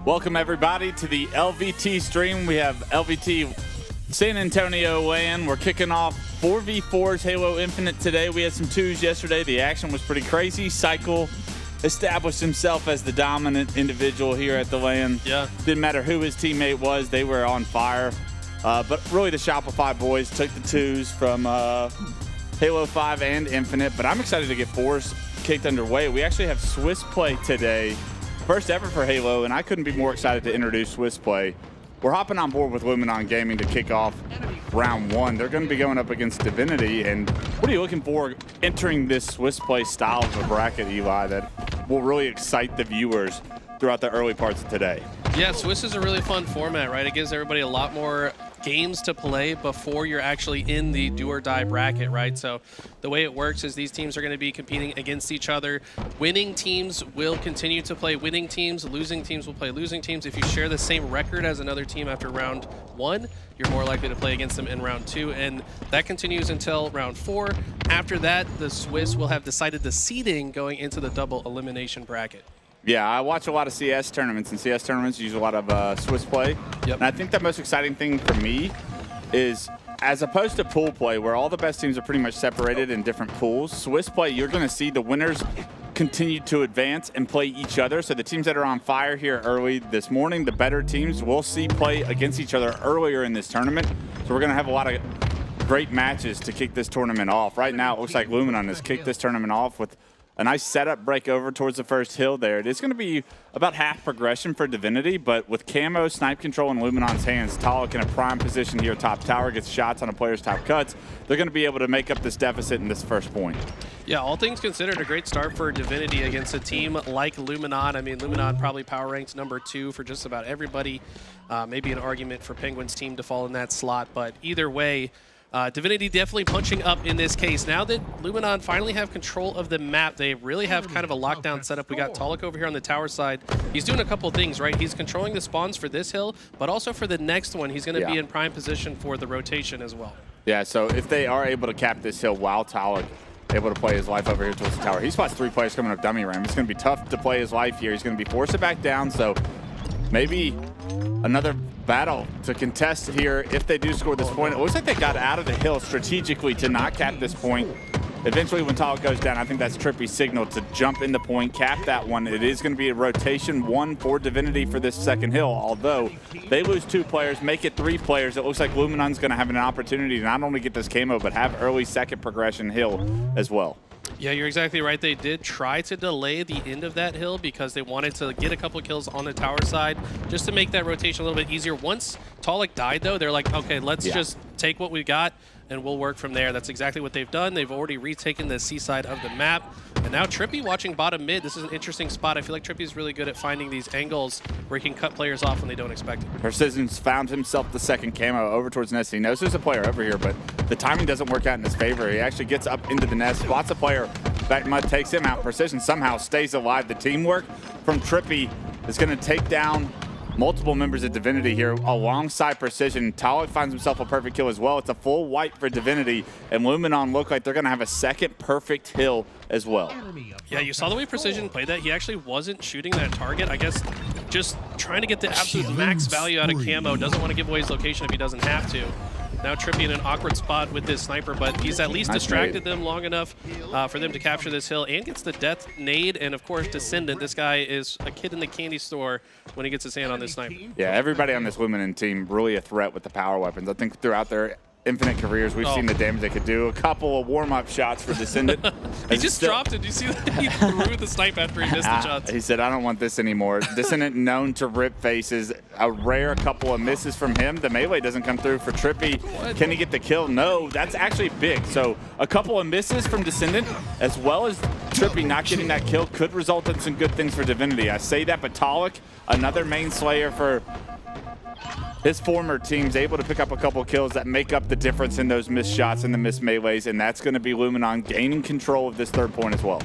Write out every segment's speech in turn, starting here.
Welcome everybody to the LVT stream. We have LVT San Antonio LAN. We're kicking off 4v4s Halo Infinite today. We had some 2s yesterday. The action was pretty crazy. Cycle established himself as the dominant individual here at the LAN. Yeah. Didn't matter who his teammate was, they were on fire. But really the Shopify boys took the 2s from Halo 5 and Infinite. But I'm excited to get 4s kicked underway. We actually have Swiss play today. First ever for Halo, and I couldn't be more excited to introduce Swiss play. We're hopping on board with Luminon Gaming to kick off round 1. They're going to be going up against Divinity, and what are you looking for entering this Swiss play style of a bracket, Eli, that will really excite the viewers throughout the early parts of today? Yeah, Swiss is a really fun format, right? It gives everybody a lot more games to play before you're actually in the do or die bracket, right? So the way it works is these teams are going to be competing against each other. Winning teams will continue to play winning teams. Losing teams will play losing teams. If you share the same record as another team after round 1, you're more likely to play against them in round 2, and that continues until round 4. After that, the Swiss will have decided the seeding going into the double elimination bracket. Yeah, I watch a lot of CS tournaments, and CS tournaments use a lot of Swiss play. Yep. And I think the most exciting thing for me is, as opposed to pool play, where all the best teams are pretty much separated in different pools, Swiss play, you're going to see the winners continue to advance and play each other. So the teams that are on fire here early this morning, the better teams, will see play against each other earlier in this tournament. So we're going to have a lot of great matches to kick this tournament off. Right now, it looks like Luminon has kicked this tournament off with a nice setup break over towards the first hill there. It is going to be about half progression for Divinity, but with camo, snipe control in Luminon's hands, Talik in a prime position here, top tower, gets shots on a player's top cuts. They're going to be able to make up this deficit in this first point. Yeah, all things considered, a great start for Divinity against a team like Luminon. I mean, Luminon probably power ranked number 2 for just about everybody. Maybe an argument for Penguin's team to fall in that slot, but either way, Divinity definitely punching up in this case. Now that Luminon finally have control of the map, they really have kind of a lockdown setup. We got Talik over here on the tower side. He's doing a couple things, right? He's controlling the spawns for this hill, but also for the next one, he's going to be in prime position for the rotation as well. Yeah, so if they are able to cap this hill while Talik able to play his life over here towards the tower, he spots 3 players coming up dummy ramp. It's going to be tough to play his life here. He's going to be forced to back down, so maybe another battle to contest here if they do score this point. It looks like they got out of the hill strategically to not cap this point. Eventually, when Talik goes down, I think that's Trippy's signal to jump in the point, cap that one. It is going to be a rotation 1 for Divinity for this second hill, although they lose 2 players, make it 3 players. It looks like Luminon's going to have an opportunity to not only get this camo, but have early second progression hill as well. Yeah, you're exactly right. They did try to delay the end of that hill because they wanted to get a couple kills on the tower side just to make that rotation a little bit easier. Once Talik died, though, they're like, okay, let's just take what we got and we'll work from there. That's exactly what they've done. They've already retaken the seaside of the map. And now Trippy watching bottom mid. This is an interesting spot. I feel like Trippy's really good at finding these angles where he can cut players off when they don't expect it. Precision's found himself the second camo over towards Nest. He knows there's a player over here, but the timing doesn't work out in his favor. He actually gets up into the nest, spots a player. Back Mud takes him out. Precision somehow stays alive. The teamwork from Trippy is going to take down multiple members of Divinity here alongside Precision. Talik finds himself a perfect kill as well. It's a full wipe for Divinity, and Luminon look like they're going to have a second perfect hill as well. Yeah, you saw the way Precision played that. He actually wasn't shooting that target. I guess just trying to get the absolute max value out of camo. Doesn't want to give away his location if he doesn't have to. Now Trippy in an awkward spot with this sniper, but he's at least distracted them long enough for them to capture this hill, and gets the death nade, and of course Descendant. This guy is a kid in the candy store when he gets his hand on this sniper. Yeah, everybody on this Luminon team really a threat with the power weapons. I think throughout their Infinite careers, we've seen the damage they could do. A couple of warm-up shots for Descendant. He just dropped it. Do you see that? He threw the snipe after he missed the shots. He said, I don't want this anymore. Descendant known to rip faces. A rare couple of misses from him. The melee doesn't come through for Trippy. What? Can he get the kill? No, that's actually big. So a couple of misses from Descendant, as well as Trippy not getting that kill, could result in some good things for Divinity. I say that, but Talik, another main slayer for his former team's able to pick up a couple kills that make up the difference in those missed shots and the missed melees, and that's going to be Luminon gaining control of this 3rd point as well.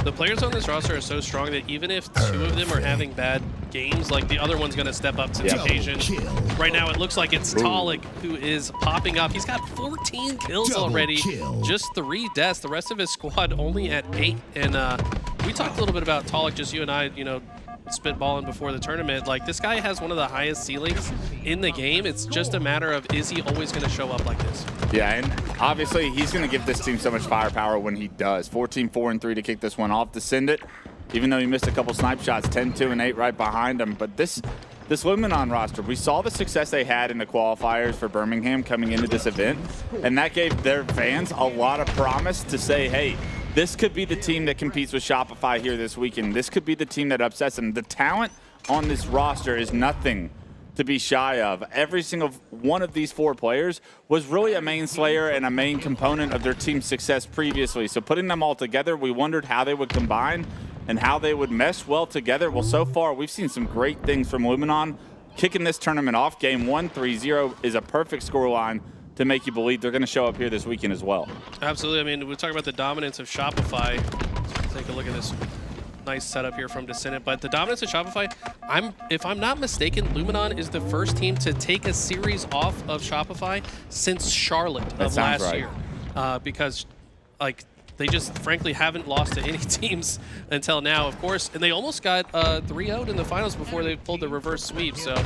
The players on this roster are so strong that even if 2 of them are having bad games, like the other one's going to step up to the occasion. Right now it looks like it's Talik who is popping up. He's got 14 kills already, just 3 deaths. The rest of his squad only at 8. And we talked a little bit about Talik, just you and I, you know, spitballing before the tournament, like this guy has one of the highest ceilings in the game. It's just a matter of, is he always going to show up like this? Yeah, and obviously he's going to give this team so much firepower when he does. 14-4-3 to kick this one off to send it, even though he missed a couple snipe shots, 10-2-8 right behind him. But this Luminon roster, we saw the success they had in the qualifiers for Birmingham coming into this event, and that gave their fans a lot of promise to say, hey, this could be the team that competes with Shopify here this weekend. This could be the team that upsets them. The talent on this roster is nothing to be shy of. Every single one of these 4 players was really a main slayer and a main component of their team's success previously. So putting them all together, we wondered how they would combine and how they would mesh well together. Well, so far, we've seen some great things from Luminon. Kicking this tournament off, game 1, 3-0 is a perfect scoreline to make you believe they're going to show up here this weekend as well. Absolutely. I mean, we're talking about the dominance of Shopify. Let's take a look at this nice setup here from Descendant. But the dominance of Shopify, if I'm not mistaken, Luminon is the first team to take a series off of Shopify since Charlotte of last year. Because, like, they just frankly haven't lost to any teams until now, of course. And they almost got 3-0'd in the finals before they pulled the reverse sweep. So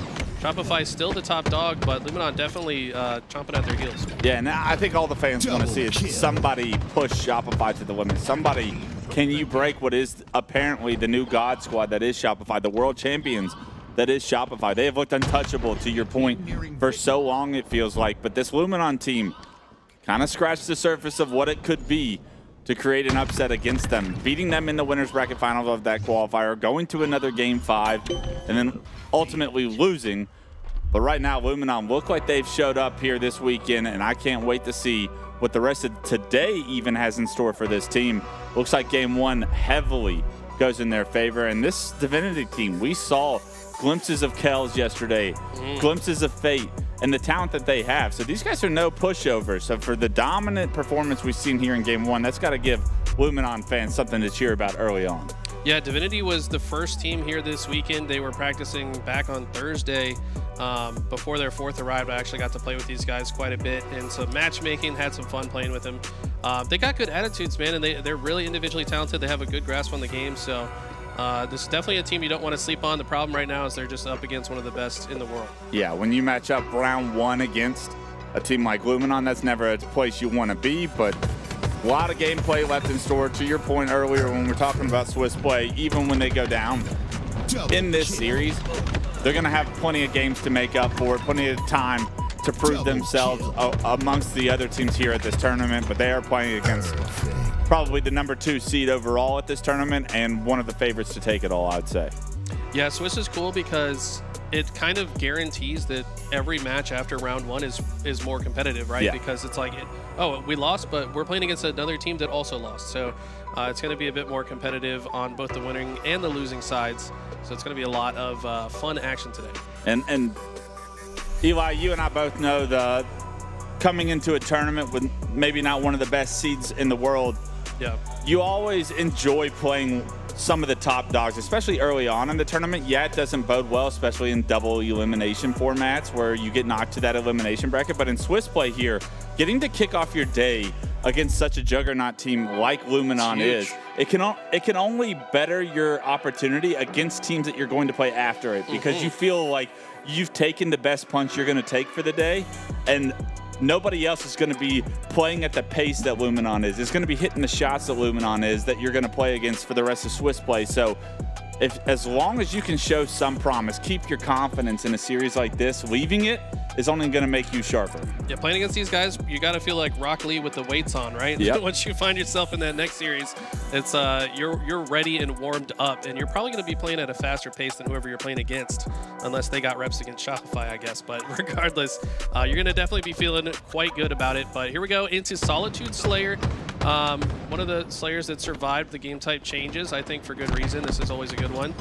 Shopify still the top dog, but Luminon definitely chomping at their heels. Yeah, and I think all the fans want to see is somebody push Shopify to the limit. Somebody, can you break what is apparently the new God squad that is Shopify, the world champions that is Shopify. They have looked untouchable, to your point, for so long it feels like. But this Luminon team kind of scratched the surface of what it could be to create an upset against them, beating them in the winner's bracket finals of that qualifier, going to another game 5, and then ultimately losing. But right now, Luminon look like they've showed up here this weekend, and I can't wait to see what the rest of today even has in store for this team. Looks like game 1 heavily goes in their favor, and this Divinity team, we saw glimpses of Kells yesterday, glimpses of Fate, and the talent that they have. So these guys are no pushovers. So for the dominant performance we've seen here in game 1, that's got to give Luminon fans something to cheer about early on. Yeah, Divinity was the first team here this weekend. They were practicing back on Thursday before their 4th arrived. I actually got to play with these guys quite a bit, and so matchmaking, had some fun playing with them. They got good attitudes, man, and they're really individually talented. They have a good grasp on the game, so this is definitely a team you don't want to sleep on. The problem right now is they're just up against one of the best in the world. Yeah, when you match up round 1 against a team like Luminon, that's never a place you want to be, but a lot of gameplay left in store. To your point earlier when we're talking about Swiss play, even when they go down in this series, they're going to have plenty of games to make up for it, plenty of time to prove themselves amongst the other teams here at this tournament, but they are playing against probably the number 2 seed overall at this tournament and one of the favorites to take it all, I'd say. Yeah, Swiss is cool because it kind of guarantees that every match after round 1 is more competitive, right? Yeah. Because it's like, oh, we lost, but we're playing against another team that also lost. So it's going to be a bit more competitive on both the winning and the losing sides. So it's going to be a lot of fun action today. And Eli, you and I both know the coming into a tournament with maybe not one of the best seeds in the world, yeah, you always enjoy playing some of the top dogs, especially early on in the tournament. Yeah, it doesn't bode well, especially in double elimination formats where you get knocked to that elimination bracket. But in Swiss play here, getting to kick off your day against such a juggernaut team like Luminon is, it can only better your opportunity against teams that you're going to play after it, because you feel like you've taken the best punch you're going to take for the day, and nobody else is going to be playing at the pace that Luminon is. It's going to be hitting the shots that Luminon is that you're going to play against for the rest of Swiss play. So as long as you can show some promise, keep your confidence in a series like this, leaving it is only going to make you sharper. Yeah, playing against these guys, you got to feel like Rock Lee with the weights on, right? Yep. Once you find yourself in that next series, it's you're ready and warmed up, and you're probably going to be playing at a faster pace than whoever you're playing against, unless they got reps against Shopify, I guess. But regardless, you're going to definitely be feeling quite good about it. But here we go into Solitude Slayer. One of the Slayers that survived the game type changes, I think for good reason. This is always a good one.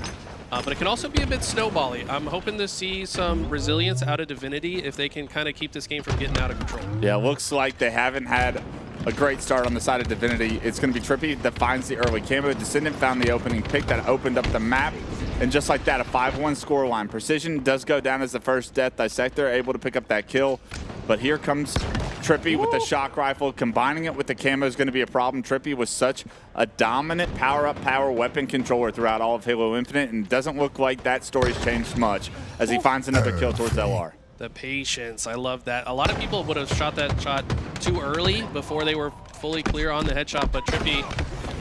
But it can also be a bit snowbally. I'm hoping to see some resilience out of Divinity if they can kind of keep this game from getting out of control. Yeah, looks like they haven't had a great start on the side of Divinity. It's going to be Trippy that finds the early camo. Descendant found the opening pick that opened up the map. And just like that, a 5-1 scoreline. Precision does go down as the first death. Dissector able to pick up that kill. But here comes Trippy with the shock rifle. Combining it with the camo is going to be a problem. Trippy was such a dominant power-up, power weapon controller throughout all of Halo Infinite, and it doesn't look like that story's changed much as he finds another kill towards LR. The patience, I love that. A lot of people would have shot that shot too early before they were fully clear on the headshot, but Trippy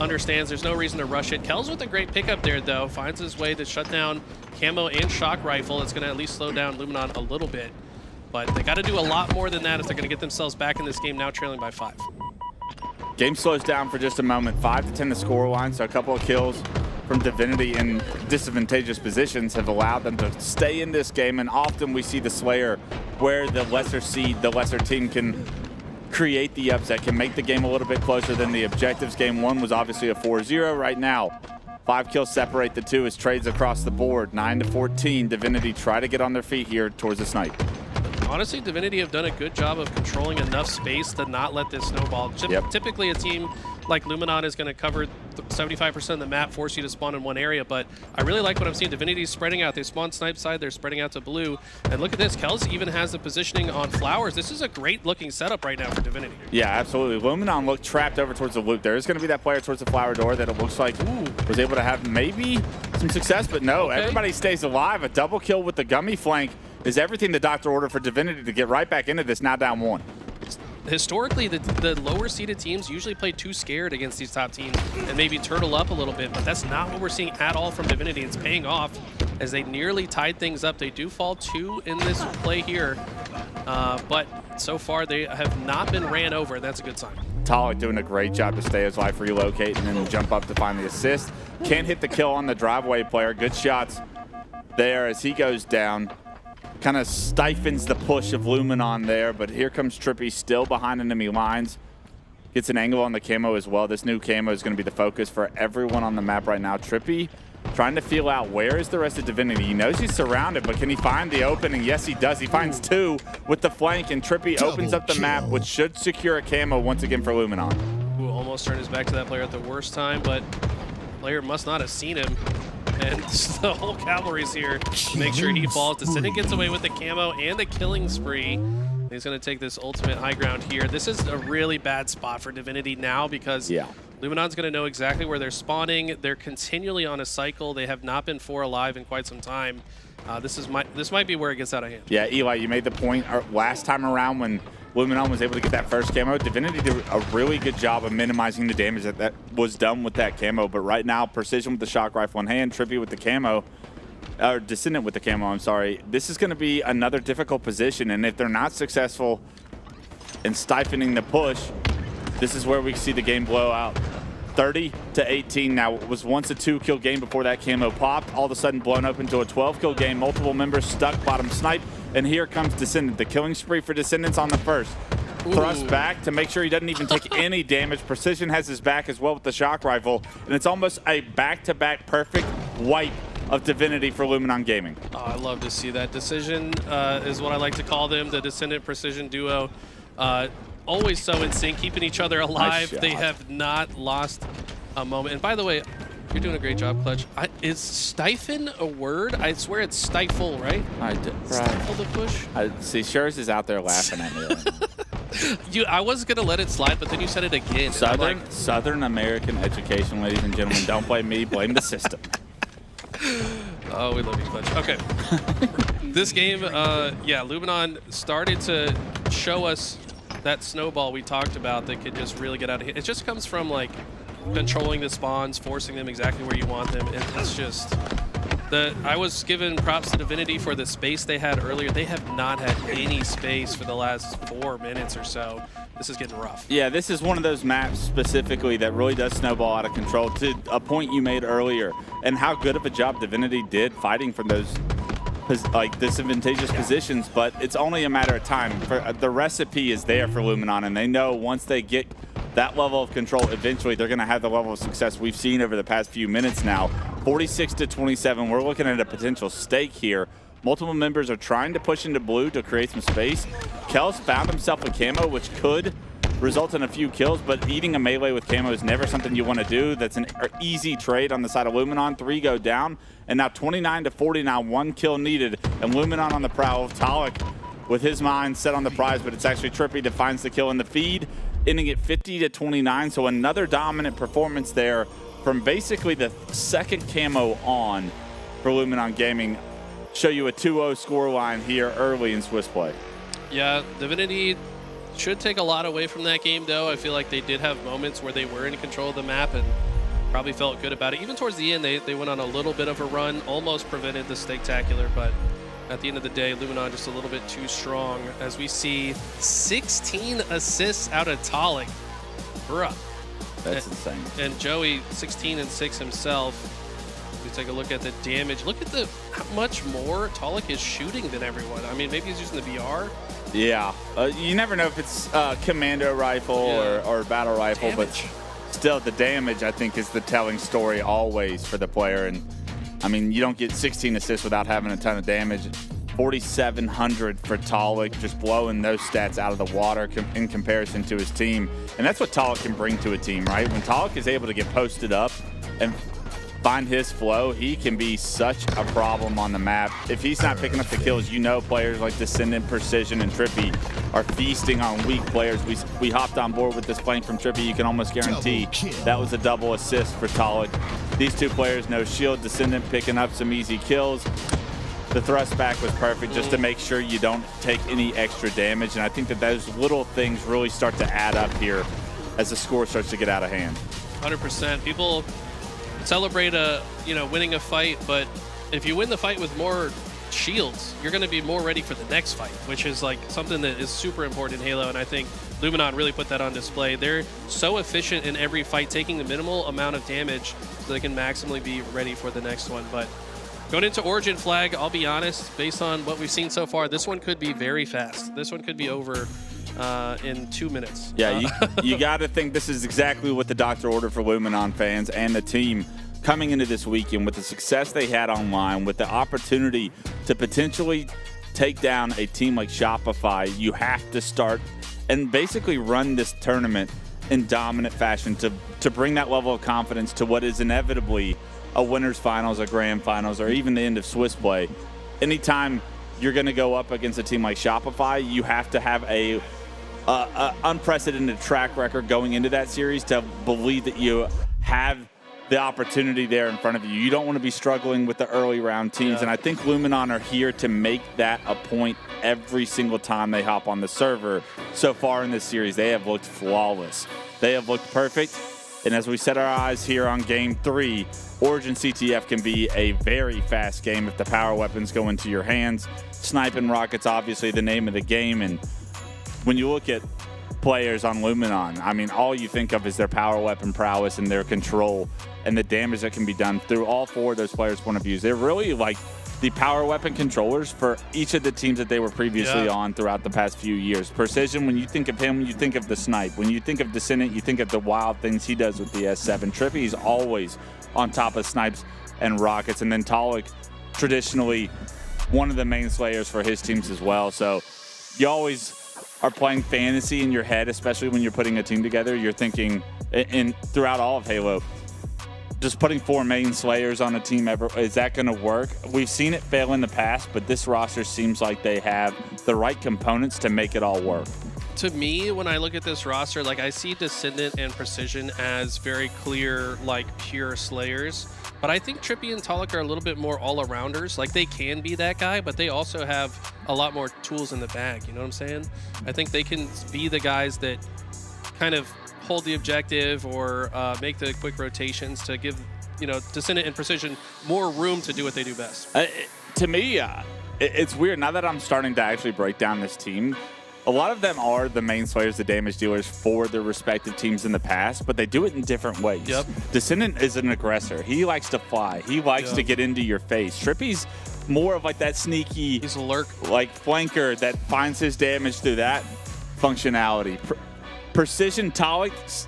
understands there's no reason to rush it. Kel's with a great pickup there, though. Finds his way to shut down camo and shock rifle. It's going to at least slow down Luminon a little bit. But they got to do a lot more than that if they're going to get themselves back in this game, now trailing by 5. Game slows down for just a moment. 5-10 the score line, so a couple of kills from Divinity in disadvantageous positions have allowed them to stay in this game, and often we see the Slayer where the lesser seed, the lesser team can create the upset, can make the game a little bit closer than the objectives. Game 1 was obviously a 4-0. Right now, 5 kills separate the two as trades across the board. 9-14, Divinity try to get on their feet here towards the snipe. Honestly, Divinity have done a good job of controlling enough space to not let this snowball. Typically, a team like Luminon is going to cover 75% of the map, force you to spawn in one area, but I really like what I'm seeing. Divinity's spreading out. They spawn snipe side, they're spreading out to blue. And look at this, Kels even has the positioning on flowers. This is a great looking setup right now for Divinity. Yeah, absolutely. Luminon looked trapped over towards the loop. There is going to be that player towards the flower door that it looks like was able to have maybe some success, but no, everybody stays alive. A double kill with the gummy flank is everything the doctor ordered for Divinity to get right back into this, now down 1. Historically, the lower seeded teams usually play too scared against these top teams and maybe turtle up a little bit, but that's not what we're seeing at all from Divinity. It's paying off as they nearly tied things up. They do fall 2 in this play here, but so far they have not been ran over, and that's a good sign. Talik doing a great job to stay his life, relocate, and then jump up to find the assist. Can't hit the kill on the driveway player. Good shots there as he goes down. Kind of stifles the push of Luminon there, but here comes Trippy still behind enemy lines. Gets an angle on the camo as well. This new camo is going to be the focus for everyone on the map right now. Trippy trying to feel out where is the rest of Divinity. He knows he's surrounded, but can he find the opening? Yes, he does. He finds 2 with the flank, and Trippy opens up the map, which should secure a camo once again for Luminon. Ooh, almost turned his back to that player at the worst time, but player must not have seen him. And the whole cavalry's here to make sure he falls. Descendant gets away with the camo and the killing spree. He's going to take this ultimate high ground here. This is a really bad spot for Divinity now because Luminon's going to know exactly where they're spawning. They're continually on a cycle. They have not been 4 alive in quite some time. This might be where it gets out of hand. Yeah, Eli, you made the point last time around when Luminon was able to get that first camo. Divinity did a really good job of minimizing the damage that was done with that camo, but right now, Precision with the shock rifle in hand, Trippy with the camo, or Descendant with the camo, I'm sorry. This is going to be another difficult position, and if they're not successful in stifling the push, this is where we see the game blow out. 30-18 now. It was once a 2-kill game before that camo popped. All of a sudden blown up into a 12-kill game. Multiple members stuck, bottom snipe. And here comes Descendant. The killing spree for Descendants on the first. Thrust back to make sure he doesn't even take any damage. Precision has his back as well with the shock rifle. And it's almost a back-to-back perfect wipe of Divinity for Luminon Gaming. Oh, I love to see that. Decision is what I like to call them, the Descendant Precision duo. Always so in sync, keeping each other alive. They have not lost a moment. And by the way, you're doing a great job, Clutch. Is stifle a word? I swear it's stifle, right? Stifle the push? See, Shurs is out there laughing at me. I was going to let it slide, but then you said it again. Southern American education, ladies and gentlemen. Don't blame me, blame the system. Oh, we love you, Clutch. Okay. This game, yeah, Luminon started to show us that snowball we talked about that could just really get out of hand. It just comes from, like, controlling the spawns, forcing them exactly where you want them. It's just... I was given props to Divinity for the space they had earlier. They have not had any space for the last 4 minutes or so. This is getting rough. Yeah, this is one of those maps specifically that really does snowball out of control, to a point you made earlier, and how good of a job Divinity did fighting from those like disadvantageous positions, but it's only a matter of time. The recipe is there for Luminon, and they know once they get that level of control, eventually they're going to have the level of success we've seen over the past few minutes now. 46-27, we're looking at a potential stake here. Multiple members are trying to push into blue to create some space. Kels found himself a camo, which could result in a few kills, but eating a melee with camo is never something you want to do. That's an easy trade on the side of Luminon. 3 go down, and now 29-40 now, 1 kill needed, and Luminon on the prowl. Talik with his mind set on the prize, but it's actually Trippy that finds the kill in the feed, ending at 50-29. So another dominant performance there from basically the second camo on for Luminon Gaming. Show you a 2-0 scoreline here early in Swiss play. Yeah, Divinity should take a lot away from that game, though. I feel like they did have moments where they were in control of the map and probably felt good about it. Even towards the end, they went on a little bit of a run, almost prevented the Staketacular, but at the end of the day, Luminon just a little bit too strong as we see 16 assists out of Talik. Bruh. That's insane. And Joey, 16 and 6 himself. We take a look at the damage. Look at how much more Talik is shooting than everyone. I mean, maybe he's using the VR. Yeah, you never know if it's commando rifle or battle rifle, damage. But still the damage, I think, is the telling story always for the player. And I mean, you don't get 16 assists without having a ton of damage. 4,700 for Talik, just blowing those stats out of the water in comparison to his team. And that's what Talik can bring to a team, right? When Talik is able to get posted up and find his flow, he can be such a problem on the map. If he's not picking up the kills, you know players like Descendant, Precision, and Trippy are feasting on weak players. We hopped on board with this flank from Trippy. You can almost guarantee that was a double assist for Talik. These two players, no shield. Descendant picking up some easy kills. The thrust back was perfect just to make sure you don't take any extra damage. And I think that those little things really start to add up here as the score starts to get out of hand. 100%. People celebrate winning a fight, but if you win the fight with more shields, you're going to be more ready for the next fight, which is like something that is super important in Halo, and I think Luminon really put that on display. They're so efficient in every fight, taking the minimal amount of damage so they can maximally be ready for the next one. But going into Origin Flag, I'll be honest, based on what we've seen so far, this one could be very fast. This one could be over in 2 minutes. Yeah, you got to think this is exactly what the doctor ordered for Luminon fans and the team coming into this weekend with the success they had online, with the opportunity to potentially take down a team like Shopify. You have to start and basically run this tournament in dominant fashion to bring that level of confidence to what is inevitably a winners finals, a grand finals, or even the end of Swiss play. Anytime you're going to go up against a team like Shopify, you have to have a unprecedented track record going into that series to believe that you have the opportunity there in front of you. You don't want to be struggling with the early round teams, and I think Luminon are here to make that a point every single time they hop on the server. So far in this series, they have looked flawless. They have looked perfect, and as we set our eyes here on Game 3, Origin CTF can be a very fast game if the power weapons go into your hands. Sniping rockets, obviously the name of the game, and when you look at players on Luminon, I mean, all you think of is their power weapon prowess and their control and the damage that can be done through all four of those players' point of views. They're really like the power weapon controllers for each of the teams that they were previously on throughout the past few years. Precision, when you think of him, you think of the snipe. When you think of Descendant, you think of the wild things he does with the S7. Trippy is always on top of snipes and rockets. And then Talik, traditionally one of the main slayers for his teams as well. So you always are playing fantasy in your head, especially when you're putting a team together. You're thinking, throughout all of Halo, just putting 4 main slayers on a team, is that going to work? We've seen it fail in the past, but this roster seems like they have the right components to make it all work. To me, when I look at this roster, like I see Descendant and Precision as very clear, like pure slayers. But I think Trippy and Talik are a little bit more all-arounders. Like they can be that guy, but they also have a lot more tools in the bag. You know what I'm saying? I think they can be the guys that kind of hold the objective or make the quick rotations to give, Descendant and Precision more room to do what they do best. To me, it's weird. Now that I'm starting to actually break down this team, a lot of them are the main slayers, the damage dealers for their respective teams in the past, but they do it in different ways. Yep. Descendant is an aggressor. He likes to fly. He likes to get into your face. Trippy's more of like that sneaky, he's a lurk, like flanker that finds his damage through that functionality. Precision, Talik,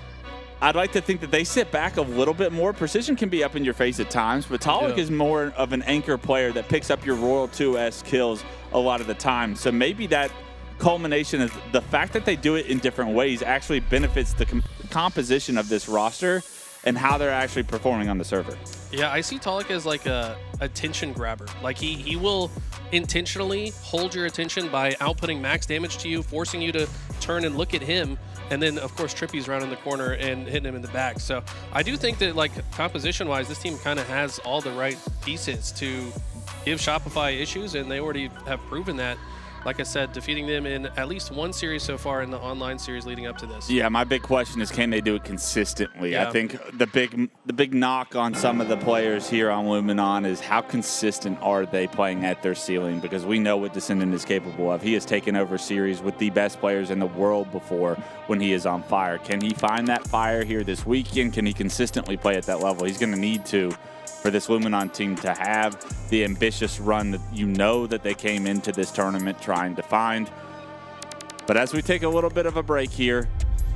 I'd like to think that they sit back a little bit more. Precision can be up in your face at times, but Talik is more of an anchor player that picks up your Royal 2S kills a lot of the time. So maybe that culmination of the fact that they do it in different ways actually benefits the composition of this roster and how they're actually performing on the server. Yeah, I see Talik as like a attention grabber. Like he will intentionally hold your attention by outputting max damage to you, forcing you to turn and look at him, and then of course Trippy's around in the corner and hitting him in the back. So I do think that, like, composition wise, this team kind of has all the right pieces to give Shopify issues, and they already have proven that. Like I said, defeating them in at least one series so far in the online series leading up to this. Yeah, my big question is, can they do it consistently? Yeah. I think the big knock on some of the players here on Luminon is how consistent are they playing at their ceiling, because we know what Descendant is capable of. He has taken over series with the best players in the world before when he is on fire. Can he find that fire here this weekend? Can he consistently play at that level? He's going to need to, for this Luminon team to have the ambitious run that you know that they came into this tournament trying to find. But as we take a little bit of a break here,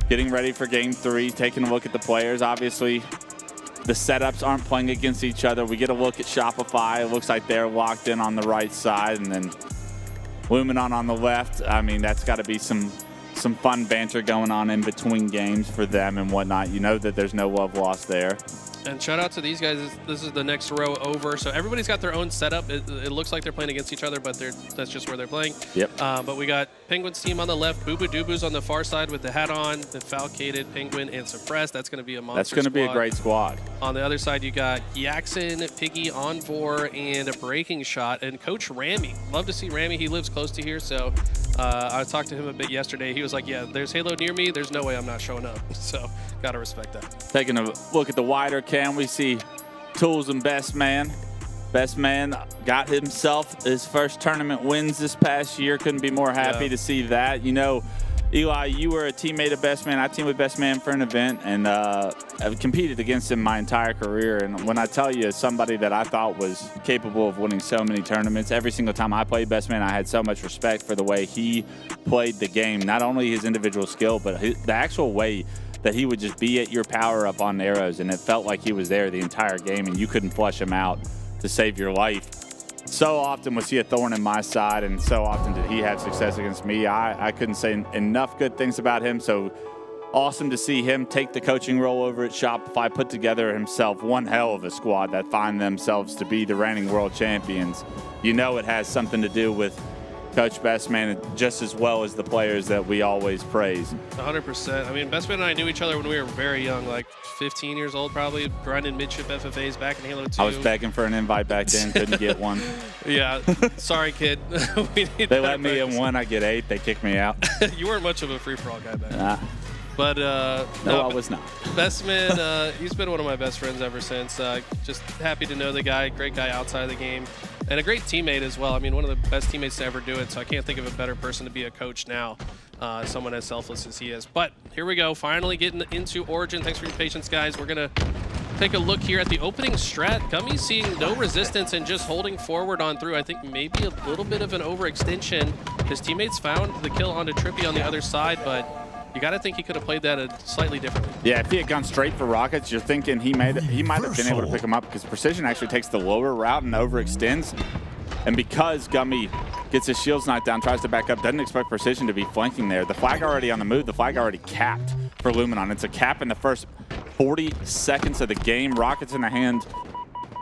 getting ready for Game 3, taking a look at the players, obviously the setups aren't playing against each other. We get a look at Shopify. It looks like they're locked in on the right side, and then Luminon on the left. I mean, that's got to be some fun banter going on in between games for them and whatnot. You know that there's no love lost there. And shout out to these guys. This is the next row over. So everybody's got their own setup. It looks like they're playing against each other, but that's just where they're playing. Yep. But we got Penguin's team on the left, Boo Boo Doo Boo's on the far side with the hat on, the Falcated, Penguin, and Suppressed. That's going to be a monster That's going to be a great squad. On the other side, you got Yaxon, Piggy, Envor, and a Breaking Shot. And Coach Ramy. Love to see Ramy. He lives close to here, so I talked to him a bit yesterday. He was like, yeah, there's Halo near me. There's no way I'm not showing up. So got to respect that. Taking a look at the wider cam, we see Tools and Best Man. Best Man got himself his first tournament wins this past year. Couldn't be more happy to see that. You know, Eli, you were a teammate of Best Man. I teamed with Best Man for an event, and I've competed against him my entire career. And when I tell you, somebody that I thought was capable of winning so many tournaments, every single time I played Best Man, I had so much respect for the way he played the game. Not only his individual skill, but the actual way that he would just be at your power up on arrows, and it felt like he was there the entire game, and you couldn't flush him out to save your life. So often was he a thorn in my side, and so often did he have success against me. I couldn't say enough good things about him, so awesome to see him take the coaching role over at Shopify, put together himself one hell of a squad that find themselves to be the reigning world champions. You know it has something to do with Coach Bestman just as well as the players that we always praise. 100%. I mean, Bestman and I knew each other when we were very young, like 15 years old probably, grinding midship FFAs back in Halo 2. I was begging for an invite back then, couldn't get one. Yeah, sorry, kid. They let me in one, I get 8, they kick me out. You weren't much of a free-for-all guy back then. Nah. But no, I was not. Bestman, he's been one of my best friends ever since. Just happy to know the guy, great guy outside of the game, and a great teammate as well. I mean, one of the best teammates to ever do it, so I can't think of a better person to be a coach now, someone as selfless as he is. But here we go, finally getting into Origin. Thanks for your patience, guys. We're going to take a look here at the opening strat. Gummy seeing no resistance and just holding forward on through. I think maybe a little bit of an overextension. His teammates found the kill onto Trippy on the other side, but you got to think he could have played that slightly differently. Yeah, if he had gone straight for Rockets, you're thinking he might have been able to pick him up, because Precision actually takes the lower route and overextends. And because Gummy gets his shields knocked down, tries to back up, doesn't expect Precision to be flanking there. The flag already on the move, the flag already capped for Luminon. It's a cap in the first 40 seconds of the game. Rockets in the hand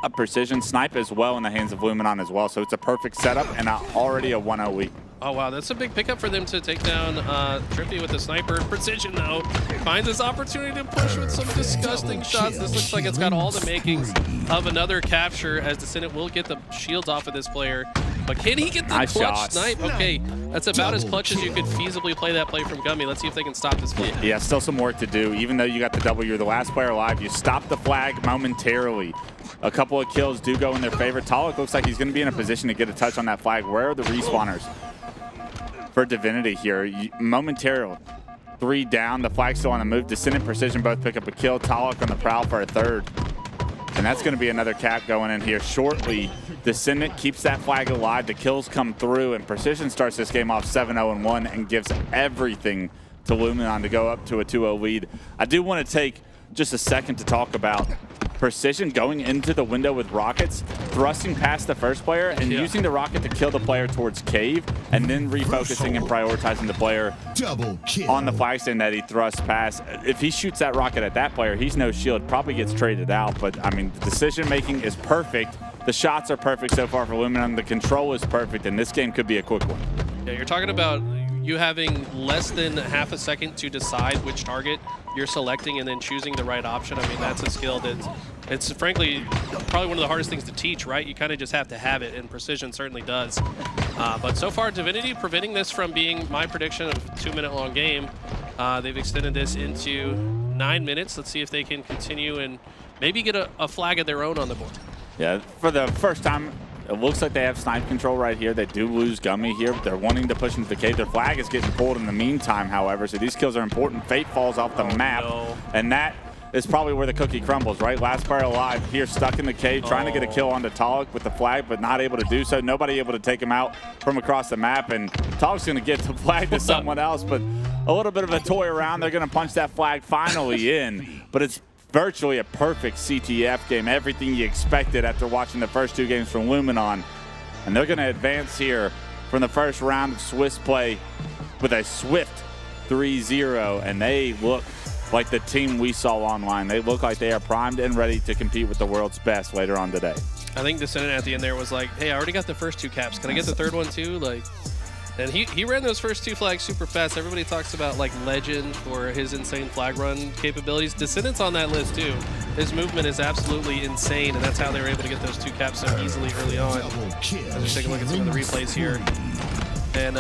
of Precision, Snipe as well in the hands of Luminon as well. So it's a perfect setup and already a 1-0 lead. Oh, wow, that's a big pickup for them to take down Trippy with the sniper. Precision, though, finds this opportunity to push with some disgusting shots. This looks like it's got all the makings of another capture, as Descendant will get the shields off of this player. But can he get the nice clutch shots. snipe? Okay, that's about as clutch as you could feasibly play that play from Gummy. Let's see if they can stop this play. Yeah, still some work to do. Even though you got the double, you're the last player alive. You stop the flag momentarily. A couple of kills do go in their favor. Talek looks like he's going to be in a position to get a touch on that flag. Where are the respawners for Divinity here? Momentarily. 3 down. The flag's still on the move. Descendant, Precision both pick up a kill. Talek on the prowl for a third. And that's going to be another cap going in here shortly. Descendant keeps that flag alive. The kills come through, and Precision starts this game off 7-0-1 and gives everything to Luminon to go up to a 2-0 lead. I do want to take just a second to talk about Precision going into the window with rockets, thrusting past the first player, and using the rocket to kill the player towards cave, and then refocusing and prioritizing the player on the flag stand that he thrusts past. If he shoots that rocket at that player, he's no shield, probably gets traded out. But I mean, the decision making is perfect The shots are perfect so far for Luminon. The control is perfect, and this game could be a quick one. Yeah, you're talking about you having less than half a second to decide which target you're selecting and then choosing the right option. I mean, that's a skill that it's frankly probably one of the hardest things to teach, right? You kind of just have to have it, and precision certainly does. But so far, Divinity preventing this from being my prediction of a 2-minute-long game. They've extended this into 9 minutes. Let's see if they can continue and maybe get a flag of their own on the board. Yeah, for the first time, it looks like they have snipe control right here. They do lose Gummy here. They're wanting to push into the cave. Their flag is getting pulled in the meantime, however, so these kills are important. Fate falls off the map, and that is probably where the cookie crumbles, right? Last player alive here, stuck in the cave, trying to get a kill onto Talik with the flag, but not able to do so. Nobody able to take him out from across the map, and Talik's going to get the flag to someone else, but a little bit of a toy around. They're going to punch that flag finally in, but it's virtually a perfect CTF game, everything you expected after watching the first 2 games from Luminon. And they're going to advance here from the first round of Swiss play with a swift 3-0, and they look like the team we saw online. They look like they are primed and ready to compete with the world's best later on today. I think Descendant at the end there was like, hey, I already got the first 2 caps. Can I get the third one too? Like, and he ran those first 2 flags super fast. Everybody talks about like Legend for his insane flag run capabilities. Descendant's on that list too. His movement is absolutely insane, and that's how they were able to get those 2 caps so easily early on. As we take a look at some of the replays here. And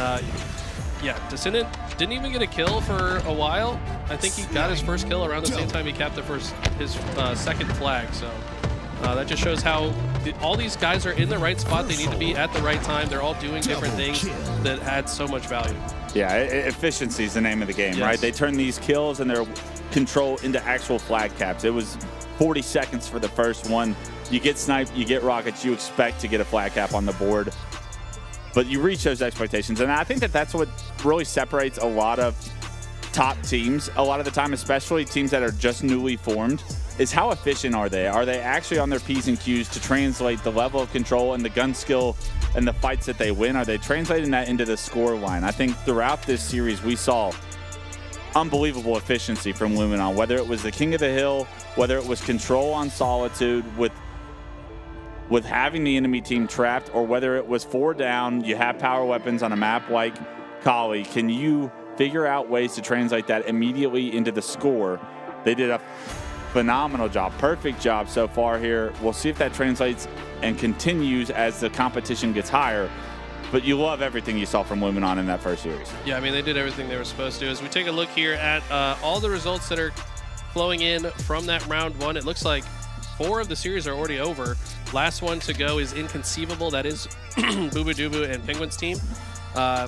yeah, Descendant didn't even get a kill for a while. I think he got his first kill around the same time he capped his second flag. So that just shows how all these guys are in the right spot. They need to be at the right time. They're all doing different things that add so much value. Yeah, efficiency is the name of the game, yes. Right? They turn these kills and their control into actual flag caps. It was 40 seconds for the first one. You get sniped, you get rockets, you expect to get a flag cap on the board. But you reach those expectations. And I think that that's what really separates a lot of top teams a lot of the time, especially teams that are just newly formed, is how efficient are they? Are they actually on their P's and Q's to translate the level of control and the gun skill and the fights that they win? Are they translating that into the score line? I think throughout this series we saw unbelievable efficiency from Luminon, whether it was the King of the Hill, whether it was control on Solitude with having the enemy team trapped, or whether it was 4 down, you have power weapons on a map like Kali. Can you figure out ways to translate that immediately into the score? They did a phenomenal job, perfect job so far here. We'll see if that translates and continues as the competition gets higher. But you love everything you saw from Luminon in that first series. Yeah, I mean, they did everything they were supposed to. As we take a look here at all the results that are flowing in from that round 1, it looks like 4 of the series are already over. Last one to go is Inconceivable. That is Boo Boo Dubu and Penguins team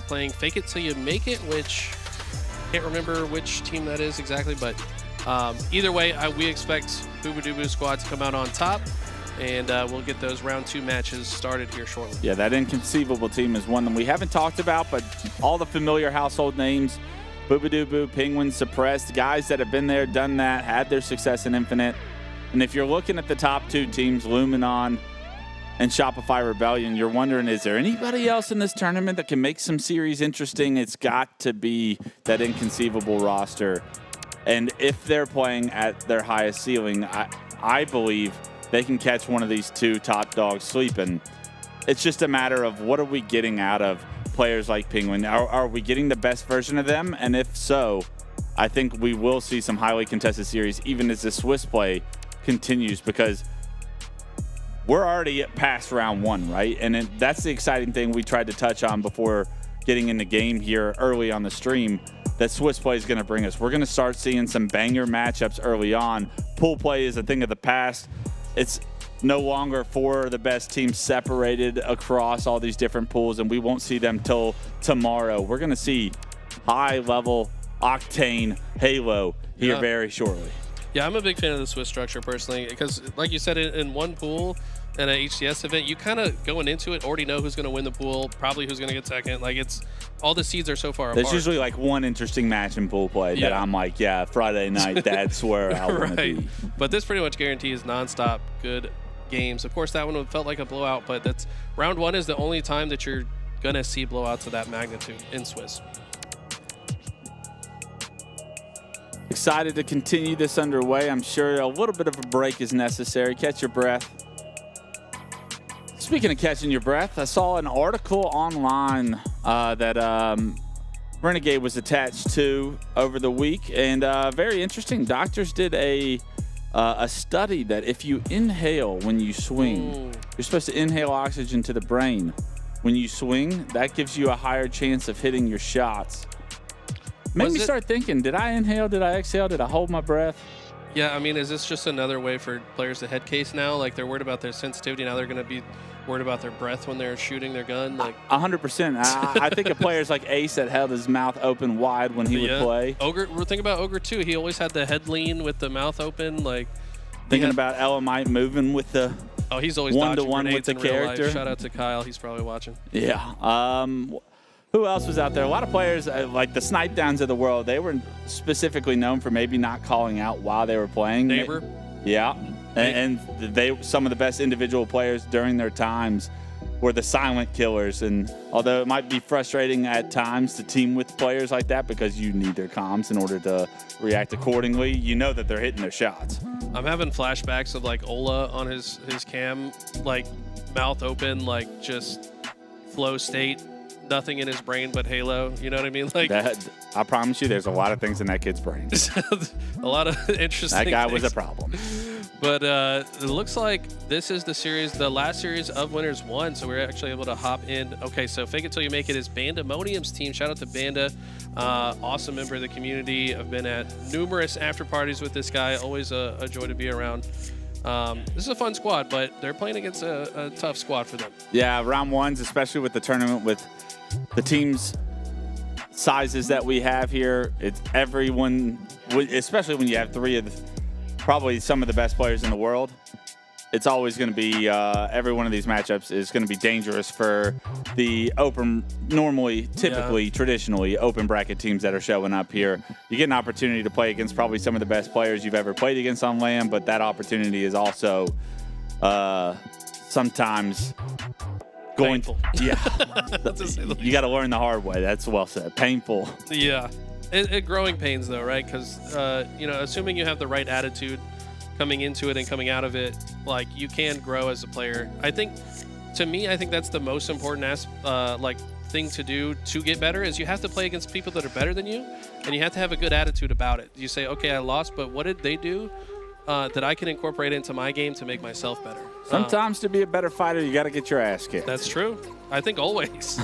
playing Fake It Till You Make It, which can't remember which team that is exactly, but either way, we expect Boo Boo Dubu squad to come out on top, and we'll get those round 2 matches started here shortly. Yeah, that Inconceivable team is one that we haven't talked about, but all the familiar household names, Boo Boo Dubu, Penguins, Suppressed, guys that have been there, done that, had their success in Infinite. And if you're looking at the top 2 teams, Luminon and Shopify Rebellion, you're wondering, is there anybody else in this tournament that can make some series interesting? It's got to be that Inconceivable roster. And if they're playing at their highest ceiling, I believe they can catch one of these 2 top dogs sleeping. It's just a matter of what are we getting out of players like Penguin? Are we getting the best version of them? And if so, I think we will see some highly contested series even as the Swiss play continues, because we're already past round 1, right? And that's the exciting thing we tried to touch on before getting in the game here early on the stream, that Swiss play is going to bring us. We're going to start seeing some banger matchups early on. Pool play is a thing of the past. It's no longer 4 of the best teams separated across all these different pools, and we won't see them till tomorrow. We're going to see high-level octane Halo here very shortly. Yeah, I'm a big fan of the Swiss structure personally, because like you said, in one pool and an HCS event, you kind of going into it already know who's going to win the pool, probably who's going to get second. Like, it's all the seeds are so far apart. There's usually like one interesting match in pool play that I'm like, yeah, Friday night, that's where I want to be. But this pretty much guarantees nonstop good games. Of course, that one felt like a blowout, but that's round 1 is the only time that you're going to see blowouts of that magnitude in Swiss. Excited to continue this underway. I'm sure a little bit of a break is necessary. Catch your breath. Speaking of catching your breath, I saw an article online that Renegade was attached to over the week, and very interesting. Doctors did a study that if you inhale when you swing, you're supposed to inhale oxygen to the brain. When you swing, that gives you a higher chance of hitting your shots. Made me start thinking, did I inhale? Did I exhale? Did I hold my breath? Yeah, I mean, is this just another way for players to head case now? Like, they're worried about their sensitivity. Now they're going to be worried about their breath when they're shooting their gun? Like 100%. I think of players like Ace that held his mouth open wide when he would play. Ogre, we're thinking about Ogre, too. He always had the head lean with the mouth open. Like thinking about Elamite moving with the he's always one-to-one with the character. Shout out to Kyle. He's probably watching. Yeah. Who else was out there? A lot of players, like the Snipe Downs of the world, they were specifically known for maybe not calling out while they were playing. Neighbor. Yeah. And some of the best individual players during their times were the silent killers. And although it might be frustrating at times to team with players like that because you need their comms in order to react accordingly, you know that they're hitting their shots. I'm having flashbacks of like Ola on his cam, like mouth open, like just flow state. Nothing in his brain but Halo. You know what I mean? Like that, I promise you, there's a lot of things in that kid's brain. A lot of interesting. That guy things. was a problem. But it looks like this is the last series of Winners 1, so we're actually able to hop in. Okay, so Fake It Till You Make It is Bandemonium's team. Shout out to Banda, awesome member of the community. I've been at numerous after parties with this guy. Always a joy to be around. This is a fun squad, but they're playing against a tough squad for them. Yeah, round ones, especially with the tournament with the teams sizes that we have here, it's everyone, especially when you have three of probably some of the best players in the world. It's always going to be every one of these matchups is going to be dangerous for the open, typically, traditionally open bracket teams that are showing up here. You get an opportunity to play against probably some of the best players you've ever played against on LAN, but that opportunity is also sometimes painful. Yeah. You got to learn the hard way. That's well said. Painful. Yeah. Growing pains, though, right? Because, assuming you have the right attitude coming into it and coming out of it, like, you can grow as a player. I think that's the most important thing to do to get better is you have to play against people that are better than you, and you have to have a good attitude about it. You say, okay, I lost, but what did they do that I can incorporate into my game to make myself better? Sometimes to be a better fighter, you got to get your ass kicked. That's true. I think always.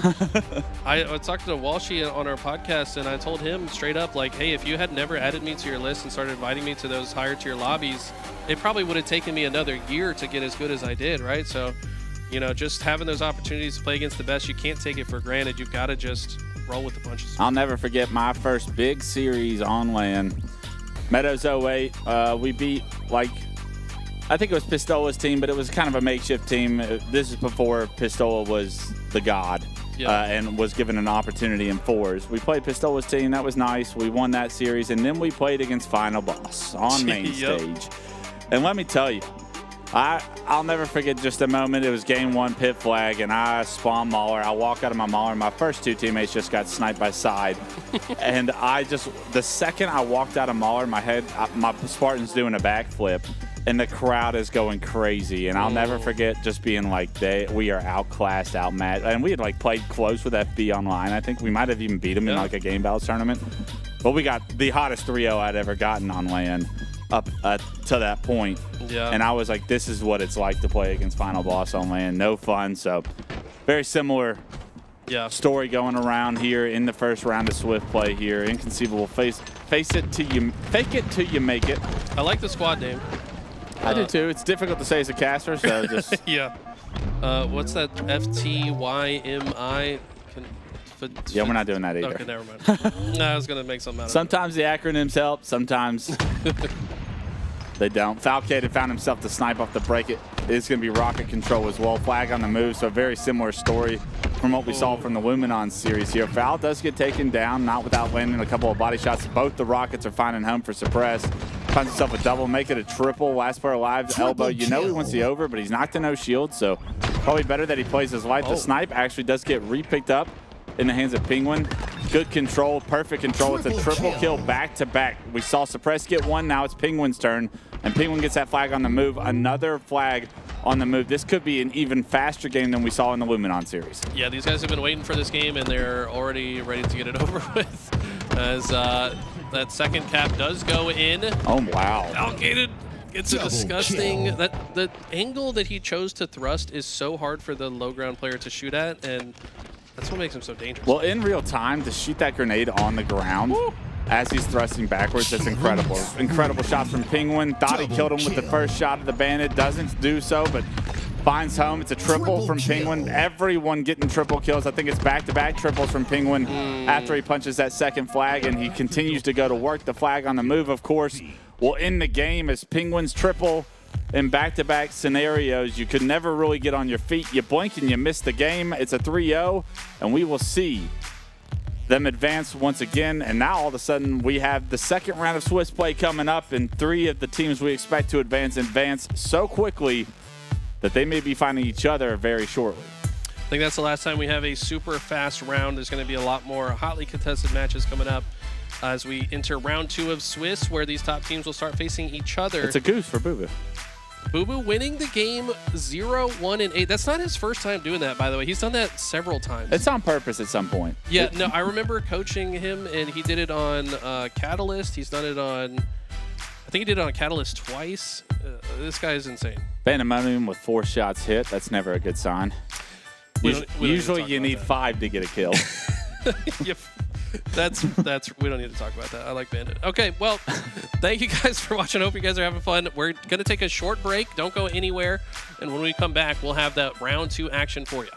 I was talking to Walshy on our podcast, and I told him straight up, like, hey, if you had never added me to your list and started inviting me to those higher tier lobbies, it probably would have taken me another year to get as good as I did, right? So, just having those opportunities to play against the best, you can't take it for granted. You've got to just roll with the punches. I'll never forget my first big series on LAN. Meadows 08, we beat, I think it was Pistola's team, but it was kind of a makeshift team. This is before Pistola was the god and was given an opportunity in fours. We played Pistola's team. That was nice. We won that series, and then we played against Final Boss on main stage. And let me tell you, I'll never forget just a moment. It was game one, pit flag, and I spawn Mauler. I walk out of my Mauler. My first two teammates just got sniped by side. And the second I walked out of Mauler, my Spartan's doing a backflip. And the crowd is going crazy. And I'll never forget just being like, we are outclassed, outmatched. And we had played close with FB online. I think we might have even beat them in a game battles tournament. But we got the hottest 3-0 I'd ever gotten on LAN up to that point. Yeah. And I was like, this is what it's like to play against Final Boss on LAN. No fun. So very similar story going around here in the first round of Swift play here. Inconceivable. Fake it till you make it. I like the squad name. I do too. It's difficult to say as a caster, so just what's that? FTYMI? Yeah, we're not doing that either. Okay, never mind. I was gonna make something out of it. Sometimes the acronyms help. Sometimes they don't. Falcade found himself to snipe off the break. It's gonna be rocket control as well. Flag on the move. So a very similar story from what we saw from the Luminon series here. Foul does get taken down, not without landing a couple of body shots. Both the rockets are finding home for Suppress. Finds himself a double, make it a triple. Last player alive, elbow. You know he wants the over, but he's knocked to no shield, so probably better that he plays his life. The snipe actually does get re-picked up in the hands of Penguin. Good control, perfect control. It's a triple kill back-to-back. We saw Suppress get one, now it's Penguin's turn, and Penguin gets that flag on the move. Another flag on the move. This could be an even faster game than we saw in the Luminon series. Yeah, these guys have been waiting for this game, and they're already ready to get it over with. As that second cap does go in. Oh, wow. Allocated. It's a disgusting. The angle that he chose to thrust is so hard for the low ground player to shoot at, and that's what makes him so dangerous. Well, in real time, to shoot that grenade on the ground as he's thrusting backwards, that's incredible. Incredible shots from Penguin. Thought he killed him with the first shot of the Bandit. Doesn't do so, but finds home. It's a triple from Penguin. Everyone getting triple kills. I think it's back-to-back triples from Penguin after he punches that second flag, and he continues to go to work. The flag on the move, of course, will end the game as Penguin's triple in back-to-back scenarios. You could never really get on your feet. You blink and you miss the game. It's a 3-0, and we will see them advance once again. And now all of a sudden we have the second round of Swiss play coming up, and 3 of the teams we expect to advance so quickly that they may be finding each other very shortly. I think that's the last time we have a super fast round. There's going to be a lot more hotly contested matches coming up as we enter round 2 of Swiss, where these top teams will start facing each other. It's a goose for Boo Boo. Boo Boo winning the game 0-1 and 8. That's not his first time doing that, by the way. He's done that several times. It's on purpose at some point. Yeah, no, I remember coaching him, and he did it on Catalyst. He's done it on, I think he did it on Catalyst twice. This guy is insane. Pandemonium with 4 shots hit. That's never a good sign. Usually you need 5 to get a kill. Yep. That's we don't need to talk about that. I like Bandit. Okay, well, thank you guys for watching. I hope you guys are having fun. We're going to take a short break. Don't go anywhere. And when we come back, we'll have that round 2 action for you.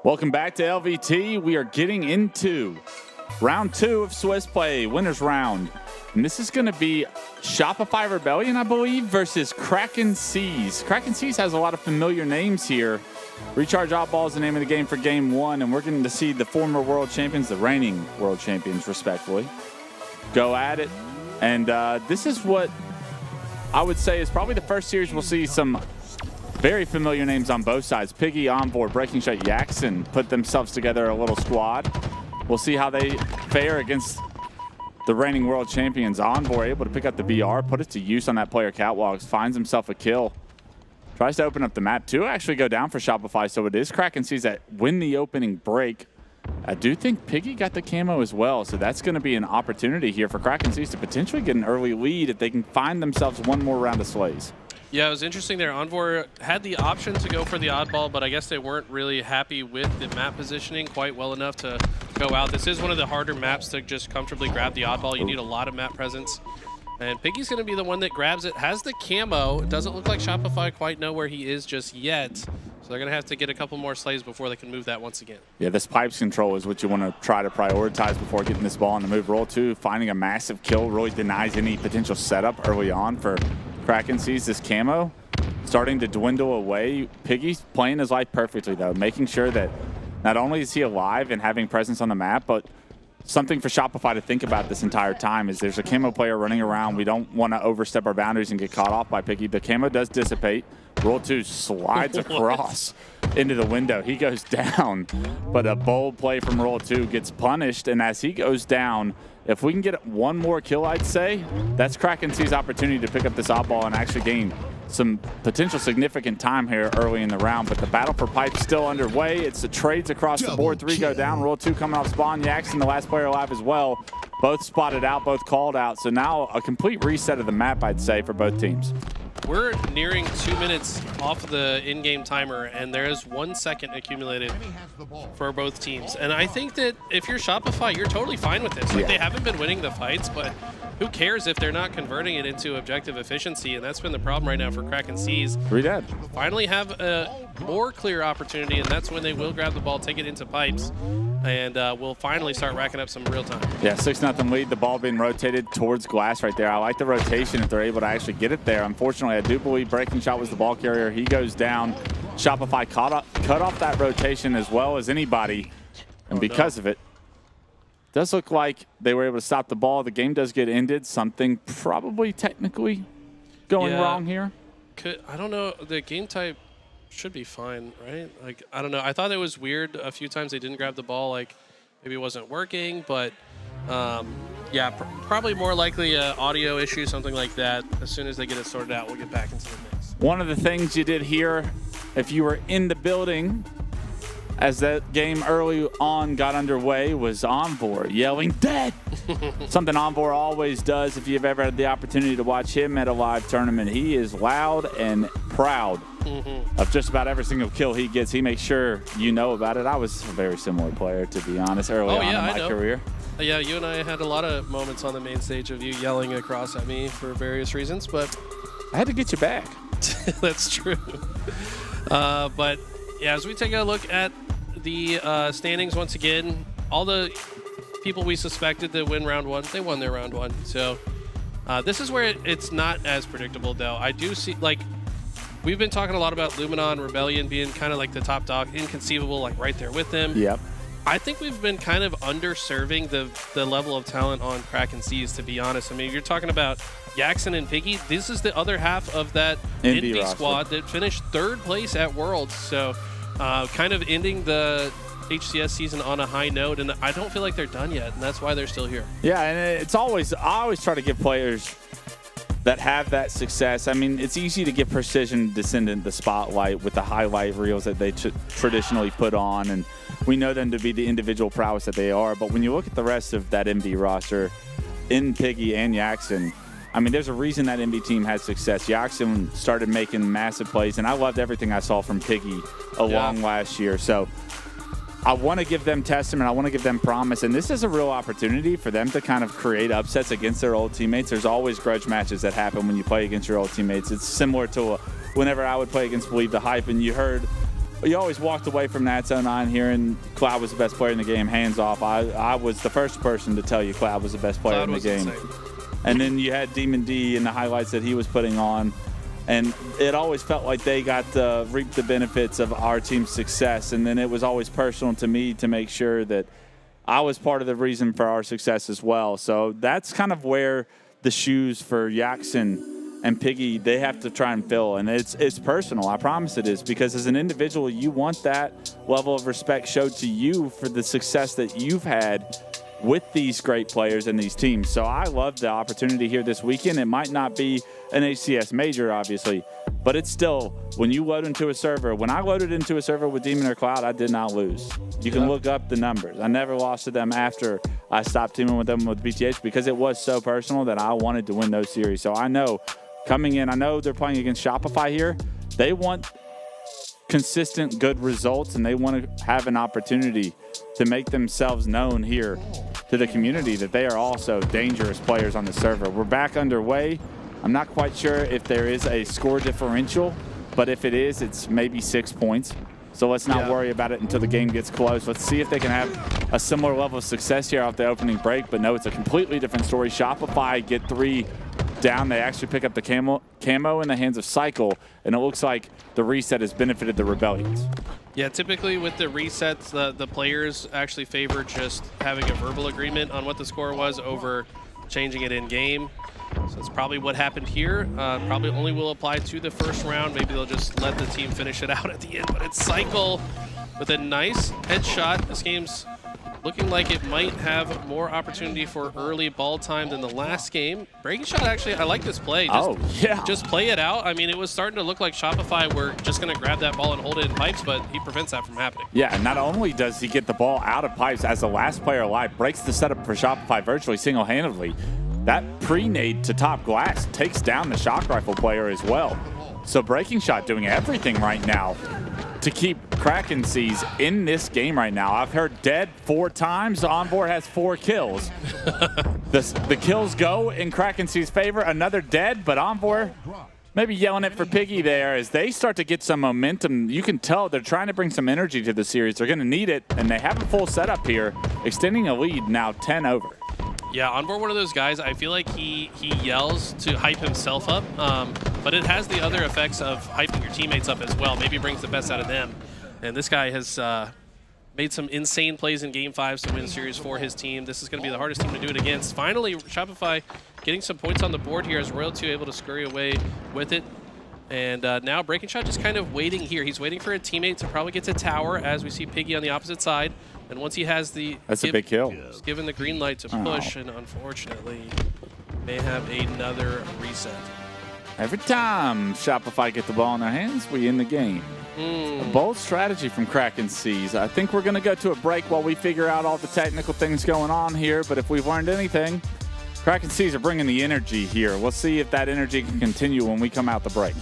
Welcome back to LVT. We are getting into round 2 of Swiss play, winners round. And this is going to be Shopify Rebellion, I believe, versus Kraken Seas. Kraken Seas has a lot of familiar names here. Recharge Oddball is the name of the game for game 1, and we're getting to see the former world champions, the reigning world champions, respectfully, go at it. And this is what I would say is probably the first series we'll see some very familiar names on both sides. Piggy, Envor, Breaking Shot, Yaxon put themselves together a little squad. We'll see how they fare against the reigning world champions. Envor able to pick up the BR, put it to use on that player catwalks, finds himself a kill. Tries to open up the map. 2 actually go down for Shopify, so it is Kraken Seas that win the opening break. I do think Piggy got the camo as well, so that's going to be an opportunity here for Kraken Seas to potentially get an early lead if they can find themselves one more round of slays. Yeah, it was interesting there. Envor had the option to go for the oddball, but I guess they weren't really happy with the map positioning quite well enough to go out. This is one of the harder maps to just comfortably grab the oddball. You need a lot of map presence. And Piggy's going to be the one that grabs it. Has the camo. It doesn't look like Shopify quite know where he is just yet. So they're going to have to get a couple more slays before they can move that once again. Yeah, this pipes control is what you want to try to prioritize before getting this ball on the move. Roll 2, finding a massive kill really denies any potential setup early on for Kraken Seas. This camo starting to dwindle away. Piggy's playing his life perfectly, though, making sure that not only is he alive and having presence on the map, but something for Shopify to think about this entire time is there's a camo player running around. We don't want to overstep our boundaries and get caught off by Piggy. The camo does dissipate. Roll 2 slides across into the window. He goes down, but a bold play from Roll 2 gets punished. And as he goes down, if we can get one more kill, I'd say, that's Kraken Sea's opportunity to pick up this oddball and actually gain some potential significant time here early in the round. But the battle for pipe's still underway. It's the trades across the board. 3 go down. Roll 2 coming off spawn. Yaxon, the last player alive as well. Both spotted out, both called out. So now a complete reset of the map, I'd say, for both teams. We're nearing 2 minutes off the in-game timer, and there is 1 second accumulated for both teams. And I think that if you're Shopify, you're totally fine with this. Like, they haven't been winning the fights, but who cares if they're not converting it into objective efficiency? And that's been the problem right now for Kraken Seas. Dead. Finally have a more clear opportunity, and that's when they will grab the ball, take it into pipes, and we'll finally start racking up some real time. Yeah, 6-0 lead. The ball being rotated towards glass right there. I like the rotation if they're able to actually get it there. Unfortunately, I do believe Breaking Shot was the ball carrier. He goes down. Shopify cut off that rotation as well as anybody, and because of it, does look like they were able to stop the ball. The game does get ended. Something probably technically going wrong here. I don't know. The game type should be fine, right? Like, I don't know. I thought it was weird a few times they didn't grab the ball. Like, maybe it wasn't working, but yeah, probably more likely an audio issue, something like that. As soon as they get it sorted out, we'll get back into the mix. One of the things you did here, if you were in the building as that game early on got underway, was Envor yelling, "Dead!" Something Envor always does. If you've ever had the opportunity to watch him at a live tournament, he is loud and proud of just about every single kill he gets. He makes sure you know about it. I was a very similar player, to be honest, early on in my career. Yeah, you and I had a lot of moments on the main stage of you yelling across at me for various reasons, but I had to get you back. That's true. But yeah, as we take a look at the standings once again, all the people we suspected to win round 1, they won their round 1. So this is where it's not as predictable, though. I do see, like, we've been talking a lot about Luminon, Rebellion being kind of like the top dog, inconceivable, like right there with them. Yep. I think we've been kind of underserving the level of talent on Kraken Seas, to be honest. I mean, you're talking about Yaxon and Piggy. This is the other half of that Envy squad that finished 3rd place at Worlds. So kind of ending the HCS season on a high note, and I don't feel like they're done yet, and that's why they're still here. Yeah, and I always try to give players that have that success. I mean, it's easy to get Precision Descendant the spotlight with the highlight reels that they traditionally put on, and we know them to be the individual prowess that they are. But when you look at the rest of that MV roster, in Piggy and Yaxon, I mean, there's a reason that MV team had success. Yaxon started making massive plays, and I loved everything I saw from Piggy along last year. So I want to give them testament. I want to give them promise. And this is a real opportunity for them to kind of create upsets against their old teammates. There's always grudge matches that happen when you play against your old teammates. It's similar to whenever I would play against Believe the Hype, and you heard you always walked away from Nats 09 hearing Cloud was the best player in the game, hands off. I was the first person to tell you Cloud was the best player in the game. Insane. And then you had Demon D and the highlights that he was putting on. And it always felt like they got to reap the benefits of our team's success. And then it was always personal to me to make sure that I was part of the reason for our success as well. So that's kind of where the shoes for Jackson and Piggy, they have to try and fill. And it's personal. I promise it is. Because as an individual, you want that level of respect showed to you for the success that you've had with these great players and these teams. So I love the opportunity here this weekend. It might not be an HCS major, obviously, but it's still, when you load into a server, when I loaded into a server with Demon or Cloud, I did not lose. You can look up the numbers. I never lost to them after I stopped teaming with them with BTH because it was so personal that I wanted to win those series. So I know coming in, I know they're playing against Shopify here. They want consistent good results, and they want to have an opportunity to make themselves known here to the community that they are also dangerous players on the server. We're back underway. I'm not quite sure if there is a score differential, but if it is, it's maybe 6 points. So let's not worry about it until the game gets close. Let's see if they can have a similar level of success here off the opening break. But no, it's a completely different story. Shopify get 3 down. They actually pick up the camo in the hands of Cycle, and it looks like the reset has benefited the Rebellions. Yeah, typically with the resets, the players actually favor just having a verbal agreement on what the score was over changing it in-game. So that's probably what happened here. Probably only will apply to the first round. Maybe they'll just let the team finish it out at the end. But it's Cycle with a nice headshot. This game's looking like it might have more opportunity for early ball time than the last game. Breaking shot, actually, I like this play. Just play it out. I mean, it was starting to look like Shopify were just going to grab that ball and hold it in pipes, but he prevents that from happening. Yeah, and not only does he get the ball out of pipes as the last player alive, breaks the setup for Shopify virtually single-handedly. That pre-nade to top glass takes down the shock rifle player as well. So Breaking Shot doing everything right now to keep Kraken Seas in this game right now. I've heard dead 4 times. Envor has 4 kills. The kills go in Kraken Seas' favor. Another dead, but Envor maybe yelling it for Piggy there as they start to get some momentum. You can tell they're trying to bring some energy to the series. They're going to need it, and they have a full setup here, extending a lead now 10 over. Yeah, Envor, one of those guys, I feel like he yells to hype himself up, but it has the other effects of hyping your teammates up as well. Maybe brings the best out of them. And this guy has made some insane plays in Game 5s to win Series for his team. This is going to be the hardest team to do it against. Finally, Shopify getting some points on the board here as Royal 2 able to scurry away with it. And now Breaking Shot just kind of waiting here. He's waiting for a teammate to probably get to tower as we see Piggy on the opposite side. And once he has the... That's a big kill. He's given the green light to push, and unfortunately may have another reset. Every time Shopify get the ball in their hands, we end the game. A bold strategy from Kraken Seas. I think we're going to go to a break while we figure out all the technical things going on here. But if we've learned anything, Kraken Seas are bringing the energy here. We'll see if that energy can continue when we come out the break.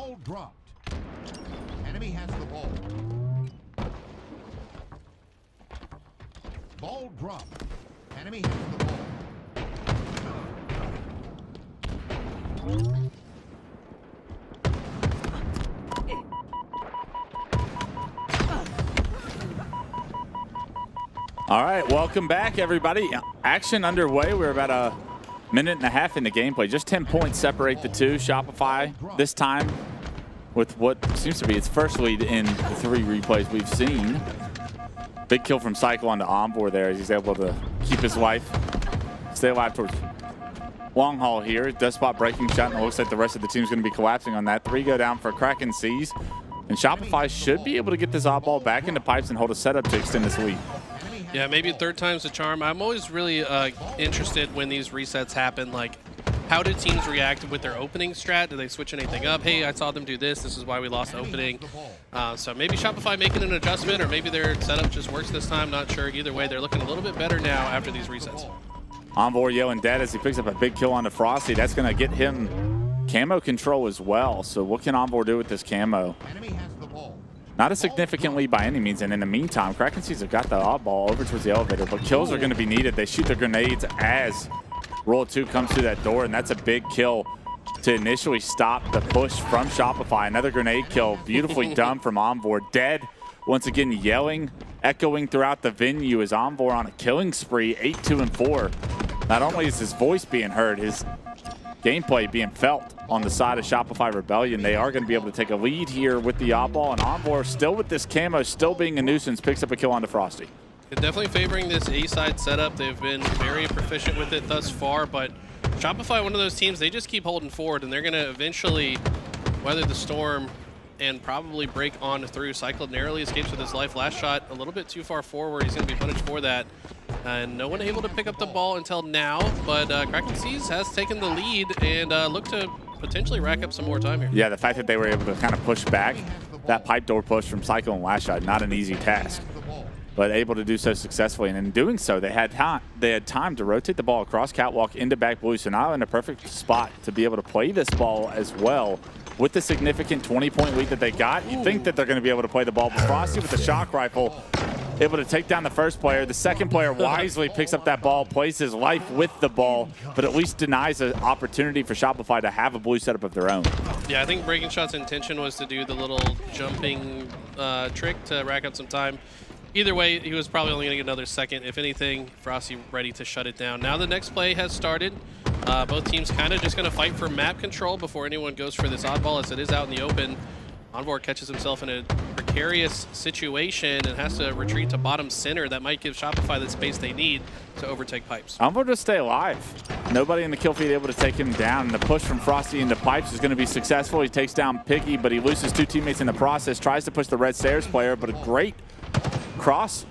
Ball dropped. Enemy has the ball. Ball dropped. Enemy has the ball. All right, welcome back, everybody. Action underway. We're about a minute and a half into gameplay. Just 10 points separate the two. Shopify this time with what seems to be its first lead in the 3 replays we've seen. Big kill from Cycle onto Envor there as he's able to keep his life, stay alive towards long haul here. Does spot breaking shot, and it looks like the rest of the team's going to be collapsing on that. 3 go down for Kraken Seas, and Shopify should be able to get this oddball back into pipes and hold a setup to extend this lead. Yeah, maybe third time's the charm. I'm always really interested when these resets happen. Like, how do teams react with their opening strat? Do they switch anything up? Hey, I saw them do this. This is why we lost opening. So maybe Shopify making an adjustment, or maybe their setup just works this time. Not sure. Either way, they're looking a little bit better now after these resets. Envor yelling dead as he picks up a big kill onto Frosty. That's going to get him camo control as well. So what can Envor do with this camo? Not a significant lead by any means, and in the meantime, Kraken Seas have got the oddball over towards the elevator, but kills are going to be needed. They shoot their grenades as Roll 2 comes through that door, and that's a big kill to initially stop the push from Shopify. Another grenade kill, beautifully done from Envor. Dead, once again yelling, echoing throughout the venue as Envor on a killing spree, 8-2-4. Not only is his voice being heard, his gameplay being felt on the side of Shopify Rebellion. They are going to be able to take a lead here with the oddball, and Envor still with this camo, still being a nuisance, picks up a kill onto Frosty. They're definitely favoring this A-side setup. They've been very proficient with it thus far, but Shopify, one of those teams, they just keep holding forward, and they're going to eventually weather the storm and probably break on through. Cycle narrowly escapes with his life. Last shot a little bit too far forward. He's going to be punished for that. And no one able to pick up the ball until now, but Kraken Seas has taken the lead and look to potentially rack up some more time here. Yeah, the fact that they were able to kind of push back that pipe door push from Cycle and last shot, not an easy task, but able to do so successfully. And in doing so, they had time to rotate the ball across catwalk into back blue, so now in a perfect spot to be able to play this ball as well. With the significant 20-point lead that they got, you think that they're going to be able to play the ball, but Frosty with the shock rifle able to take down the first player. The second player wisely picks up that ball, plays his life with the ball, but at least denies an opportunity for Shopify to have a blue setup of their own. Yeah, I think Breaking Shot's intention was to do the little jumping trick to rack up some time. Either way, he was probably only going to get another second. If anything, Frosty ready to shut it down. Now the next play has started. Both teams kind of just going to fight for map control before anyone goes for this oddball, as it is out in the open. Envor catches himself in a precarious situation and has to retreat to bottom center. That might give Shopify the space they need to overtake pipes. Envor to stay alive. Nobody in the kill feed able to take him down. And the push from Frosty into pipes is going to be successful. He takes down Piggy, but he loses 2 teammates in the process. Tries to push the red stairs player, but a great cross.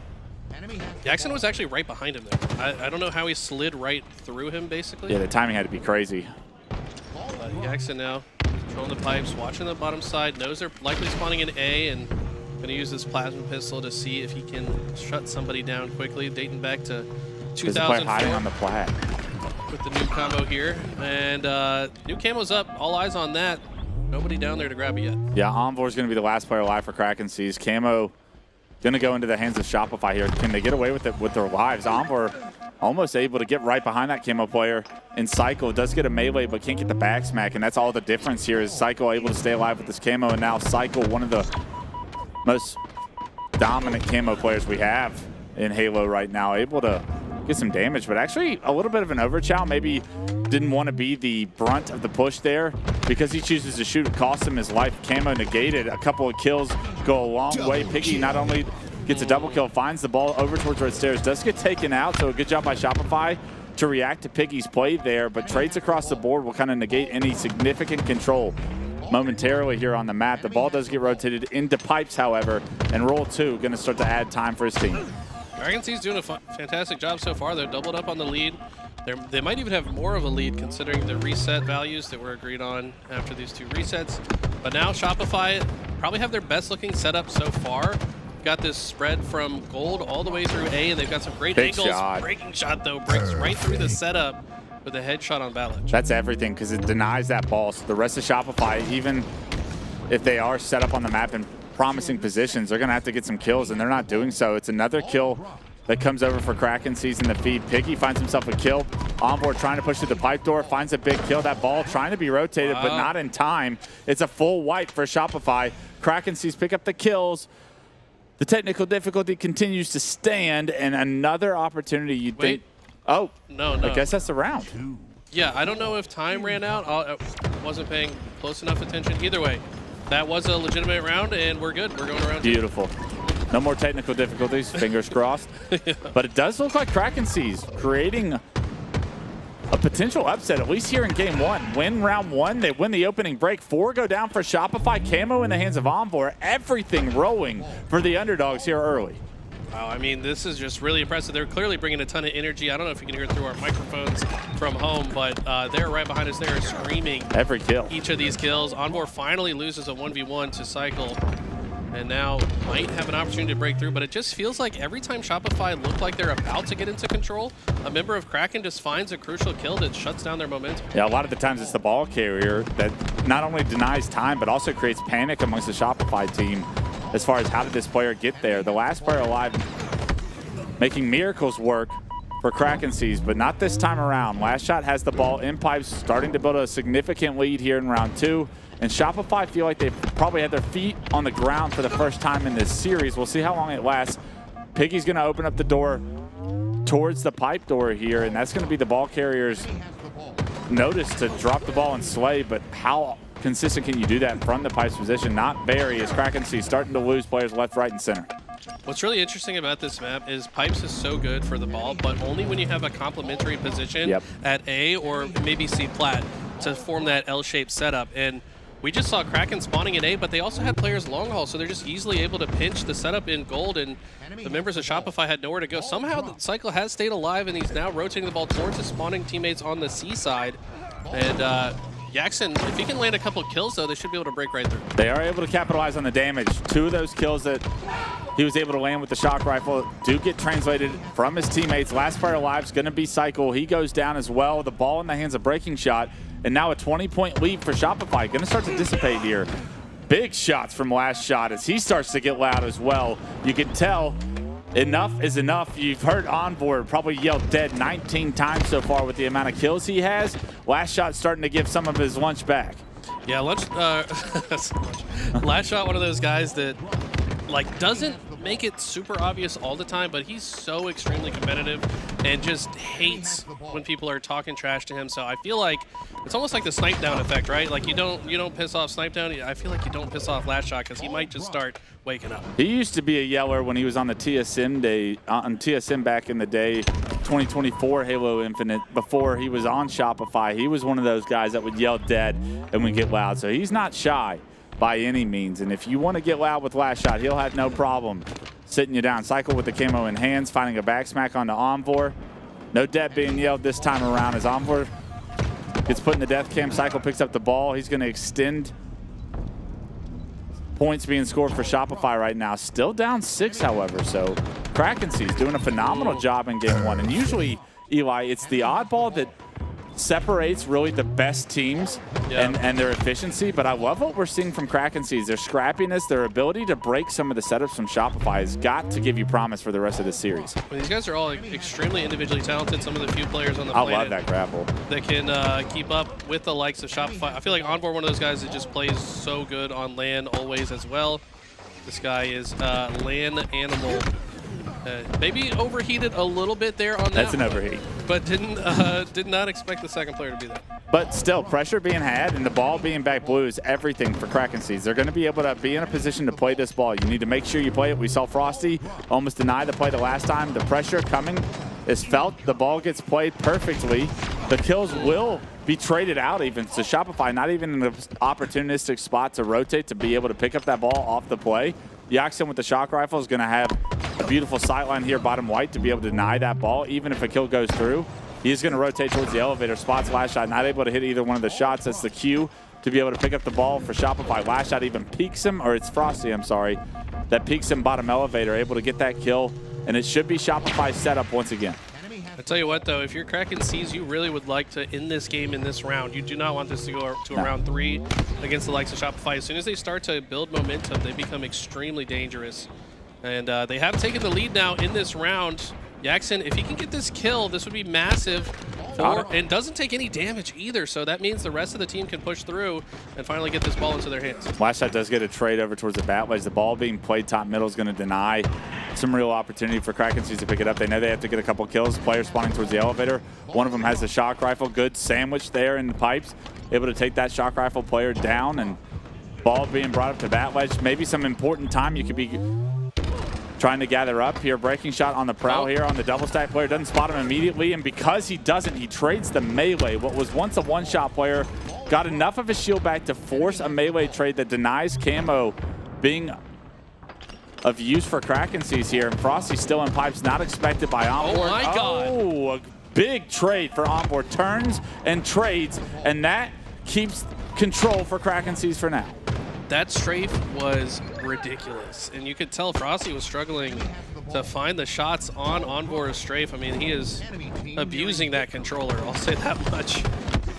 Jackson was actually right behind him there. I don't know how he slid right through him, basically. Yeah, the timing had to be crazy. But Jackson now controlling the pipes, watching the bottom side, knows they're likely spawning in A, and going to use this plasma pistol to see if he can shut somebody down quickly, dating back to 2004 hiding on the plat with the new combo here. And new camo's up, all eyes on that. Nobody down there to grab it yet. Yeah, Envor's going to be the last player alive for Kraken Seas. Camo going to go into the hands of Shopify here. Can they get away with it with their lives? Envor almost able to get right behind that camo player. And Cycle does get a melee, but can't get the back smack. And that's all the difference here is Cycle able to stay alive with this camo. And now Cycle, one of the most dominant camo players we have in Halo right now, able to get some damage. But actually a little bit of an overchow. Maybe didn't want to be the brunt of the push there. Because he chooses to shoot, it costs him his life. Camo negated. A couple of kills go a long way. Piggy not only gets a double kill, finds the ball over towards red stairs, does get taken out, so a good job by Shopify to react to Piggy's play there, but trades across the board will kind of negate any significant control momentarily here on the map. The ball does get rotated into pipes, however, and Roll 2 going to start to add time for his team. Kraken Seas doing a fantastic job so far. They're doubled up on the lead. They might even have more of a lead considering the reset values that were agreed on after these 2 resets. But now Shopify probably have their best looking setup so far. Got this spread from gold all the way through A, and they've got some great angles. Breaking shot, though, breaks right through the setup with a headshot on Balage. That's everything, because it denies that ball. So the rest of Shopify, even if they are set up on the map in promising positions, they're going to have to get some kills, and they're not doing so. It's another kill that comes over for Kraken, sees in the feed. Piggy finds himself a kill. Envoy trying to push through the pipe door, finds a big kill. That ball trying to be rotated, but not in time. It's a full wipe for Shopify. Kraken sees pick up the kills. The technical difficulty continues to stand, and another opportunity you'd think. Oh, no. I guess that's the round. Yeah, I don't know if time ran out. I wasn't paying close enough attention. Either way, that was a legitimate round, and we're good. We're going around. Beautiful. No more technical difficulties, fingers crossed. But it does look like Kraken sees creating a potential upset, at least here in game one. Win round one, they win the opening break. 4 go down for Shopify. Camo in the hands of Envoy. Everything rolling for the underdogs here early. Wow, I mean, this is just really impressive. They're clearly bringing a ton of energy. I don't know if you can hear it through our microphones from home, but they're right behind us. They're screaming every kill. Each of these kills. Envoy finally loses a 1v1 to Cycle, and now might have an opportunity to break through, but it just feels like every time Shopify look like they're about to get into control, a member of Kraken just finds a crucial kill that shuts down their momentum. Yeah, a lot of the times it's the ball carrier that not only denies time, but also creates panic amongst the Shopify team as far as how did this player get there. The last player alive making miracles work for Kraken Seas, but not this time around. Last Shot has the ball in pipes, starting to build a significant lead here in round 2. And Shopify feel like they've probably had their feet on the ground for the first time in this series. We'll see how long it lasts. Piggy's going to open up the door towards the pipe door here, and that's going to be the ball carrier's notice to drop the ball and slay, but how consistent can you do that from the pipes position? Not very, as Kraken Seas starting to lose players left, right, and center. What's really interesting about this map is Pipes is so good for the ball, but only when you have a complementary position at A or maybe C plat to form that L-shaped setup. And we just saw Kraken spawning in A, but they also had players long haul, so they're just easily able to pinch the setup in gold, and the members of Shopify had nowhere to go. Somehow the Cycle has stayed alive, and he's now rotating the ball towards his spawning teammates on the C side. And Jackson, if he can land a couple kills, though, they should be able to break right through. They are able to capitalize on the damage. 2 of those kills that he was able to land with the shock rifle do get translated from his teammates. Last player alive is going to be Cycle. He goes down as well. The ball in the hands of Breaking Shot. And now a 20-point lead for Shopify. Going to start to dissipate here. Big shots from Last Shot as he starts to get loud as well. You can tell enough is enough. You've heard Envoy probably yell dead 19 times so far with the amount of kills he has. Last Shot starting to give some of his lunch back. Yeah, Last Shot, one of those guys that doesn't make it super obvious all the time, but he's so extremely competitive and just hates when people are talking trash to him. So I feel like it's almost like the snipe down effect, right? Like you don't piss off snipe down. I feel like you don't piss off Last Shot because he might just start waking up. He used to be a yeller when he was on the TSM day, on TSM back in the day, 2024 Halo Infinite. Before he was on Shopify, he was one of those guys that would yell dead and would get loud. So he's not shy by any means. And if you want to get loud with Last Shot, he'll have no problem sitting you down. Cycle with the camo in hands, finding a back smack onto Envoy. No death being yelled this time around as Envoy gets put in the death cam. Cycle picks up the ball. He's going to extend. Points being scored for Shopify right now. Still down 6, however. So Kraken Seas doing a phenomenal job in game 1. And usually, Eli, it's the oddball that separates really the best teams and their efficiency, but I love what we're seeing from Kraken Seas. Their scrappiness, their ability to break some of the setups from Shopify has got to give you promise for the rest of the series. Well, these guys are all extremely individually talented. Some of the few players on the planet. I love that grapple. That can keep up with the likes of Shopify. I feel like Envoy, one of those guys that just plays so good on LAN always as well. This guy is LAN animal. Maybe overheated a little bit there on that. That's an overheat. But did not expect the second player to be there. But still, pressure being had and the ball being back blue is everything for Kraken Seas. They're going to be able to be in a position to play this ball. You need to make sure you play it. We saw Frosty almost deny the play the last time. The pressure coming is felt. The ball gets played perfectly. The kills will be traded out even. So Shopify not even in an opportunistic spot to rotate to be able to pick up that ball off the play. Jackson with the shock rifle is going to have a beautiful sightline here, bottom white, to be able to deny that ball, even if a kill goes through. He's going to rotate towards the elevator. Spots Last Shot, not able to hit either one of the shots. That's the cue to be able to pick up the ball for Shopify. Last Shot even peeks him, or it's Frosty, I'm sorry, that peeks him bottom elevator, able to get that kill. And it should be Shopify's setup once again. I tell you what, though, if you're Kraken Seas, you really would like to end this game in this round. You do not want this to go to a round 3 against the likes of Shopify. As soon as they start to build momentum, they become extremely dangerous. And they have taken the lead now in this round. Jackson, if he can get this kill, this would be massive. And doesn't take any damage either, so that means the rest of the team can push through and finally get this ball into their hands. Last shot does get a trade over towards the bat wedge. The ball being played top middle is going to deny some real opportunity for Kraken Seas to pick it up. They know they have to get a couple kills. Players spawning towards the elevator. One of them has the shock rifle. Good sandwich there in the pipes. Able to take that shock rifle player down, and ball being brought up to bat wedge. Maybe some important time you could be trying to gather up here. Breaking shot on the prow here on the double stack player. Doesn't spot him immediately, and because he doesn't, he trades the melee. What was once a one-shot player got enough of his shield back to force a melee trade that denies camo being of use for Kraken Seas here. And Frosty still in pipes, not expected by Onboard. Oh my God. Oh, a big trade for Onboard. Turns and trades, and that keeps control for Kraken Seas for now. That strafe was ridiculous, and you could tell Frosty was struggling to find the shots on onboard strafe. I mean, he is abusing that controller, I'll say that much.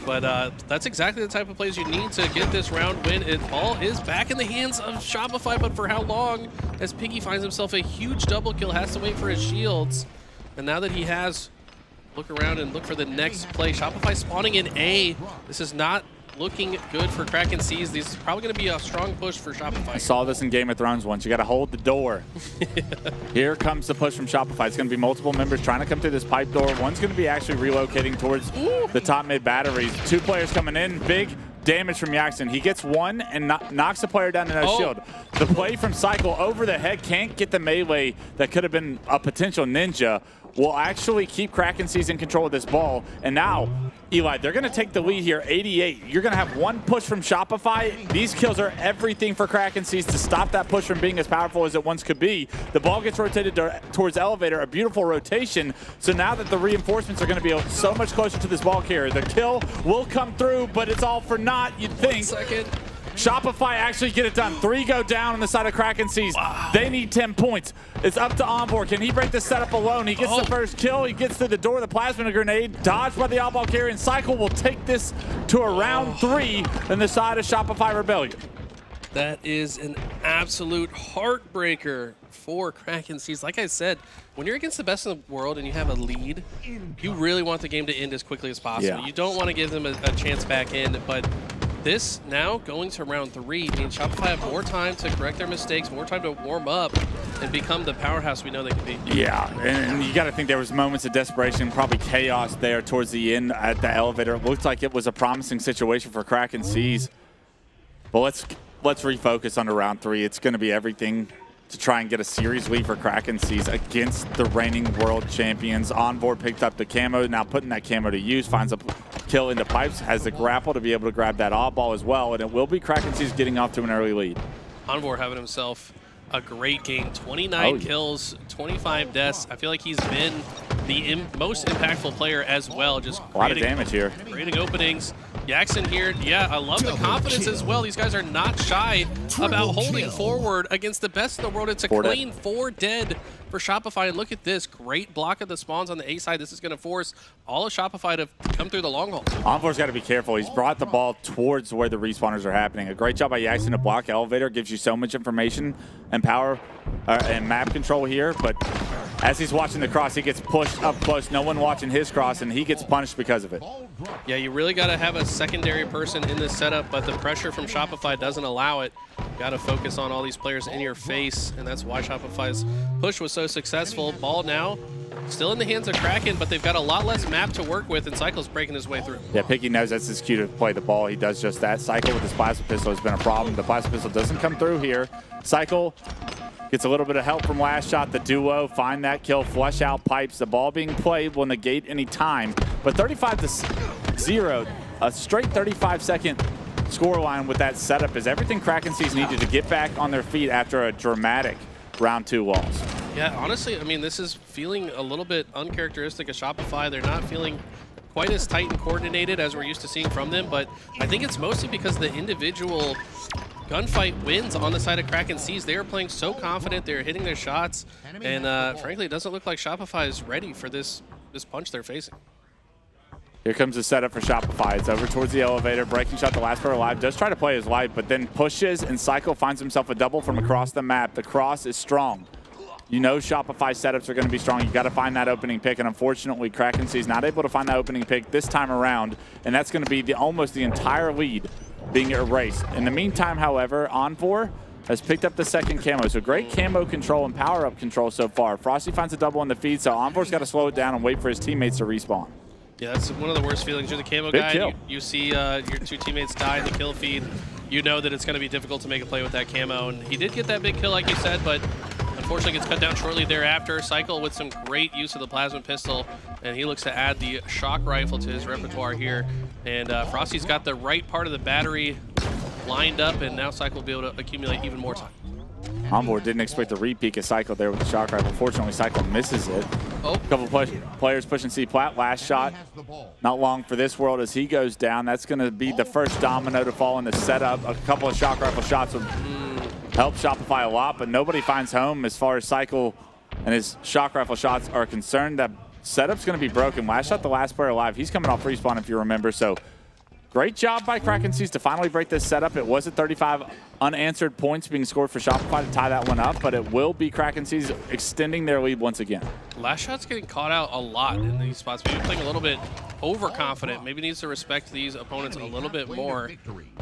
But that's exactly the type of plays you need to get this round win. It all is back in the hands of Shopify, but for how long? As Piggy finds himself a huge double kill, has to wait for his shields. And now that he has, look around and look for the next play. Shopify spawning in A. This is not looking good for Kraken Seas. This is probably going to be a strong push for Shopify. I saw this in Game of Thrones once. You got to hold the door. Here comes the push from Shopify. It's going to be multiple members trying to come through this pipe door. One's going to be actually relocating towards the top mid batteries. 2 players coming in. Big damage from Jackson. He gets one and knocks the player down to no shield. The play from Cycle over the head can't get the melee that could have been a potential ninja. Will actually keep Kraken Seas in control of this ball. And now, Eli, they're going to take the lead here, 88. You're going to have one push from Shopify. These kills are everything for Kraken Seas to stop that push from being as powerful as it once could be. The ball gets rotated towards elevator, a beautiful rotation. So now that the reinforcements are going to be so much closer to this ball carrier, the kill will come through, but it's all for naught, you'd think. 1 second. Shopify actually get it done. 3 go down on the side of Kraken Seas. Wow. They need 10 points. It's up to Onboard. Can he break the setup alone? He gets the first kill. He gets through the door. The plasma grenade dodged by the oddball carrier, and Cycle will take this to a round 3 on the side of Shopify Rebellion. That is an absolute heartbreaker for Kraken Seas. Like I said, when you're against the best in the world and you have a lead, you really want the game to end as quickly as possible. Yeah. You don't want to give them a chance back in, but this now going to round 3 means Shopify have more time to correct their mistakes, more time to warm up and become the powerhouse we know they can be. Yeah, and you got to think there was moments of desperation, probably chaos there towards the end at the elevator. It looked like it was a promising situation for Kraken Seas. But let's refocus on the round 3. It's going to be everything to try and get a series lead for Kraken Seas against the reigning world champions. Onboard picked up the camo, now putting that camo to use, finds a kill into pipes, has the grapple to be able to grab that oddball as well, and it will be Kraken Seas getting off to an early lead. Onboard having himself a great game. 29 kills, 25 deaths. I feel like he's been the most impactful player as well. Just a lot of damage here. Creating openings. Jackson here, yeah, I love the confidence as well. These guys are not shy about holding forward against the best in the world. It's a clean 4 dead for Shopify. And look at this, great block of the spawns on the A side. This is going to force all of Shopify to come through the long haul. Onboard's got to be careful. He's brought the ball towards where the respawners are happening. A great job by Jackson to block elevator. Gives you so much information and power and map control here. But as he's watching the cross, he gets pushed up close. No one watching his cross, and he gets punished because of it. Yeah, you really got to have a secondary person in this setup, but the pressure from Shopify doesn't allow it. Got to focus on all these players in your face, and that's why Shopify's push was so successful. Ball now still in the hands of Kraken, but they've got a lot less map to work with, and Cycle's breaking his way through. Yeah, Piggy knows that's his cue to play the ball. He does just that. Cycle with his plasma pistol has been a problem. The plasma pistol doesn't come through here. Cycle gets a little bit of help from last shot. The duo find that kill, flush out pipes. The ball being played will negate any time. But 35-0, a straight 35-second scoreline with that setup is everything Kraken Seas needed to get back on their feet after a dramatic round 2 loss. Yeah, honestly, I mean, this is feeling a little bit uncharacteristic of Shopify. They're not feeling quite as tight and coordinated as we're used to seeing from them, but I think it's mostly because the individual gunfight wins on the side of Kraken Seas. They are playing so confident, they're hitting their shots, and frankly, it doesn't look like Shopify is ready for this this punch they're facing. Here comes the setup for Shopify. It's over towards the elevator. Breaking shot, the last player alive. Does try to play his life, but then pushes, and Cycle finds himself a double from across the map. The cross is strong. You know Shopify setups are going to be strong. You got to find that opening pick, and unfortunately, Kraken is not able to find that opening pick this time around, and that's going to be almost the entire lead being erased. In the meantime, however, Envor has picked up the second camo. So great camo control and power-up control so far. Frosty finds a double in the feed, so Envor's got to slow it down and wait for his teammates to respawn. Yeah, that's one of the worst feelings. You're the camo Big guy. kill. You see your two teammates die in the kill feed. You know that it's going to be difficult to make a play with that camo. And he did get that big kill, like you said, but unfortunately gets cut down shortly thereafter. Cycle with some great use of the plasma pistol, and he looks to add the shock rifle to his repertoire here. And Frosty's got the right part of the battery lined up, and now Cycle will be able to accumulate even more time. Envor didn't expect the re-peek of Cycle there with the shock rifle. Fortunately, Cycle misses it. Oh. A couple players pushing C-Plat. Last shot, not long for this world as he goes down. That's going to be the first domino to fall in the setup. A couple of shock rifle shots would help Shopify a lot, but nobody finds home as far as Cycle and his shock rifle shots are concerned. That setup's going to be broken. Last shot, the last player alive. He's coming off respawn, if you remember. So great job by Kraken Seas to finally break this setup. It was at 35 unanswered points being scored for Shopify to tie that one up, but it will be Kraken Seas extending their lead once again. Last shot's getting caught out a lot in these spots. Maybe playing a little bit overconfident. Maybe needs to respect these opponents a little bit more.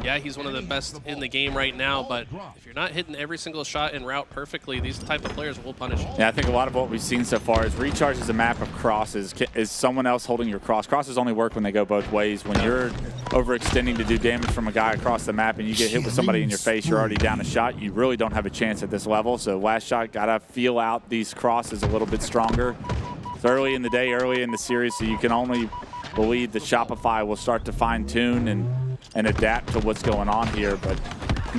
Yeah, he's one of the best in the game right now, but if you're not hitting every single shot en route perfectly, these type of players will punish you. Yeah, I think a lot of what we've seen so far is recharge is a map of crosses. Is someone else holding your cross? Crosses only work when they go both ways. When you're overextending to do damage from a guy across the map and you get hit with somebody in your face, you're already down a shot. You really don't have a chance at this level. So last shot, gotta feel out these crosses a little bit stronger. It's early in the day, early in the series, so you can only believe that Shopify will start to fine-tune and adapt to what's going on here. But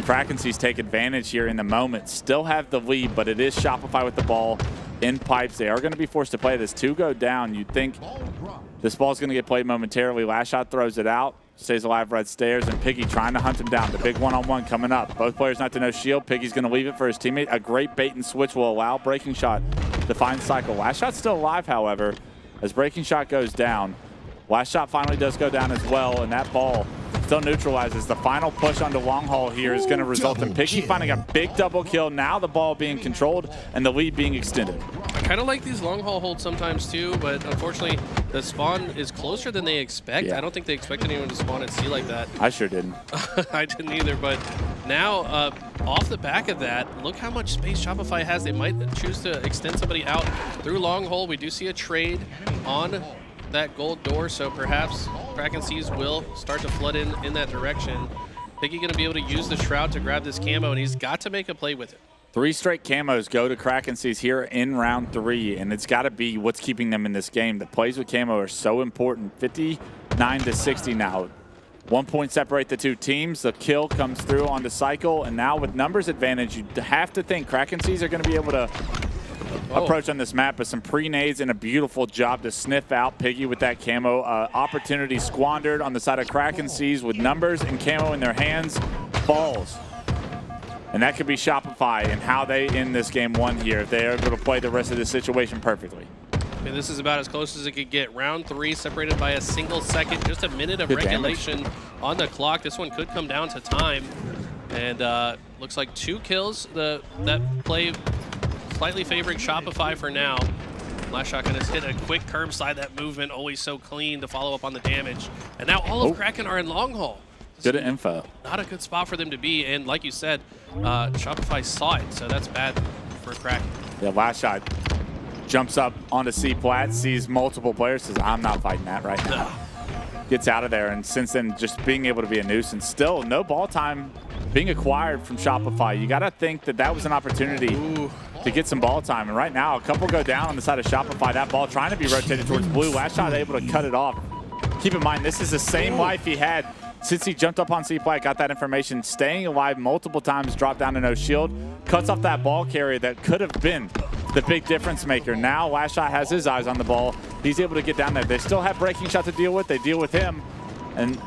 Kraken Seas take advantage here in the moment. Still have the lead, but it is Shopify with the ball in pipes. They are going to be forced to play this. Two go down. You'd think this ball is going to get played momentarily. Last shot throws it out. Stays alive red stairs, and Piggy trying to hunt him down. The big one-on-one coming up. Both players not to no shield. Piggy's going to leave it for his teammate. A great bait and switch will allow Breaking Shot to find Cycle. Last shot's still alive, however, as Breaking Shot goes down. Last shot finally does go down as well, and that ball still neutralizes. The final push onto long haul here is going to result in Piggy finding a big double kill. Now the ball being controlled and the lead being extended. I kind of like these long haul holds sometimes too, but unfortunately the spawn is closer than they expect. Yeah. I don't think they expect anyone to spawn at C like that. I sure didn't. I didn't either, but now off the back of that, look how much space Shopify has. They might choose to extend somebody out through long hole. We do see a trade on that gold door, so perhaps Kraken Seas will start to flood in that direction. Piggy going to be able to use the Shroud to grab this camo, and he's got to make a play with it. 3 straight camos go to Kraken Seas here in round 3, and it's got to be what's keeping them in this game. The plays with camo are so important. 59-60 now. 1 point separate the two teams. The kill comes through on the Cycle, and now with numbers advantage, you have to think Kraken Seas are going to be able to approach on this map with some pre-nades and a beautiful job to sniff out Piggy with that camo. Opportunity squandered on the side of Kraken Seas with numbers and camo in their hands. Falls. And that could be Shopify and how they end this game 1 here if they are able to play the rest of the situation perfectly. And this is about as close as it could get. Round 3 separated by a single second. Just a minute of Good regulation on the clock. This one could come down to time. And looks like 2 kills. That play slightly favoring Shopify for now. Last shot gonna hit a quick curb slide. That movement always so clean to follow up on the damage. And now all of Kraken are in long haul. Good info. Not a good spot for them to be. And like you said, Shopify saw it, so that's bad for Kraken. Yeah, last shot jumps up onto C-Plat, sees multiple players, says, I'm not fighting that right now. Gets out of there, and since then, just being able to be a nuisance. Still, no ball time being acquired from Shopify. You got to think that that was an opportunity to get some ball time. And right now, a couple go down on the side of Shopify. That ball trying to be rotated towards blue. Last shot able to cut it off. Keep in mind, this is the same life he had since he jumped up on C-Plat, got that information, staying alive multiple times, dropped down to no shield, cuts off that ball carrier that could have been the big difference maker. Now Last Shot has his eyes on the ball. He's able to get down there. They still have Breaking Shot to deal with. They deal with him. And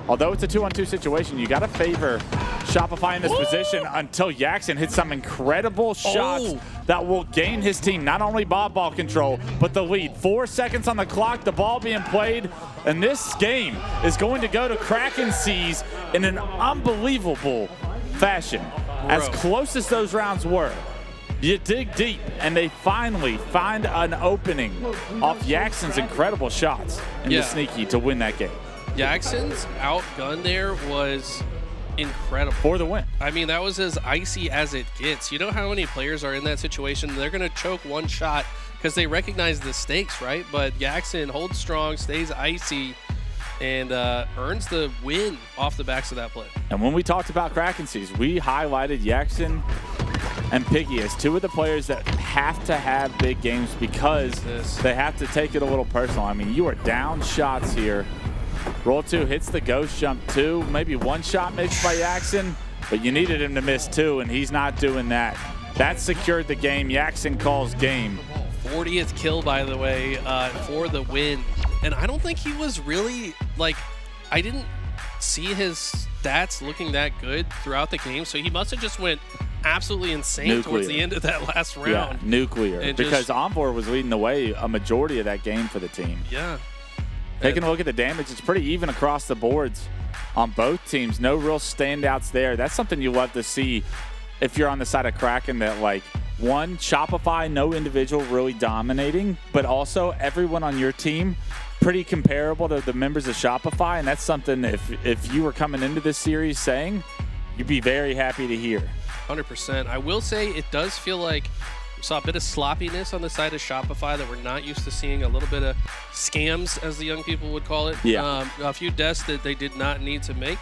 although it's a 2-on-2 situation, you got to favor Shopify in this position until Jackson hits some incredible shots that will gain his team not only ball control, but the lead. 4 seconds on the clock, the ball being played, and this game is going to go to Kraken Seas in an unbelievable fashion. As close as those rounds were, you dig deep, and they finally find an opening off Yaxon's incredible shots in the sneaky to win that game. Yaxon's outgun there was incredible. For the win. I mean, that was as icy as it gets. You know how many players are in that situation? They're going to choke one shot because they recognize the stakes, right? But Yaxon holds strong, stays icy, and earns the win off the backs of that play. And when we talked about Kraken Seas, we highlighted Yaxon and Piggy as two of the players that have to have big games because they have to take it a little personal. I mean, you are down shots here. Roll 2 hits the ghost jump 2, maybe one shot missed by Yaxon, but you needed him to miss 2, and he's not doing that. That secured the game. Yaxon calls game. 40th kill, by the way, for the win. And I don't think he was really, like, I didn't see his stats looking that good throughout the game, so he must have just went absolutely insane towards the end of that last round. Yeah, nuclear. And because Envor was leading the way a majority of that game for the team. Yeah. Taking a look at the damage, it's pretty even across the boards on both teams. No real standouts there. That's something you love to see if you're on the side of Kraken, that, like, one, Shopify, no individual really dominating, but also everyone on your team pretty comparable to the members of Shopify, and that's something if you were coming into this series saying, you'd be very happy to hear. 100%. I will say it does feel like we saw a bit of sloppiness on the side of Shopify that we're not used to seeing, a little bit of scams, as the young people would call it. Yeah. A few deaths that they did not need to make.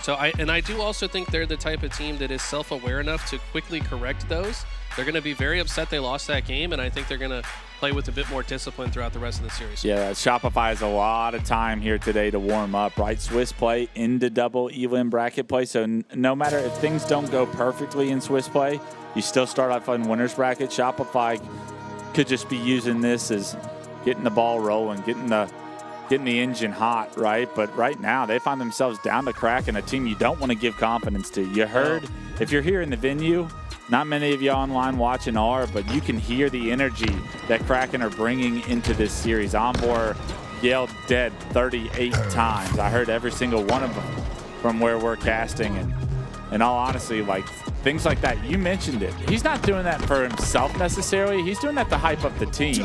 So I do also think they're the type of team that is self-aware enough to quickly correct those. They're going to be very upset they lost that game, and I think they're going to play with a bit more discipline throughout the rest of the series. Yeah, Shopify has a lot of time here today to warm up, right? Swiss play into double ELIM bracket play, so no matter if things don't go perfectly in Swiss play, you still start off on winner's bracket. Shopify could just be using this as getting the ball rolling, getting the engine hot, right? But right now, they find themselves down to Kraken, a team you don't want to give confidence to. You heard, if you're here in the venue, not many of you online watching are, but you can hear the energy that Kraken are bringing into this series. Envor yelled dead 38 times. I heard every single one of them from where we're casting. And in all honesty, like, things like that, you mentioned it. He's not doing that for himself necessarily. He's doing that to hype up the team.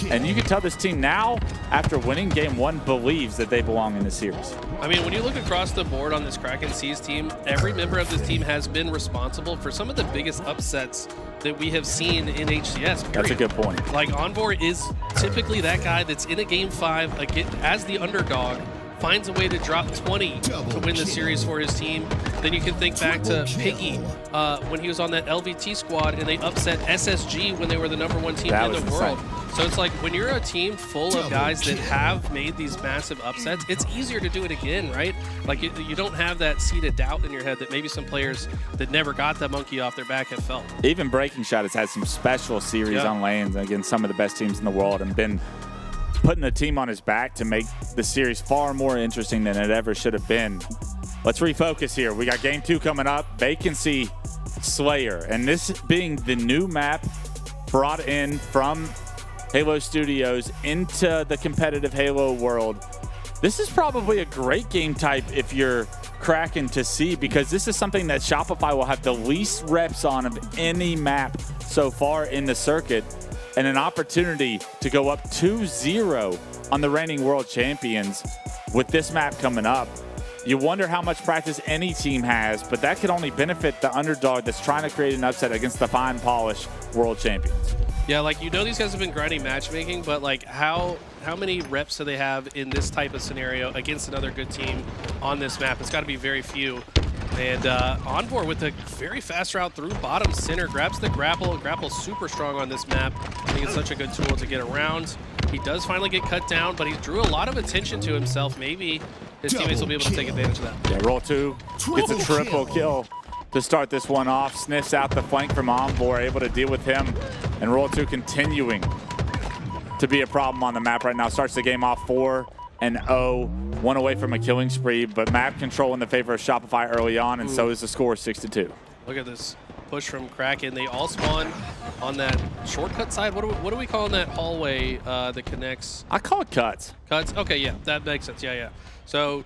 And you can tell this team now, after winning game 1, believes that they belong in the series. I mean, when you look across the board on this Kraken Seas team, every member of this team has been responsible for some of the biggest upsets that we have seen in HCS. Period. That's a good point. Like, Envor is typically that guy that's in a game 5 again, as the underdog, finds a way to drop 20 to win the series for his team. Then you can think back to Piggy when he was on that LVT squad and they upset SSG when they were the #1 team in the world. So it's like, when you're a team full of guys that have made these massive upsets, it's easier to do it again, right? Like, you don't have that seed of doubt in your head that maybe some players that never got that monkey off their back have felt. Even Breaking Shot has had some special series on lanes against some of the best teams in the world and been putting the team on his back to make the series far more interesting than it ever should have been. Let's refocus here. We got game 2 coming up, Vacancy Slayer. And this being the new map brought in from Halo Studios into the competitive Halo world, this is probably a great game type if you're Kraken to see, because this is something that Shopify will have the least reps on of any map so far in the circuit, and an opportunity to go up 2-0 on the reigning world champions with this map coming up. You wonder how much practice any team has, but that could only benefit the underdog that's trying to create an upset against the fine, polished world champions. Yeah, like, these guys have been grinding matchmaking, but, like, how many reps do they have in this type of scenario against another good team on this map? It's got to be very few. And Envor with a very fast route through bottom center, grabs the grapple. Grapple's super strong on this map. I think it's such a good tool to get around. He does finally get cut down, but he drew a lot of attention to himself. Maybe his teammates will be able to take advantage of that. Yeah, Roll 2 gets a triple kill to start this one off. Sniffs out the flank from Envor, able to deal with him. And Roll 2 continuing to be a problem on the map right now. Starts the game off 4-0. One away from a killing spree, but map control in the favor of Shopify early on, and so is the score 6-2. Look at this. push from Kraken. They all spawn on that shortcut side. What do we call in that hallway that connects? I call it cuts. Cuts? Okay, yeah, that makes sense. Yeah, yeah. So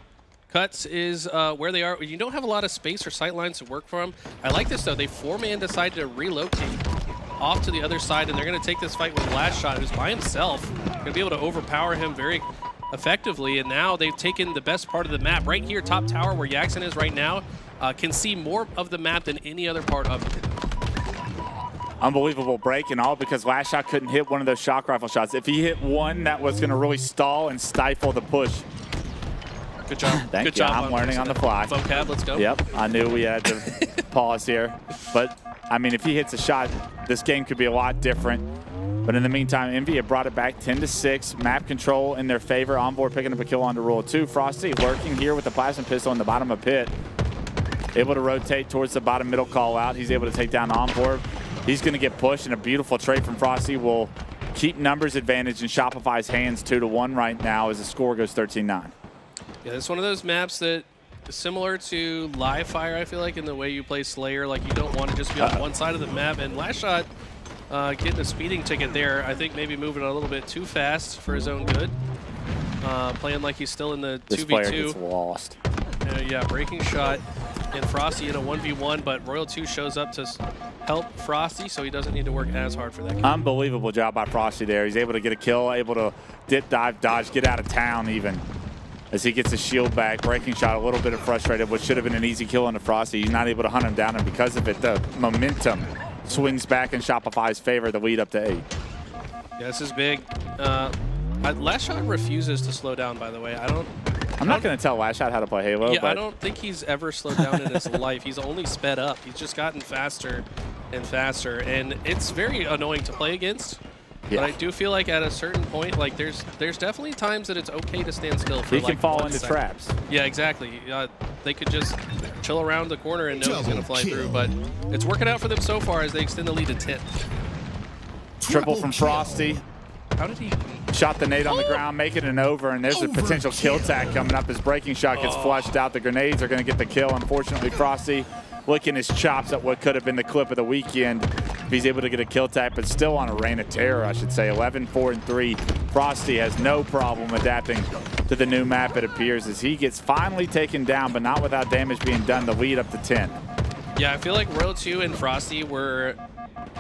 cuts is where they are. You don't have a lot of space or sight lines to work from. I like this, though. They 4-man decided to relocate off to the other side, and they're going to take this fight with Last Shot, who's by himself. Going to be able to overpower him very effectively, and now they've taken the best part of the map. Right here, top tower, where Jackson is right now, can see more of the map than any other part of it. Unbelievable break and all because Last Shot couldn't hit one of those shock rifle shots. If he hit one, that was going to really stall and stifle the push. Good job. Thank Good you. job. I'm learning on the fly. Vocab, let's go. Yep, I knew we had to pause here. But, I mean, if he hits a shot, this game could be a lot different. But in the meantime, Envy have brought it back 10-6. Map control in their favor. Envoy picking up a kill onto Rule 2. Frosty lurking here with the plasma pistol in the bottom of pit. Able to rotate towards the bottom middle call out. He's able to take down Envoy. He's going to get pushed, and a beautiful trade from Frosty will keep numbers advantage in Shopify's hands 2-1 right now as the score goes 13-9. Yeah, it's one of those maps that is similar to Live Fire, I feel like, in the way you play Slayer. Like, you don't want to just be on one side of the map. And Last Shot getting a speeding ticket there. I think maybe moving a little bit too fast for his own good. Playing like he's still in the 2v2. This player gets lost. Yeah, breaking shot. And Frosty in a 1v1, but Royal 2 shows up to help Frosty, so he doesn't need to work as hard for that kill. Unbelievable job by Frosty there. He's able to get a kill, able to dip, dive, dodge, get out of town even. As he gets his shield back, breaking shot, a little bit of frustrated, which should have been an easy kill on the Frosty. He's not able to hunt him down, and because of it, the momentum swings back in Shopify's favor, the lead up to 8. Yeah, this is big. Last Shot refuses to slow down, by the way. I'm not going to tell Last Shot how to play Halo. Yeah, but I don't think he's ever slowed down in his life. He's only sped up. He's just gotten faster and faster, and it's very annoying to play against. Yeah. But I do feel like at a certain point, like there's definitely times that it's okay to stand still for he like can fall 1 into second. traps. Yeah, exactly. They could just chill around the corner and know he's going to fly through. But it's working out for them so far as they extend the lead to 10. Triple from Frosty. How did he? Shot the nade on the ground, make it an over, and there's a potential kill tag coming up. His breaking shot gets flushed out. The grenades are going to get the kill. Unfortunately, Frosty licking his chops at what could have been the clip of the weekend if he's able to get a kill tag, but still on a reign of terror, I should say. 11-4-3. Frosty has no problem adapting to the new map, it appears, as he gets finally taken down, but not without damage being done. The lead up to 10. Yeah, I feel like Royal 2 and Frosty were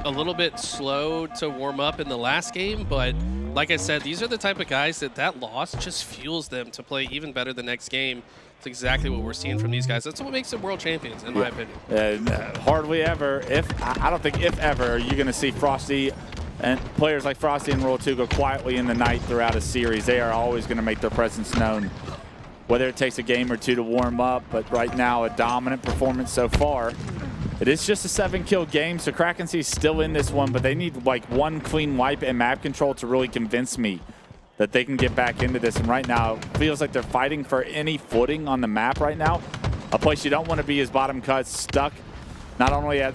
a little bit slow to warm up in the last game, but like I said, these are the type of guys that loss just fuels them to play even better the next game. It's exactly what we're seeing from these guys. That's what makes them world champions, in my opinion. Hardly ever, I don't think if ever, are you going to see Frosty and players like Frosty and Royal 2 go quietly in the night throughout a series. They are always going to make their presence known, whether it takes a game or two to warm up, but right now a dominant performance so far. It is just a 7-kill game, so Kraken C's still in this one, but they need like one clean wipe and map control to really convince me that they can get back into this. And right now, it feels like they're fighting for any footing on the map right now. A place you don't want to be is bottom cut, stuck not only at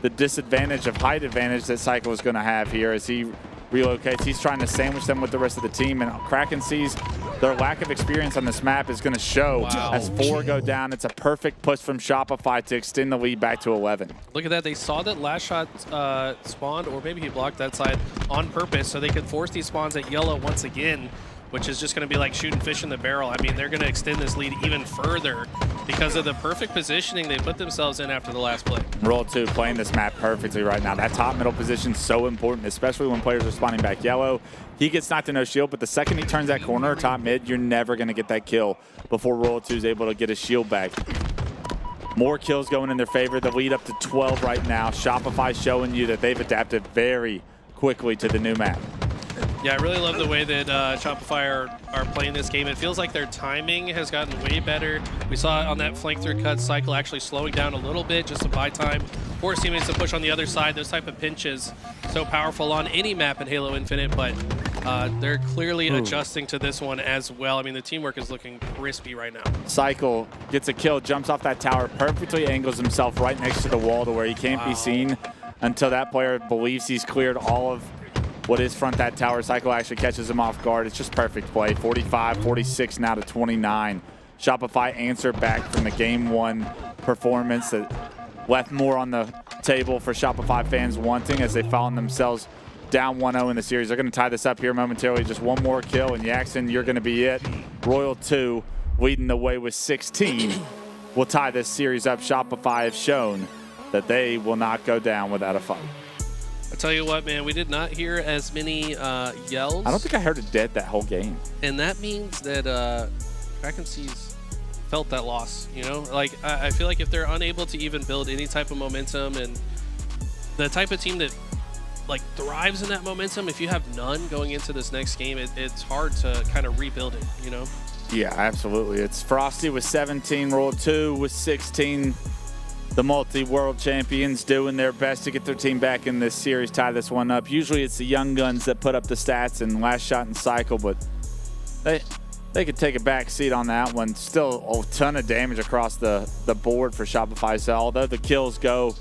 the disadvantage of height advantage that Cycle is going to have here as he relocates. He's trying to sandwich them with the rest of the team, and Kraken sees their lack of experience on this map is going to show as 4 go down. It's a perfect push from Shopify to extend the lead back to 11. Look at that. They saw that Last Shot spawned, or maybe he blocked that side on purpose so they could force these spawns at yellow once again, which is just going to be like shooting fish in the barrel. I mean, they're going to extend this lead even further because of the perfect positioning they put themselves in after the last play. Roll 2 playing this map perfectly right now. That top middle position is so important, especially when players are spawning back yellow. He gets knocked to no shield, but the second he turns that corner top mid, you're never going to get that kill before Roll 2 is able to get his shield back. More kills going in their favor. The lead up to 12 right now. Shopify showing you that they've adapted very quickly to the new map. Yeah, I really love the way that Shopify are playing this game. It feels like their timing has gotten way better. We saw it on that flank through cut cycle actually slowing down a little bit just to buy time for teammates to push on the other side. Those type of pinches, so powerful on any map in Halo Infinite, but they're clearly adjusting to this one as well. I mean, the teamwork is looking crispy right now. Cycle gets a kill, jumps off that tower, perfectly angles himself right next to the wall to where he can't be seen until that player believes he's cleared all of what is front that tower. Cycle actually catches him off guard. It's just perfect play. 45-46 now to 29. Shopify answered back from the game 1 performance that left more on the table for Shopify fans wanting as they found themselves down 1-0 in the series. They're going to tie this up here momentarily. Just one more kill, and Jackson, you're going to be it. Royal 2 leading the way with 16 will tie this series up. Shopify have shown that they will not go down without a fight. I tell you what, man, we did not hear as many yells. I don't think I heard a dead that whole game. And that means that Kraken Seas felt that loss, you know? Like, I feel like if they're unable to even build any type of momentum, and the type of team that like thrives in that momentum, if you have none going into this next game, it's hard to kind of rebuild it, you know? Yeah, absolutely. It's Frosty with 17, Royal 2 with 16. The multi-world champions doing their best to get their team back in this series, tie this one up. Usually it's the young guns that put up the stats and last shot and cycle, but they could take a back seat on that one. Still a ton of damage across the board for Shopify. So although the kills go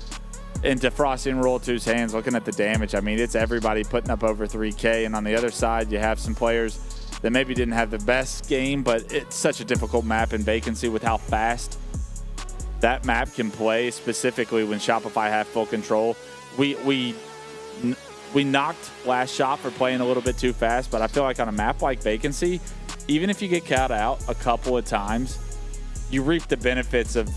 into Frosty and Royal 2's hands, looking at the damage, I mean, it's everybody putting up over 3K. And on the other side, you have some players that maybe didn't have the best game, but it's such a difficult map in Vacancy with how fast that map can play, specifically when Shopify have full control. We knocked last shot for playing a little bit too fast, but I feel like on a map like Vacancy, even if you get caught out a couple of times, you reap the benefits of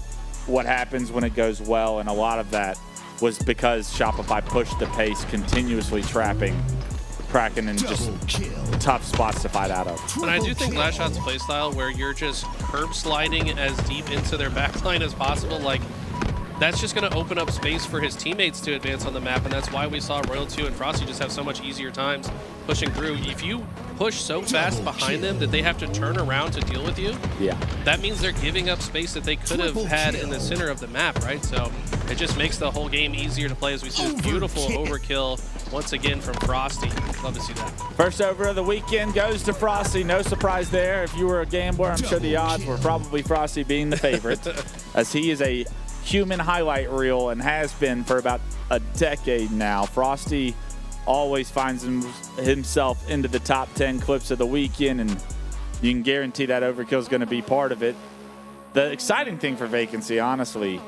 what happens when it goes well, and a lot of that was because Shopify pushed the pace, continuously trapping Kraken in just tough spots to fight out of. And I do think Last Shot's playstyle, where you're just curb sliding as deep into their backline as possible, like, that's just going to open up space for his teammates to advance on the map, and that's why we saw Royal 2 and Frosty just have so much easier times pushing through. If you push so fast behind them that they have to turn around to deal with you, yeah, that means they're giving up space that they could have had in the center of the map, right? So it just makes the whole game easier to play, as we see this beautiful overkill once again from Frosty. Love to see that. First over of the weekend goes to Frosty. No surprise there. If you were a gambler, I'm sure the odds were probably Frosty being the favorite, as he is a human highlight reel and has been for about a decade now. Frosty always finds himself into the top 10 clips of the weekend, and you can guarantee that overkill is going to be part of it. The exciting thing for Vacancy, honestly,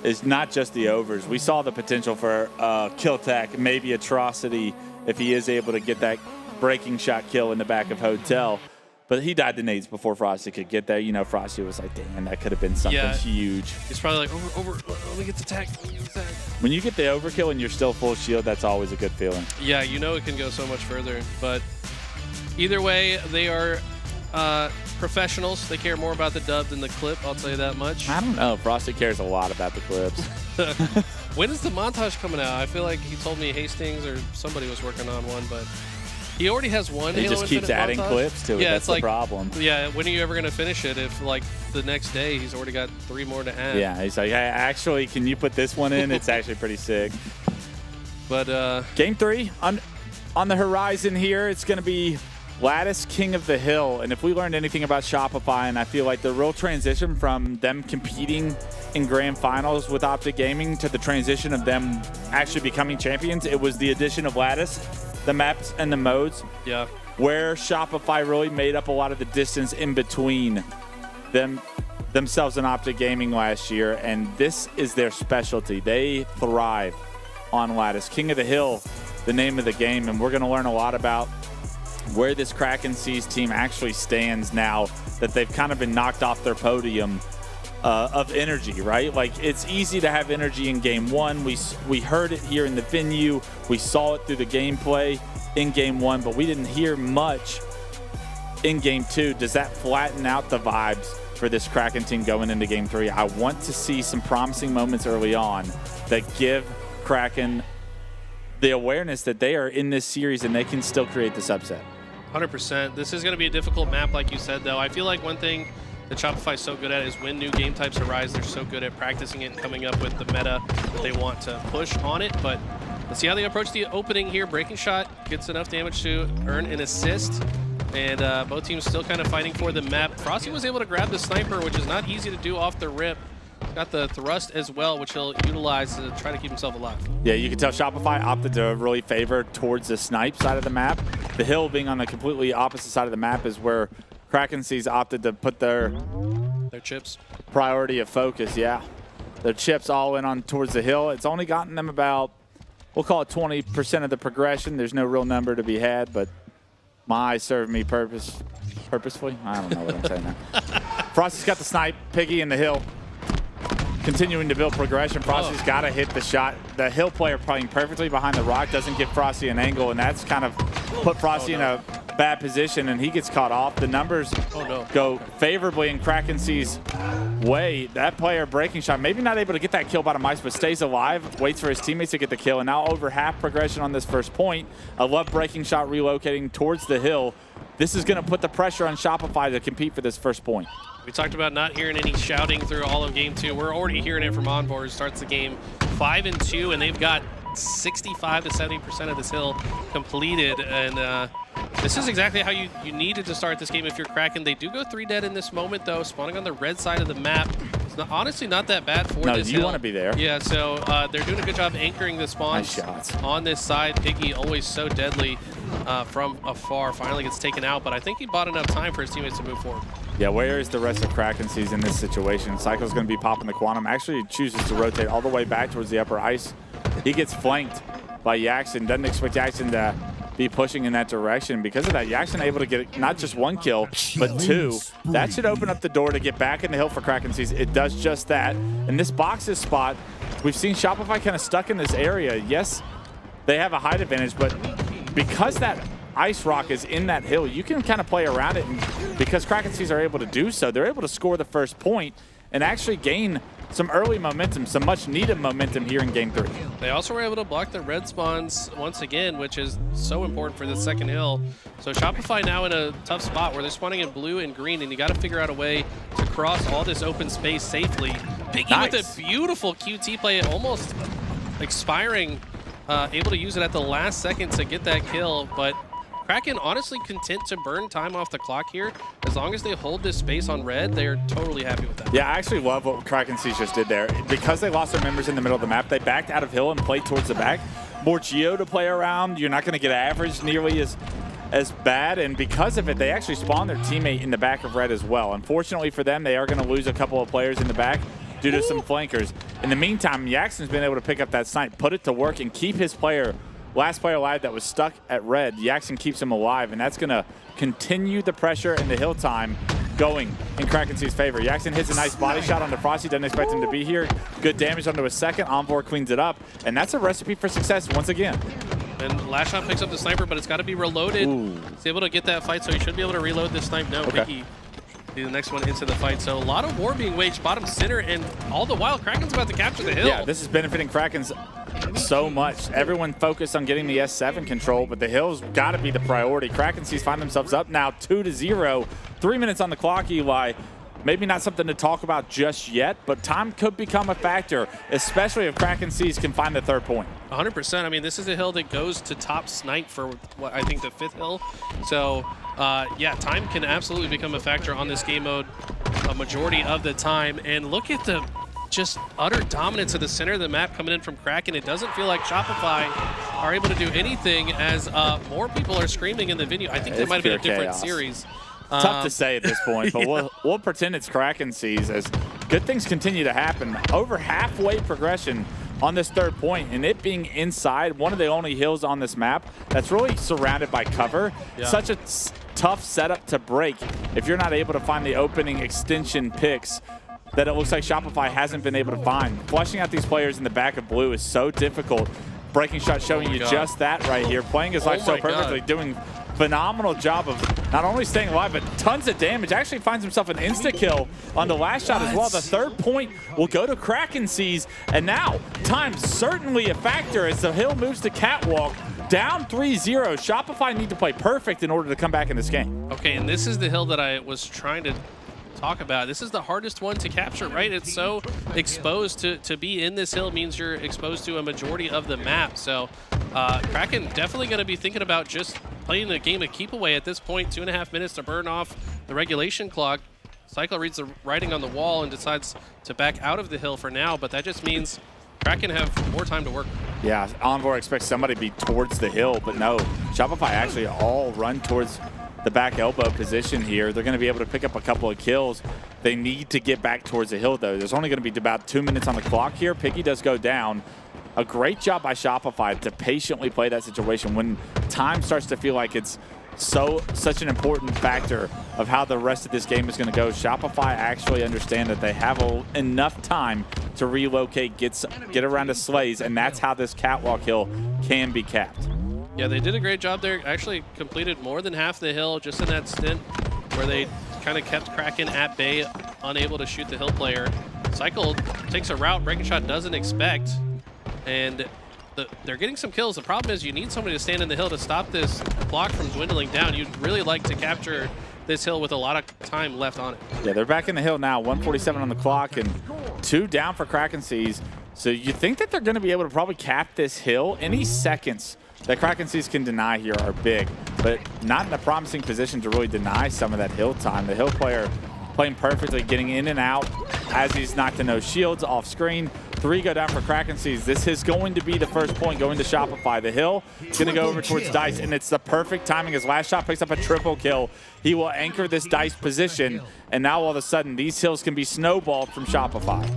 is not just the overs. We saw the potential for kill tech, maybe Atrocity, if he is able to get that breaking shot kill in the back of Hotel. But he died to nades before Frosty could get there. You know, Frosty was like, damn, that could have been something huge. He's probably like, over, let me get the tag. When you get the overkill and you're still full shield, that's always a good feeling. Yeah, you know it can go so much further. But either way, they are professionals. They care more about the dub than the clip, I'll tell you that much. I don't know. Frosty cares a lot about the clips. When is the montage coming out? I feel like he told me Hastings or somebody was working on one, but he already has one. He Halo just keeps Infinite adding montage. clips to it. Yeah, That's it's the like, problem. Yeah, when are you ever going to finish it if, like, the next day he's already got 3 more to add? Yeah, he's like, hey, actually, can you put this one in? It's actually pretty sick. But Game 3 on the horizon here. It's going to be Lattice King of the Hill. And if we learned anything about Shopify, and I feel like the real transition from them competing in grand finals with Optic Gaming to the transition of them actually becoming champions, it was the addition of Lattice, the maps and the modes. Yeah. Where Shopify really made up a lot of the distance in between themselves and Optic Gaming last year, and this is their specialty. They thrive on Lattice. King of the Hill, the name of the game, and we're going to learn a lot about where this Kraken Seas team actually stands now that they've kind of been knocked off their podium of energy, right? Like, it's easy to have energy in Game 1. We heard it here in the venue. We saw it through the gameplay in Game 1, but we didn't hear much in Game 2. Does that flatten out the vibes for this Kraken team going into Game 3? I want to see some promising moments early on that give Kraken the awareness that they are in this series and they can still create this upset. 100%. This is going to be a difficult map, like you said, though. I feel like one thing that Shopify is so good at is when new game types arise, they're so good at practicing it and coming up with the meta that they want to push on it. But let's see how they approach the opening here. Breaking shot gets enough damage to earn an assist. And both teams still kind of fighting for the map. Frosty was able to grab the sniper, which is not easy to do off the rip. Got the thrust as well, which he'll utilize to try to keep himself alive. Yeah, you can tell Shopify opted to really favor towards the snipe side of the map. The hill being on the completely opposite side of the map is where Kraken Seas opted to put their chips. Priority of focus, yeah. Their chips all in on towards the hill. It's only gotten them about, we'll call it 20% of the progression. There's no real number to be had, but my eyes serve me purposefully. I don't know what I'm saying now. Frosty's got the snipe. Piggy in the hill. Continuing to build progression. Frosty's got to hit the shot. The hill player playing perfectly behind the rock doesn't give Frosty an angle, and that's kind of put Frosty in a bad position, and he gets caught off. The numbers go favorably in Kraken C's way. That player breaking shot, maybe not able to get that kill by the mice, but stays alive, waits for his teammates to get the kill, and now over half progression on this first point. I love breaking shot relocating towards the hill. This is going to put the pressure on Shopify to compete for this first point. We talked about not hearing any shouting through all of game 2. We're already hearing it from Envor, who starts the game 5-2, and they've got 65 to 70% of this hill completed. And this is exactly how you needed to start this game if you're Kraken. They do go 3 dead in this moment, though, spawning on the red side of the map. It's honestly not that bad for this hill. You want to be there. Yeah, so they're doing a good job anchoring the spawns on this side. Piggy always so deadly from afar. Finally gets taken out, but I think he bought enough time for his teammates to move forward. Yeah, where is the rest of Kraken C's in this situation? Cycle's going to be popping the Quantum. Actually chooses to rotate all the way back towards the upper ice. He gets flanked by Yaxon. Doesn't expect Yaxon to be pushing in that direction. Because of that, Yaxon able to get not just 1 kill, but 2. That should open up the door to get back in the hill for Kraken C's. It does just that. And this boxes spot, we've seen Shopify kind of stuck in this area. Yes, they have a height advantage, but because that ice rock is in that hill, you can kind of play around it. And because Kraken C's are able to do so, they're able to score the first point and actually gain some early momentum, some much needed momentum here in game 3. They also were able to block the red spawns once again, which is so important for the second hill. So Shopify now in a tough spot where they're spawning in blue and green, and you got to figure out a way to cross all this open space safely. Piggy with a beautiful QT play, almost expiring, able to use it at the last second to get that kill, but Kraken honestly content to burn time off the clock here. As long as they hold this space on red, they're totally happy with that. Yeah, I actually love what Kraken C's just did there. Because they lost their members in the middle of the map, they backed out of hill and played towards the back. More Geo to play around. You're not going to get average nearly as bad, and because of it, they actually spawned their teammate in the back of red as well. Unfortunately for them, they are going to lose a couple of players in the back due to some flankers. In the meantime, Yaxon's been able to pick up that snipe, put it to work, and keep his last player alive that was stuck at red. Yaxon keeps him alive, and that's going to continue the pressure and the hill time going in Kraken C's favor. Yaxon hits a nice body shot onto Frosty. Doesn't expect him to be here. Good damage onto a second. Envor cleans it up, and that's a recipe for success once again. And last shot picks up the sniper, but it's got to be reloaded. He's able to get that fight, so he should be able to reload this snipe. No, Piggy the next one into the fight. So a lot of war being waged bottom center, and all the while Kraken's about to capture the hill. Yeah, this is benefiting Kraken's so much. Everyone focused on getting the S7 control, but the hill's got to be the priority. Kraken C's find themselves up now 2-0. 3 minutes on the clock, Eli. Maybe not something to talk about just yet, but time could become a factor, especially if Kraken C's can find the third point. 100%. I mean, this is a hill that goes to top snipe for what I think the 5th hill. So yeah, time can absolutely become a factor on this game mode a majority of the time. And look at the just utter dominance of the center of the map coming in from Kraken. It doesn't feel like Shopify are able to do anything as more people are screaming in the venue. I think that might have been a different series. Tough to say at this point, but we'll pretend it's Kraken C's as good things continue to happen. Over halfway progression on this third point, and it being inside one of the only hills on this map that's really surrounded by cover. Yeah. Such a tough setup to break if you're not able to find the opening extension picks that it looks like Shopify hasn't been able to find. Flushing out these players in the back of blue is so difficult. Breaking shot showing you just that right here. Playing his life so perfectly, doing phenomenal job of not only staying alive, but tons of damage. Actually finds himself an insta-kill on the last shot as well. The third point will go to Kraken C's, and now time's certainly a factor as the hill moves to catwalk. Down 3-0. Shopify need to play perfect in order to come back in this game. Okay, and this is the hill that I was trying to talk about. This is the hardest one to capture, right? It's so exposed. To be in this hill means you're exposed to a majority of the map. So Kraken definitely going to be thinking about just playing a game of keep away at this point. 2.5 minutes to burn off the regulation clock. Cycle reads the writing on the wall and decides to back out of the hill for now, but that just means Kraken have more time to work. Yeah, Envor expects somebody to be towards the hill, but no. Shopify actually all run towards the back elbow position here. They're going to be able to pick up a couple of kills. They need to get back towards the hill, though. There's only going to be about 2 minutes on the clock here. Piggy does go down. A great job by Shopify to patiently play that situation when time starts to feel like it's such an important factor of how the rest of this game is going to go. Shopify actually understand that they have enough time to relocate, get around to Slays, and that's how this catwalk hill can be capped. Yeah, they did a great job there. Actually completed more than half the hill just in that stint where they kind of kept Kraken at bay, unable to shoot the hill player. Cycle takes a route Breaking Shot doesn't expect, and they're getting some kills. The problem is you need somebody to stand in the hill to stop this clock from dwindling down. You'd really like to capture this hill with a lot of time left on it. Yeah, they're back in the hill now, 1:47 on the clock, and 2 down for Kraken Seas. So you think that they're going to be able to probably cap this hill. Any seconds that Kraken Seas can deny here are big, but not in a promising position to really deny some of that hill time. The hill player playing perfectly, getting in and out as he's knocked to no shields off screen. 3 go down for Kraken Seas. This is going to be the first point going to Shopify. The hill is going to go over towards Dice, and it's the perfect timing. His last shot picks up a triple kill. He will anchor this Dice position, and now all of a sudden these hills can be snowballed from Shopify.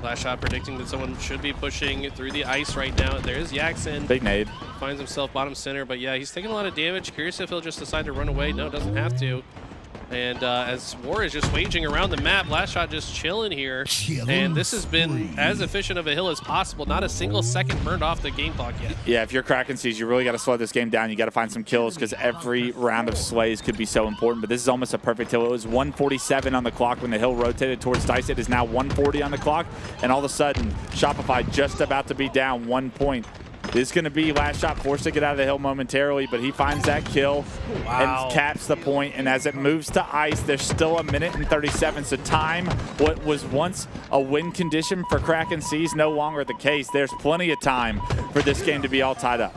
Last shot predicting that someone should be pushing through the ice right now. There's Yaxin. Big nade. Finds himself bottom center, but yeah, he's taking a lot of damage. Curious if he'll just decide to run away. No, doesn't have to. And as war is just waging around the map, Last Shot just chilling here. And this has been as efficient of a hill as possible. Not a single second burned off the game clock yet. Yeah, if you're Kraken Seas, you really got to slow this game down. You got to find some kills because every round of Slays could be so important. But this is almost a perfect hill. It was 1:47 on the clock when the hill rotated towards Dice. It is now 1:40 on the clock. And all of a sudden, Shopify just about to be down 1 point. This is going to be Last Shot forced to get out of the hill momentarily, but he finds that kill and caps the point. And as it moves to ice, there's still 1 minute and 37. So time, what was once a win condition for Kraken Seas, no longer the case. There's plenty of time for this game to be all tied up.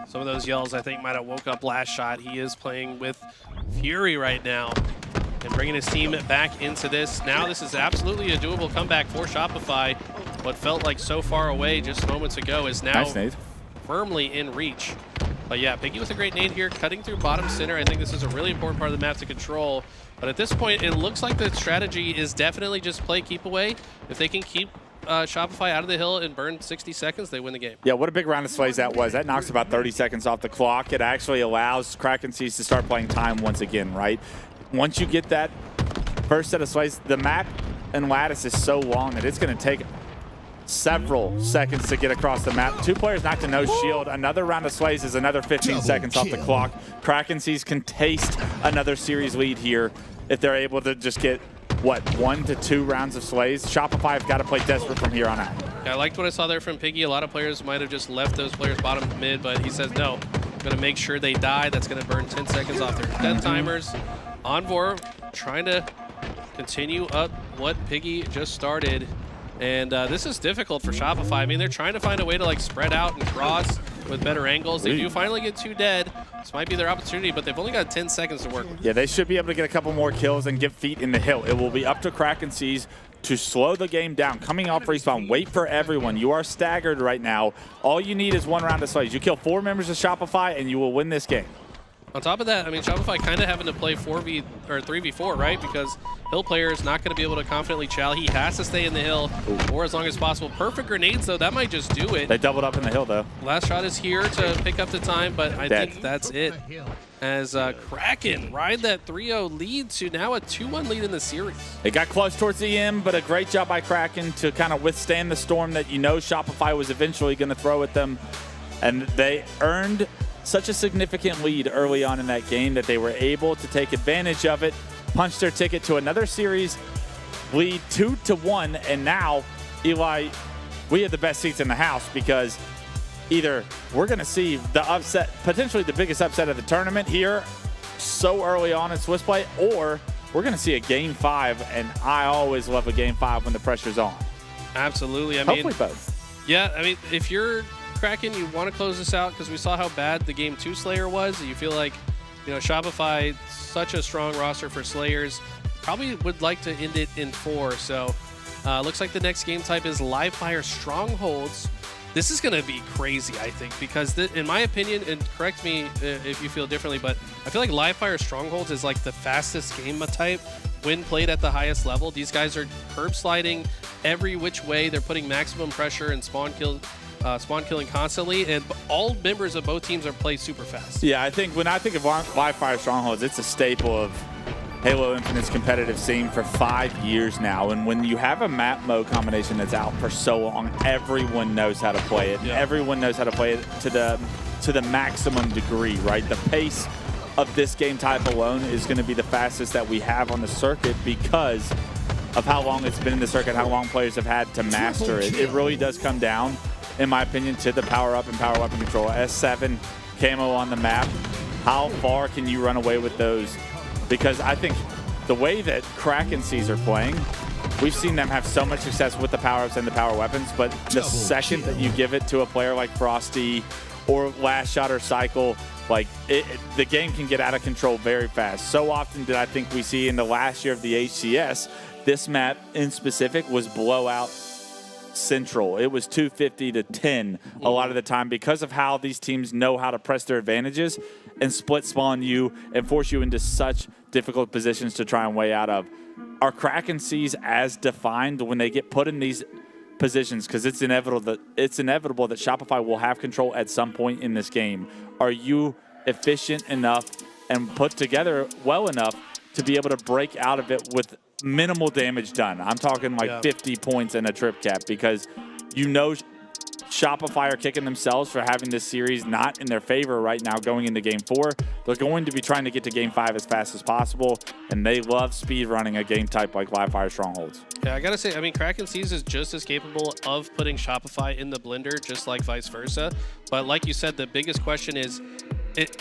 Some of those yells, I think, might have woke up Last Shot. He is playing with fury right now and bringing his team back into this. Now this is absolutely a doable comeback for Shopify. What felt like so far away just moments ago is now firmly in reach. But yeah, Piggy with a great nade here, cutting through bottom center. I think this is a really important part of the map to control. But at this point, it looks like the strategy is definitely just play keep away. If they can keep Shopify out of the hill and burn 60 seconds, they win the game. Yeah, what a big round of Slays that was. That knocks about 30 seconds off the clock. It actually allows Kraken Seas to start playing time once again, right? Once you get that first set of Slays, the map and lattice is so long that it's going to take several seconds to get across the map. 2 players knocked to no shield. Another round of Slays is another 15 seconds off the clock. Kraken Seas can taste another series lead here if they're able to just get, what, 1 to 2 rounds of Slays. Shopify have got to play desperate from here on out. Yeah, I liked what I saw there from Piggy. A lot of players might have just left those players bottom mid, but he says, no, I'm going to make sure they die. That's going to burn 10 seconds off their death timers. Envor trying to continue up what Piggy just started. And this is difficult for Shopify. I mean, they're trying to find a way to like spread out and cross with better angles. They do finally get 2 dead. This might be their opportunity, but they've only got 10 seconds to work with. Yeah, they should be able to get a couple more kills and get feet in the hill. It will be up to Kraken Seas to slow the game down. Coming off respawn, wait for everyone. You are staggered right now. All you need is 1 round of Slays. You kill 4 members of Shopify and you will win this game. On top of that, I mean, Shopify kind of having to play 3v4, right? Because hill player is not going to be able to confidently chow. He has to stay in the hill for as long as possible. Perfect grenades, though. That might just do it. They doubled up in the hill, though. Last Shot is here to pick up the time, but I think that's it. As Kraken ride that 3-0 lead to now a 2-1 lead in the series. It got close towards the end, but a great job by Kraken to kind of withstand the storm that you know Shopify was eventually going to throw at them. And they earned such a significant lead early on in that game that they were able to take advantage of it, punch their ticket to another series, lead 2-1, and now, Eli, we have the best seats in the house because either we're going to see the upset, potentially the biggest upset of the tournament here so early on in Swiss play, or we're going to see a Game 5, and I always love a Game 5 when the pressure's on. Absolutely. Hopefully both. Yeah, I mean, if you're Kraken, you want to close this out because we saw how bad the Game 2 Slayer was. You feel like, you know, Shopify, such a strong roster for Slayers, probably would like to end it in 4. So looks like the next game type is Live Fire Strongholds. This is going to be crazy, I think, because in my opinion, and correct me if you feel differently, but I feel like Live Fire Strongholds is like the fastest game type when played at the highest level. These guys are curb sliding every which way. They're putting maximum pressure and spawn killing constantly, and all members of both teams are played super fast. Yeah, I think when I think of Live Fire Strongholds, it's a staple of Halo Infinite's competitive scene for 5 years now, and when you have a map mode combination that's out for so long, everyone knows how to play it. Yeah. Everyone knows how to play it to the maximum degree, right? The pace of this game type alone is going to be the fastest that we have on the circuit because of how long it's been in the circuit, how long players have had to master it. It really does come down, in my opinion, to the power up and power weapon control. S7 camo on the map. How far can you run away with those? Because I think the way that Kraken Seas are playing, we've seen them have so much success with the power-ups and the power weapons, but the second that you give it to a player like Frosty or Last Shot or Cycle, like the game can get out of control very fast. So often did I think we see in the last year of the HCS, this map in specific was blowout central. It was 250 to 10 a lot of the time because of how these teams know how to press their advantages and split spawn you and force you into such difficult positions to try and way out of. Are Kraken Seas as defined when they get put in these positions? Because it's inevitable that Shopify will have control at some point in this game. Are you efficient enough and put together well enough to be able to break out of it with minimal damage done? I'm talking like 50 points and a trip cap, because you know Shopify are kicking themselves for having this series not in their favor right now going into Game 4. They're going to be trying to get to Game 5 as fast as possible, and they love speed running a game type like Live Fire Strongholds. Yeah, I gotta say, I mean, Kraken Seas is just as capable of putting Shopify in the blender, just like vice versa. But like you said, the biggest question is,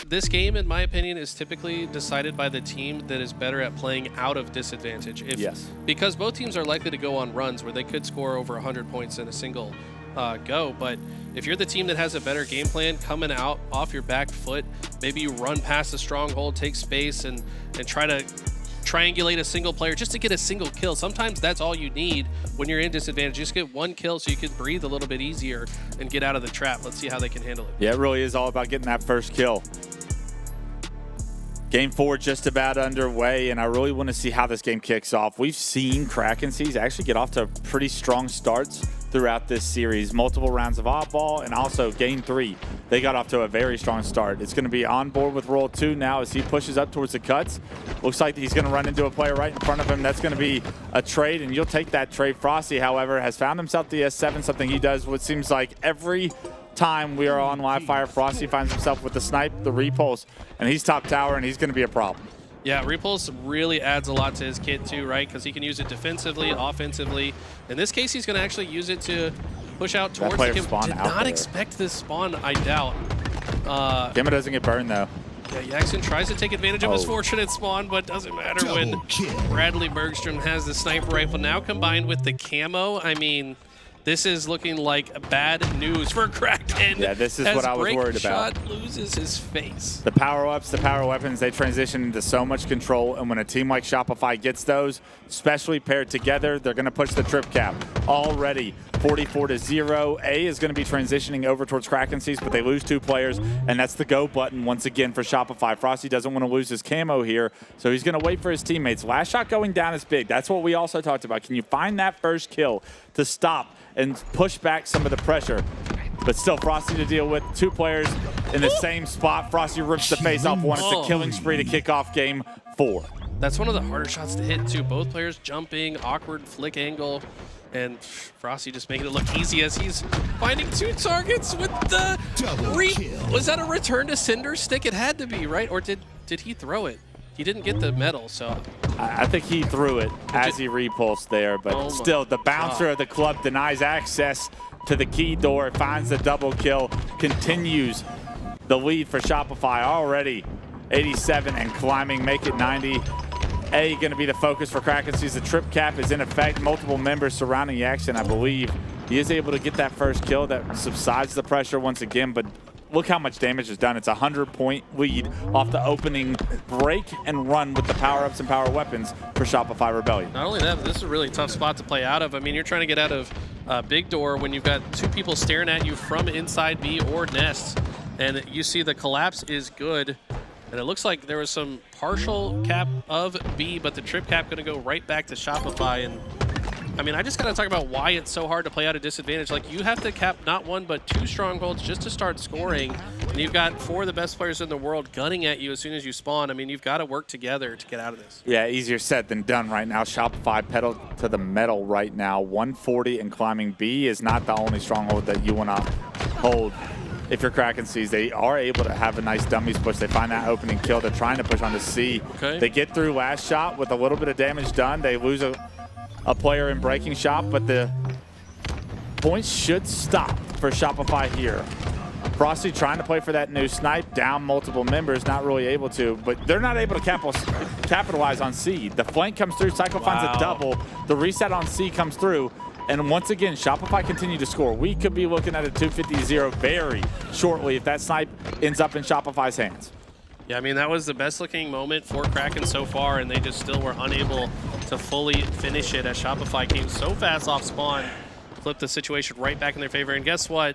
this game, in my opinion, is typically decided by the team that is better at playing out of disadvantage. Because both teams are likely to go on runs where they could score over 100 points in a single go. But if you're the team that has a better game plan coming out off your back foot, maybe you run past the stronghold, take space, and try to triangulate a single player just to get a single kill. Sometimes that's all you need when you're in disadvantage. Just get one kill so you can breathe a little bit easier and get out of the trap. Let's see how they can handle it. Yeah, it really is all about getting that first kill. Game 4 just about underway, and I really want to see how this game kicks off. We've seen Kraken Seas actually get off to pretty strong starts throughout this series. Multiple rounds of oddball, and also Game 3, they got off to a very strong start. It's going to be on board with Roll 2 now as he pushes up towards the cuts. Looks like he's going to run into a player right in front of him. That's going to be a trade, and you'll take that trade. Frosty, however, has found himself the S7, something he does what seems like every time we are on Live Fire. Frosty finds himself with the snipe, the repulse, and he's top tower, and he's going to be a problem. Yeah, repulse really adds a lot to his kit too, right? Because he can use it defensively, offensively. In this case, he's going to actually use it to push out towards the Gimma. Did not expect this spawn, I doubt. Gimma doesn't get burned, though. Yeah, Jackson tries to take advantage of his fortunate spawn, but doesn't matter when Bradley Bergstrom has the sniper rifle. Now combined with the camo, I mean, this is looking like bad news for Kraken. Yeah, this is what I was worried about. Shot loses his face. The power-ups, the power weapons, they transition into so much control, and when a team like Shopify gets those, especially paired together, they're going to push the trip cap. Already 44-0. A is going to be transitioning over towards Kraken Seas, but they lose 2 players, and that's the go button once again for Shopify. Frosty doesn't want to lose his camo here, so he's going to wait for his teammates. Last shot going down is big. That's what we also talked about. Can you find that first kill to stop and push back some of the pressure? But still, Frosty to deal with. 2 players in the same spot. Frosty rips the face off one. It's a killing spree to kick off Game 4. That's one of the harder shots to hit, too. Both players jumping, awkward flick angle, and Frosty just making it look easy as he's finding 2 targets with the Was that a return to Cinder stick? It had to be, right? Or did he throw it? He didn't get the medal, so I think he threw it as he repulsed there, but still, the bouncer of the club denies access to the key door, finds the double kill, continues the lead for Shopify. Already 87 and climbing, make it 90. A going to be the focus for Kraken Seas. The trip cap is in effect. Multiple members surrounding the action, I believe. He is able to get that first kill that subsides the pressure once again, but look how much damage is done. It's a 100-point lead off the opening break and run with the power-ups and power weapons for Shopify Rebellion. Not only that, but this is a really tough spot to play out of. I mean, you're trying to get out of big door when you've got two people staring at you from inside B or Nest, and you see the collapse is good. And it looks like there was some partial cap of B, but the trip cap going to go right back to Shopify. And I mean, I just got to talk about why it's so hard to play out a disadvantage. Like, you have to cap not one, but two strongholds just to start scoring. And you've got four of the best players in the world gunning at you as soon as you spawn. I mean, you've got to work together to get out of this. Yeah, easier said than done right now. Shopify pedal to the metal right now. 140 and climbing. B is not the only stronghold that you want to hold. If you're Kraken C's, they are able to have a nice dummies push. They find that opening kill. They're trying to push onto C. Okay. They get through last shot with a little bit of damage done. They lose a player in breaking shot, but the points should stop for Shopify here. Frosty trying to play for that new snipe, down multiple members, not really able to, but they're not able to capitalize on C. The flank comes through, Cycle finds a double. The reset on C comes through. And once again, Shopify continue to score. We could be looking at a 250-0 very shortly if that snipe ends up in Shopify's hands. Yeah, I mean, that was the best looking moment for Kraken so far, and they just still were unable to fully finish it as Shopify came so fast off spawn, flipped the situation right back in their favor. And guess what?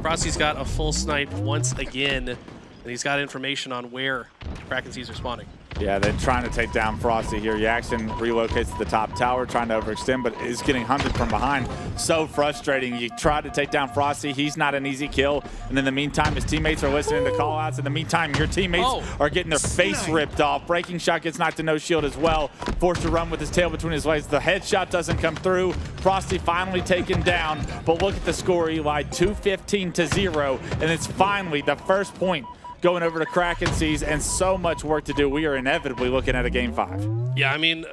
Frosty's got a full snipe once again, and he's got information on where Kraken C's are spawning. Yeah, they're trying to take down Frosty here. Jackson relocates to the top tower, trying to overextend, but is getting hunted from behind. So frustrating. You try to take down Frosty. He's not an easy kill. And in the meantime, his teammates are listening to call-outs. In the meantime, your teammates are getting their face ripped off. Breaking shot gets knocked to no shield as well. Forced to run with his tail between his legs. The headshot doesn't come through. Frosty finally taken down. But look at the score, Eli. 215-0. And it's finally the first point going over to Kraken C's, and so much work to do. We are inevitably looking at a Game 5. Yeah, I mean,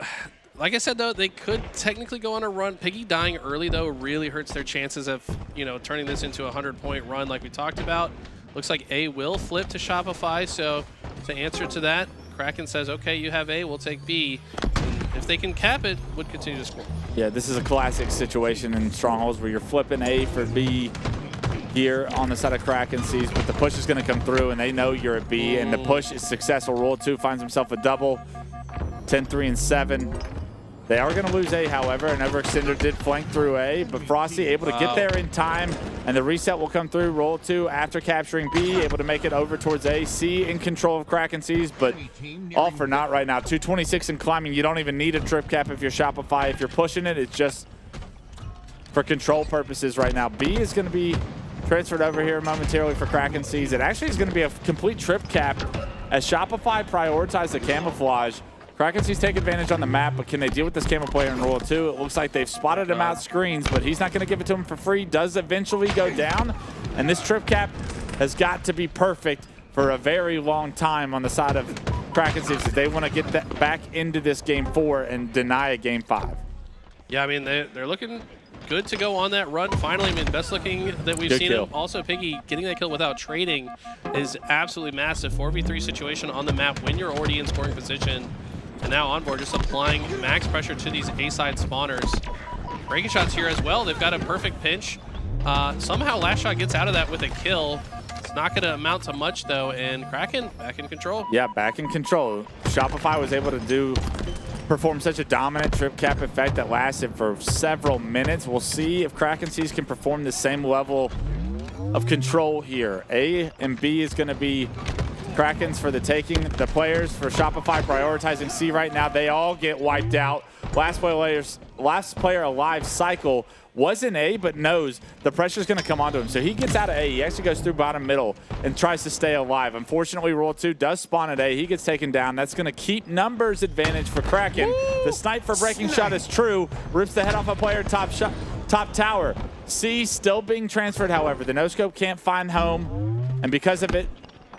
like I said, though, they could technically go on a run. Piggy dying early, though, really hurts their chances of, you know, turning this into a 100-point run like we talked about. Looks like A will flip to Shopify, so to answer to that, Kraken says, okay, you have A, we'll take B. And if they can cap it, would continue to score. Yeah, this is a classic situation in Strongholds where you're flipping A for B here on the side of Kraken C's, but the push is going to come through, and they know you're at B, and the push is successful. Roll 2 finds himself a double, 10-3 and 7. They are going to lose A, however. An overextender did flank through A, but Frosty able to get there in time, and the reset will come through. Roll 2 after capturing B, able to make it over towards A. C in control of Kraken C's, but all for naught right now. 226 and climbing. You don't even need a trip cap if you're Shopify. If you're pushing it, it's just for control purposes right now. B is going to be transferred over here momentarily for Kraken C's. It actually is going to be a complete trip cap as Shopify prioritizes the camouflage. Kraken C's take advantage on the map, but can they deal with this camo player in Roll 2? It looks like they've spotted him out screens, but he's not going to give it to him for free. Does eventually go down, and this trip cap has got to be perfect for a very long time on the side of Kraken C's if they want to get that back into this Game 4 and deny a Game 5. Yeah, I mean, they're looking good to go on that run. Finally, I mean, best looking that we've seen him. Also, Piggy getting that kill without trading is absolutely massive. 4v3 situation on the map when you're already in scoring position. And now Onboard just applying max pressure to these A-side spawners. Breaking shots here as well. They've got a perfect pinch. Somehow Last Shot gets out of that with a kill. It's not going to amount to much, though, and Kraken back in control. Yeah, back in control. Shopify was able to perform such a dominant trip cap effect that lasted for several minutes. We'll see if Kraken C's can perform the same level of control here. A and B is going to be Krakens for the taking. The players for Shopify prioritizing C right now. They all get wiped out. Last player alive, Cycle, was in A, but knows the pressure's going to come onto him. So he gets out of A. He actually goes through bottom middle and tries to stay alive. Unfortunately, Roll 2 does spawn at A. He gets taken down. That's going to keep numbers advantage for Kraken. Woo! The snipe for breaking shot is true. Rips the head off a player top tower. C still being transferred, however. The no-scope can't find home. And because of it,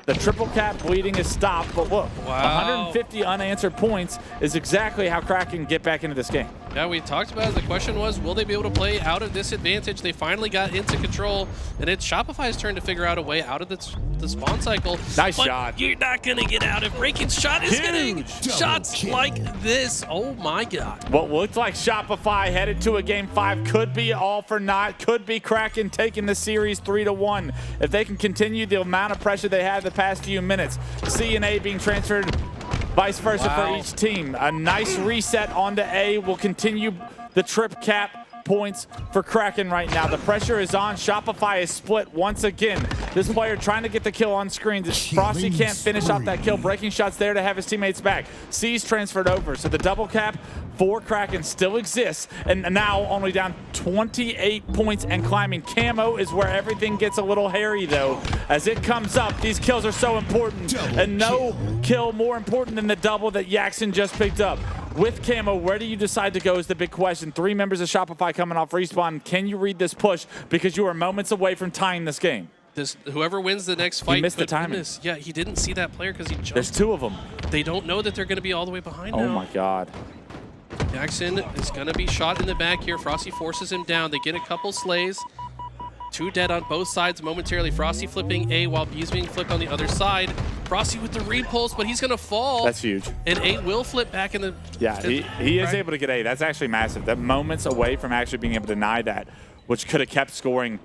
the triple cap bleeding is stopped. But look, 150 unanswered points is exactly how Kraken get back into this game. Yeah, we talked about it. The question was, will they be able to play out of this advantage? They finally got into control, and it's Shopify's turn to figure out a way out of the spawn cycle. Nice But shot. You're not going to get out of breaking shot is getting Huge. shots like this. Oh my God. What looked like Shopify headed to a game 5 could be all for naught, could be Kraken taking the series 3-1. If they can continue the amount of pressure they had the past few minutes. C and A being transferred vice versa for each team. A nice reset onto A will continue the trip cap points for Kraken right now. The pressure is on. Shopify is split once again. This player trying to get the kill on screen. Frosty can't finish off that kill. Breaking shots there to have his teammates back. C's transferred over. So the double cap for Kraken still exists. And now only down 28 points and climbing. Camo is where everything gets a little hairy though. As it comes up, these kills are so important. And no kill more important than the double that Yaxon just picked up. With Camo, where do you decide to go is the big question. 3 members of Shopify coming off respawn. Can you read this push? Because you are moments away from tying this game. Whoever wins the next fight. He missed the timing. Yeah, he didn't see that player because he jumped. There's 2 of them. They don't know that they're going to be all the way behind now. Oh my God. Jackson is going to be shot in the back here. Frosty forces him down. They get a couple slays. 2 dead on both sides momentarily. Frosty flipping A while B's being flipped on the other side. Frosty with the repulse, but he's going to fall. That's huge. And A will flip back in the... Yeah, he is able to get A. That's actually massive. That moments away from actually being able to deny that, which could have kept scoring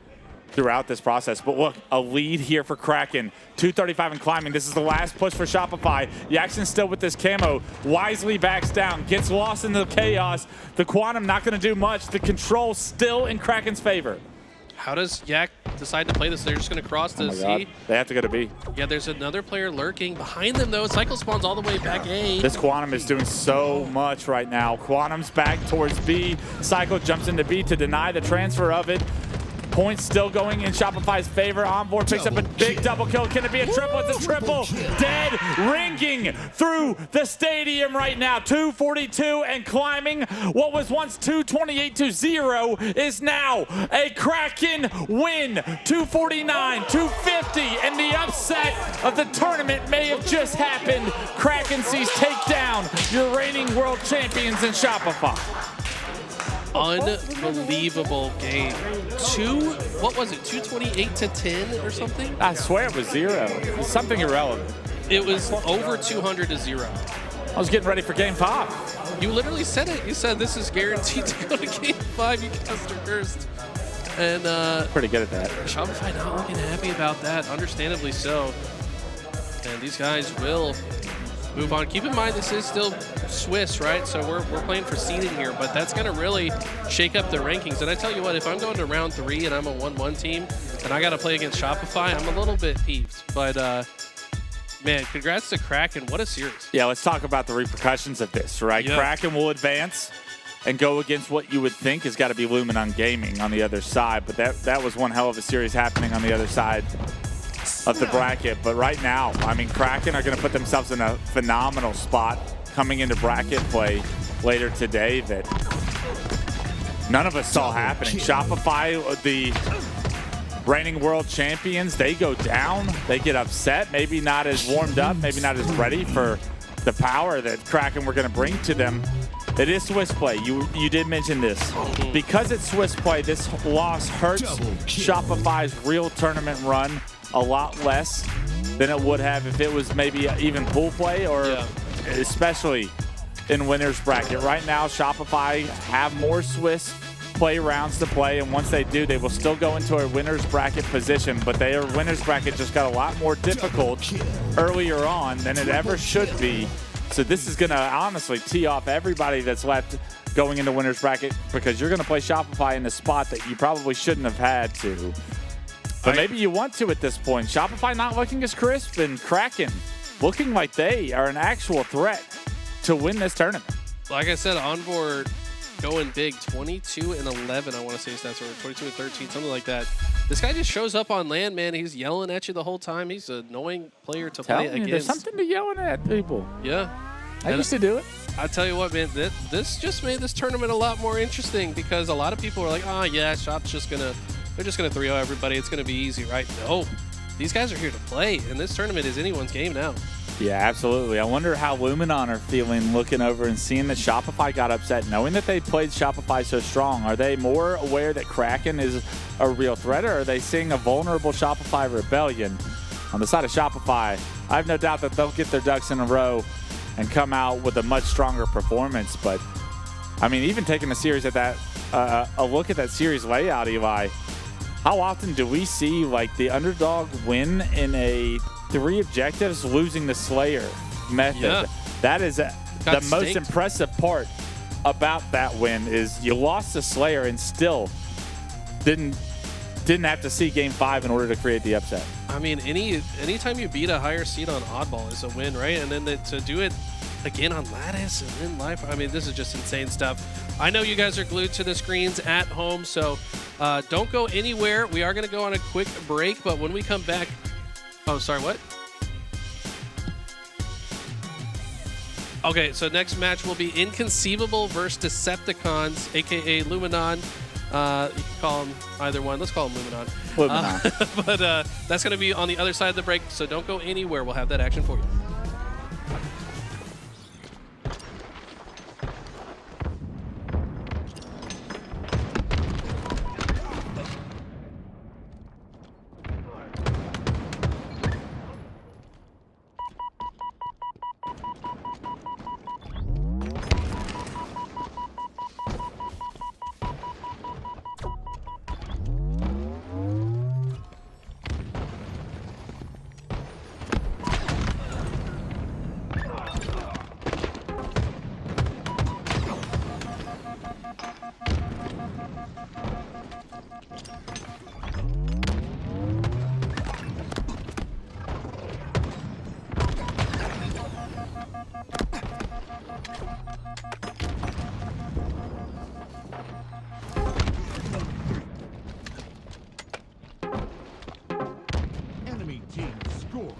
throughout this process. But look, a lead here for Kraken. 235 and climbing. This is the last push for Shopify. Yaxon still with this camo. Wisely backs down. Gets lost in the chaos. The Quantum not going to do much. The control still in Kraken's favor. How does Yak decide to play this? They're just going to cross to C. They have to go to B. Yeah, there's another player lurking behind them, though. Cycle spawns all the way back A. This Quantum is doing so much right now. Quantum's back towards B. Cycle jumps into B to deny the transfer of it. Points still going in Shopify's favor. Onboard picks up a big double kill. Can it be a triple? It's a triple. Dead, ringing through the stadium right now. 242 and climbing. What was once 228-0 is now a Kraken win. 249, 250, and the upset of the tournament may have just happened. Kraken sees take down your reigning world champions in Shopify. Unbelievable game. What was it, 228-10 or something? I swear it was 0. It was something irrelevant. It was over 200-0. I was getting ready for game 5. You literally said it. You said this is guaranteed to go to game 5. You cast her first. And pretty good at that. Shopify not looking happy about that, understandably so. And these guys will move on. Keep in mind, this is still Swiss, right? So we're playing for seeding here, but that's going to really shake up the rankings. And I tell you what, if I'm going to round 3 and I'm a 1-1 team and I got to play against Shopify, I'm a little bit peeved. But, man, congrats to Kraken. What a series. Yeah, let's talk about the repercussions of this, right? Yeah. Kraken will advance and go against what you would think has got to be Luminon Gaming on the other side, but that was one hell of a series happening on the other side of the bracket. But right now, I mean, Kraken are going to put themselves in a phenomenal spot coming into bracket play later today that none of us saw happening. Shopify, the reigning world champions, they go down, they get upset, maybe not as warmed up, maybe not as ready for the power that Kraken were going to bring to them. It is Swiss play. You did mention this. Because it's Swiss play, this loss hurts Shopify's real tournament run a lot less than it would have if it was maybe even pool play or especially in winner's bracket. Right now, Shopify have more Swiss play rounds to play, and once they do, they will still go into a winner's bracket position, but their winner's bracket just got a lot more difficult earlier on than it ever should be. So this is going to honestly tee off everybody that's left going into winner's bracket, because you're going to play Shopify in a spot that you probably shouldn't have had to. But maybe you want to at this point. Shopify not looking as crisp, and Kraken looking like they are an actual threat to win this tournament. Like I said, Onboard going big, 22-11, I want to say his stats were 22-13, something like that. This guy just shows up on land, man. He's yelling at you the whole time. He's an annoying player to play against. There's something to yelling at people. Yeah. I used to do it. I tell you what, man, this just made this tournament a lot more interesting, because a lot of people are like, oh, yeah, Shop's just going to, they're just going to 3-0 everybody. It's going to be easy, right? No. These guys are here to play, and this tournament is anyone's game now. Yeah, absolutely. I wonder how Luminon are feeling looking over and seeing that Shopify got upset, knowing that they played Shopify so strong. Are they more aware that Kraken is a real threat, or are they seeing a vulnerable Shopify rebellion? On the side of Shopify, I have no doubt that they'll get their ducks in a row and come out with a much stronger performance. But, I mean, even taking a series at that, a look at that series layout, Eli, how often do we see, like, the underdog win in a 3 objectives losing the Slayer method? Yeah. That is the Got most staked. impressive part about that win is you lost the Slayer and still didn't have to see game 5 in order to create the upset. I mean, anytime you beat a higher seed on Oddball is a win, right? And then to do it again on Lattice and then Life, I mean, this is just insane stuff. I know you guys are glued to the screens at home, so don't go anywhere. We are going to go on a quick break, but when we come back... Oh, sorry, what? Okay, so next match will be Inconceivable versus Decepticons, a.k.a. Luminon. You can call them either one. Let's call them Luminon. But that's going to be on the other side of the break, so don't go anywhere. We'll have that action for you. Enemy team score.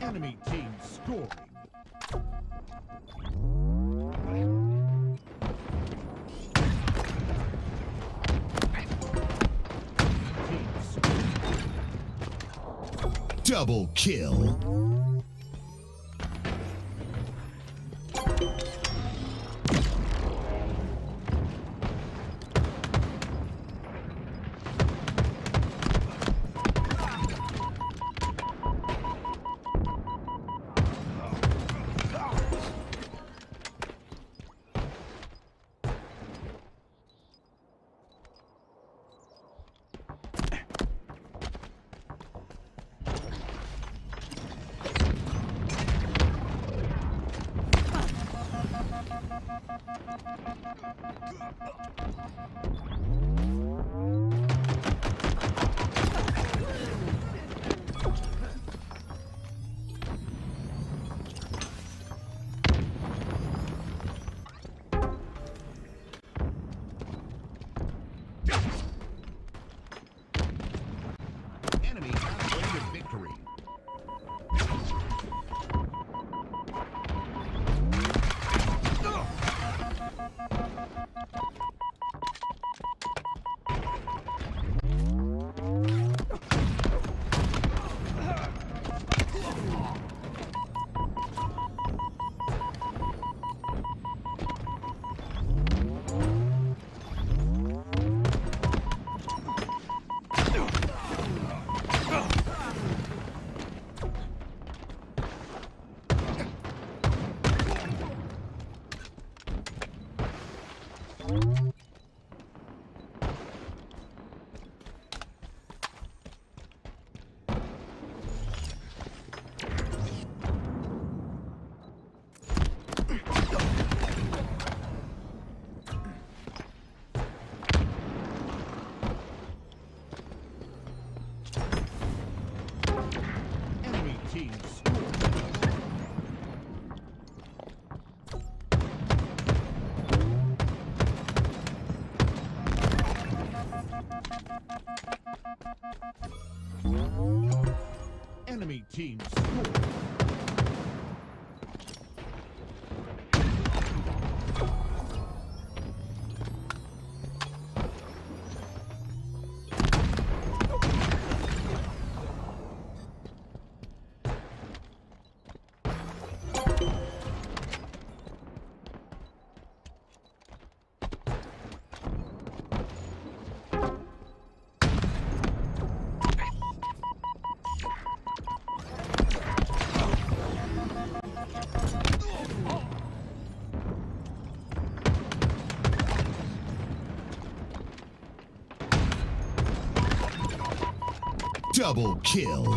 Enemy team scoring. Team scoring. Double kill. Enemy halfway to victory. team score. Enemy team score. Double kill.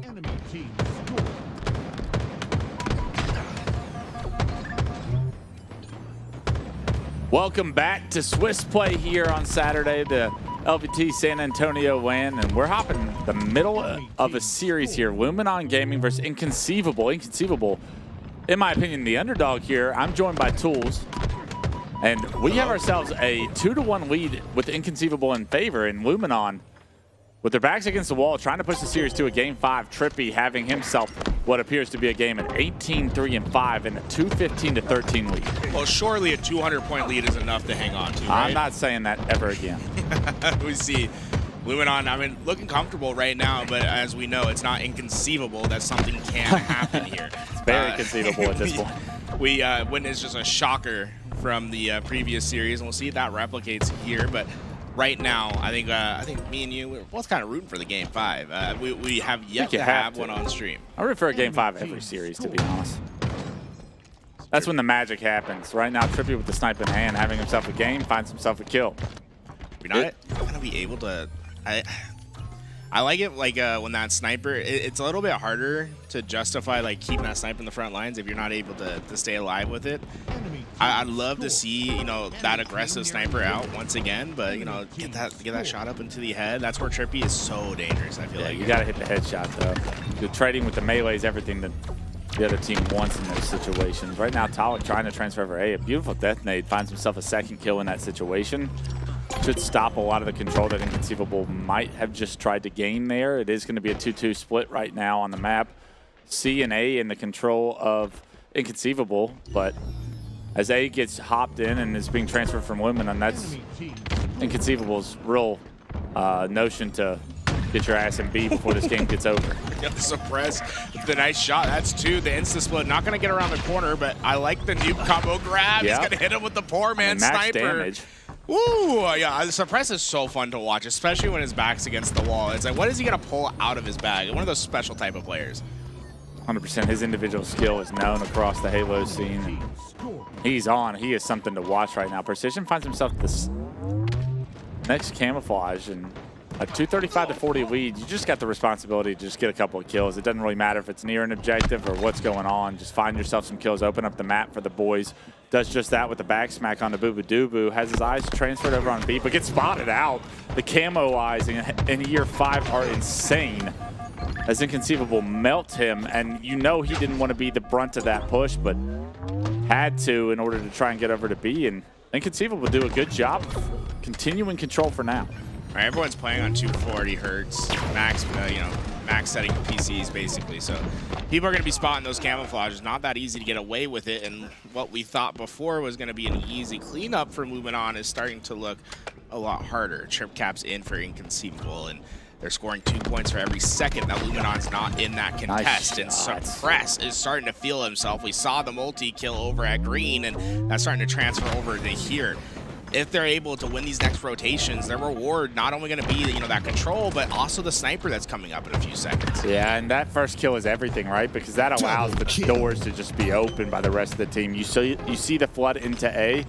Enemy team score. Welcome back to Swiss Play here on Saturday, the LVT San Antonio LAN, and we're hopping the middle of a series here. Luminon Gaming versus Inconceivable. Inconceivable, in my opinion, the underdog here. I'm joined by Tools, and we have ourselves a 2-1 lead with Inconceivable in favor, and Luminon, with their backs against the wall, trying to push the series to a Game 5. Trippy having himself what appears to be a game at 18-3-5 and a 215-13 lead. Well, surely a 200-point lead is enough to hang on to, right? I'm not saying that ever again. We see Luminon, I mean, looking comfortable right now, but as we know, it's not inconceivable that something can happen here. It's very conceivable at this point. We witnessed just a shocker from the previous series, and we'll see if that replicates here, but right now, I think me and you, we're both kind of rooting for the Game 5. We have yet to have one on stream. I root for a Game 5 every series, to be honest. That's when the magic happens. Right now, Trippy with the snipe in hand, having himself a game, finds himself a kill. We're not gonna be able to. I like it like when that sniper. It's a little bit harder to justify like keeping that sniper in the front lines if you're not able to stay alive with it. I'd love to see that aggressive sniper out once again, but get that shot up into the head. That's where Trippy is so dangerous. I feel like you gotta hit the headshot though. The trading with the melee is everything that the other team wants in those situations. Right now, Talik trying to transfer over A. A beautiful death nade, finds himself a second kill in that situation. Should stop a lot of the control that Inconceivable might have just tried to gain there. It is going to be a 2-2 split right now on the map. C and A in the control of Inconceivable, but as A gets hopped in and is being transferred from Luminon, that's Inconceivable's real notion to get your ass in B before this game gets over. Suppress the nice shot. That's two. The insta split. Not going to get around the corner, but I like the noob combo grab. He's going to hit him with the poor man sniper. Damage. Woo! Yeah, the suppress is so fun to watch, especially when his back's against the wall. It's like, what is he going to pull out of his bag? One of those special type of players. 100%. His individual skill is known across the Halo scene. He's on. He is something to watch right now. Precision finds himself this next camouflage, and a 235-40 lead. You just got the responsibility to just get a couple of kills. It doesn't really matter if it's near an objective or what's going on. Just find yourself some kills. Open up the map for the boys. Does just that with the back smack on the Boo Boo Doo Boo. Has his eyes transferred over on B, but gets spotted out. The camo eyes in year 5 are insane. As Inconceivable melts him, and he didn't want to be the brunt of that push, but had to in order to try and get over to B. And Inconceivable will do a good job of continuing control for now. All right, everyone's playing on 240 hertz max, max setting PCs basically. So people are going to be spotting those camouflages. Not that easy to get away with it. And what we thought before was going to be an easy cleanup for Luminon is starting to look a lot harder. Trip caps in for Inconceivable, and they're scoring 2 points for every second that Luminon's not in that contest. And Suppress is starting to feel himself. We saw the multi-kill over at Green, and that's starting to transfer over to here. If they're able to win these next rotations, their reward not only going to be that control, but also the sniper that's coming up in a few seconds. Yeah, and that first kill is everything, right? Because that allows the doors to just be open by the rest of the team. You see the flood into A,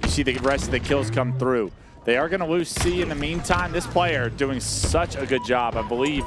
you see the rest of the kills come through. They are going to lose C in the meantime. This player doing such a good job. I believe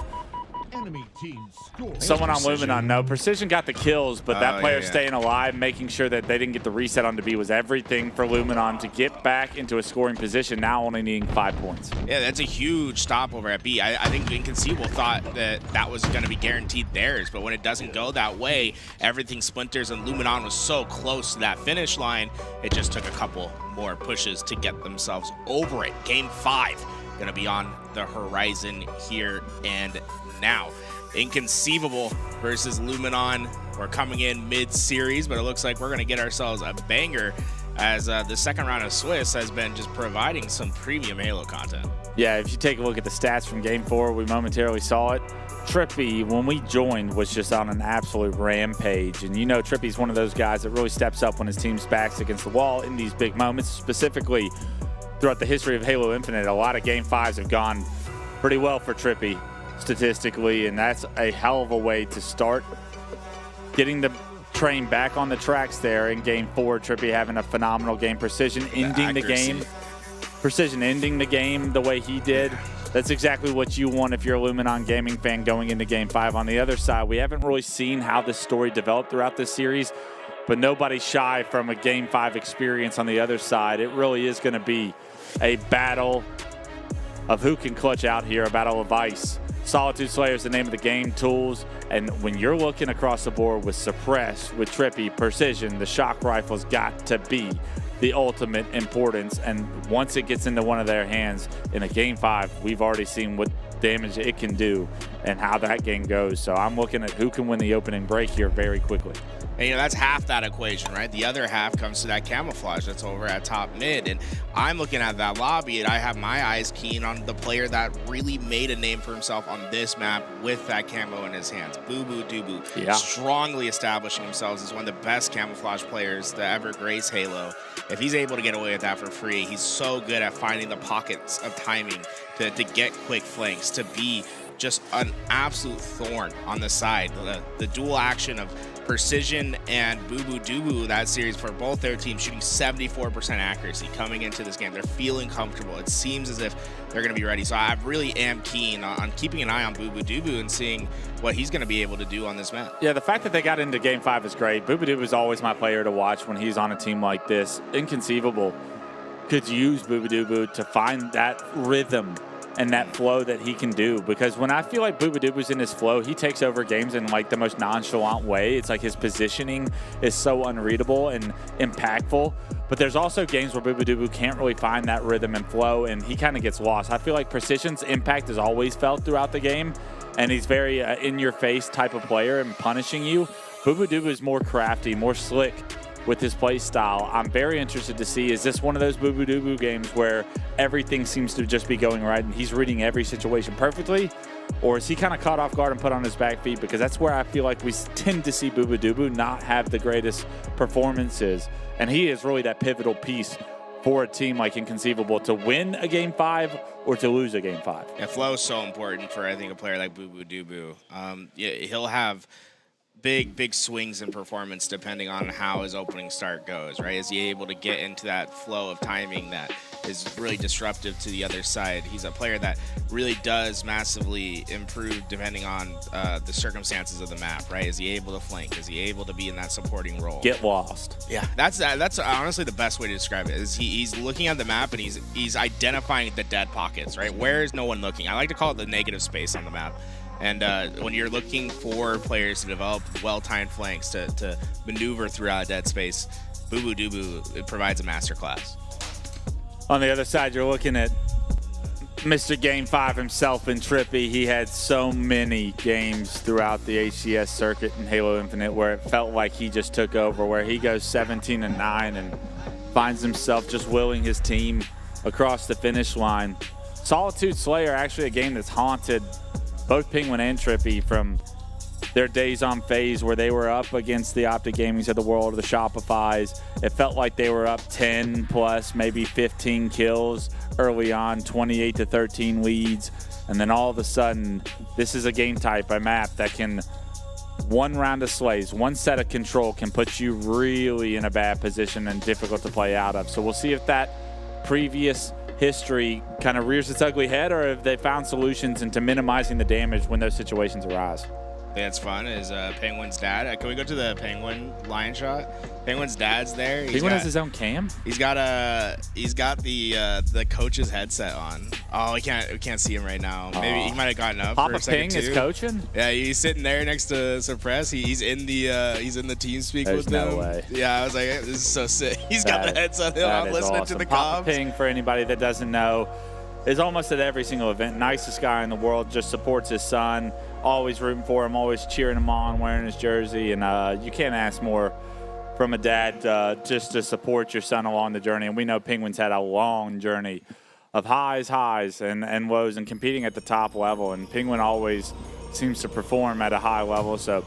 Enemy team score. Someone on Precision. Luminon. No, Precision got the kills, but that Oh, player yeah. staying alive, making sure that they didn't get the reset onto B was everything for Luminon to get back into a scoring position, now only needing 5 points. Yeah, that's a huge stopover at B. I think Inconceivable thought that that was going to be guaranteed theirs, but when it doesn't go that way, everything splinters, and Luminon was so close to that finish line, it just took a couple more pushes to get themselves over it. Game 5 going to be on the horizon here and now. Inconceivable versus Luminon. We're coming in mid-series, but it looks like we're going to get ourselves a banger as the second round of Swiss has been just providing some premium Halo content. Yeah, if you take a look at the stats from Game 4, we momentarily saw it. Trippy, when we joined, was just on an absolute rampage. And you know Trippy's one of those guys that really steps up when his team's back's against the wall in these big moments. Specifically, throughout the history of Halo Infinite, a lot of Game 5s have gone pretty well for Trippy statistically, and that's a hell of a way to start getting the train back on the tracks there in Game 4. Trippy having a phenomenal game. Precision ending the game. Precision ending the game the way he did. That's exactly what you want if you're a Luminon Gaming fan going into Game 5. On the other side, we haven't really seen how this story developed throughout this series, but nobody's shy from a Game 5 experience on the other side. It really is going to be a battle of who can clutch out here, a battle of ice. Solitude Slayer is the name of the game, tools, and when you're looking across the board with Suppress, with Trippy, Precision, the shock rifle's got to be the ultimate importance, and once it gets into one of their hands in a Game 5, we've already seen what damage it can do and how that game goes. So I'm looking at who can win the opening break here very quickly. And, that's half that equation, right? The other half comes to that camouflage that's over at top mid. And I'm looking at that lobby, and I have my eyes keen on the player that really made a name for himself on this map with that camo in his hands. Boo Boo Doo Yeah. Strongly establishing himself as one of the best camouflage players to ever grace Halo. If he's able to get away with that for free, he's so good at finding the pockets of timing to get quick flanks, to be just an absolute thorn on the side. The dual action of Precision and Boo Boo Doo Boo, that series for both their teams, shooting 74% accuracy coming into this game. They're feeling comfortable. It seems as if they're going to be ready. So I really am keen on keeping an eye on Boo Boo Doo Boo and seeing what he's going to be able to do on this map. Yeah, the fact that they got into Game 5 is great. Boo Boo Doo is always my player to watch when he's on a team like this. Inconceivable could use Boo Boo Doo Boo to find that rhythm and that flow that he can do, because when I feel like Boo Boo Doo Boo's in his flow, he takes over games in like the most nonchalant way. It's like his positioning is so unreadable and impactful, but there's also games where Boo Boo Doo Boo can't really find that rhythm and flow, and he kind of gets lost. I feel like Precision's impact is always felt throughout the game, and he's very in-your-face type of player and punishing you. Boo Boo Doo Boo is more crafty, more slick with his play style. I'm very interested to see, is this one of those Boo Boo Doo Boo games where everything seems to just be going right and he's reading every situation perfectly? Or is he kind of caught off guard and put on his back feet? Because that's where I feel like we tend to see Boo Boo Doo Boo not have the greatest performances. And he is really that pivotal piece for a team like Inconceivable to win a Game 5 or to lose a Game 5. Yeah, flow is so important for, I think, a player like Boo Boo Doo Boo. Yeah, he'll have big swings in performance depending on how his opening start goes, right? Is he able to get into that flow of timing that is really disruptive to the other side? He's a player that really does massively improve depending on the circumstances of the map, right? Is he able to flank? Is he able to be in that supporting role? Get lost. Yeah, that's honestly the best way to describe it. Is he's looking at the map and he's identifying the dead pockets, right? Where is no one looking? I like to call it the negative space on the map. And when you're looking for players to develop well-timed flanks to maneuver throughout a dead space, Boo Boo Doo Boo, it provides a masterclass. On the other side, you're looking at Mr. Game 5 himself in Trippy. He had so many games throughout the HCS circuit in Halo Infinite where it felt like he just took over, where he goes 17-9 and finds himself just willing his team across the finish line. Solitude Slayer, actually a game that's haunted both Penguin and Trippy from their days on FaZe, where they were up against the Optic Gamings of the world, or the Shopifys. It felt like they were up 10 plus, maybe 15 kills early on, 28-13 leads. And then all of a sudden, this is a game type, a map that can, one round of slays, one set of control can put you really in a bad position and difficult to play out of. So we'll see if that previous history kind of rears its ugly head, or have they found solutions into minimizing the damage when those situations arise? That's fun is Penguin's dad. Can we go to the Penguin line shot? Penguin's dad's there. Penguin has his own cam? He's got the coach's headset on. Oh, we can't see him right now. Maybe he might have gotten up Papa for a second Ping too. is coaching? Yeah, he's sitting there next to Suppress. He's in the team speak There's with no them. way. Yeah, I was like, this is so sick. He's got the headset on, listening awesome. to the Papa comms. Ping, for anybody that doesn't know, is almost at every single event. Nicest guy in the world, just supports his son, always rooting for him, always cheering him on, wearing his jersey, and you can't ask more from a dad just to support your son along the journey. And we know Penguin's had a long journey of highs and lows and competing at the top level, and Penguin always seems to perform at a high level. So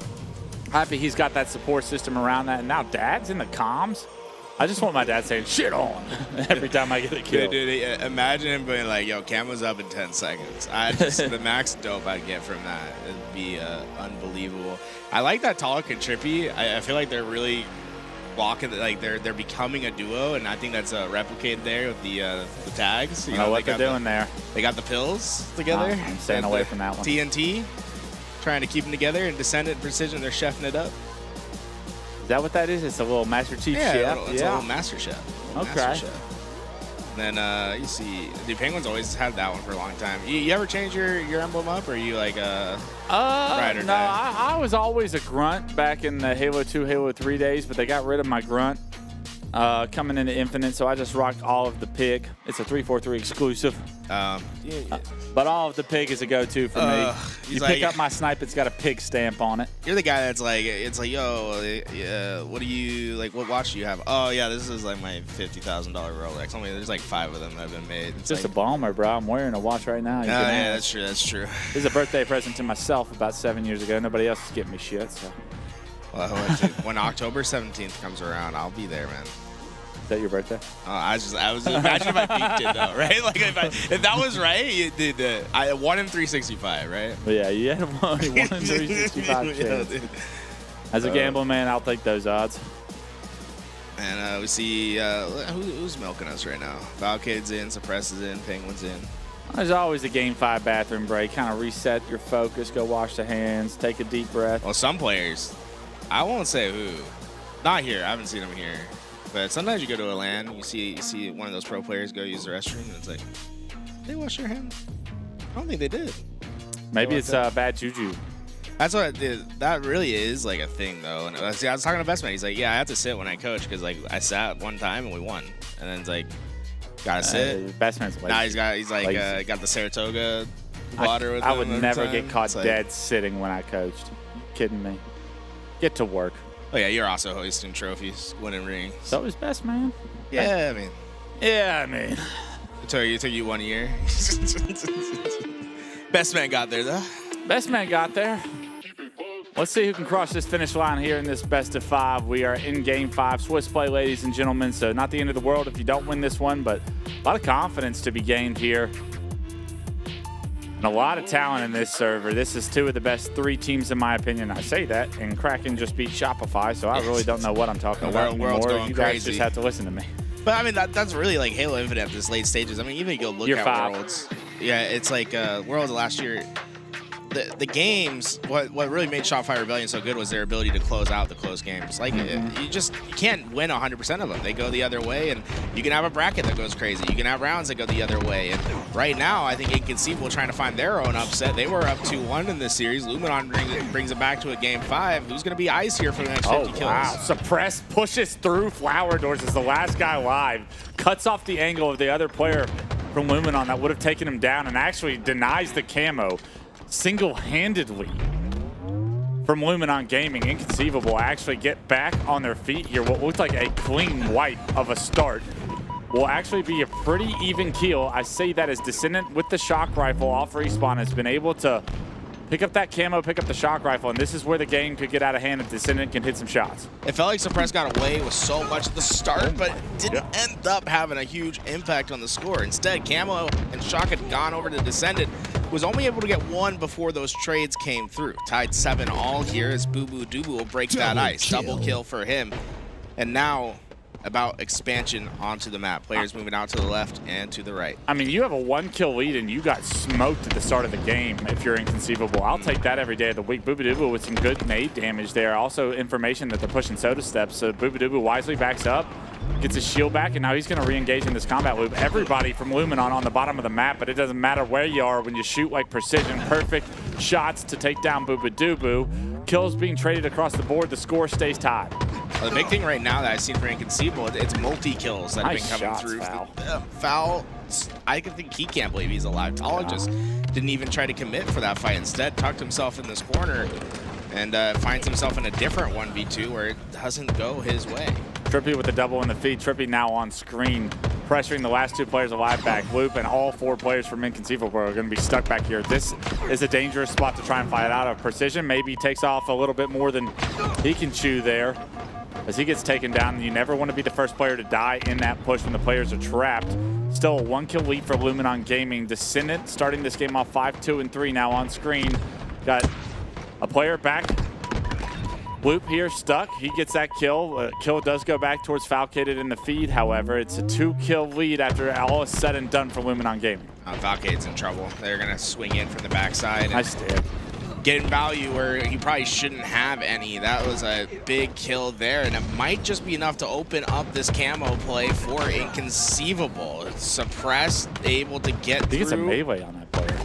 happy he's got that support system around that. And now dad's in the comms. I just want my dad saying shit on every time I get a kill. Dude, imagine him being like, yo, Cam was up in 10 seconds. The max dope I'd get from that. It'd be unbelievable. I like that Talik and Trippy. I feel like they're really walking, like they're becoming a duo, and I think that's replicated there with the tags. You know what they're doing there. They got the pills together. I'm staying away from that one. TNT, trying to keep them together, and Descendant Precision, they're chefing it up. Is that what that is? It's a little Master Chief chef? It's a little Master Chef. Okay. Master Chef. Then you see, the Penguins always had that one for a long time. You ever change your emblem up, or are you like ride or no, die? I was always a grunt back in the Halo 2, Halo 3 days, but they got rid of my grunt coming into Infinite, so I just rocked all of the pig. It's a 343 exclusive. But all of the pig is a go-to for me. You pick up my snipe, it's got a pig stamp on it. You're the guy that's like, it's like, yo, what do you, like, what watch do you have? Oh, yeah, this is like my $50,000 Rolex. Only there's like 5 of them that have been made. It's just like, a bomber, bro. I'm wearing a watch right now. Yeah, that's true. That's true. This is a birthday present to myself about 7 years ago. Nobody else is getting me shit, so. Well, when October 17th comes around, I'll be there, man. Is that your birthday? I was imagine if I peaked it though, right? Like if that was right, you did I 1 in 365, right? But yeah, you had 1 in 365 chance. As a gambling man, I'll take those odds. And we see who's milking us right now. Valkade's in, Suppress is in, Penguin's in. There's always a Game 5 bathroom break. Kind of reset your focus, go wash the hands, take a deep breath. Well, some players, I won't say who. Not here. I haven't seen them here. But sometimes you go to a LAN, you see one of those pro players go use the restroom, and it's like, they wash their hands? I don't think they did. Maybe it's bad juju. That's what that really is like a thing though. And I was talking to Best Man. He's like, yeah, I have to sit when I coach because like I sat one time and we won. And then it's like, gotta sit. Best Man's lazy. Now he's like got the Saratoga water with him. I would never time. get caught like, dead sitting when I coached. You kidding me? Get to work. Oh yeah, you're also hoisting trophies, winning rings. So is Best Man. Yeah, I mean. It took you 1 year. Best Man got there though. Best Man got there. Let's see who can cross this finish line here in this best of 5. We are in Game 5. Swiss play, ladies and gentlemen. So not the end of the world if you don't win this one, but a lot of confidence to be gained here. And a lot of talent in this server. This is 2 of the best 3 teams in my opinion. I say that, and Kraken just beat Shopify, so I really don't know what I'm talking about anymore. You guys just have to listen to me. But I mean, that's really like Halo Infinite at this late stages. I mean, even if you go look Year at 5. Worlds. Yeah, it's like Worlds last year. The games, what really made Shopify Rebellion so good was their ability to close out the close games. Like, you can't win 100% of them. They go the other way, and you can have a bracket that goes crazy. You can have rounds that go the other way. And right now, I think Inconceivable trying to find their own upset. They were up 2-1 in this series. Luminon brings it back to a Game 5. Who's going to be ice here for the next 50 kills? Wow. Suppress pushes through Flower Doors as the last guy live. Cuts off the angle of the other player from Luminon that would have taken him down and actually denies the camo. Single-handedly from Luminon Gaming. Inconceivable actually get back on their feet here. What looked like a clean wipe of a start will actually be a pretty even kill. I say that as Descendant with the shock rifle off respawn has been able to pick up that camo, pick up the shock rifle, and this is where the game could get out of hand if Descendant can hit some shots. It felt like Suppress got away with so much at the start, but didn't end up having a huge impact on the score. Instead, Camo and Shock had gone over to Descendant, who was only able to get 1 before those trades came through. Tied 7 all here as Boo Boo Doo Boo will break that ice. Double kill for him. And now about expansion onto the map. Players moving out to the left and to the right. I mean, you have a 1-kill lead and you got smoked at the start of the game if you're Inconceivable. I'll take that every day of the week. Boobadooboo with some good nade damage there. Also information that they're pushing Soda Steps. So Boobadooboo wisely backs up, gets his shield back, and now he's going to re-engage in this combat loop. Everybody from Luminon on the bottom of the map, but it doesn't matter where you are when you shoot like precision. Perfect shots to take down Boobadooboo. Kills being traded across the board. The score stays tied. Well, the big thing right now that I've seen for Inconceivable, it's multi-kills that have been coming through. Foul, I think he can't believe he's alive. Tala just didn't even try to commit for that fight. Instead, tucked himself in this corner and finds himself in a different 1v2 where it doesn't go his way. Trippy with the double in the feed. Trippy now on screen, pressuring the last 2 players alive back. Loop and all 4 players from Inconceivable are going to be stuck back here. This is a dangerous spot to try and fight out of. Precision maybe takes off a little bit more than he can chew there as he gets taken down. And you never want to be the first player to die in that push when the players are trapped. Still a 1-kill lead for Luminon Gaming. Descendant starting this game off 5-2-3 now on screen. Got a player back. Loop here stuck. He gets that kill. Kill does go back towards Falcated in the feed. However, it's a 2-kill lead after all is said and done for Luminon Gaming. Falcated's in trouble. They're going to swing in from the backside. Nice stab. Getting value where he probably shouldn't have any. That was a big kill there, and it might just be enough to open up this camo play for Inconceivable. Suppressed, able to get through. He gets a melee on that player.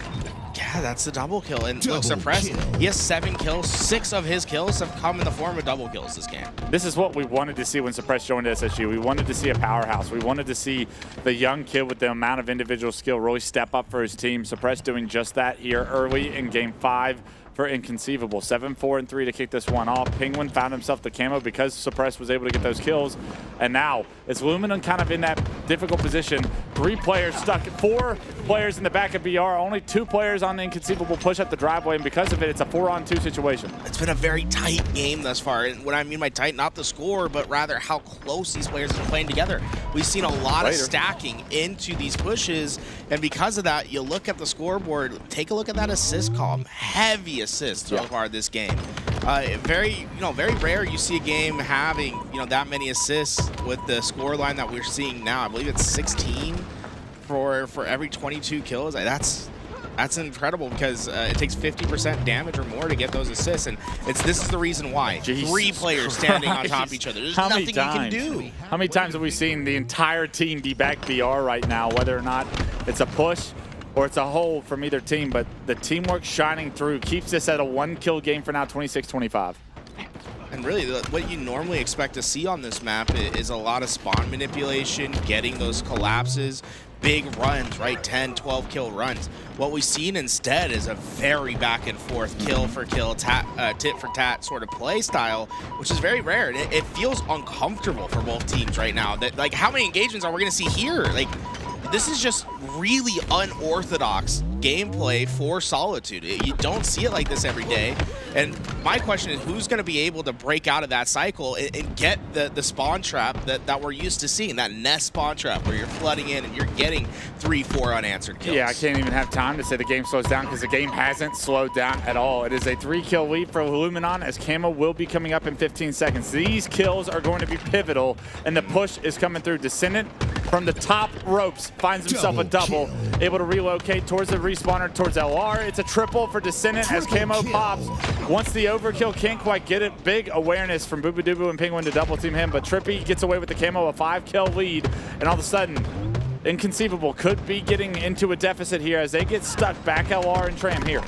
Yeah, that's the double kill. And look, Suppressed, he has 7 kills. 6 of his kills have come in the form of double kills this game. This is what we wanted to see when Suppressed joined SSU. We wanted to see a powerhouse. We wanted to see the young kid with the amount of individual skill really step up for his team. Suppressed doing just that here early in game 5 for Inconceivable. 7-4-3 to kick this one off. Penguin found himself the camo because Suppressed was able to get those kills. And now it's Luminon kind of in that difficult position. 3 players stuck, 4 players in the back of BR, only 2 players on the Inconceivable push up the driveway, and because of it, it's a 4-on-2 situation. It's been a very tight game thus far. And what I mean by tight, not the score, but rather how close these players have been playing together. We've seen a lot of stacking into these pushes, and because of that, you look at the scoreboard, take a look at that assist column. Heavy assists so far this game. Very rare you see a game having that many assists with the score line that we're seeing now. I believe it's 16 for every 22 kills. That's incredible because it takes 50% damage or more to get those assists, and this is the reason why. Jesus 3 players standing on top of each other. There's nothing you can do. How many times have we seen the entire team be back BR right now, whether or not it's a push or it's a hold from either team, but the teamwork shining through keeps this at a 1-kill game for now, 26-25. And really, what you normally expect to see on this map is a lot of spawn manipulation, getting those collapses, big runs, right? 10, 12 kill runs. What we've seen instead is a very back and forth, kill for kill, tit for tat sort of play style, which is very rare. And it feels uncomfortable for both teams right now. That, like, how many engagements are we going to see here? Like, this is just really unorthodox gameplay for Solitude. You don't see it like this every day. And my question is, who's going to be able to break out of that cycle and get the spawn trap that we're used to seeing, that nest spawn trap where you're flooding in and you're getting 3-4 unanswered kills? Yeah, I can't even have time to say the game slows down because the game hasn't slowed down at all. It is a 3-kill lead for Luminon as camo will be coming up in 15 seconds. These kills are going to be pivotal, and the push is coming through. Descendant from the top ropes finds himself a double, able to relocate towards the respawner, towards LR. It's a triple for Descendant as camo pops. Once the overkill can't quite get it, big awareness from Boobadooboo and Penguin to double team him, but Trippy gets away with the camo, a 5-kill lead, and all of a sudden, Inconceivable could be getting into a deficit here as they get stuck back LR and Tram here.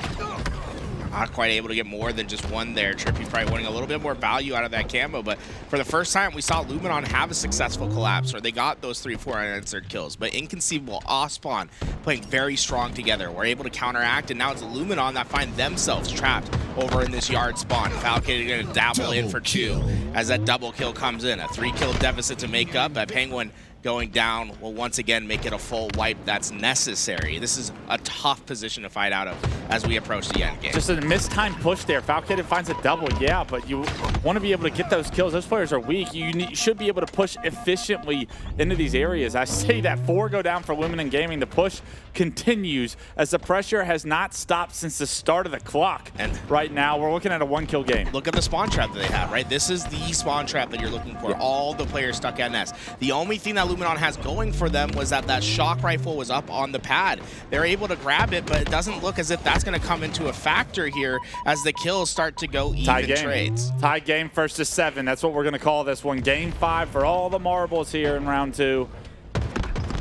Not quite able to get more than just one there. Trippy probably wanting a little bit more value out of that camo, but for the first time, we saw Luminon have a successful collapse, or they got those 3-4 unanswered kills. But Inconceivable off spawn, playing very strong together. We're able to counteract, and now it's Luminon that find themselves trapped over in this yard spawn. Falcon going to dabble in for 2 as that double kill comes in. A 3-kill deficit to make up. Penguin going down will once again make it a full wipe that's necessary. This is a tough position to fight out of as we approach the end game. Just a mistimed push there. Falcated finds a double, yeah, but you want to be able to get those kills. Those players are weak. You should be able to push efficiently into these areas. I say that 4 go down for Lumen Gaming. The push continues as the pressure has not stopped since the start of the clock. And right now, we're looking at a 1-kill game. Look at the spawn trap that they have, right? This is the spawn trap that you're looking for. Yeah. All the players stuck at nest. The only thing that Luminon has going for them was that shock rifle was up on the pad. They're able to grab it, but it doesn't look as if that's going to come into a factor here as the kills start to go even trades. Tie game, 1st to 7. That's what we're going to call this one. Game 5 for all the marbles here in round 2.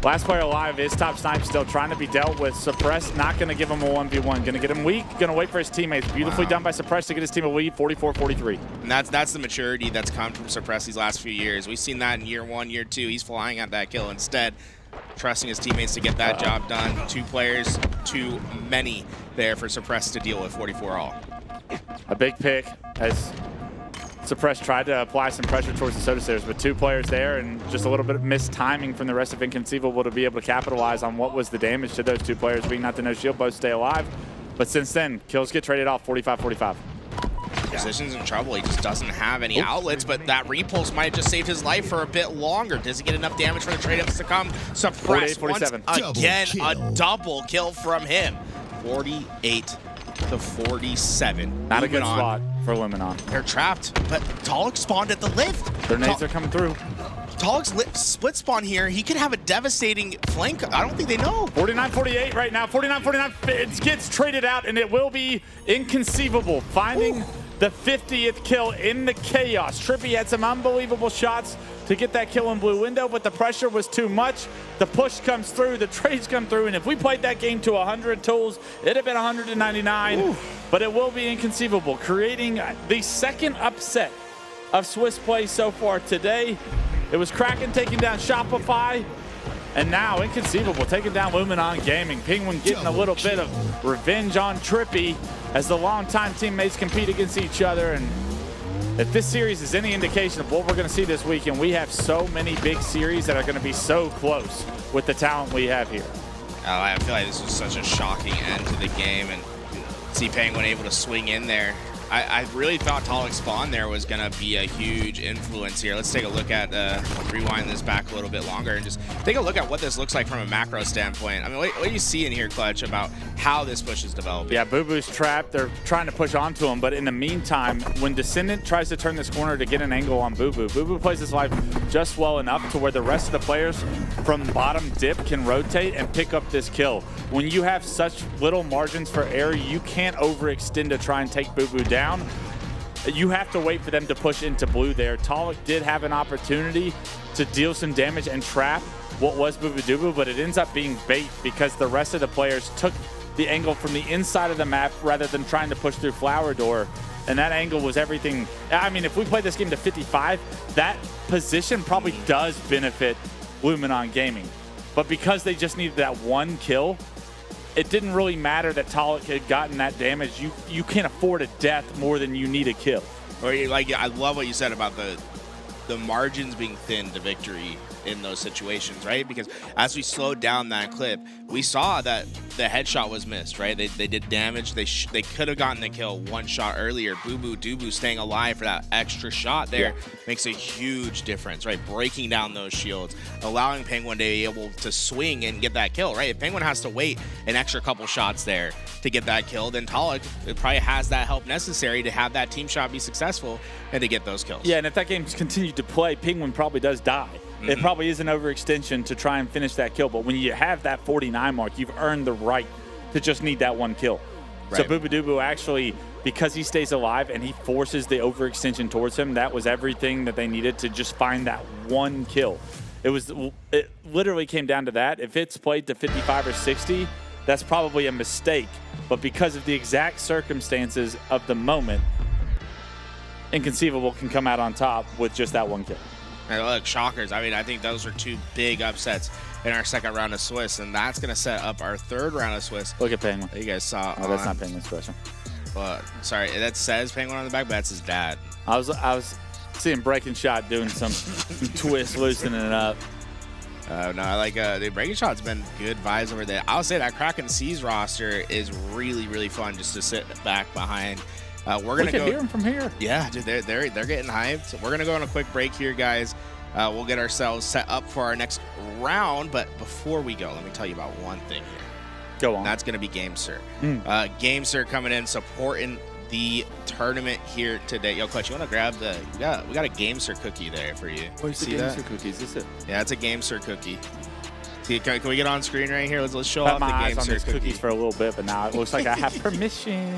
Last player alive is Top Snipe, still trying to be dealt with. Suppress not going to give him a 1v1. Going to get him weak. Going to wait for his teammates. Beautifully done by Suppress to get his team a lead, 44-43. And that's the maturity that's come from Suppress these last few years. We've seen that in year 1, year 2. He's flying at that kill instead, trusting his teammates to get that job done. 2 players, too many there for Suppress to deal with. 44 all. A big pick as Suppress tried to apply some pressure towards the Soda Stairs, but 2 players there and just a little bit of missed timing from the rest of Inconceivable to be able to capitalize on what was the damage to those 2 players being not the no shield, both stay alive. But since then, kills get traded off 45-45. Position's in trouble. He just doesn't have any outlets, but that repulse might have just saved his life for a bit longer. Does he get enough damage for the trade-ups to come? Suppress once again, a double kill from him. 48-47. Not a good spot for Luminon. They're trapped, but Talik spawned at the lift. Their nades are coming through. Talik's split spawn here. He could have a devastating flank. I don't think they know. 49-48 right now. 49-49. It gets traded out, and it will be Inconceivable finding the 50th kill in the chaos. Trippy had some unbelievable shots to get that kill in blue window, but the pressure was too much. The push comes through, the trades come through, and if we played that game to 100 tools, it'd have been 199. Ooh. But it will be Inconceivable, creating the 2nd upset of Swiss play so far today. It was Kraken taking down Shopify, and now Inconceivable taking down Luminon Gaming. Penguin getting a little bit of revenge on Trippy as the longtime teammates compete against each other. And if this series is any indication of what we're going to see this weekend, we have so many big series that are going to be so close with the talent we have here. I feel like this was such a shocking end to the game, and see Penguin able to swing in there. I really thought Talik spawn there was going to be a huge influence here. Let's take a look at, rewind this back a little bit longer and just take a look at what this looks like from a macro standpoint. I mean, what do you see in here, Clutch, about how this push is developing? Yeah, Boo Boo's trapped. They're trying to push onto him, but in the meantime, when Descendant tries to turn this corner to get an angle on Boo Boo, Boo Boo plays his life just well enough to where the rest of the players from bottom dip can rotate and pick up this kill. When you have such little margins for error, you can't overextend to try and take Boo Boo down. You have to wait for them to push into blue there. Talik did have an opportunity to deal some damage and trap what was Boo Boo Doo Boo, but it ends up being bait because the rest of the players took the angle from the inside of the map rather than trying to push through Flower Door. And that angle was everything. I mean, if we play this game to 55, that position probably does benefit Luminon Gaming. But because they just needed that 1 kill, it didn't really matter that Talik had gotten that damage. You can't afford a death more than you need a kill. Or like, I love what you said about the margins being thin to victory in those situations, right? Because as we slowed down that clip, we saw that the headshot was missed, right? They did damage. They could have gotten the kill 1 shot earlier. Boo Boo Doo Boo staying alive for that extra shot there makes a huge difference, right? Breaking down those shields, allowing Penguin to be able to swing and get that kill, right? If Penguin has to wait an extra couple shots there to get that kill, then Talik probably has that help necessary to have that team shot be successful and to get those kills. Yeah, and if that game's continued to play, Penguin probably does die. It probably is an overextension to try and finish that kill, but when you have that 49 mark, you've earned the right to just need that 1 kill. Right. So Boo Boo Doo Boo actually, because he stays alive and he forces the overextension towards him, that was everything that they needed to just find that 1 kill. It literally came down to that. If it's played to 55 or 60, that's probably a mistake. But because of the exact circumstances of the moment, Inconceivable can come out on top with just that 1 kill. And look, shockers. I mean, I think those are 2 big upsets in our 2nd round of Swiss, and that's going to set up our 3rd round of Swiss. Look at Penguin. You guys saw. Oh, that's not Penguin's question. Sorry, that says Penguin on the back, but that's his dad. I was seeing Breaking Shot doing some twist, loosening it up. No, I like the Breaking Shot's been good vibes over there. I'll say that Kraken Seas roster is really, really fun just to sit back behind. We're gonna go hear them from here. Yeah, dude, they're getting hyped. We're gonna go on a quick break here, guys. We'll get ourselves set up for our next round, but before we go, let me tell you about one thing here. Go on. That's gonna be GameSir. GameSir coming in supporting the tournament here today. Yo, Clutch, you want to grab the? We got a GameSir cookie there for you. Where's the See that? GameSir cookie? Is this it? Yeah, it's a GameSir cookie. See, can we get on screen right here? Let's show Had off my the eyes on GameSir these cookie. cookies for a little bit, but now it looks like I have permission.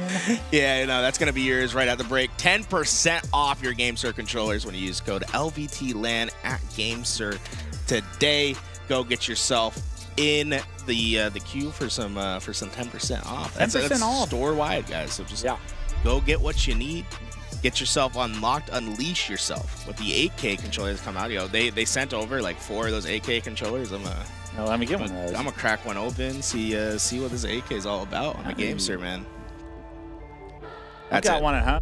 Yeah, no, that's going to be yours right at the break. 10% off your GameSir controllers when you use code LVT LAN at GameSir today. Go get yourself in the queue for some 10% off. That's 10% off. Store wide, guys. So just Yeah. go get what you need. Get yourself unlocked, unleash yourself with the 8K controllers come out. Yo, they sent over like 4 of those 8K controllers. No, let me get one of those. I'm gonna crack one open, see what this 8K is all about on the GameSir, man. I got one at home.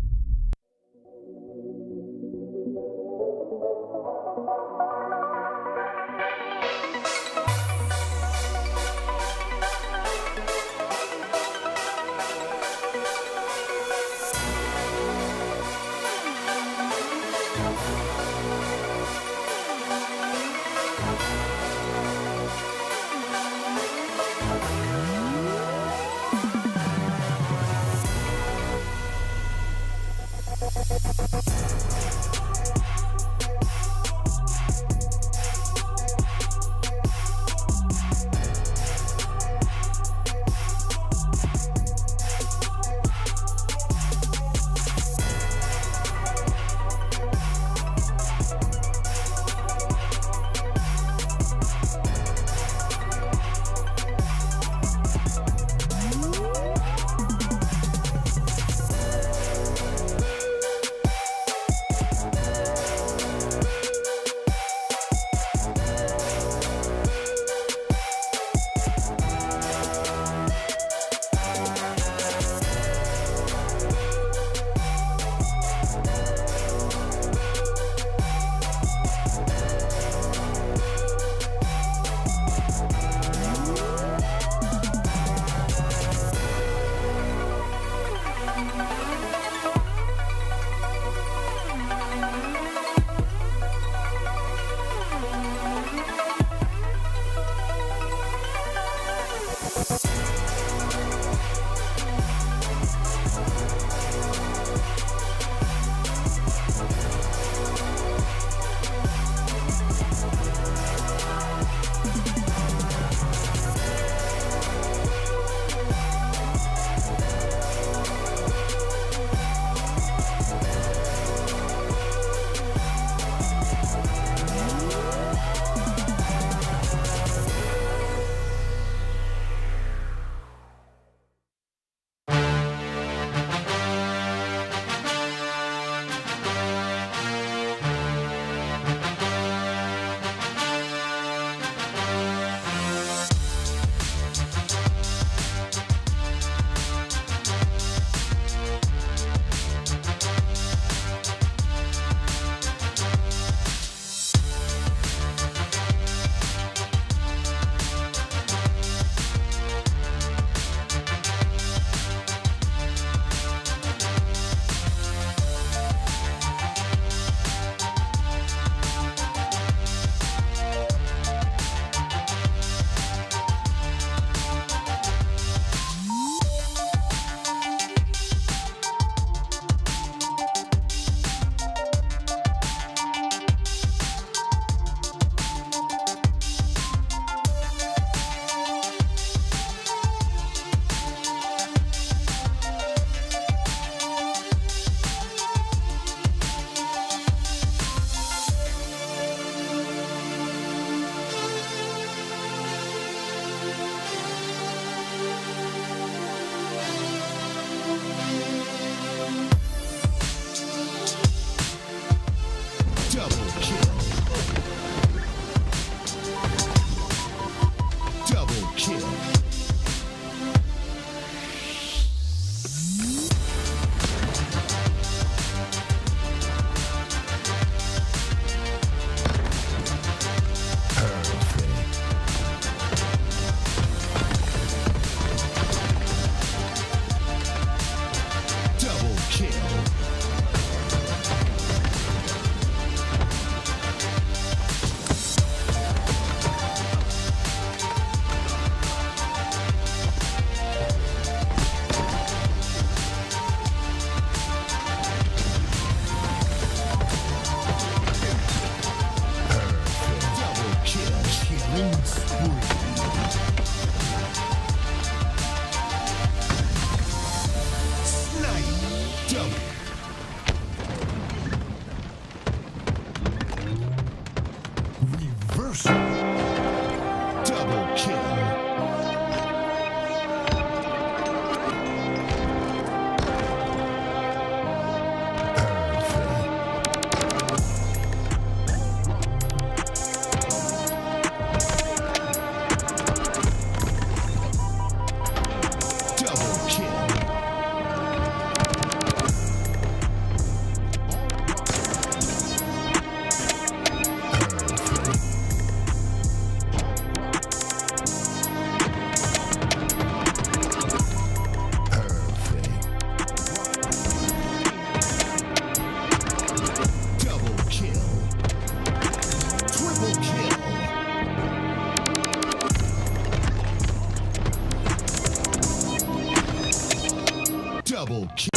Double kill.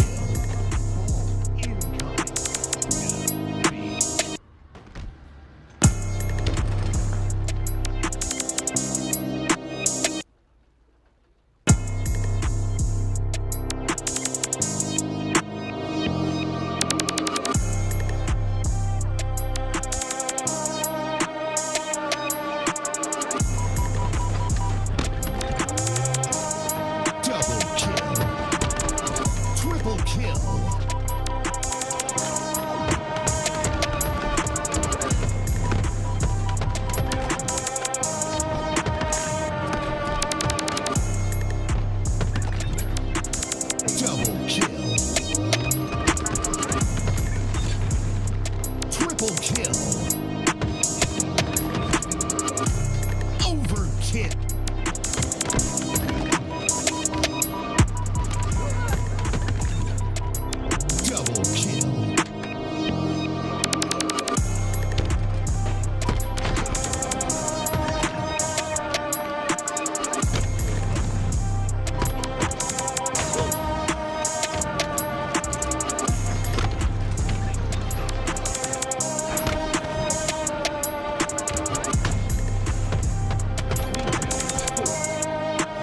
Incoming. Double kill. Triple kill. Double kill. Triple kill. Overkill. Double kill.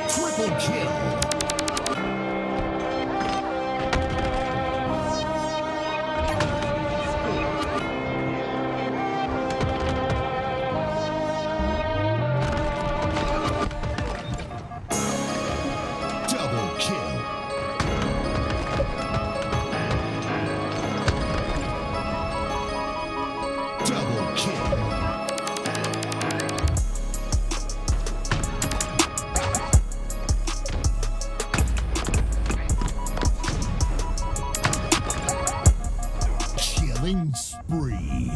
Triple kill. Double kill. Double kill. Killing spree.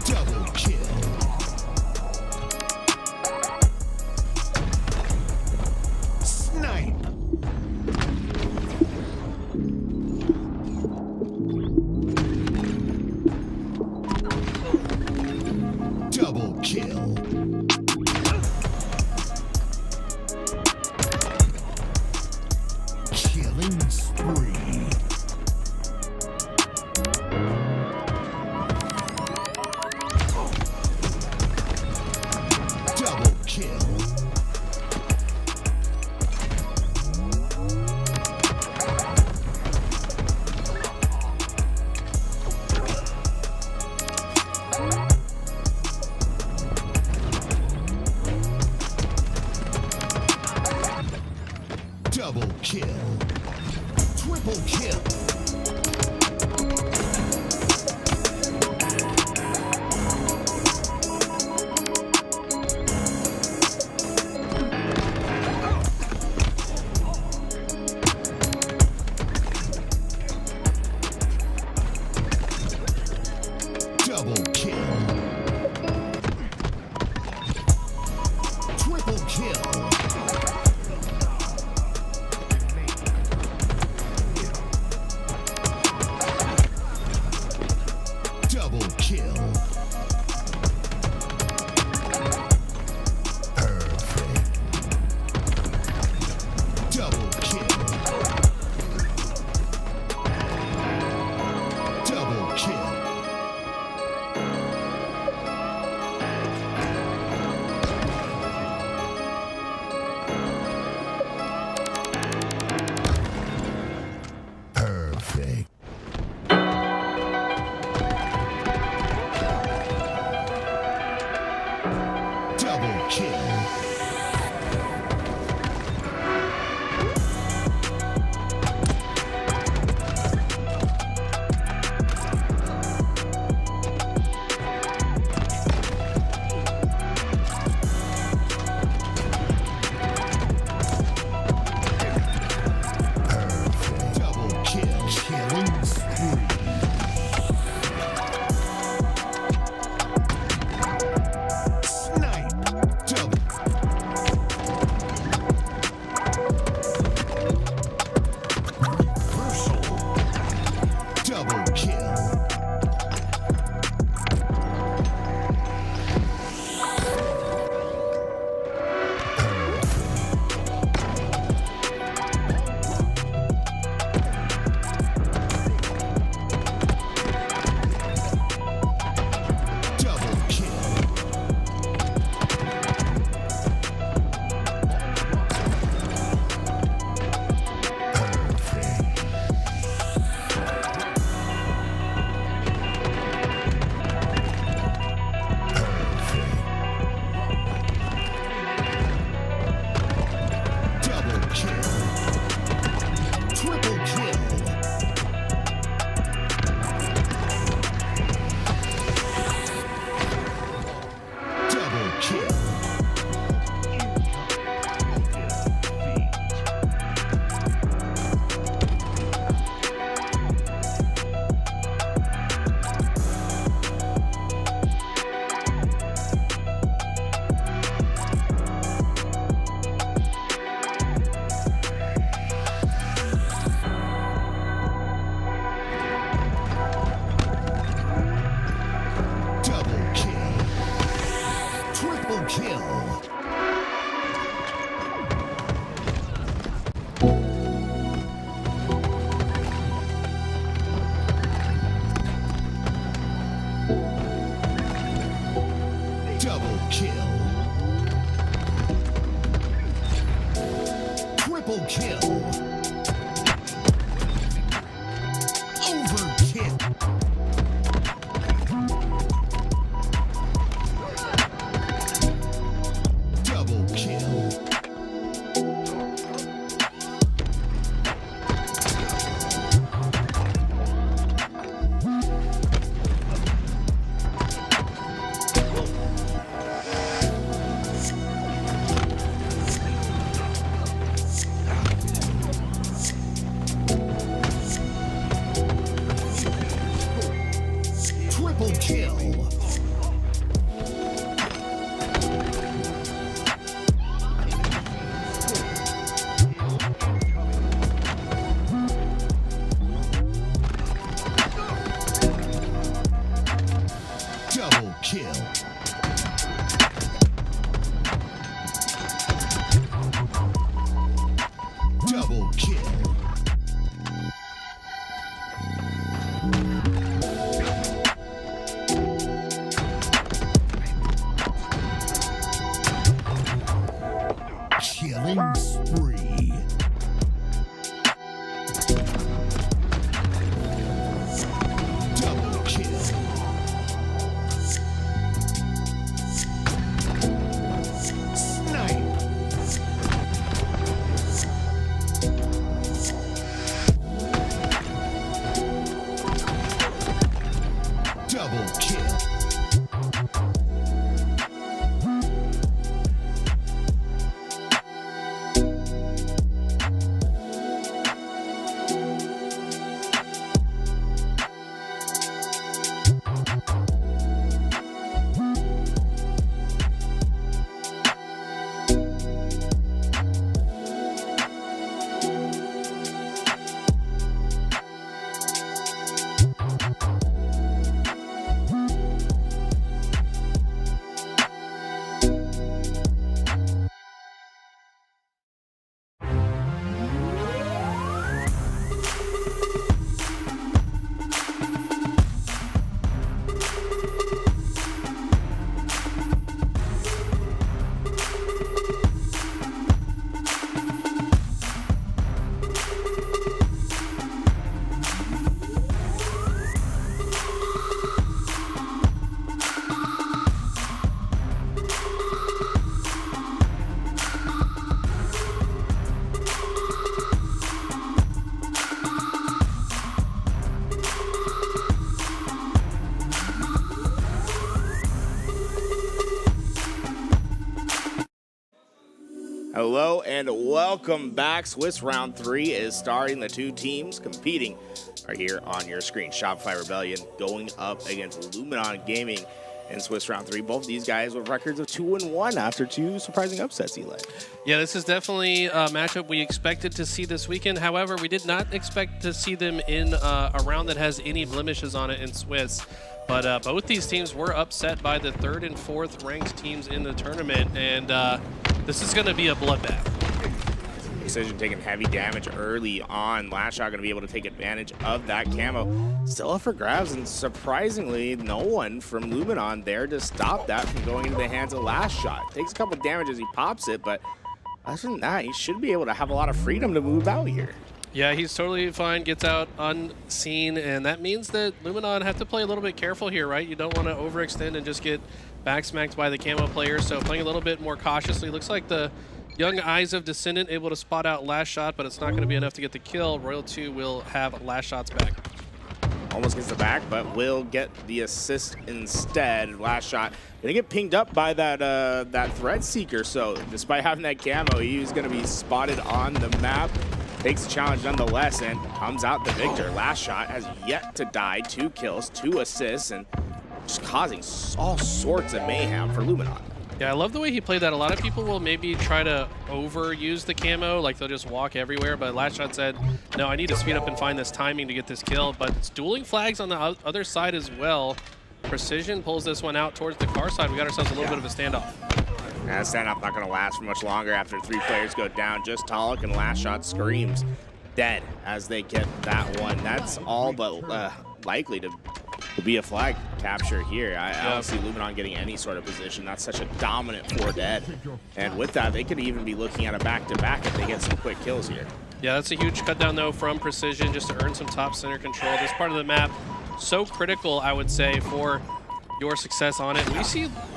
Double kill. Snipe. Double kill. Killing spree. Double kill. Double kill. Triple kill. Double kill. Triple kill. Killing spree. Double kill. Snipe. Double kill. Hello and welcome back. Swiss Round 3 is starting. The two teams competing are here on your screen. Shopify Rebellion going up against Luminon Gaming in Swiss Round 3. Both these guys with records of 2-1 after two surprising upsets, Eli. Yeah, this is definitely a matchup we expected to see this weekend. However, we did not expect to see them in a round that has any blemishes on it in Swiss. But both these teams were upset by the 3rd and 4th ranked teams in the tournament, and this is going to be a bloodbath. Precision taking heavy damage early on. Last Shot going to be able to take advantage of that camo. Still up for grabs, and surprisingly, no one from Luminon there to stop that from going into the hands of Last Shot. Takes a couple damage as he pops it, but other than that, he should be able to have a lot of freedom to move out here. Yeah, he's totally fine, gets out unseen, and that means that Luminon have to play a little bit careful here, right? You don't want to overextend and just get backsmacked by the camo player, so playing a little bit more cautiously. Looks like the young eyes of Descendant able to spot out Last Shot, but it's not going to be enough to get the kill. Royal 2 will have Last Shot's back. Almost gets the back, but will get the assist instead. Last Shot gonna get pinged up by that Threat Seeker, so despite having that camo, he's gonna be spotted on the map. Takes the challenge nonetheless and comes out the victor. Last Shot has yet to die. 2 kills, 2 assists, and just causing all sorts of mayhem for Luminon. Yeah, I love the way he played that. A lot of people will maybe try to overuse the camo, like they'll just walk everywhere, but Last Shot said, no, I need to speed up and find this timing to get this kill, but it's dueling flags on the other side as well. Precision pulls this one out towards the car side. We got ourselves a little bit of a standoff. That standoff not going to last for much longer after 3 players go down. Just Talik and Last Shot screams dead as they get that one. That's all but likely to be a flag capture here. I don't see Luminon getting any sort of position. That's such a dominant 4 dead. And with that, they could even be looking at a back-to-back if they get some quick kills here. Yeah, that's a huge cut down, though, from Precision just to earn some top center control. This part of the map, so critical, I would say, for your success on it.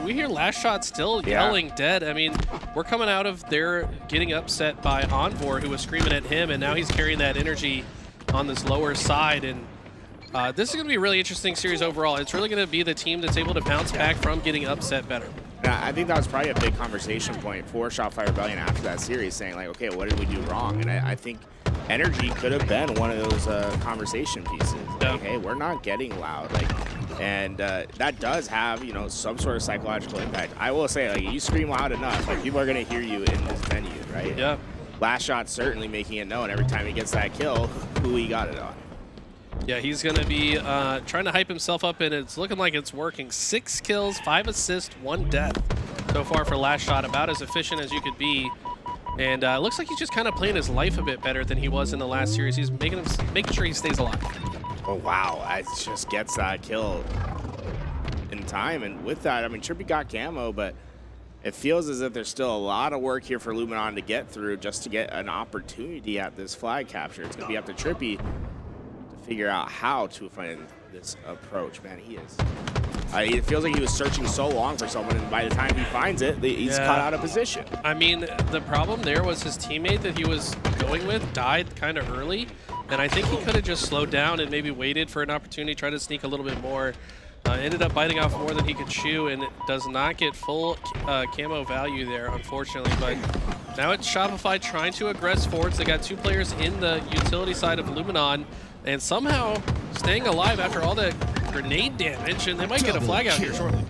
We hear Last Shot still yelling dead. I mean, we're coming out of there getting upset by Envor, who was screaming at him, and now he's carrying that energy on this lower side. And this is going to be a really interesting series overall. It's really going to be the team that's able to bounce back from getting upset better. Yeah, I think that was probably a big conversation point for Shopify Rebellion after that series, saying like, okay, what did we do wrong? And I think energy could have been one of those conversation pieces. Like, hey, we're not getting loud. And that does have, you know, some sort of psychological impact. I will say, like, you scream loud enough, like, people are going to hear you in this venue, right? Yeah. Last Shot certainly making it known every time he gets that kill who he got it on. Yeah, he's going to be trying to hype himself up, and it's looking like it's working. 6 kills, 5 assists, 1 death so far for Last Shot. About as efficient as you could be. And it looks like he's just kind of playing his life a bit better than he was in the last series. He's making sure he stays alive. Oh, wow. It just gets that kill in time. And with that, I mean, Trippy got camo, but it feels as if there's still a lot of work here for Luminon to get through just to get an opportunity at this flag capture. It's going to be up to Trippy to figure out how to find this approach. Man, he is. It feels like he was searching so long for someone, and by the time he finds it, he's caught out of position. I mean, the problem there was his teammate that he was going with died kind of early, and I think he could have just slowed down and maybe waited for an opportunity, tried to sneak a little bit more. Ended up biting off more than he could chew, and it does not get full camo value there, unfortunately. But now it's Shopify trying to aggress forwards. They got 2 players in the utility side of Luminon, and somehow staying alive after all the grenade damage, and they might get a flag out here shortly.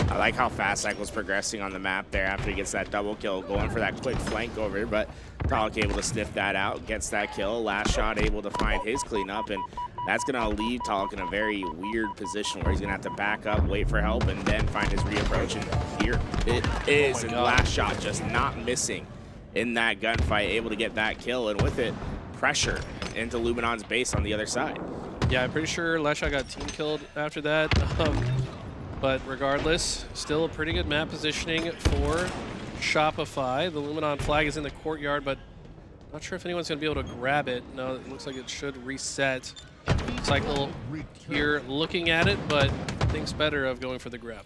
I like how fast Cycle's progressing on the map there after he gets that double kill, going for that quick flank over, but Talik able to sniff that out, gets that kill. Last shot able to find his cleanup, and that's going to leave Talik in a very weird position where he's going to have to back up, wait for help, and then find his reapproach. And here it is. And last shot just not missing in that gunfight, able to get that kill, and with it, pressure into Luminon's base on the other side. Yeah, I'm pretty sure last shot got team killed after that. But regardless, still a pretty good map positioning for Shopify. The Luminon flag is in the courtyard, but not sure if anyone's going to be able to grab it. No, it looks like it should reset. Cycle here looking at it, but thinks better of going for the grab.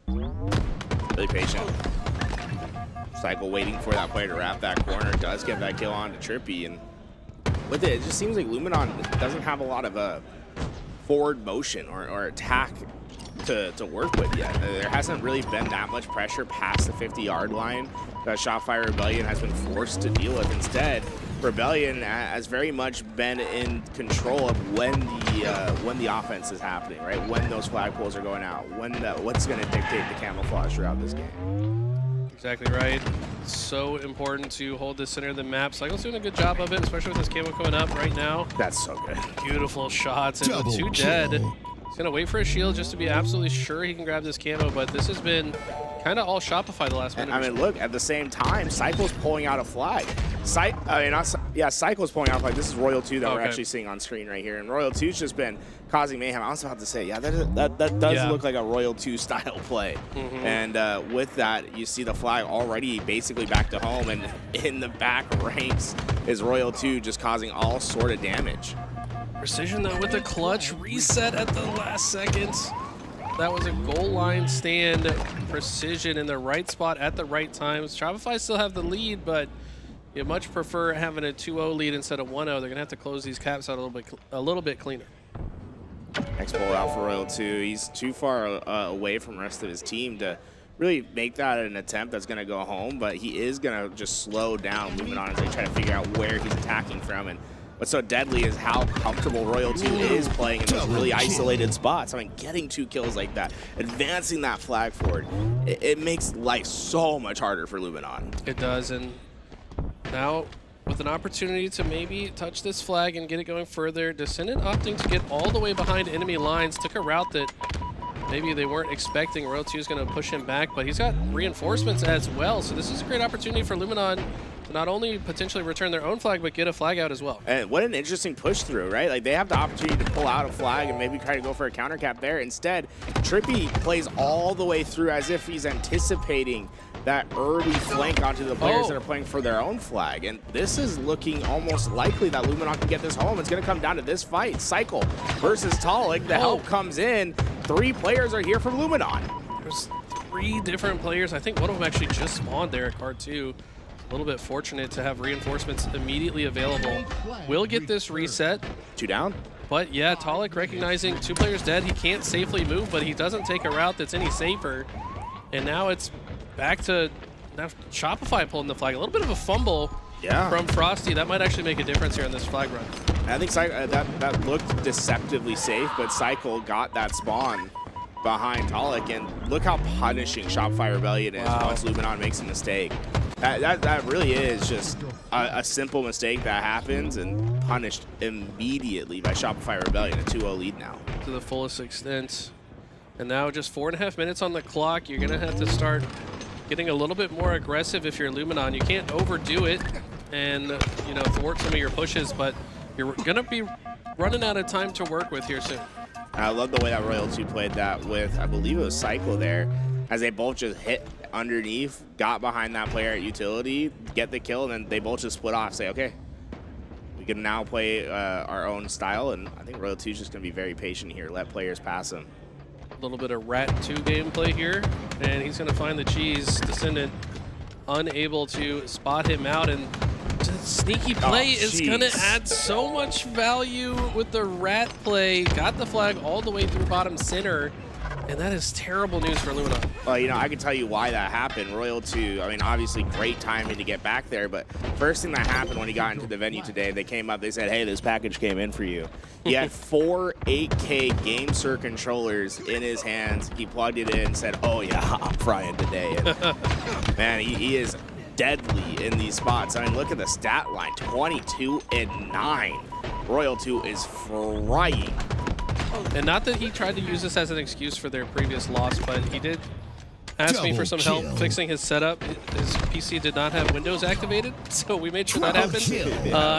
Really patient. Cycle waiting for that player to wrap that corner. Does get that kill on to Trippy, and with it, it just seems like Luminon doesn't have a lot of forward motion or attack to work with yet. There hasn't really been that much pressure past the 50-yard line that Shopify Rebellion has been forced to deal with. Instead, Rebellion has very much been in control of when the offense is happening, right? When those flagpoles are going out, what's going to dictate the camouflage throughout this game. Exactly right. So important to hold the center of the map. Cycle's doing a good job of it, especially with this camo coming up right now. That's so good. Beautiful shots, and with 2 dead. He's going to wait for a shield just to be absolutely sure he can grab this camo, but this has been kind of all Shopify the last minute. I mean, look, at the same time, Cycle's pulling out a flag. Cycle's pulling out a flag. This is Royal 2 that we're actually seeing on screen right here. And Royal 2's just been causing mayhem. I was about to say, that does look like a Royal 2 style play. And with that, you see the flag already basically back to home. And in the back ranks is Royal 2 just causing all sort of damage. Precision, though, with the clutch reset at the last second. That was a goal line stand. Precision in the right spot at the right times. Shopify still have the lead, but you much prefer having a 2-0 lead instead of 1-0. They're going to have to close these caps out a little bit cleaner. Next ball out for Royal 2. He's too far away from the rest of his team to really make that an attempt that's going to go home, but he is going to just slow down, moving on as they try to figure out where he's attacking from. And what's so deadly is how comfortable Royal 2 is playing in those really isolated spots. I mean, getting 2 kills like that, advancing that flag forward, it makes life so much harder for Luminon. It does, and now with an opportunity to maybe touch this flag and get it going further, Descendant opting to get all the way behind enemy lines, took a route that maybe they weren't expecting. Royal 2 is going to push him back, but he's got reinforcements as well, so this is a great opportunity for Luminon to not only potentially return their own flag, but get a flag out as well. And what an interesting push through, right? Like, they have the opportunity to pull out a flag and maybe try to go for a counter cap there. Instead, Trippy plays all the way through as if he's anticipating that early flank onto the players that are playing for their own flag. And this is looking almost likely that Luminon can get this home. It's going to come down to this fight. Cycle versus Talik. The help comes in. 3 players are here from Luminon. There's 3 different players. I think one of them actually just spawned there at card 2. A little bit fortunate to have reinforcements immediately available. We'll get this reset. 2 down. But yeah, Talik recognizing 2 players dead. He can't safely move, but he doesn't take a route that's any safer. And now it's back to Shopify pulling the flag. A little bit of a fumble from Frosty. That might actually make a difference here on this flag run. I think that looked deceptively safe, but Cycle got that spawn behind Talik, and look how punishing Shopify Rebellion is once Luminon makes a mistake. That really is just a simple mistake that happens and punished immediately by Shopify Rebellion, a 2-0 lead now. To the fullest extent. And now just 4.5 minutes on the clock. You're going to have to start getting a little bit more aggressive if you're Luminon. You can't overdo it and, you know, thwart some of your pushes, but you're going to be running out of time to work with here soon. I love the way that Royal 2 played that with, I believe it was Cycle there. as they both just hit underneath, got behind that player at utility, get the kill, and then they both just split off, say, okay, we can now play our own style, and I think Royal 2 is just going to be very patient here, let players pass him. A little bit of Rat 2 gameplay here, and he's going to find the cheese. Descendant unable to spot him out, and sneaky play is going to add so much value with the Rat play. Got the flag all the way through bottom center, and that is terrible news for Luminon. Well, you know, I can tell you why that happened. Royal 2, I mean, obviously great timing to get back there, but first thing that happened when he got into the venue today, they came up, they said, hey, this package came in for you. He had 4 8K GameSir controllers in his hands. He plugged it in and said, oh yeah, I'm frying today. And man, he is deadly in these spots. I mean, look at the stat line, 22 and 9. Royal 2 is frying. And not that he tried to use this as an excuse for their previous loss, but he did ask me for some help fixing his setup. His PC did not have Windows activated, so we made sure that happened.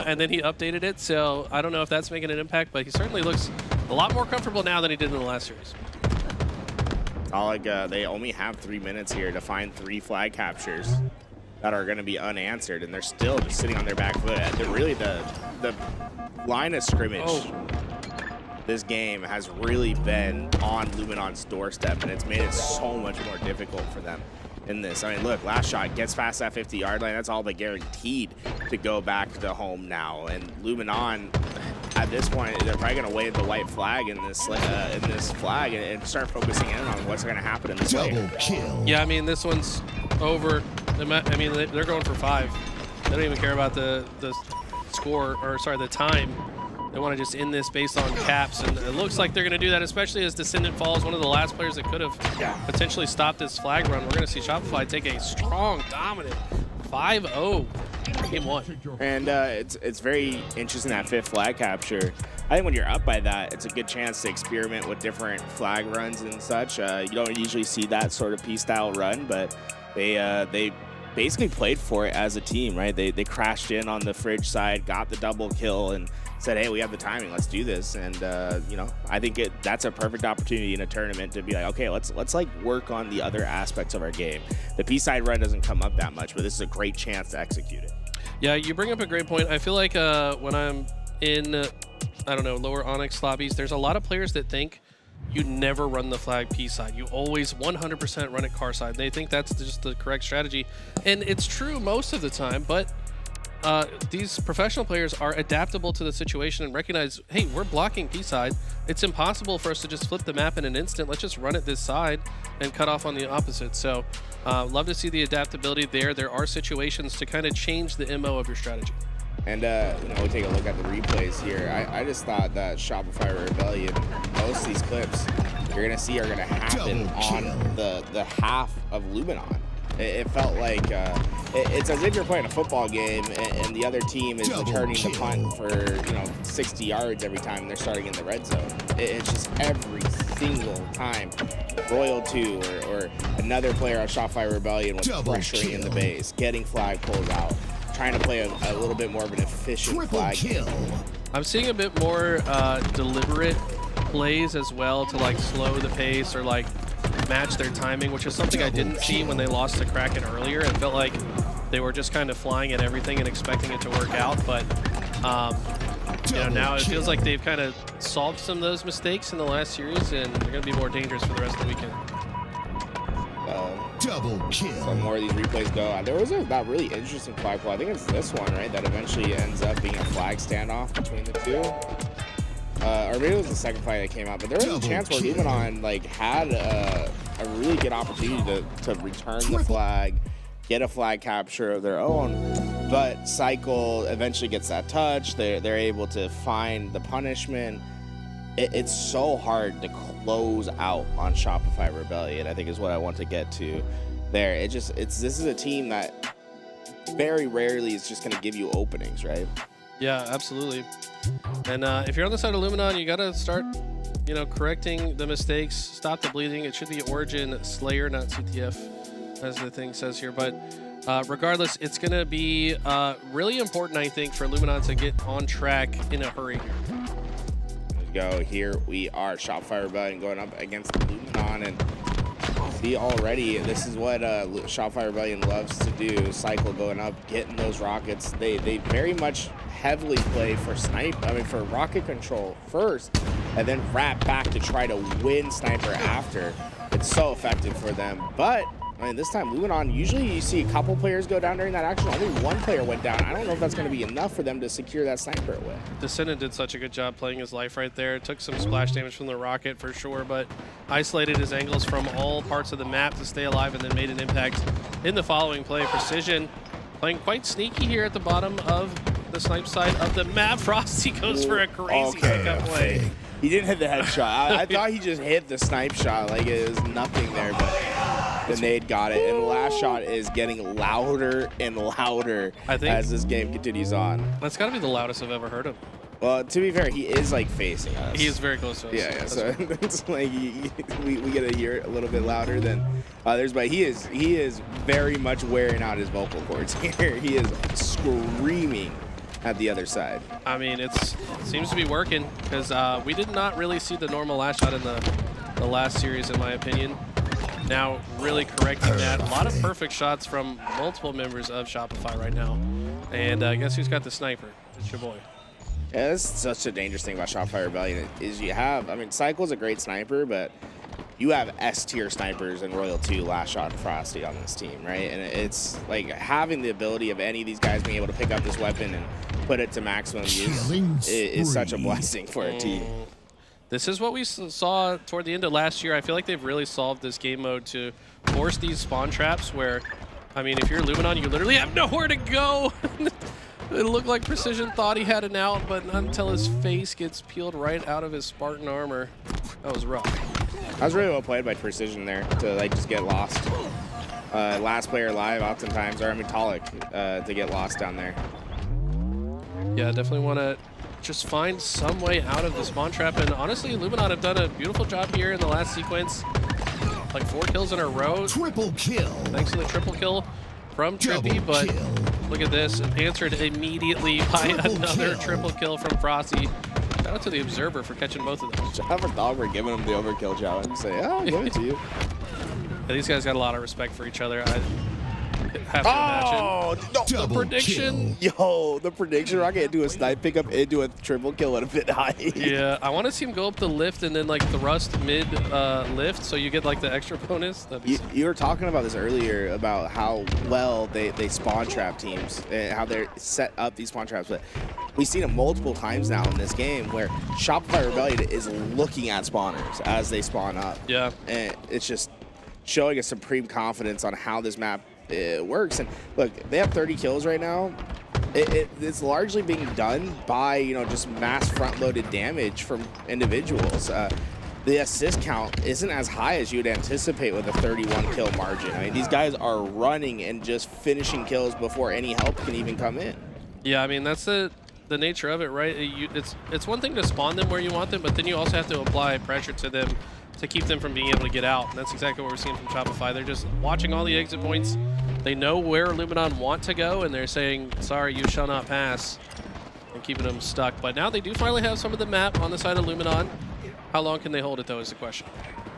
And then he updated it, so I don't know if that's making an impact, but he certainly looks a lot more comfortable now than he did in the last series. They only have 3 minutes here to find 3 flag captures that are going to be unanswered, and they're still just sitting on their back foot. Really, the line of scrimmage this game has really been on Luminon's doorstep, and it's made it so much more difficult for them in this. I mean, look, last shot gets past that 50-yard line. That's all but guaranteed to go back to home now. And Luminon, at this point, they're probably going to wave the white flag in this flag and start focusing in on what's going to happen in this Double kill. Yeah, I mean, this one's over. I mean, they're going for 5. They don't even care about the score, or sorry, the time. They want to just end this based on caps, and it looks like they're going to do that, especially as Descendant falls, one of the last players that could have potentially stopped this flag run. We're going to see Shopify take a strong, dominant 5-0 game 1. And it's very interesting, that 5th flag capture. I think when you're up by that, it's a good chance to experiment with different flag runs and such. You don't usually see that sort of P-style run, but they basically played for it as a team, right? They crashed in on the Fridge side, got the double kill, and said, hey, we have the timing, let's do this. And you know, I think that's a perfect opportunity in a tournament to be like, okay, let's like work on the other aspects of our game. The P-side run doesn't come up that much, but this is a great chance to execute it. Yeah, you bring up a great point. I feel like when I'm in, I don't know, lower Onyx lobbies, there's a lot of players that think you never run the flag P side. You always 100% run it car side. They think that's just the correct strategy. And it's true most of the time, but these professional players are adaptable to the situation and recognize, hey, we're blocking P side. It's impossible for us to just flip the map in an instant. Let's just run it this side and cut off on the opposite. So love to see the adaptability there. There are situations to kind of change the MO of your strategy. And you know, we'll take a look at the replays here. I just thought that Shopify Rebellion, most of these clips you're gonna see are gonna happen on the half of Luminon. It felt like it's as if you're playing a football game and the other team is returning the punt for 60 yards every time they're starting in the red zone. It's just every single time Royal 2 or another player on Shopify Rebellion was pressuring in the base, getting flag pulled out, trying to play a little bit more of an efficient flag game. I'm seeing a bit more deliberate plays as well to like slow the pace or like match their timing, which is something I didn't see when they lost to Kraken earlier. It felt like they were just kind of flying at everything and expecting it to work out, but now it feels like they've kind of solved some of those mistakes in the last series, and they're going to be more dangerous for the rest of the weekend. Double kill. Some more of these replays go. There was that really interesting flag pull. I think it's this one, right? That eventually ends up being a flag standoff between the two. Or maybe it was the second flag that came out. But there was a chance where Luminon had a really good opportunity to return the flag, get a flag capture of their own. But Cycle eventually gets that touch. They're able to find the punishment. It's so hard to close out on Shopify Rebellion, I think is what I want to get to there. This is a team that very rarely is just going to give you openings, right? Yeah, absolutely. And if you're on the side of Luminon, you got to start, correcting the mistakes, stop the bleeding. It should be Origin Slayer, not CTF, as the thing says here. But regardless, it's going to be really important, I think, for Luminon to get on track in a hurry here. Go. Here we are, Shopify Rebellion going up against Luminon, and see already, this is what Shopify Rebellion loves to do. Cycle going up, getting those rockets. They very much heavily play for for rocket control first, and then wrap back to try to win sniper after. It's so effective for them. But I mean, this time moving on, usually you see a couple players go down during that action. Only one player went down. I don't know if that's going to be enough for them to secure that sniper away. Descendant did such a good job playing his life right there. Took some splash damage from the rocket for sure, but isolated his angles from all parts of the map to stay alive and then made an impact in the following play. Precision playing quite sneaky here at the bottom of the snipe side of the map. Frosty goes for a crazy pickup play. He didn't hit the headshot. I thought he just hit the snipe shot like it was nothing there, but the nade got it. And the last shot is getting louder and louder as this game continues on. That's got to be the loudest I've ever heard him. Well, to be fair, he is like facing us. He is very close to us. Yeah. So it's like we get to hear it a little bit louder than others, but he is very much wearing out his vocal cords here. He is screaming at the other side. I mean, it seems to be working because we did not really see the normal last shot in the last series, in my opinion. Now really correcting that. A lot of perfect shots from multiple members of Shopify right now. And guess who's got the sniper? It's your boy. Yeah, that's such a dangerous thing about Shopify Rebellion is you have, I mean, Cycle's a great sniper, but you have S-tier snipers and Royal 2, Last Shot, and Frosty on this team, right? And it's like having the ability of any of these guys being able to pick up this weapon and put it to maximum use is such a blessing for a team. This is what we saw toward the end of last year. I feel like they've really solved this game mode to force these spawn traps where, I mean, if you're Luminon, you literally have nowhere to go. It looked like Precision thought he had an out, but not until his face gets peeled right out of his Spartan armor. That was rough. That was really well played by Precision there to like just get lost. Last player alive oftentimes, or I mean Talik, to get lost down there. Yeah, definitely want to just find some way out of the spawn trap. And honestly, Luminon have done a beautiful job here in the last sequence. Like 4 kills in a row. Triple kill. Thanks to the triple kill from Trippy, but look at this, answered immediately by another triple kill from Frosty. Shout out to the Observer for catching both of them. Shout out for Dog for giving him the overkill challenge. Say, yeah, I'll give it to you. Yeah, these guys got a lot of respect for each other. I have to imagine. No, the prediction. Yo, the prediction rocket into a snipe pickup into a triple kill at a bit high. Yeah, I want to see him go up the lift and then like thrust mid lift, so you get like the extra bonus. You were talking about this earlier about how well they spawn trap teams and how they're set up these spawn traps, but we've seen it multiple times now in this game where Shopify Rebellion is looking at spawners as they spawn up. Yeah, and it's just showing a supreme confidence on how this map works. And look, they have 30 kills right now. It's largely being done by, you know, just mass front-loaded damage from individuals. The assist count isn't as high as you'd anticipate with a 31 kill margin. I mean, these guys are running and just finishing kills before any help can even come in. Yeah, I mean, that's the nature of it, right? It's one thing to spawn them where you want them, but then you also have to apply pressure to them to keep them from being able to get out. And that's exactly what we're seeing from Shopify. They're just watching all the exit points. They know where Luminon want to go, and they're saying, sorry, you shall not pass, and keeping them stuck. But now they do finally have some of the map on the side of Luminon. How long can they hold it, though, is the question.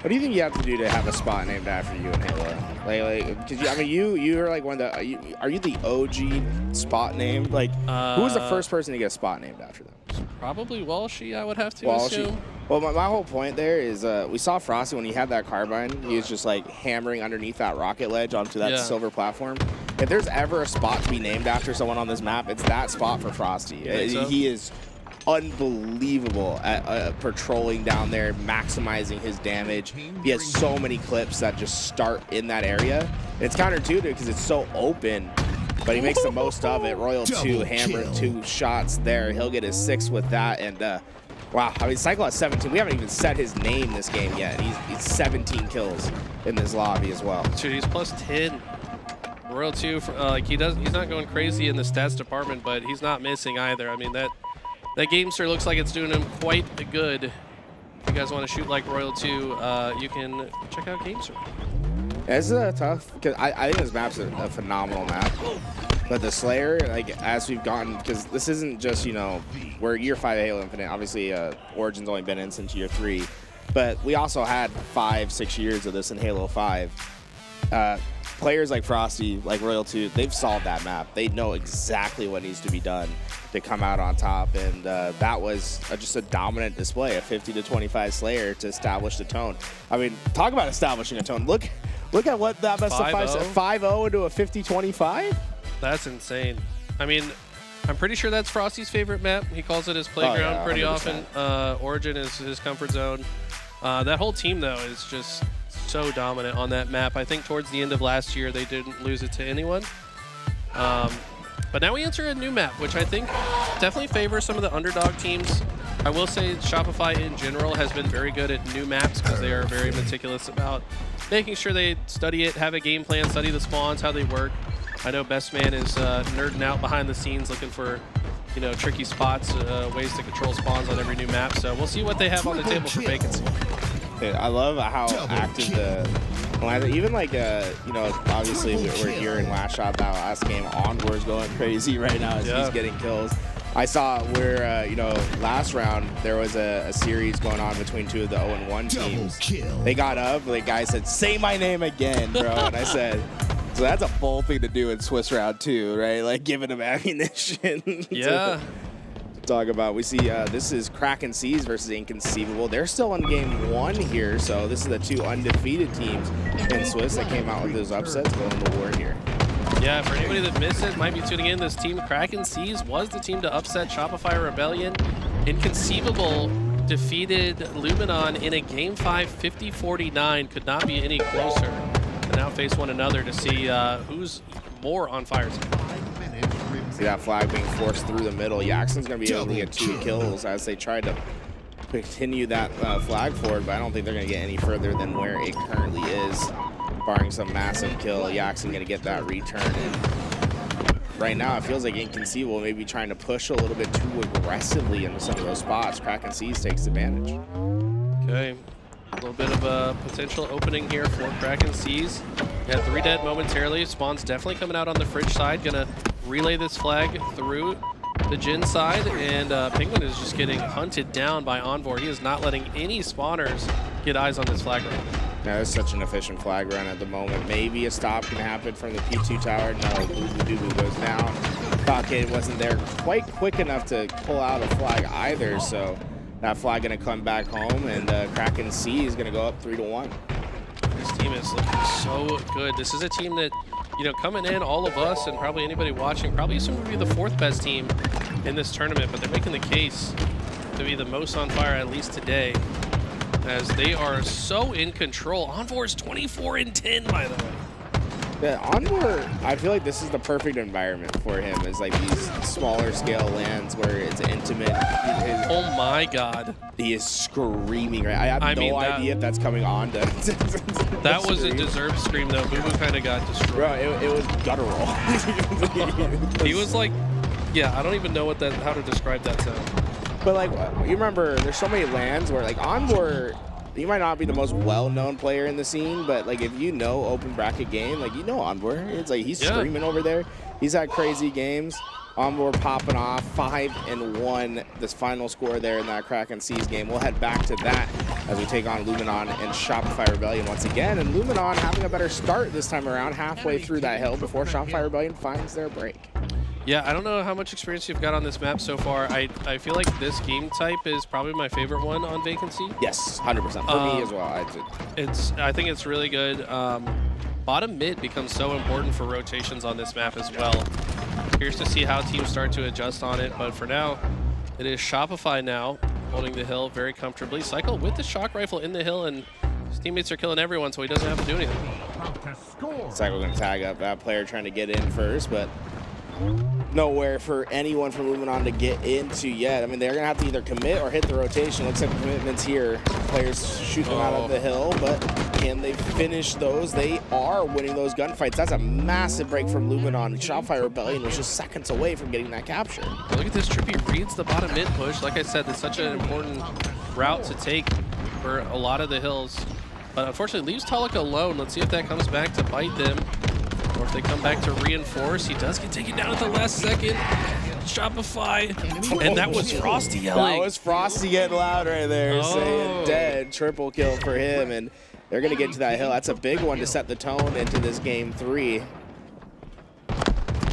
What do you think you have to do to have a spot named after you in Halo? Like, cause I mean, you are like one of the. Are you the OG spot name? Like, who was the first person to get a spot named after them? Probably Walshy, I would have to assume. Well, my whole point there is we saw Frosty when he had that carbine. He was just like hammering underneath that rocket ledge onto that silver platform. If there's ever a spot to be named after someone on this map, it's that spot for Frosty. He is unbelievable at patrolling down there, maximizing his damage. He has so many clips that just start in that area. It's counterintuitive because it's so open, but he makes the most of it. Royal 2 hammered 2 shots there. He'll get his 6th with that, and wow, I mean, Cycle has 17. We haven't even said his name this game yet. He's 17 kills in this lobby as well. Dude, he's plus 10. Royal 2, like he's not going crazy in the stats department, but he's not missing either. I mean, that Gamester looks like it's doing him quite good. If you guys want to shoot like Royal 2, you can check out Gamester. It's tough, because I think this map's a phenomenal map. But the Slayer, like, as we've gotten, because this isn't just, you know, we're year 5 of Halo Infinite. Obviously, Origin's only been in since year 3. But we also had 5-6 years of this in Halo 5. Players like Frosty, like Royal 2, they've solved that map. They know exactly what needs to be done to come out on top, and that was just a dominant display, a 50-25 Slayer to establish the tone. I mean, talk about establishing a tone. Look at what that best of 5 said. 5-0 into a 50-25? That's insane. I mean, I'm pretty sure that's Frosty's favorite map. He calls it his playground pretty 100%. Often. Origin is his comfort zone. That whole team, though, is just so dominant on that map. I think towards the end of last year, they didn't lose it to anyone. But now we enter a new map, which I think definitely favors some of the underdog teams. I will say Shopify in general has been very good at new maps because they are very meticulous about making sure they study it, have a game plan, study the spawns, how they work. I know Best Man is nerding out behind the scenes looking for, you know, tricky spots, ways to control spawns on every new map. So we'll see what they have on the table for Vacancy. I love how active even like, you know, obviously we're here in last shot that last game. Onwar's going crazy right now as he's getting kills. I saw where, you know, last round there was a series going on between two of the 0-1 teams. They got up, the guy said, "Say my name again, bro." And I said, so that's a bold thing to do in Swiss round 2, right? Like giving him ammunition. Yeah. Talk about. We see this is Kraken Seas versus Inconceivable. They're still in game 1 here, so this is the 2 undefeated teams in Swiss that came out with those upsets going to war here. Yeah, for anybody that missed it, might be tuning in, this team Kraken Seas was the team to upset Shopify Rebellion. Inconceivable defeated Luminon in a game 5 50-49. Could not be any closer. And now face one another to see who's more on fire. See that flag being forced through the middle. Jackson's going to be able to get 2 kills as they try to continue that flag forward, but I don't think they're going to get any further than where it currently is, barring some massive kill. Jackson going to get that return. And right now, it feels like Inconceivable may be trying to push a little bit too aggressively into some of those spots. Kraken Seas takes advantage. Okay. A little bit of a potential opening here for Kraken Seas. Yeah, 3 dead momentarily. Spawn's definitely coming out on the fridge side. Gonna relay this flag through the Jin side, and Penguin is just getting hunted down by Envor. He is not letting any spawners get eyes on this flag run. Yeah, it's such an efficient flag run at the moment. Maybe a stop can happen from the P2 tower. No, Boo goes down. Cockade wasn't there quite quick enough to pull out a flag either, so that flag going to come back home, and Kraken C is going to go up 3-1. This team is looking so good. This is a team that, you know, coming in, all of us and probably anybody watching, probably assume would be the 4th best team in this tournament, but they're making the case to be the most on fire, at least today, as they are so in control. Envor's 24-10, by the way. Yeah, Envor, I feel like this is the perfect environment for him. Is like these smaller scale lands where it's intimate. Oh my God. He is screaming right. I have no idea if that's coming on to that was a deserved scream though. Boo Boo kind of got destroyed. Bro, it was guttural. He was like, yeah, I don't even know what how to describe that sound. But like, you remember, there's so many lands where like Envor, you might not be the most well-known player in the scene, but like if you know open bracket game, like you know Envor. It's like he's screaming over there. He's had crazy games. Envor popping off 5-1. This final score there in that Kraken Seas game. We'll head back to that as we take on Luminon and Shopify Rebellion once again. And Luminon having a better start this time around, halfway through that hill before Shopify Rebellion finds their break. Yeah, I don't know how much experience you've got on this map so far. I feel like this game type is probably my favorite one on Vacancy. Yes, 100%. For me as well. I think it's really good. Bottom mid becomes so important for rotations on this map as well. Curious to see how teams start to adjust on it, but for now, it is Shopify now holding the hill very comfortably. Cycle with the shock rifle in the hill, and his teammates are killing everyone, so he doesn't have to do anything. Cycle going to tag up that player trying to get in first, but nowhere for anyone from Luminon to get into yet. I mean, they're going to have to either commit or hit the rotation. Looks like the commitment's here. Players shooting them out of the hill, but can they finish those? They are winning those gunfights. That's a massive break from Luminon. Shopify Rebellion was just seconds away from getting that capture. Look at this. Trippy reads the bottom mid push. Like I said, it's such an important route to take for a lot of the hills. But unfortunately, leaves Talik alone. Let's see if that comes back to bite them, or if they come back to reinforce. He does get taken down at the last second. Shopify. And that was Frosty yelling. That was Frosty getting loud right there, Oh. saying dead. Triple kill for him, and they're going to get to that hill. That's a big one to set the tone into this game 3.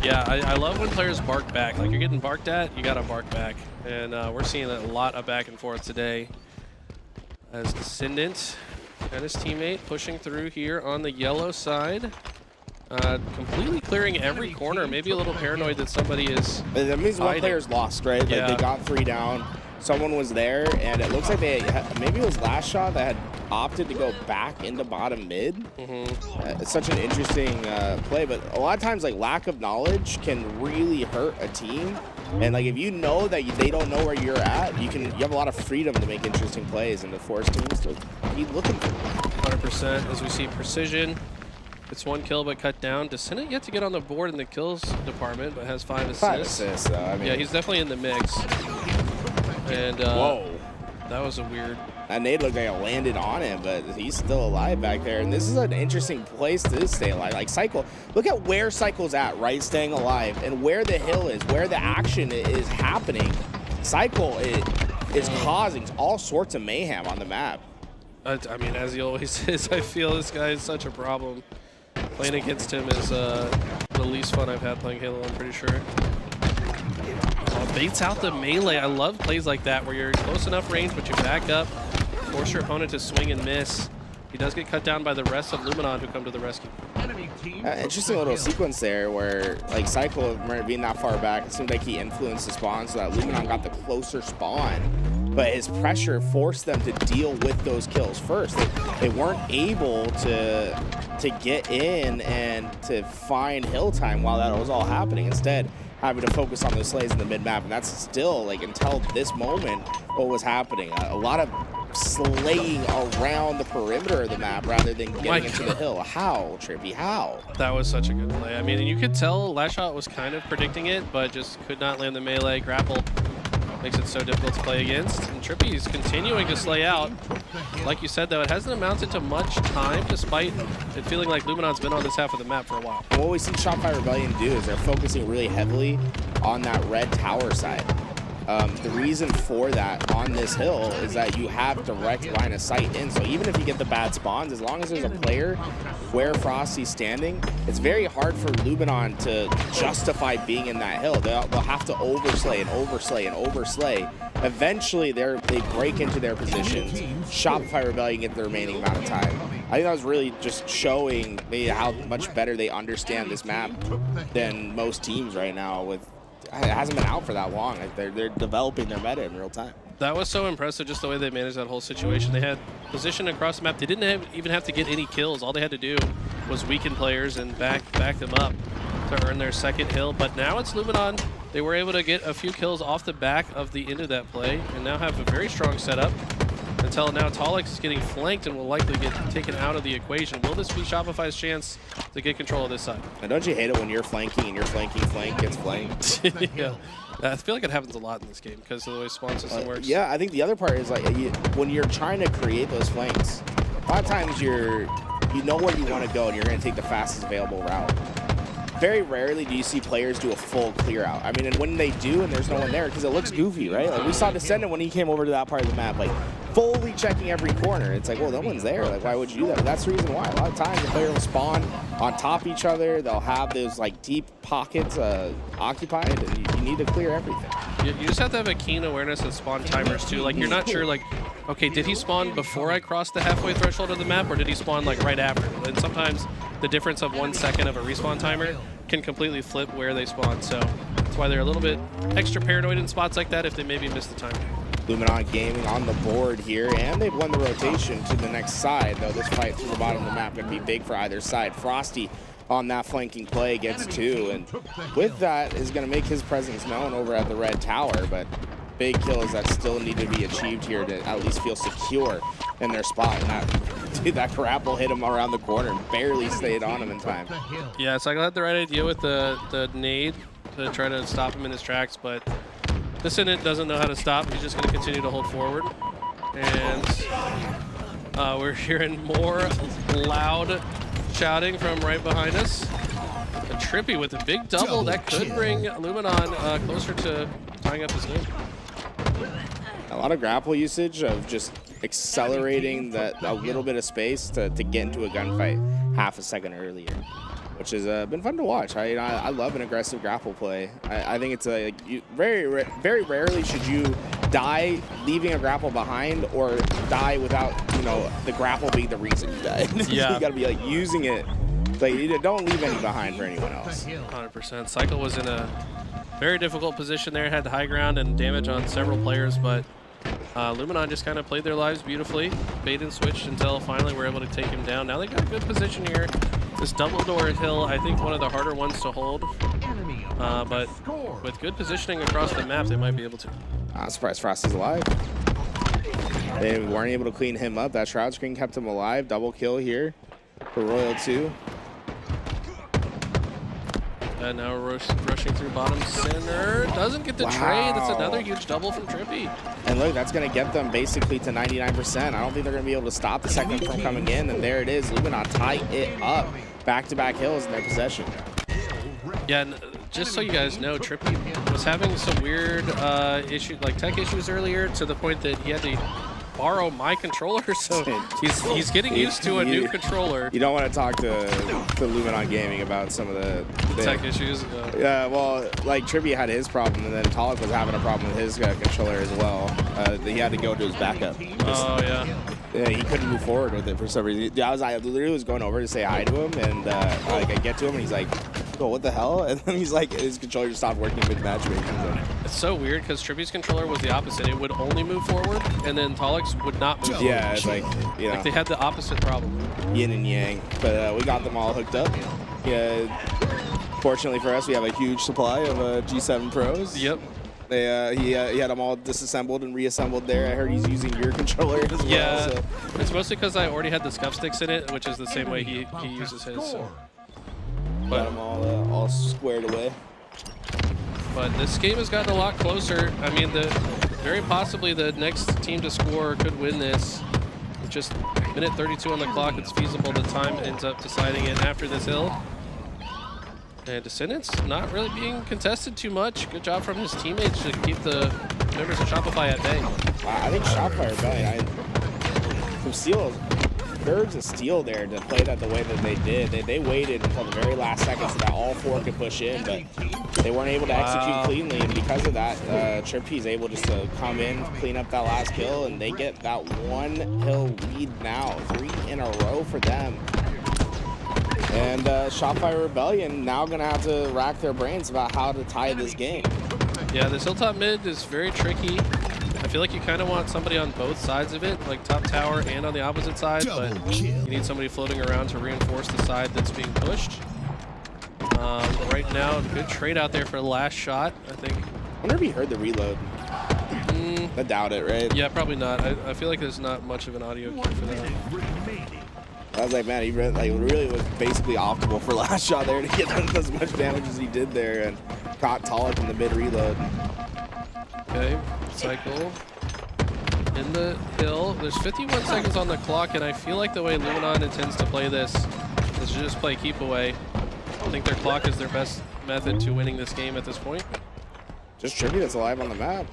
Yeah, I love when players bark back. Like, you're getting barked at, you got to bark back. And we're seeing a lot of back and forth today. As Descendant and his teammate pushing through here on the yellow side. Completely clearing every corner. Maybe a little paranoid that somebody is That means one hiding. player's lost, right? Yeah. Like they got 3 down. Someone was there, and it looks like maybe it was last shot that had opted to go back into bottom mid. It's such an interesting play, but a lot of times, like, lack of knowledge can really hurt a team. And like, if you know that they don't know where you're at, you have a lot of freedom to make interesting plays and to force teams to keep looking for them. 100% as we see Precision. It's 1 kill but cut down. Descendant yet to get on the board in the kills department, but has 5 assists. 5 assists, though. I mean, Yeah, he's definitely in the mix. And whoa. that was a weird. That nade looked like it landed on him, but he's still alive back there. And this is an interesting place to stay alive. Like, Cycle, look at where Cycle's at, right? Staying alive, and where the hill is, where the action is happening. Cycle is causing all sorts of mayhem on the map. I mean, as he always says, I feel this guy is such a problem. Playing against him is the least fun I've had playing Halo, I'm pretty sure. Baits out the melee. I love plays like that where you're close enough range, but you back up, force your opponent to swing and miss. He does get cut down by the rest of Luminon who come to the rescue. Interesting little sequence there where, like, Cycle being that far back, it seemed like he influenced the spawn so that Luminon got the closer spawn. But his pressure forced them to deal with those kills first. They weren't able to get in and to find hill time while that was all happening. Instead, having to focus on those slays in the mid-map, and that's still, like, until this moment, what was happening. A lot of slaying around the perimeter of the map rather than getting into the hill. How, Trippy? How? That was such a good play. I mean, and you could tell Last Shot was kind of predicting it, but just could not land the melee grapple. Makes it so difficult to play against. And Trippy is continuing to slay out. Like you said, though, it hasn't amounted to much time, despite it feeling like Luminon's been on this half of the map for a while. What we see Shopify Rebellion do is they're focusing really heavily on that red tower side. The reason for that on this hill is that you have direct line of sight in. So even if you get the bad spawns, as long as there's a player where Frosty's standing, it's very hard for Luminon to justify being in that hill. They'll have to overslay and overslay and overslay. Eventually, they break into their positions. Shopify Rebellion get the remaining amount of time. I think that was really just showing how much better they understand this map than most teams right now. It hasn't been out for that long. Like, they're developing their meta in real time. That was so impressive, just the way they managed that whole situation. They had position across the map. They didn't even have to get any kills. All they had to do was weaken players and back them up to earn their second hill. But now it's Luminon. They were able to get a few kills off the back of the end of that play and now have a very strong setup. Until now, Tolix is getting flanked and will likely get taken out of the equation. Will this be Shopify's chance to get control of this side? And don't you hate it when you're flanking and your flanking flank gets flanked? Yeah. I feel like it happens a lot in this game because of the way spawn system works. Yeah, I think the other part is, like, when you're trying to create those flanks, a lot of times you know where you want to go and you're going to take the fastest available route. Very rarely do you see players do a full clear out. I mean, and when they do and there's no one there, because it looks goofy, right? Like, we saw Descendant when he came over to that part of the map, like, fully checking every corner. It's like, well, no one's there. Like, why would you do that? But that's the reason why. A lot of times the player will spawn on top of each other. They'll have those, like, deep pockets occupied, and you need to clear everything. You just have to have a keen awareness of spawn timers, too. Like, you're not sure, like, okay, did he spawn before I crossed the halfway threshold of the map, or did he spawn, like, right after? And sometimes the difference of 1 second of a respawn timer can completely flip where they spawn. So that's why they're a little bit extra paranoid in spots like that if they maybe miss the timer. Luminon Gaming on the board here, and they've won the rotation to the next side, though this fight through the bottom of the map could be big for either side. Frosty on that flanking play gets 2, and with that is going to make his presence known over at the red tower, but big kills that still need to be achieved here to at least feel secure in their spot. And that grapple hit him around the corner and barely stayed on him in time. Yeah, Cycle had the right idea with the nade to try to stop him in his tracks, but Descendant doesn't know how to stop. He's just going to continue to hold forward. And we're hearing more loud shouting from right behind us. Trippy with a big double that could bring Luminon closer to tying up his game. A lot of grapple usage of just accelerating that a little bit of space to get into a gunfight half a second earlier, which has been fun to watch. I love an aggressive grapple play. I think it's very rarely should you die leaving a grapple behind or die without the grapple being the reason you died. Yeah. You got to be like using it. Like you don't leave any behind for anyone else. 100%. Cycle was in a very difficult position there, had the high ground and damage on several players, but Luminon just kind of played their lives beautifully, bait and switched until finally we're able to take him down. Now they got a good position here. This double door hill, I think one of the harder ones to hold, but with good positioning across the map, they might be able to. I'm surprised Frosty's alive. They weren't able to clean him up. That shroud screen kept him alive. Double kill here for Royal 2. And now we're rushing through bottom center. Doesn't get the trade. That's another huge double from Trippy. And look, that's going to get them basically to 99%. I don't think they're going to be able to stop the second from coming in. And there it is. Luminon tie it up. Back-to-back hills in their possession. Yeah, and just so you guys know, Trippy was having some weird issues, like tech issues earlier, to the point that he had to borrow my controller, so he's getting used to a new controller. You don't want to talk to Luminon Gaming about some of the tech issues. Yeah, well, like Trippy had his problem, and then Talik was having a problem with his controller as well. He had to go to his backup. Oh yeah. Yeah, he couldn't move forward with it for some reason. I literally was going over to say hi to him, and like I get to him, and he's like, "Oh, what the hell?" And then he's like, his controller just stopped working with matchmaking. It's so weird because Trippy's controller was the opposite. It would only move forward, and then Talik's would not move forward. Yeah, it's like, like they had the opposite problem. Yin and yang. But we got them all hooked up. Yeah. Fortunately for us, we have a huge supply of G7 Pros. Yep. He had them all disassembled and reassembled there. I heard he's using your controller as well. Yeah, so. It's mostly because I already had the scuff sticks in it, which is the same way he uses his. So. Got them all squared away. But this game has gotten a lot closer. I mean, very possibly the next team to score could win this. With just minute 32 on the clock, it's feasible the time ends up deciding it after this hill. And Descendants not really being contested too much. Good job from his teammates to keep the members of Shopify at bay. I think Shopify are belly. From Steel, Birds of Steel there to play that the way that they did. They waited until the very last second so that all four could push in, but they weren't able to execute cleanly. And because of that, Trippy's able just to come in, clean up that last kill, and they get that one hill lead now. 3 in a row for them. And Shopify Rebellion now going to have to rack their brains about how to tie this game. Yeah, this hilltop mid is very tricky. I feel like you kind of want somebody on both sides of it, like top tower and on the opposite side, but you need somebody floating around to reinforce the side that's being pushed. Right now, good trade out there for the last shot, I think. I wonder if he heard the reload. I doubt it, right? Yeah, probably not. I feel like there's not much of an audio cue for that. I was like, man, he really was basically optimal for last shot there to get as much damage as he did there and caught Talik in the mid reload. Okay, cycle in the hill. There's 51 seconds on the clock, and I feel like the way Luminon intends to play this is to just play keep away. I think their clock is their best method to winning this game at this point. Just Trippy that's alive on the map.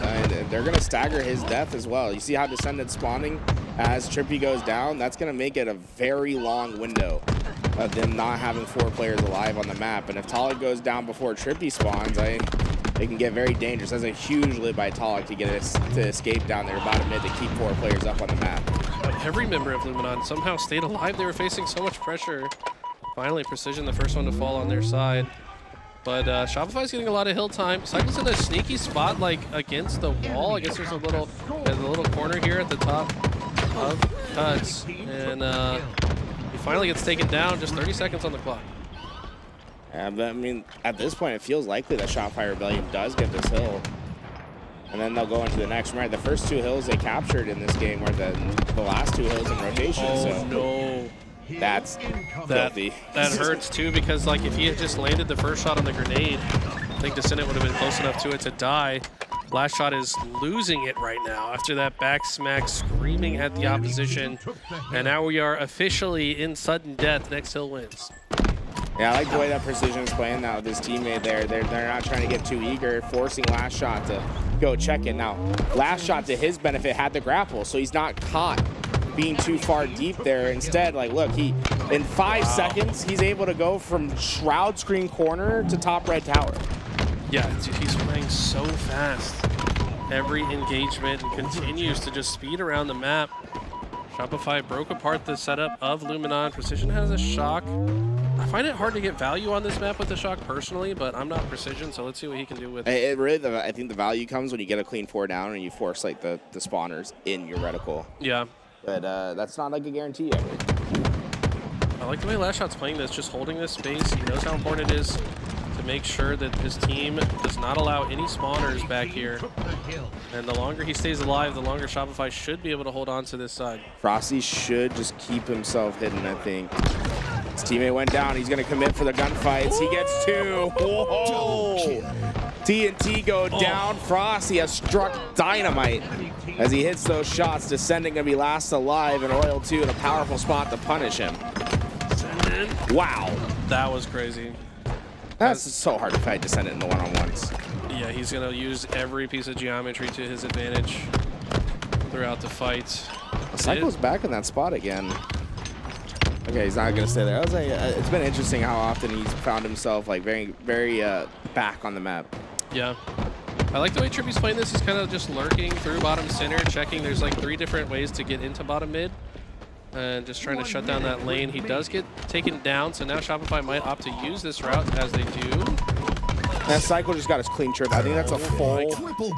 And they're going to stagger his death as well. You see how Descendant spawning as Trippy goes down? That's going to make it a very long window of them not having 4 players alive on the map. And if Talik goes down before Trippy spawns, they can get very dangerous. That's a huge lid by Talik to get us to escape down there bottom mid to keep 4 players up on the map. But every member of Luminon somehow stayed alive. They were facing so much pressure. Finally, Precision, the first one to fall on their side. But Shopify's getting a lot of hill time. Cycle's in a sneaky spot, like against the wall. I guess there's a little corner here at the top of Cuts. And he finally gets taken down, just 30 seconds on the clock. Yeah, but I mean, at this point, it feels likely that Shopify Rebellion does get this hill. And then they'll go into the next round. The first 2 hills they captured in this game were the last 2 hills in rotation. Oh, so no. That's filthy. That hurts, too, because like if he had just landed the first shot on the grenade, I think Descendant would have been close enough to it to die. Last shot is losing it right now after that back smack, screaming at the opposition. And now we are officially in sudden death. Next hill wins. Yeah, I like the way that Precision is playing now with his teammate there. They're not trying to get too eager, forcing Last Shot to go check it. Now, Last Shot to his benefit had the grapple, so he's not caught being too far deep there. Instead, like, look, in 5 seconds, he's able to go from Shroud Screen corner to top red tower. Yeah, dude, he's playing so fast. Every engagement and continues to just speed around the map. Shopify broke apart the setup of Luminon. Precision has a shock. I find it hard to get value on this map with the shock personally, but I'm not Precision, so let's see what he can do with it. I think the value comes when you get a clean 4 down and you force like the spawners in your reticle. Yeah. But that's not like a guarantee ever. I like the way Last Shot's playing this, just holding this space. He knows how important it is to make sure that his team does not allow any spawners back here. And the longer he stays alive, the longer Shopify should be able to hold on to this side. Frosty should just keep himself hidden, I think. His teammate went down. He's going to commit for the gunfights. He gets 2. Whoa! TNT go down. Frosty has struck dynamite as he hits those shots. Descending going to be last alive, and Royal 2 in a powerful spot to punish him. Wow. That was crazy. That's so hard to fight Descendant in the one-on-ones. Yeah, he's going to use every piece of geometry to his advantage throughout the fight. Cycle's back in that spot again. Okay, he's not going to stay there. I was like, it's been interesting how often he's found himself like very back on the map. Yeah. I like the way Trippy's playing this. He's kind of just lurking through bottom center, checking. There's like 3 different ways to get into bottom mid. And just trying to shut down that lane. He does get taken down, so now Shopify might opt to use this route as they do. That Cycle just got his clean triple. I think that's a full.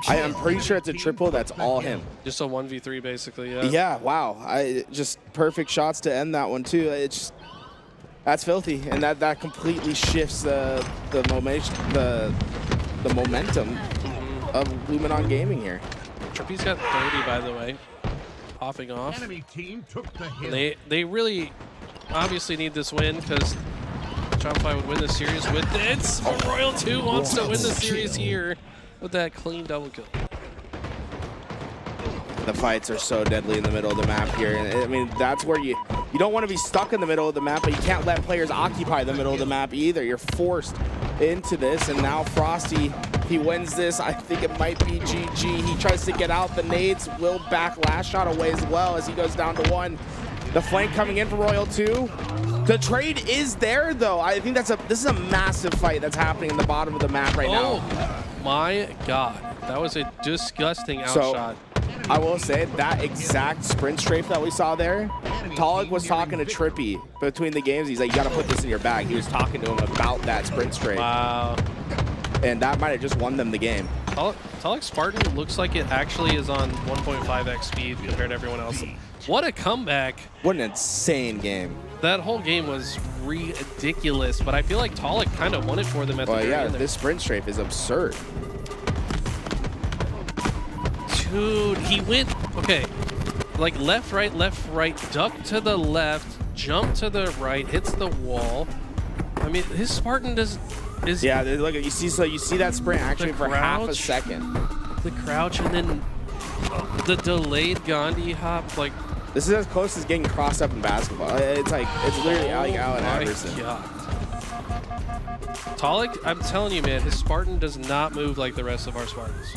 I'm pretty sure it's a triple. That's all him. Just a 1v3 basically, yeah. Yeah, wow. Just perfect shots to end that one too. It's that's filthy, and that completely shifts the momentum of Luminon Gaming here. Trippy's got 30, by the way. Popping off. Enemy team took the hill. They really obviously need this win because Shopify would win the series with it. Oh, Royal 2 wants to win the series here with that clean double kill. The fights are so deadly in the middle of the map here. And I mean, that's where you don't want to be stuck in the middle of the map, but you can't let players occupy the middle of the map either. You're forced into this, and now Frosty, he wins this. I think it might be GG. He tries to get out. The nades will back Last Shot away as well as he goes down to 1. The flank coming in for Royal 2. The trade is there, though. I think this is a massive fight that's happening in the bottom of the map right now. Oh, my God. That was a disgusting outshot. I will say that exact sprint strafe that we saw there, Talik was talking to Trippy between the games. He's like, you got to put this in your bag. He was talking to him about that sprint strafe. Wow. And that might have just won them the game. Talik Spartan looks like it actually is on 1.5x speed compared to everyone else. What a comeback. What an insane game. That whole game was ridiculous, but I feel like Talik kind of won it for them at the very end. This sprint strafe is absurd. Dude, he went, okay, like left, right, duck to the left, jump to the right, hits the wall. I mean, his Spartan is... Yeah, look, you see that sprint actually for half a second. The crouch and then the delayed Gandhi hop, like... This is as close as getting crossed up in basketball. It's like, it's literally like Allen Iverson. God. Talik, I'm telling you, man, his Spartan does not move like the rest of our Spartans.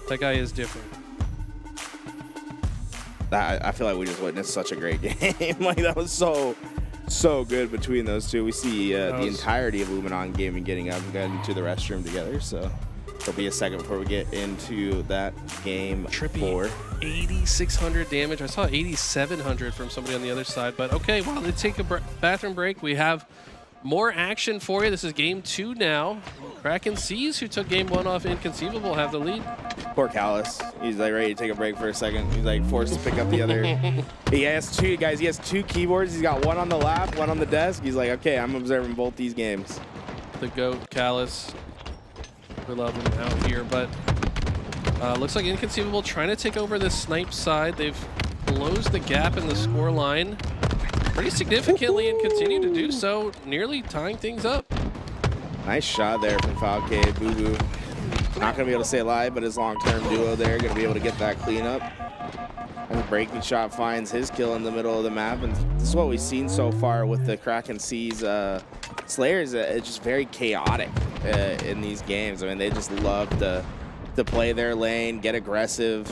That guy is different. I feel like we just witnessed such a great game. Like, that was so good between those two. We see the entirety of Luminon Gaming getting up and going to the restroom together. So there'll be a second before we get into that game. Trippy, 8,600 damage. I saw 8,700 from somebody on the other side. But okay, while they take a bathroom break, we have more action for you. This is game 2 now. Kraken Seas, who took game 1 off Inconceivable, have the lead. Poor Callus. He's like ready to take a break for a second. He's like forced to pick up the other. He has 2 guys. He has 2 keyboards. He's got 1 on the lap, 1 on the desk. He's like, okay, I'm observing both these games. The GOAT, Callus. We love him out here, but looks like Inconceivable trying to take over this snipe side. They've closed the gap in the score line pretty significantly and continue to do so, nearly tying things up. Nice shot there from Falke. Boo Boo. Not going to be able to stay alive, but his long-term duo there going to be able to get that cleanup. And the breaking shot finds his kill in the middle of the map. And this is what we've seen so far with the Kraken Seas Slayers. It's just very chaotic in these games. I mean, they just love to play their lane, get aggressive.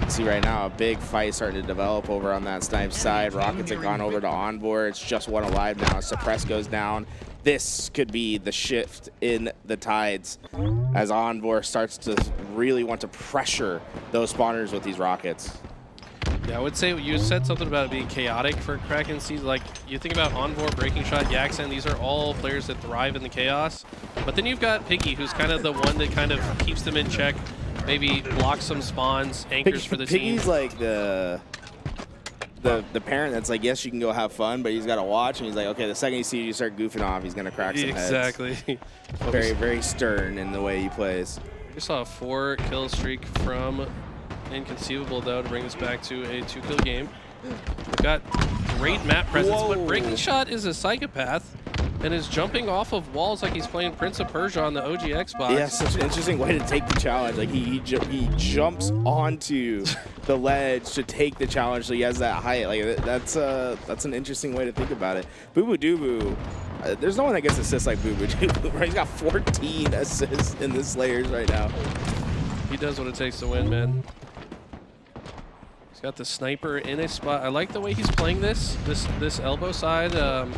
See right now a big fight starting to develop over on that Snipes side. Rockets have gone over to Envor. It's just one alive now. Suppress goes down. This could be the shift in the tides as Envor starts to really want to pressure those spawners with these rockets. Yeah, I would say you said something about it being chaotic for Kraken Seas. Like, you think about Envor, Breaking Shot, Yaxen, these are all players that thrive in the chaos. But then you've got Piggy, who's kind of the one that kind of keeps them in check, maybe blocks some spawns, anchors for the team. Piggy's like the parent that's like, yes, you can go have fun, but he's got to watch, and he's like, okay, the second you see you start goofing off, he's going to crack some heads. Exactly. Very, very stern in the way he plays. We saw a 4-kill streak from Inconceivable, though, to bring us back to a 2-kill game. We've got great map presence, but Breaking Shot is a psychopath and is jumping off of walls like he's playing Prince of Persia on the OG Xbox. Yeah, such an interesting way to take the challenge. Like he jumps onto the ledge to take the challenge, so he has that height. Like that's an interesting way to think about it. Boo Boo Doo there's no one that gets assists like Boo Boo Doo. Right? He's got 14 assists in the Slayers right now. He does what it takes to win, man. He's got the sniper in a spot. I like the way he's playing this elbow side.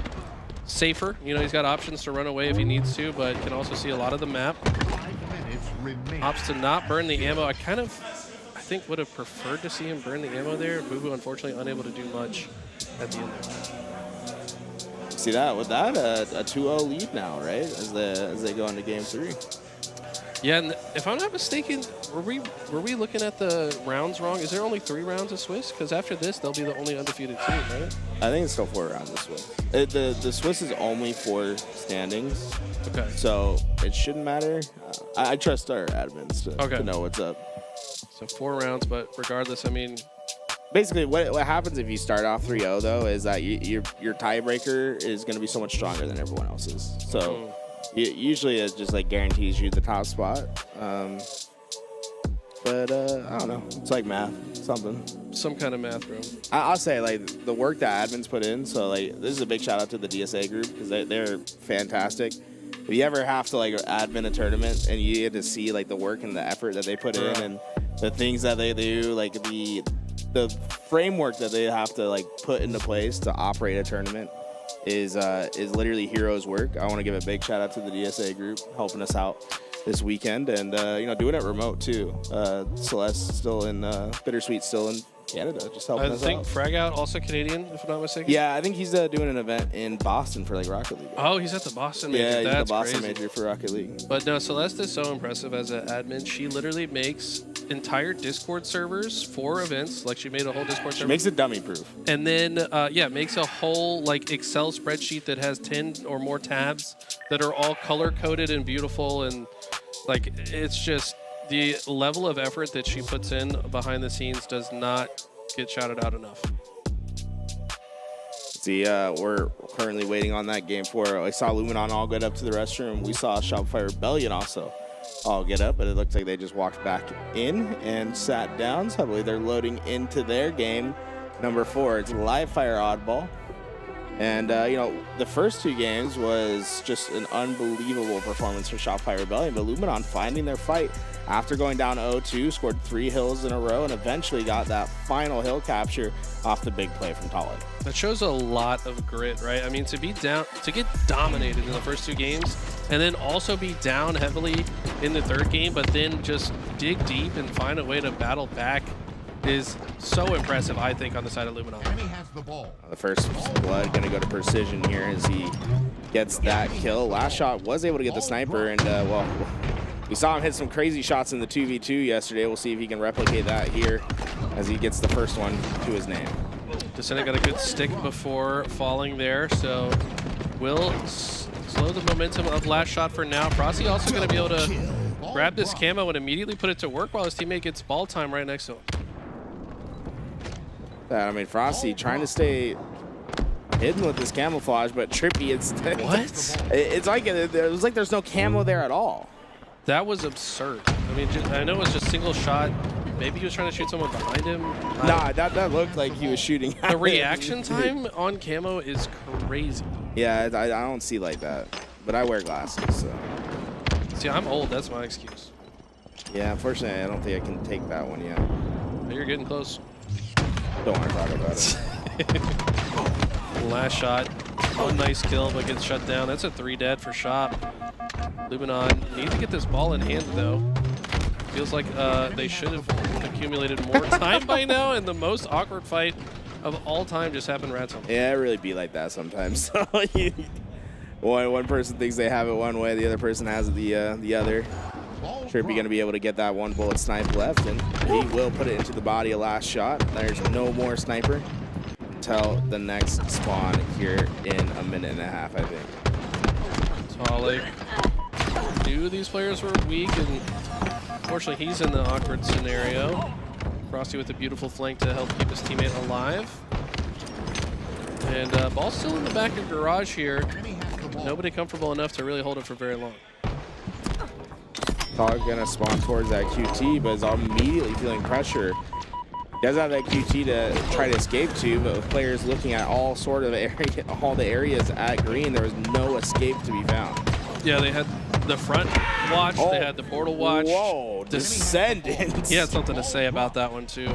Safer, you know, he's got options to run away if he needs to, but can also see a lot of the map. Opts to not burn the ammo. I think would have preferred to see him burn the ammo there. Boo Boo unfortunately unable to do much at the end there. See that with that a 2-0 lead now, right? As they go into game 3. Yeah, and if I'm not mistaken, were we looking at the rounds wrong? Is there only 3 rounds of Swiss? Because after this, they'll be the only undefeated team, right? I think it's still 4 rounds of Swiss. The Swiss is only 4 standings. Okay. So it shouldn't matter. I trust our admins to know what's up. So 4 rounds, but regardless, I mean, basically what happens if you start off 3-0 though is that your tiebreaker is going to be so much stronger than everyone else's. So. Usually it just like guarantees you the top spot, but I don't know. It's like math, some kind of math, bro. I'll say like the work that admins put in. So like this is a big shout out to the DSA group because they're fantastic. If you ever have to like admin a tournament and you get to see like the work and the effort that they put in and the things that they do, like the framework that they have to like put into place to operate a tournament. Is literally heroes work. I want to give a big shout out to the DSA group helping us out this weekend and doing it remote too. Celeste still in Bittersweet still in Canada, just helping us out. I think Frag Out also Canadian, if I'm not mistaken. Yeah, I think he's doing an event in Boston for like Rocket League. Oh, he's at the Boston major. Yeah, he's That's at the Boston crazy. major for Rocket League. But no, Celeste is so impressive as an admin. She literally makes entire Discord servers for events. Like she made a whole Discord server. She makes it dummy proof. And then makes a whole like Excel spreadsheet that has 10 or more tabs that are all color coded and beautiful, and like it's just the level of effort that she puts in behind the scenes does not get shouted out enough. See, we're currently waiting on that game 4. I saw Luminon all get up to the restroom. We saw Shopify Rebellion also all get up, but it looks like they just walked back in and sat down. So I believe they're loading into their game number 4. It's Live Fire Oddball. And, the first 2 games was just an unbelievable performance for Shopify Rebellion, but Luminon finding their fight after going down 0-2, scored 3 hills in a row, and eventually got that final hill capture off the big play from Talib. That shows a lot of grit, right? I mean, to get dominated in the first 2 games, and then also be down heavily in the 3rd game, but then just dig deep and find a way to battle back is so impressive, I think, on the side of Luminon. The first blood going to go to Precision here as he gets that kill. Last shot was able to get the sniper, and, we saw him hit some crazy shots in the 2v2 yesterday. We'll see if he can replicate that here as he gets the first one to his name. Descendant got a good stick before falling there, so will slow the momentum of last shot for now. Frosty also going to be able to grab this camo and immediately put it to work while his teammate gets ball time right next to him. I mean, Frosty trying to stay hidden with this camouflage, but trippy instead. What? It's like it was like there's no camo there at all. That was absurd. I mean, I know it was just single shot Maybe he was trying to shoot someone behind him. Nah, that looked like he was shooting. The reaction time on camo is crazy. Yeah, I don't see like that. But I wear glasses, so. See, I'm old. That's my excuse. Yeah, unfortunately, I don't think I can take that one yet. But you're getting close. Don't want to talk about it. Last shot. One nice kill, but gets shut down. That's a 3 dead for Shop. Luminon need to get this ball in hand, though. Feels like they should have accumulated more time by now, and the most awkward fight of all time just happened Rats home. Yeah, it really be like that sometimes. So one person thinks they have it one way, the other person has it the other. Trippy going to be able to get that 1 bullet snipe left, and he will put it into the body a last shot. There's no more sniper until the next spawn here in a minute and a half, I think. Talik knew these players were weak, and unfortunately he's in the awkward scenario. Frosty with a beautiful flank to help keep his teammate alive. And ball's still in the back of garage here. Nobody comfortable enough to really hold it for very long. Talik going to spawn towards that QT, but is immediately feeling pressure. He doesn't have that QT to try to escape to, but with players looking at all sort of area, all the areas at green, there was no escape to be found. Yeah, they had the front watch, they had the portal watch. Whoa, Descendants. He had something to say about that one too.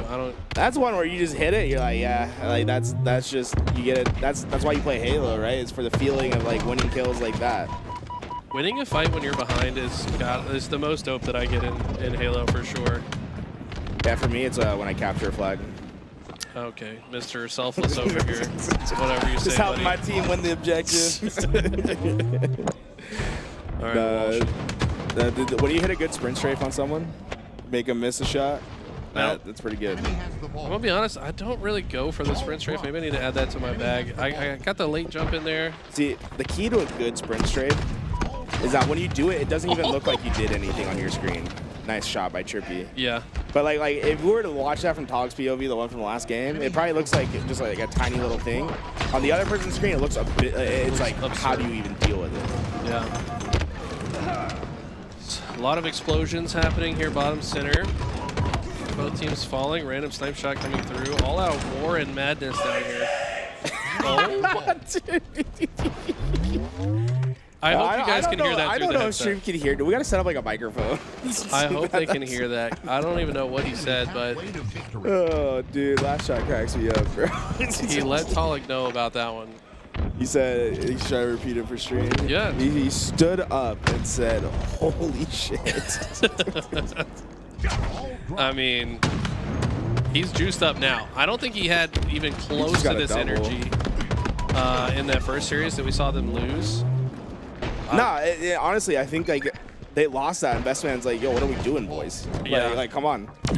That's one where you just hit it. You're like, yeah, like that's just, you get it. That's why you play Halo, right? It's for the feeling of like winning kills like that. Winning a fight when you're behind is the most dope that I get in Halo for sure. Yeah, for me, it's when I capture a flag. Okay, Mr. Selfless over here. Whatever you say, just helping buddy. my team win the objective. All right, when you hit a good sprint strafe on someone, make them miss a shot, that's pretty good. I'm going to be honest, I don't really go for the sprint strafe. Maybe I need to add that to my bag. I got the late jump in there. See, the key to a good sprint strafe is that when you do it, it doesn't even look like you did anything on your screen. Nice shot by Trippy. Yeah. But like if we were to watch that from Togg's POV, the one from the last game, it probably looks like just like a tiny little thing. On the other person's screen, it looks a bit. It's like, absurd. How do you even deal with it? Yeah. A lot of explosions happening here, bottom center. Both teams falling. Random snipe shot coming through. All out war and madness down here. Oh. I hope you guys can hear that I through don't the know if headset. Stream can hear. Do we got to set up like a microphone? I hope they can hear that. I don't even know what he said, but Oh, dude, last shot cracks me up, bro. he let Talik know about that one. He said he should try to repeat it for stream. Yeah. He stood up and said, "Holy shit!" I mean, he's juiced up now. I don't think he had even close to got a this double. energy in that first series that we saw them lose. Nah, honestly, I think like they lost that, and Best Man's like, "Yo, what are we doing, boys? Yeah. Like, come on." I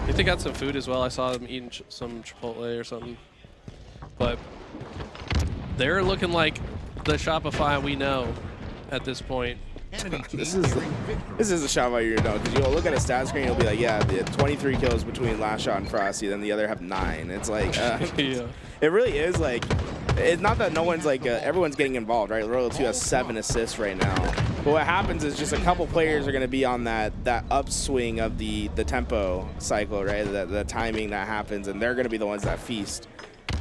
think they got some food as well. I saw them eating some Chipotle or something. But they're looking like the Shopify we know at this point. This is a shot by your know, because you'll look at a stat screen, you'll be like, yeah, the 23 kills between Last Shot and Frosty, then the other have 9. It's like, Yeah. it really is like, it's not that no one's like, everyone's getting involved, right? Royal 2 has 7 assists right now. But what happens is just a couple players are going to be on that upswing of the tempo cycle, right? The timing that happens, and they're going to be the ones that feast.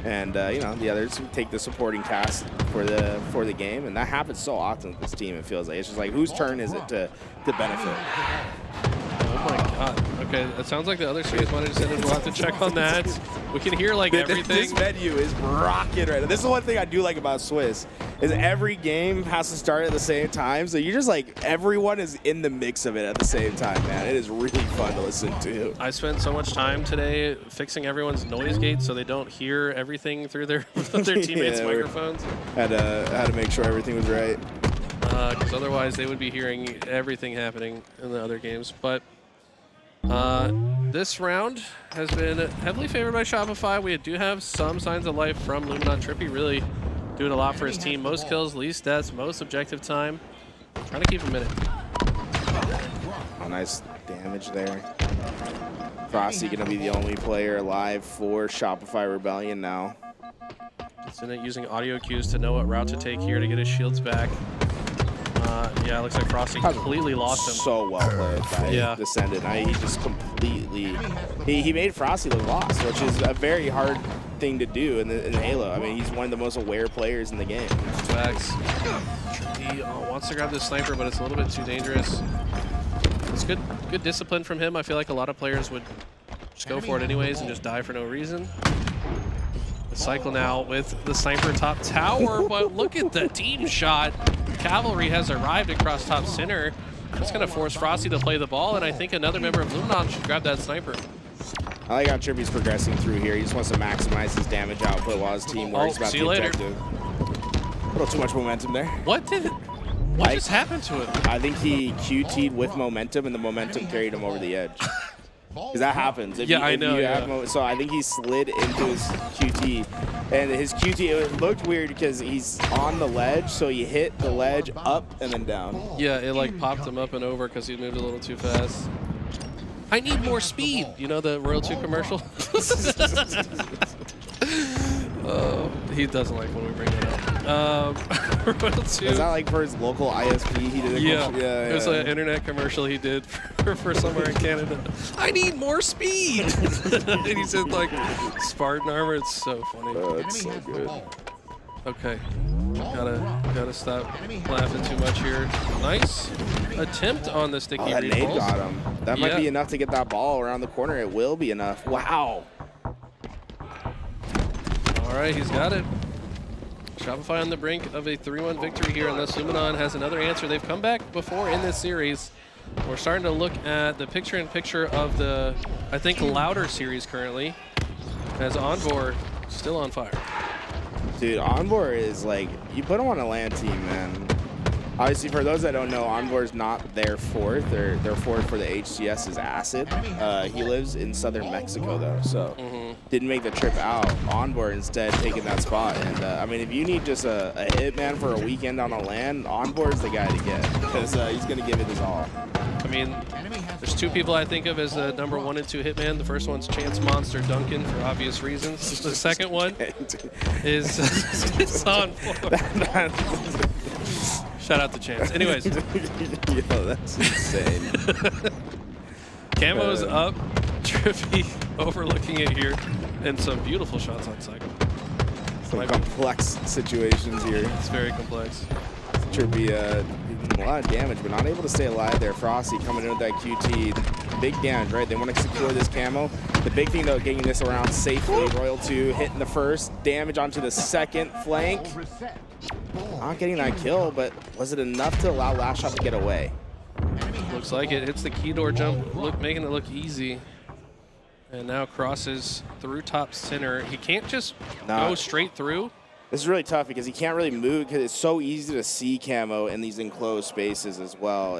And you know, the others take the supporting task for the game, and that happens so often with this team. It feels like it's just like, whose turn is it to benefit? Oh my god. Okay, it sounds like the other series might have just ended. We'll have to check on that. We can hear like everything. This menu is rocking right now. This is one thing I do like about Swiss, is every game has to start at the same time. So you just like, everyone is in the mix of it at the same time, man. It is really fun to listen to. I spent so much time today fixing everyone's noise gate so they don't hear everything through their teammates' Yeah, microphones. Had to make sure everything was right. Because otherwise they would be hearing everything happening in the other games. But this round has been heavily favored by Shopify. We do have some signs of life from Luminon. Trippy really doing a lot for his team. Most kills, least deaths, most objective time. Trying to keep him in it. Oh, nice damage there. Frosty going to be the only player alive for Shopify Rebellion now. It's in it using audio cues to know what route to take here to get his shields back. Yeah, it looks like Frosty completely lost him. So well played by Descendant. He just completely he made Frosty look lost, which is a very hard thing to do in Halo. I mean, he's one of the most aware players in the game. Facts. He wants to grab this sniper, but it's a little bit too dangerous. It's good discipline from him. I feel like a lot of players would just go for it anyways and just die for no reason. The cycle now with the sniper top tower, but look at the team shot. Cavalry has arrived across top center. It's going to force Frosty to play the ball, and I think another member of Luminon should grab that sniper. I like how Trippy's progressing through here. He just wants to maximize his damage output while his team worries about the objective. A little too much momentum there. What just happened to him? I think he QT'd with momentum, and the momentum carried him over the edge. Because that happens. I know. So I think he slid into his QT. And his QT, it looked weird because he's on the ledge, so he hit the ledge up and then down. Yeah, it like popped him up and over because he moved a little too fast. I need more speed. You know the Royal 2 commercial? He doesn't like when we bring that up. Royal 2. Is that like for his local ISP? He did It was an internet commercial he did for somewhere in Canada. I need more speed. And he said like Spartan armor. It's so funny. Oh, it's so good. Okay, gotta stop laughing too much here. Nice attempt on the sticky that nade balls. got him. That might be enough to get that ball around the corner. It will be enough. Wow. All right, he's got it. Shopify on the brink of a 3-1 victory here, unless Luminon has another answer. They've come back before in this series. We're starting to look at the picture-in-picture of the, I think, louder series currently, as Envor still on fire. Dude, Envor is like, you put him on a LAN team, man. Obviously, for those that don't know, Envor's not their fourth. Their fourth for the HCS is Acid. He lives in southern Mexico, though, so didn't make the trip out. Envor instead taking that spot. And, I mean, if you need just a hitman for a weekend on a LAN, Envor's the guy to get because he's going to give it his all. I mean, there's two people I think of as the number 1 and 2 hitman. The first one's Chance Monster Duncan for obvious reasons. The second one is Envor. Shout out to Chance. Anyways. Yo, that's insane. Camo's up. Trippy overlooking it here. And some beautiful shots on cycle. Some complex situations here. It's very complex. Trippy, a lot of damage, but not able to stay alive there. Frosty coming in with that QT. Big damage, right? They want to secure this camo. The big thing, though, getting this around safely. Royal 2 hitting the first. Damage onto the second flank. Not getting that kill, but was it enough to allow Last Shot to get away? Looks like it. Hits the key door jump, making it look easy. And now crosses through top center. He can't just go straight through. This is really tough because he can't really move because it's so easy to see camo in these enclosed spaces as well.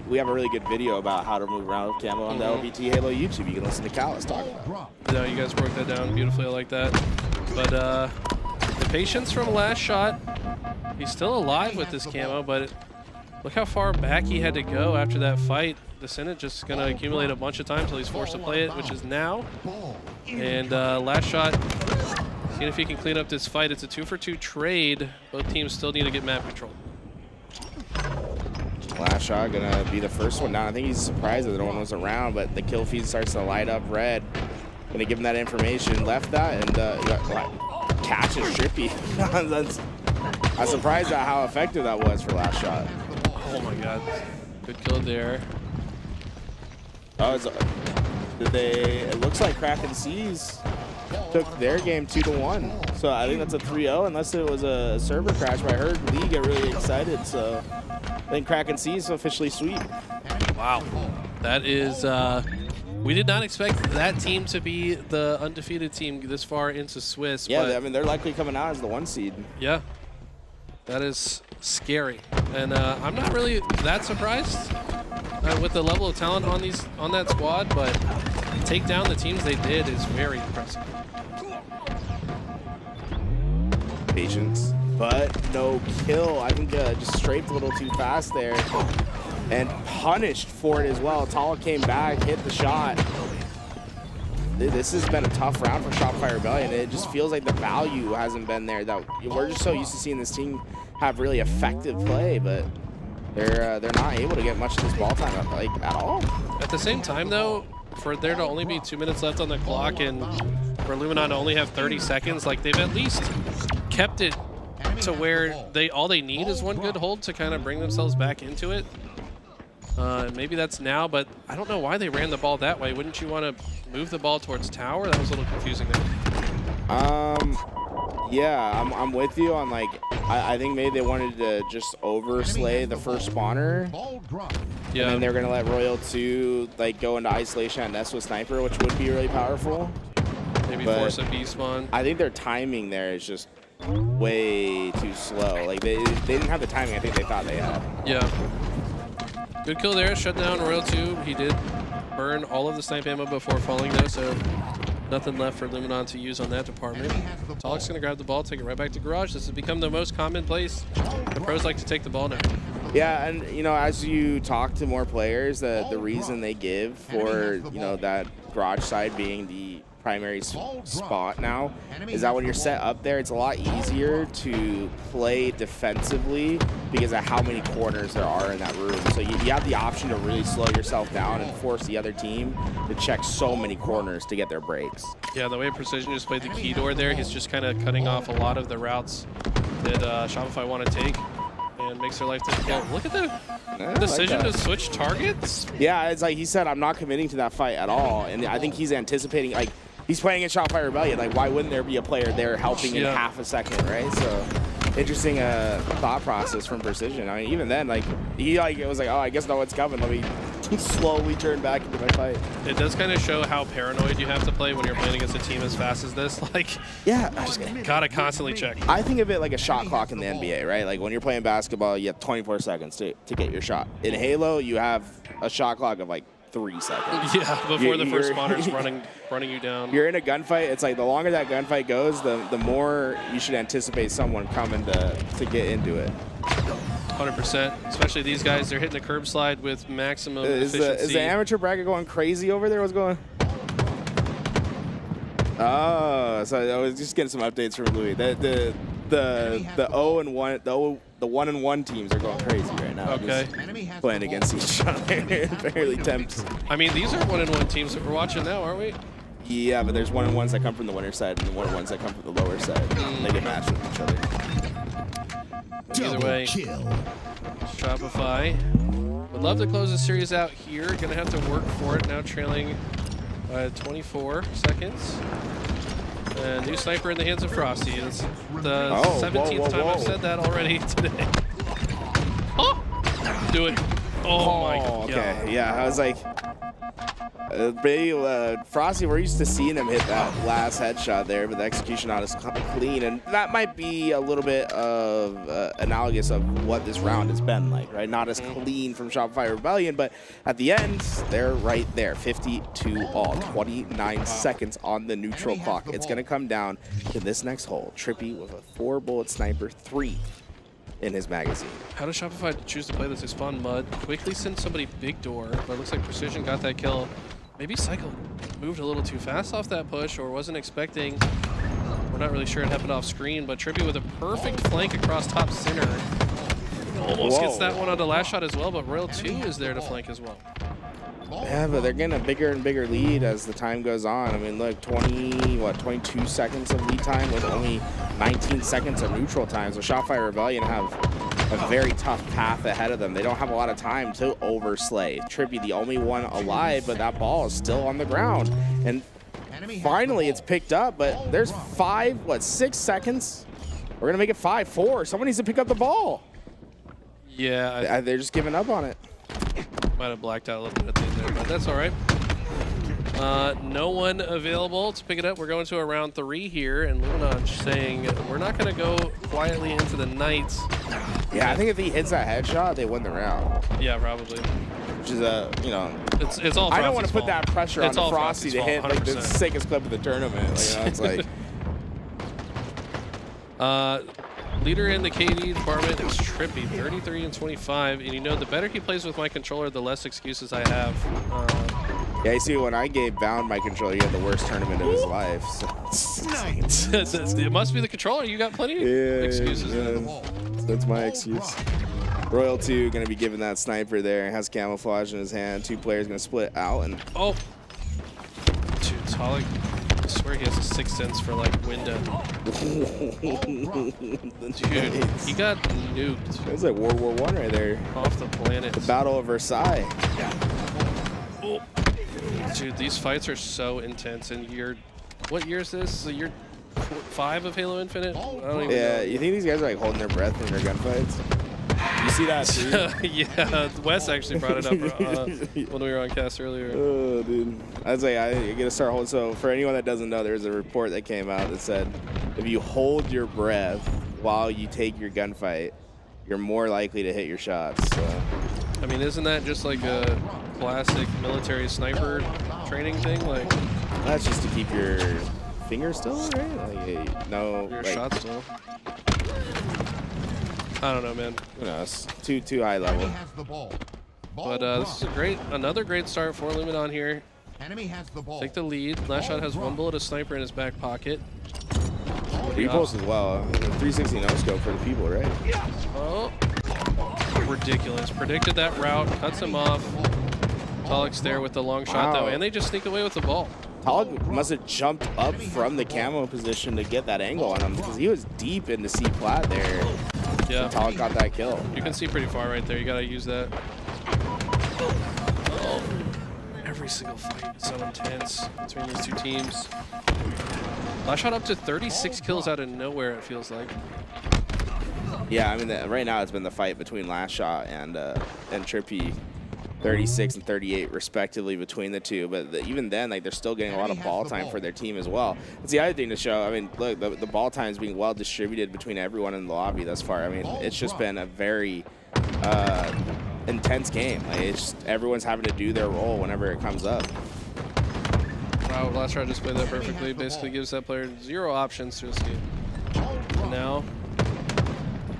We have a really good video about how to move around with camo on the LVT Halo YouTube. You can listen to Callus talk about it. No, you guys broke that down beautifully. I like that. But the patience from Last Shot. He's still alive with this camo, but look how far back he had to go after that fight. Descendant just going to accumulate a bunch of time until he's forced to play it, which is now. And Last Shot, seeing if he can clean up this fight. It's a 2-for-2 trade. Both teams still need to get map control. Last Shot going to be the first one down. I think he's surprised that no one was around, but the kill feed starts to light up red. Going to give him that information. Left that and catches Trippy. I'm surprised at how effective that was for Last Shot. Oh my god. Good kill there. Oh, it looks like Kraken Seas took their game 2-1. So I think that's a 3-0 unless it was a server crash. But I heard Lee get really excited. So I think Kraken Seas officially sweep. Wow. That is, we did not expect that team to be the undefeated team this far into Swiss. Yeah, but I mean, they're likely coming out as the 1 seed. Yeah. That is scary, and I'm not really that surprised with the level of talent on that squad, but take down the teams they did is very impressive. Patience, but no kill. I think just strafed a little too fast there, and punished for it as well. Tala came back, hit the shot. This has been a tough round for Shopify Rebellion. It just feels like the value hasn't been there. That we're just so used to seeing this team have really effective play, but they're not able to get much of this ball time like at all. At the same time, though, for there to only be 2 minutes left on the clock and for Luminon to only have 30 seconds, like they've at least kept it to where all they need is one good hold to kind of bring themselves back into it. Maybe that's now, but I don't know why they ran the ball that way. Wouldn't you want to move the ball towards tower? That was a little confusing there. Yeah, I'm with you on like, I think maybe they wanted to just overslay the first spawner. Yeah. And then they're going to let Royal 2 like go into isolation and nest with Sniper, which would be really powerful. Maybe But force a B spawn. I think their timing there is just way too slow. Like they didn't have the timing I think they thought they had. Yeah. Good kill there. Shut down Royal 2. He did burn all of the snipe ammo before falling though, so nothing left for Luminon to use on that department. Talk's going to grab the ball, take it right back to Garage. This has become the most common place. The pros like to take the ball now. Yeah, and you know, as you talk to more players, the reason they give for, you know, that Garage side being the primary spot now is that when you're set up there, it's a lot easier to play defensively because of how many corners there are in that room. So you have the option to really slow yourself down and force the other team to check so many corners to get their breaks. Yeah, the way Precision just played the key door there, he's just kind of cutting off a lot of the routes that Shopify want to take and makes their life difficult. Look at the decision to switch targets. Yeah, it's like he said, I'm not committing to that fight at all. And I think he's anticipating, like, he's playing in Shopify Rebellion. Like, why wouldn't there be a player there helping in half a second, right? So, interesting thought process from Precision. I mean, even then, like, he was like, oh, I guess no one's coming. Let me slowly turn back into my fight. It does kind of show how paranoid you have to play when you're playing against a team as fast as this. Like, yeah, just gotta constantly check. I think of it like a shot clock in the NBA, right? Like when you're playing basketball, you have 24 seconds to get your shot. In Halo, you have a shot clock of like 3 seconds. Yeah, before the first spawner's running you down. You're in a gunfight. It's like the longer that gunfight goes, the more you should anticipate someone coming to get into it. 100%. Especially these guys, they're hitting the curb slide with maximum efficiency. Is the amateur bracket going crazy over there? What's going? Oh, so I was just getting some updates from Louis. The 0-1, the 1-1 teams are going crazy right now. Okay. Just playing against each other. Fairly tempting. I mean, these are 1-1 teams that we're watching now, aren't we? Yeah, but there's 1-1s that come from the winner side and 1-1s that come from the lower side. They get matched with each other. Either way, Shopify would love to close the series out here. Gonna have to work for it now, trailing by 24 seconds. New sniper in the hands of Frosty. It's the 17th time I've said that already today. Oh! Do it. Oh my god. Okay, yeah, I was like, Frosty, we're used to seeing him hit that last headshot there, but the execution not as clean, and that might be a little bit of analogous of what this round has been like, right? Not as clean from Shopify Rebellion, but at the end, they're right there, 52 all, 29 seconds on the neutral clock. It's going to come down to this next hole. Trippy with a 4-bullet sniper, 3 in his magazine. How does Shopify choose to play this? They spawn Mud, quickly send somebody big door, but it looks like Precision got that kill. Maybe Cycle moved a little too fast off that push or wasn't expecting. We're not really sure it happened off screen, but Trippy with a perfect flank across top center. Almost gets that one on the last shot as well, but Royal 2 is there to flank as well. Yeah, but they're getting a bigger and bigger lead as the time goes on. I mean, look, 22 seconds of lead time with only 19 seconds of neutral time. So Shopify Rebellion have a very tough path ahead of them. They don't have a lot of time to overslay. Trippy, the only one alive, but that ball is still on the ground. And finally, it's picked up, but there's 6 seconds? We're going to make it 5-4. Someone needs to pick up the ball. Yeah. They're just giving up on it. Might have blacked out a little bit at the end there, but that's all right. No one available to pick it up. We're going to a round 3 here, and Luminon saying we're not going to go quietly into the night. Yeah, I think if he hits that headshot, they win the round. Yeah, probably. Which is it's all. I don't want to put that pressure on all Frosty to hit like the sickest clip of the tournament. Like, it's like. Leader in the KD department is Trippy, 33 and 25. And you know, the better he plays with my controller, the less excuses I have. Yeah, you see, when I gave Bound my controller, he had the worst tournament of his life. So. It must be the controller. You got plenty of excuses. Yeah. That's my excuse. Royal 2 going to be giving that sniper there. Has camouflage in his hand. 2 players going to split out. And Oh. Dude, Talik, I swear he has a sixth sense for, like, window. Dude, he got nuked. It was like World War I right there. Off the planet. The Battle of Versailles. Oh. Dude, these fights are so intense. And what year is this? Year 5 of Halo Infinite? I don't even know. Yeah, you think these guys are like holding their breath in their gunfights? You see that too? Yeah, Wes actually brought it up when we were on cast earlier. Oh, dude. I was like, I gotta start holding. So, for anyone that doesn't know, there's a report that came out that said if you hold your breath while you take your gunfight, you're more likely to hit your shots. So. I mean, isn't that just like a classic military sniper training thing? Like, That's just to keep your fingers still, right? Like, no. your like, shots still. I don't know, man. Who knows? Too high level. Enemy has the ball. But this is another great start for Luminon here. Enemy has the ball. Take the lead. Last shot has one bullet, a sniper in his back pocket. Repost as well. 360 no scope for the people, right? Oh, ridiculous. Predicted that route, cuts him off. Talik's there with the long shot, though, and they just sneak away with the ball. Talik must have jumped up from the camo position to get that angle on him because he was deep into C plat there. Yeah. Talik got that kill. You can see pretty far right there. You got to use that. Oh. Every single fight is so intense between these two teams. Last shot up to 36 kills out of nowhere, it feels like. Yeah, I mean, right now it's been the fight between Last Shot and Trippy, 36 and 38 respectively between the two. But even then, like, they're still getting a lot of ball time for their team as well. That's the other thing to show. I mean, look, the ball time is being well distributed between everyone in the lobby thus far. I mean, it's just been a very intense game. Like, it's just, everyone's having to do their role whenever it comes up. Wow, Last Shot just played that perfectly. Basically gives that player 0 options to escape. And now,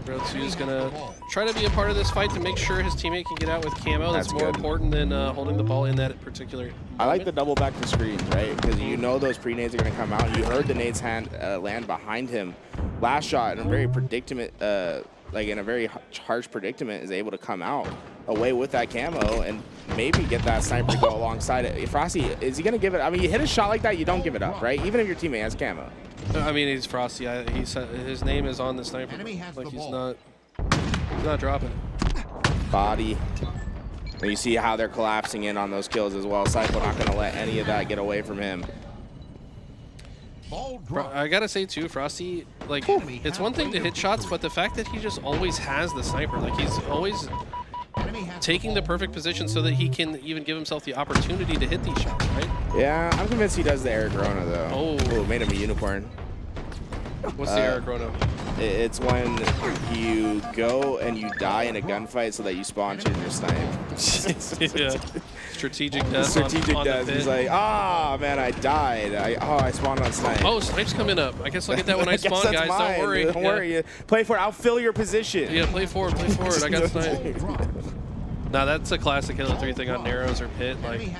Road 2 is going to try to be a part of this fight to make sure his teammate can get out with camo. That's more important than holding the ball in that particular moment. I like the double back to screens, right? Because you know those pre-nades are going to come out. You heard the nades land behind him. Last Shot in a very predicament, like in a very harsh predicament, is able to come out away with that camo and maybe get that sniper to go alongside it. Frosty, is he going to give it? I mean, you hit a shot like that, you don't give it up, right? Even if your teammate has camo. I mean, he's Frosty. His name is on the sniper. Like, he's not dropping. Body. And you see how they're collapsing in on those kills as well. Cypher not going to let any of that get away from him. I gotta say too, Frosty, like, it's one thing to hit shots, but the fact that he just always has the sniper, like, he's always taking the perfect position so that he can even give himself the opportunity to hit these shots, right? Yeah, I'm convinced he does the Eric Rona though. Oh, made him a unicorn. What's the Eric Rona? It's when you go and you die in a gunfight so that you spawn to your snipe. Yeah. Strategic death. Strategic on death. He's like, ah, man, I died. I spawned on snipe. Oh, snipe's coming up. I guess I'll get that when I spawn, guys. Mine. Don't worry. Don't worry. Play for it. I'll fill your position. Yeah, play forward. Play forward. I got snipe. Now that's a classic Halo 3 thing on Narrows or Pit. Like,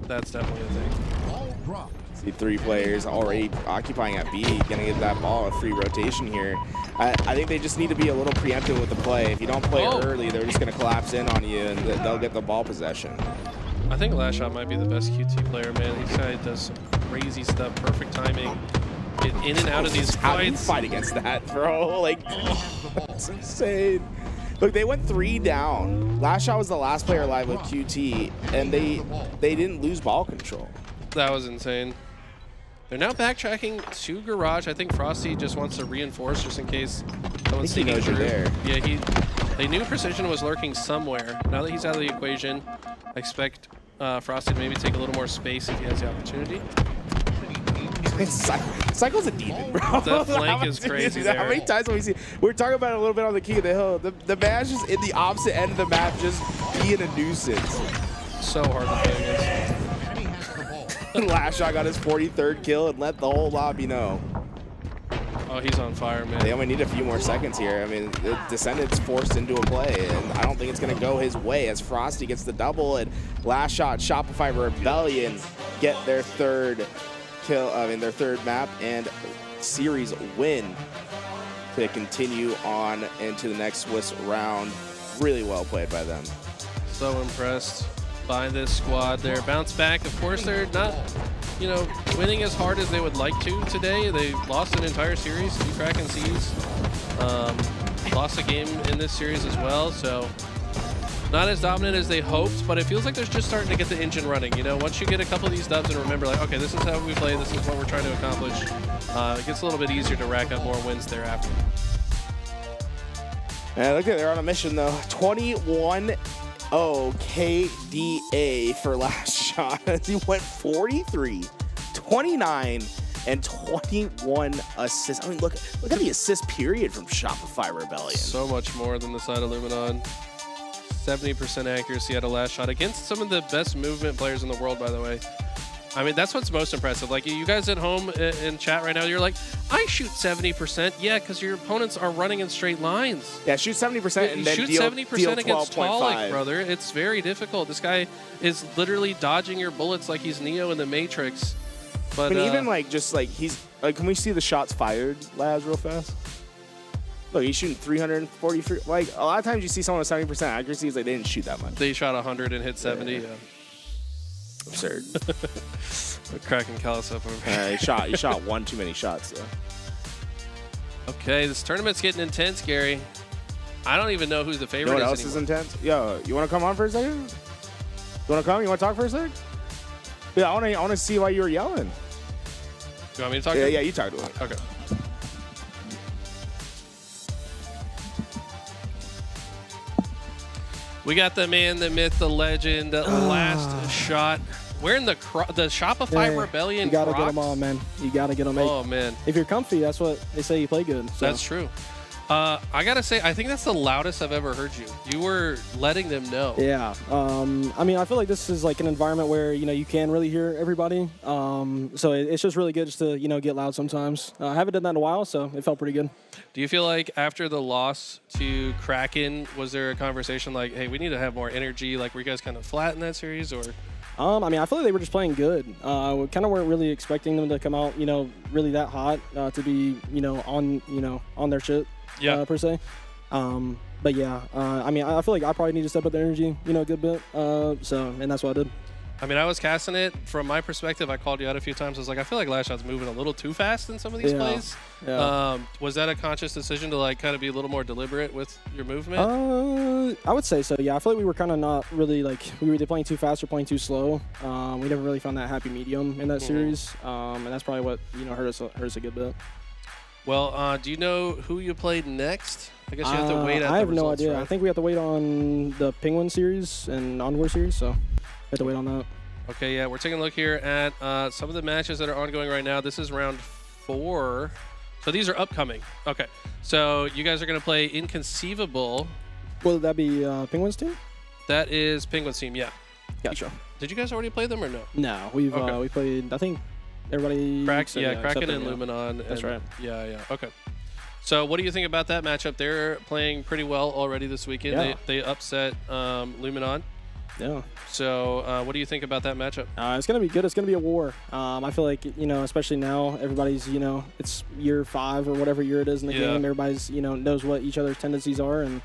that's definitely a thing. See 3 players already occupying at B, gonna get that ball a free rotation here. I think they just need to be a little preemptive with the play. If you don't play early, they're just gonna collapse in on you and they'll get the ball possession. I think Last Shot might be the best QT player, man. This guy does some crazy stuff, perfect timing. Get in and out of these fights. How do you fight against that, bro? Like, that's insane. Look, they went 3 down. Last Shot was the last player alive with QT, and they didn't lose ball control. That was insane. They're now backtracking to Garage. I think Frosty just wants to reinforce just in case someone's sneaking through. There. Yeah, they knew Precision was lurking somewhere. Now that he's out of the equation, I expect Frosty to maybe take a little more space if he has the opportunity. Cycle's a demon, bro. That flank is crazy there. How many times have we seen? We're talking about it a little bit on the King of the Hill. The man's just in the opposite end of the map, just being a nuisance. So hard to play against. Last Shot got his 43rd kill and let the whole lobby know. Oh, he's on fire, man. They only need a few more seconds here. I mean, the Descendant's forced into a play, and I don't think it's going to go his way as Frosty gets the double, and Last Shot, Shopify Rebellion get their 3rd kill, their 3rd map and series win to continue on into the next Swiss round. really well played by them. So impressed by this squad. Their bounce back, of course, they're not, you know, winning as hard as they would like to today. They lost an entire series to Kraken Seas. Lost a game in this series as well, so not as dominant as they hoped, but it feels like they're just starting to get the engine running. You know, once you get a couple of these dubs and remember, like, okay, this is how we play, this is what we're trying to accomplish, it gets a little bit easier to rack up more wins thereafter. Yeah, look at they're on a mission though. 21-0 KDA for last shot. He went 43, 29, and 21 assists. I mean, look at the assist period from Shopify Rebellion. So much more than the side of Luminon. 70% accuracy at a last shot against some of the best movement players in the world, by the way. I mean, that's what's most impressive. Like, you guys at home in chat right now, you're like, I shoot 70%. Yeah, because your opponents are running in straight lines. Yeah, shoot 70% and then shoot deal 70% against 12.5. Talik, brother. It's very difficult. This guy is literally dodging your bullets like he's Neo in the Matrix. But I mean, even like just like he's like, can we see the shots fired, Laz, real fast? Look, he's shooting 343. Like a lot of times you see someone with 70% accuracy, it's like they didn't shoot that much. they shot 100 and hit 70. Yeah. Absurd. We're cracking Callus up over here. He shot one too many shots though. Okay, this tournament's getting intense, Gary. I don't even know who the You favorite know what is else anymore. is intense? Yo, you want to come on for a second? You want to come? You want to talk for a sec? Yeah, I want to see why you were yelling. You want me to talk? Yeah, to yeah, him? you talk to him. Okay. We got the man, the myth, the legend, last shot. Wearing the Shopify Rebellion You gotta Crocs. get them on, man. You gotta get them. Oh, man. If you're comfy, that's what they say. You play good. So. That's true. I gotta say, I think that's the loudest I've ever heard you. You were letting them know. Yeah. I mean, I feel like this is like an environment where you can really hear everybody. So it's just really good just to get loud sometimes. I haven't done that in a while, so it felt pretty good. Do you feel like after the loss to Kraken, was there a conversation like, hey, we need to have more energy? Like, were you guys kind of flat in that series, or? I mean, I feel like they were just playing good. We kind of weren't really expecting them to come out, really that hot to be, on their shit. Yeah. Per se. But yeah, I mean, I feel like I probably need to step up the energy, a good bit. And that's what I did. I mean, I was casting it from my perspective. I called you out a few times. I was like, I feel like Last Shot's moving a little too fast in some of these plays. Yeah. Was that a conscious decision to like kind of be a little more deliberate with your movement? I would say so. Yeah, I feel like we were kind of not really like we were either playing too fast or playing too slow. We never really found that happy medium in that series, and that's probably what hurt us a good bit. Well, do you know who you played next? I guess you have to wait at I have the results, no idea. right? I think we have to wait on the Penguin series and Envoy series, so we have to wait on that. Okay, yeah, we're taking a look here at some of the matches that are ongoing right now. This is round 4. So these are upcoming. Okay, so you guys are going to play Inconceivable. Will that be Penguins team? That is Penguin's team, yeah. Gotcha. Did you guys already play them or no? No, we played. I think everybody. Kraken except and them, Luminon. That's right. Yeah. Okay. So what do you think about that matchup? They're playing pretty well already this weekend. Yeah. They upset Luminon. Yeah. So what do you think about that matchup? It's gonna be good. It's gonna be a war. I feel like especially now, everybody's it's year 5 or whatever year it is in the game. Everybody's knows what each other's tendencies are, and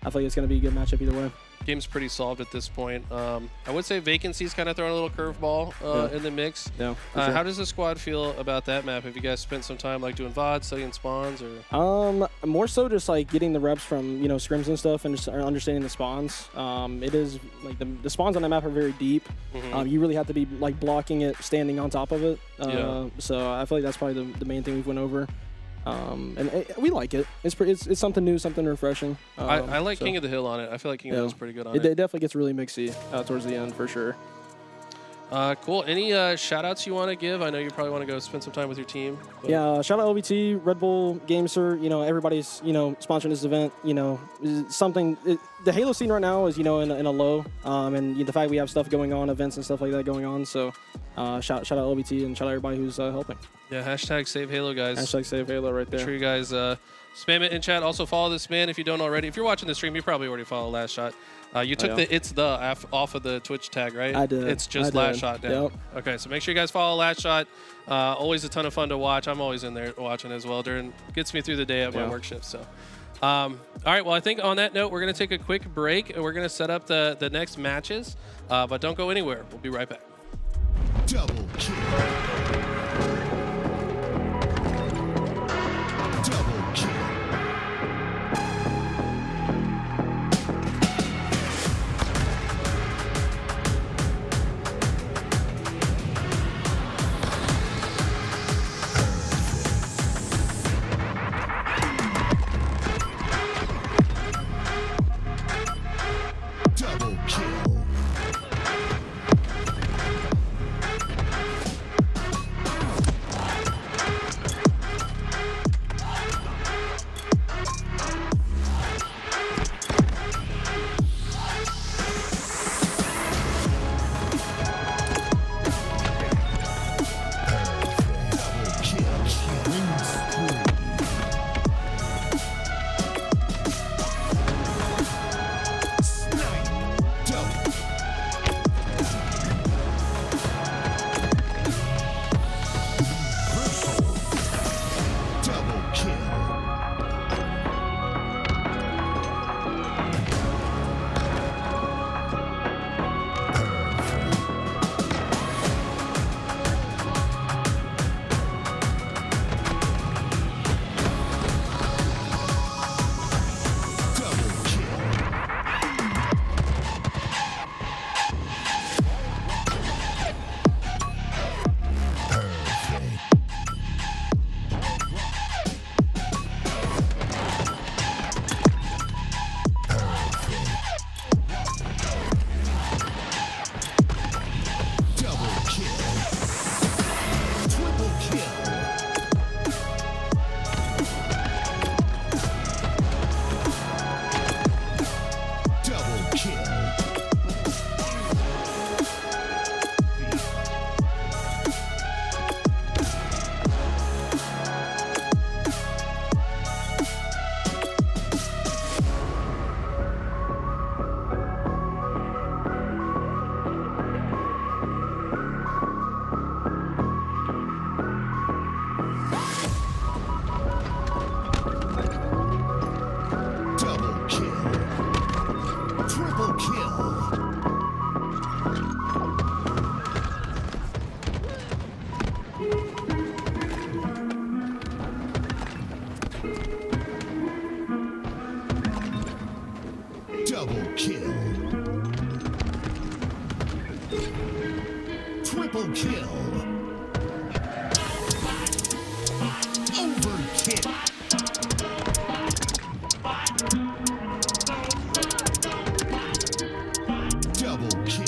I feel like it's gonna be a good matchup either way. Game's pretty solved at this point. I would say Vacancy's kind of throwing a little curveball in the mix. Yeah. For sure. How does the squad feel about that map? Have you guys spent some time like doing VOD, studying spawns, or? More so just like getting the reps from scrims and stuff, and just understanding the spawns. It is like the spawns on that map are very deep. You really have to be like blocking it, standing on top of it. So I feel like that's probably the main thing we've went over. And we like it. It's something new, something refreshing. I like King of the Hill on it. I feel like King of the Hill's pretty good on it. It definitely gets really mixy towards the end for sure. Cool. Any shout outs you want to give? I know you probably want to go spend some time with your team. Yeah, shout out LVT, Red Bull Games, sir. Everybody's sponsoring this event. Something. The Halo scene right now is in a low, and the fact we have stuff going on, events and stuff like that going on. So shout out LVT and shout out everybody who's helping. Yeah, hashtag Save Halo, guys. Hashtag Save Halo right there. Make sure you guys spam it in chat. Also follow this man if you don't already. If you're watching the stream, you probably already follow Last Shot. You took the off of the Twitch tag, right? I did. It's just Last Shot now. Yep. Okay, so make sure you guys follow Last Shot. Always a ton of fun to watch. I'm always in there watching as well. Gets me through the day at my work shift. So All right, well, I think on that note, we're going to take a quick break, and we're going to set up the next matches. But don't go anywhere. We'll be right back. Double kill. Double kill. Double kill. Double kill. Triple kill. Overkill. Double kill.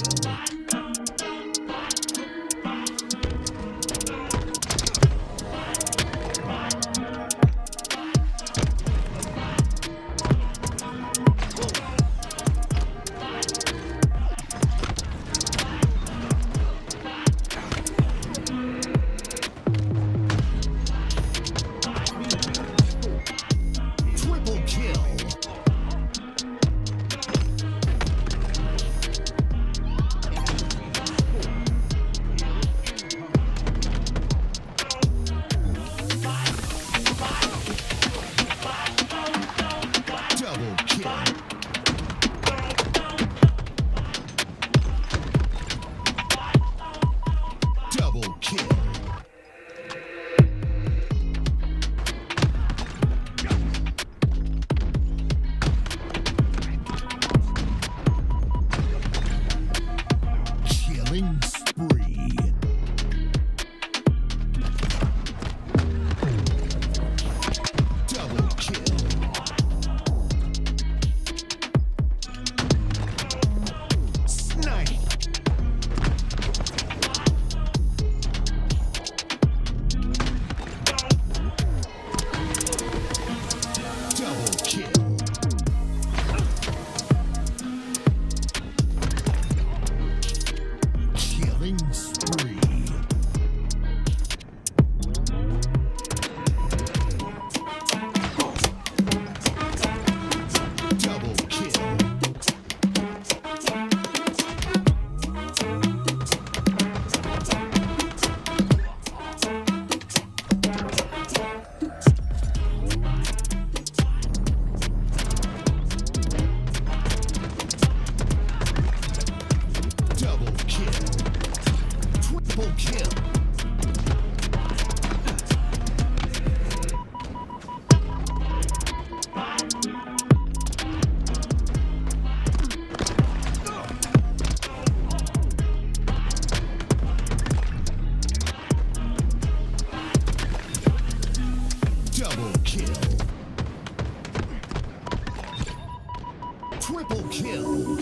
Double kill. Triple kill. Double kill. Triple kill.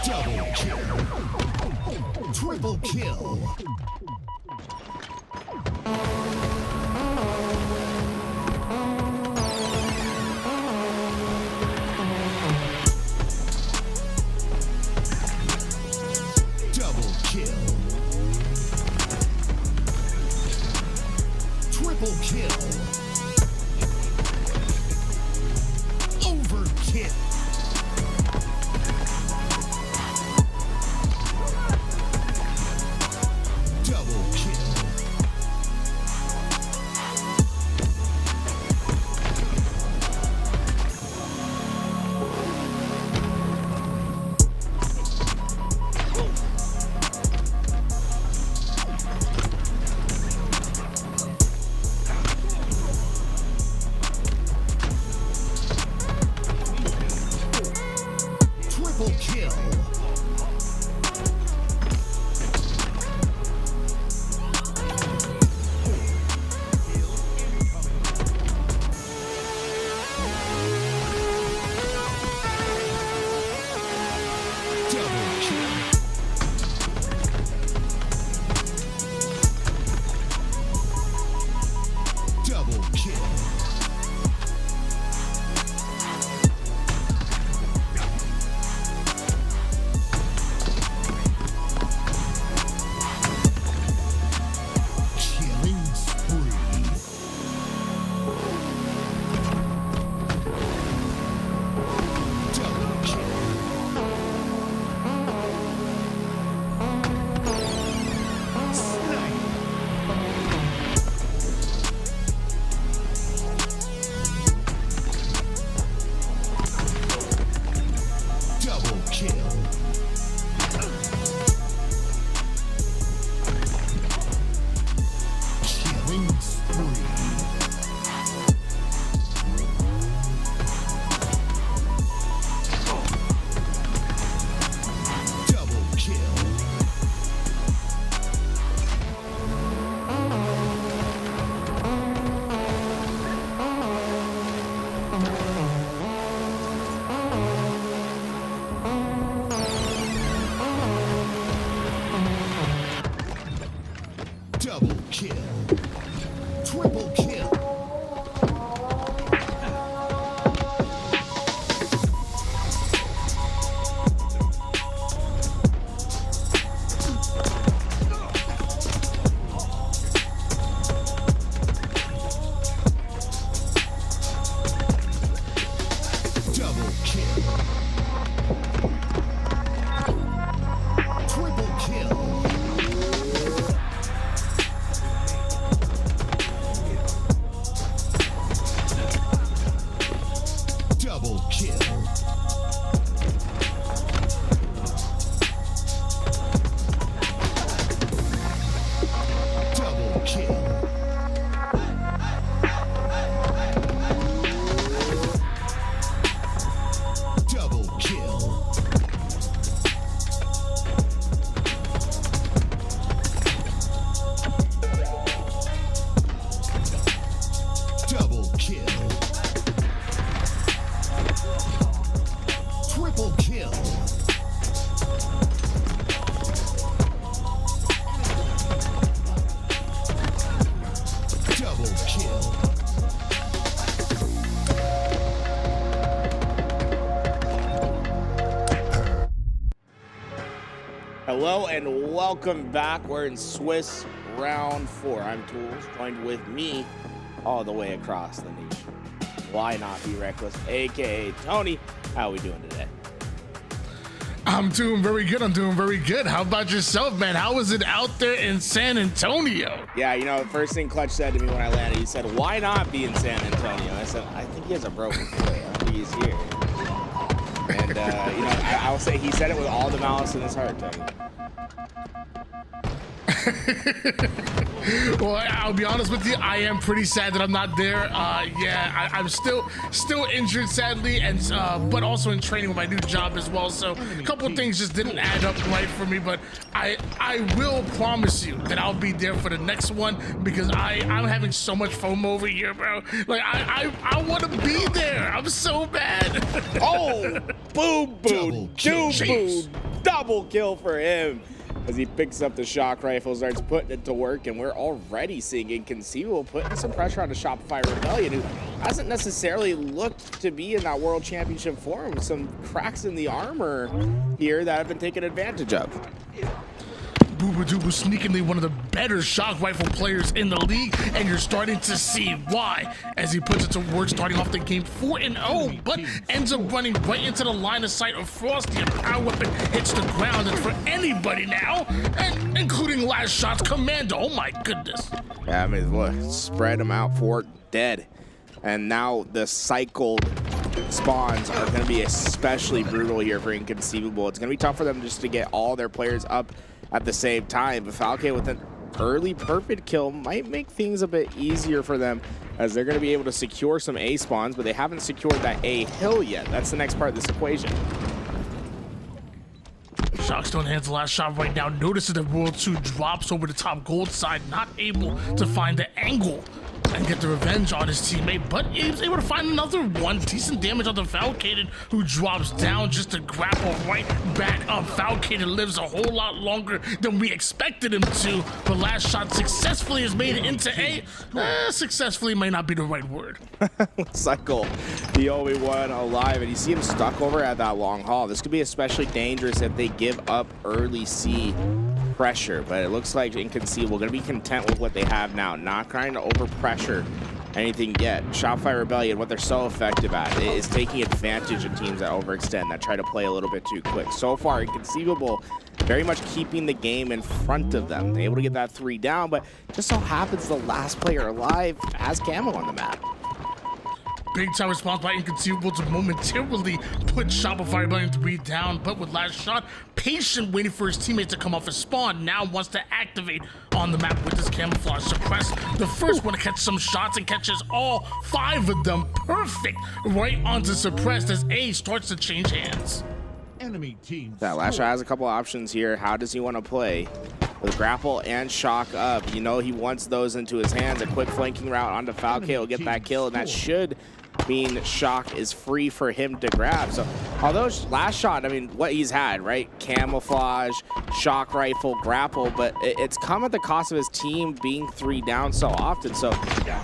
Double kill. Triple kill. Double kill. Triple kill. Overkill. Double kill. Triple kill. Double kill. Double kill. Killing spree. Double kill. Double kill. Killing spree. Double kill. Double kill. Triple kill. Double kill. Triple kill. Double kill. Double kill. Double kill. Double kill. Triple kill. Double kill. Hello and welcome back. We're in Swiss round 4. I'm Tools, joined with me all the way across the nation. Why not be reckless? AKA Tony. How we doing today? I'm doing very good. I'm doing very good. How about yourself, man? How is it out there in San Antonio? Yeah, you know, the first thing Clutch said to me when I landed, he said, "Why not be in San Antonio?" I said, "I think he has a broken foot. I don't think he's here." And you know, I'll say he said it with all the malice in his heart, Tony. Well, I'll be honest with you. I am pretty sad that I'm not there. Yeah, I'm still injured, sadly, and but also in training with my new job as well. So a couple of things just didn't add up right for me. But I will promise you that I'll be there for the next one because I'm having so much FOMO over here, bro. Like I want to be there. I'm so bad. Oh, boo boo, Double kill. do boo. double kill for him as he picks up the shock rifle, starts putting it to work, and we're already seeing Inconceivable putting some pressure on the Shopify Rebellion, who hasn't necessarily looked to be in that World Championship form. Some cracks in the armor here that have been taken advantage of. Boobadooboo sneakingly one of the better shock rifle players in the league, and you're starting to see why as he puts it to work, starting off the game 4-0, but ends up running right into the line of sight of Frosty. A power weapon hits the ground, and for anybody now, and including Last Shot's Commando, oh my goodness. Yeah, I mean, look, spread them out for dead. And now the cycled spawns are going to be especially brutal here for Inconceivable. It's going to be tough for them just to get all their players up at the same time, but Falke with an early perfect kill might make things a bit easier for them, as they're going to be able to secure some A spawns, but they haven't secured that A hill yet. That's the next part of this equation. Shockstone hands the Last Shot right now, notices that World 2 drops over the top gold side, not able to find the angle and get the revenge on his teammate, but he was able to find another one. Decent damage on the Falcated, who drops down just to grapple right back up. Falcated lives a whole lot longer than we expected him to, but Last Shot successfully has made it into A. Successfully may not be the right word. Cycle, the only one alive, and you see him stuck over at that long haul. This could be especially dangerous if they give up early C pressure, but it looks like Inconceivable going to be content with what they have now, not trying to overpressure anything yet. Shopify Rebellion, what they're so effective at is taking advantage of teams that overextend, that try to play a little bit too quick. So far, Inconceivable very much keeping the game in front of them. They're able to get that 3 down, but just so happens the last player alive has Camo on the map. Big time response by Inconceivable to momentarily put Shopify Rebellion 3 down, but with Last Shot, patient waiting for his teammates to come off his spawn, now wants to activate on the map with his camouflage suppress. The first one to catch some shots and catches all 5 of them perfect right onto suppressed as A starts to change hands. Enemy team. That Last Shot has a couple options here. How does he want to play? With grapple and shock up, you know he wants those into his hands. A quick flanking route onto Falke will get that kill, and that should mean shock is free for him to grab. So although Last Shot, I mean, what he's had, right? Camouflage, shock rifle, grapple, but it's come at the cost of his team being 3 down so often. So,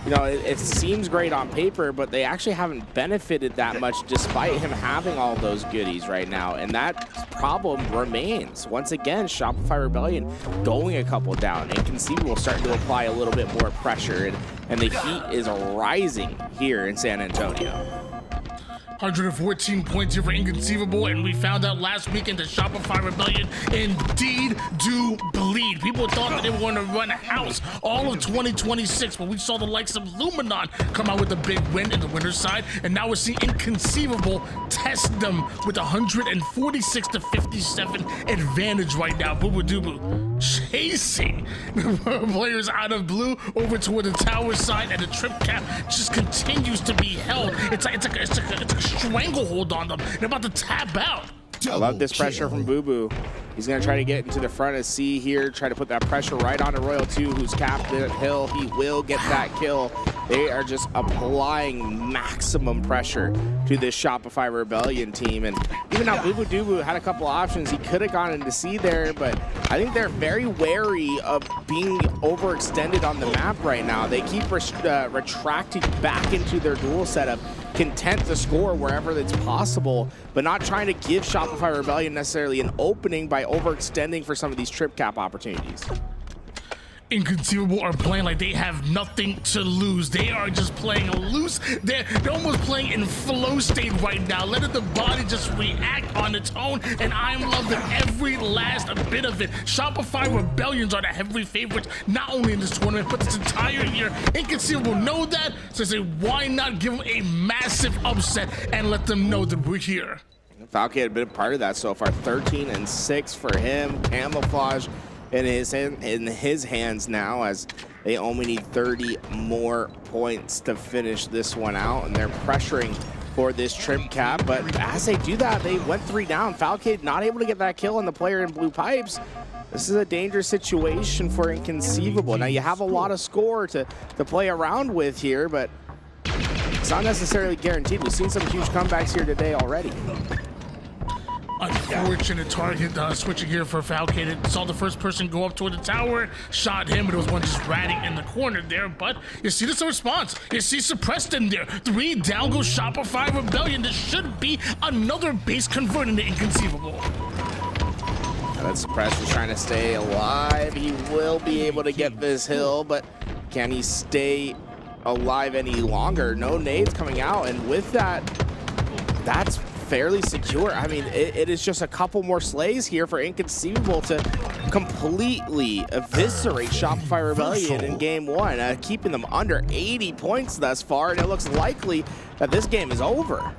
you know, it seems great on paper, but they actually haven't benefited that much despite him having all those goodies right now. And that problem remains. Once again, Shopify Rebellion going a couple down. Inconceivable starting to apply a little bit more pressure, and the heat is rising here in San Antonio. 114 points here for Inconceivable, and we found out last weekend that Shopify Rebellion indeed do bleed. People thought that they were going to run a house all of 2026, but we saw the likes of Luminon come out with a big win in the winner's side, and now we're seeing Inconceivable test them with 146 to 57 advantage right now. Boobadooboo chasing the players out of blue over toward the tower side, and the trip cap just continues to be held. It's like a stranglehold on them. They're about to tap out. I love this pressure from Boo Boo. He's going to try to get into the front of C here, try to put that pressure right onto Royal 2, who's capped at hill. He will get that kill. They are just applying maximum pressure to this Shopify Rebellion team. And even now, Boobadooboo had a couple options. He could have gone into C there, but I think they're very wary of being overextended on the map right now. They keep retracting back into their duel setup, content to score wherever it's possible, but not trying to give Shopify Rebellion necessarily an opening by overextending for some of these trip cap opportunities. Inconceivable are playing like they have nothing to lose. They are just playing loose. They're almost playing in flow state right now, letting the body just react on its own, and I'm loving every last bit of it. Shopify Rebellions are the heavy favorites, not only in this tournament, but this entire year. Inconceivable know that, so they say, why not give them a massive upset and let them know that we're here. Falke had been a part of that so far. 13-6 for him. Camouflage in his hands now, as they only need 30 more points to finish this one out, and they're pressuring for this trip cap. But as they do that, they went 3 down. Falke not able to get that kill on the player in blue pipes. This is a dangerous situation for Inconceivable. Now you have a lot of score to play around with here, but it's not necessarily guaranteed. We've seen some huge comebacks here today already. Unfortunate target switching here for Falcade. Saw the first person go up toward the tower, shot him, but it was one just ratting in the corner there. But you see this response. You see Suppressed in there. 3 down goes Shopify Rebellion. This should be another base converting to Inconceivable. That Suppressed is trying to stay alive. He will be able to get this hill, but can he stay alive any longer? No nades coming out, and with that, that's fairly secure. I mean, it is just a couple more slays here for Inconceivable to completely eviscerate Shopify Rebellion in game 1, keeping them under 80 points thus far, and it looks likely that this game is over.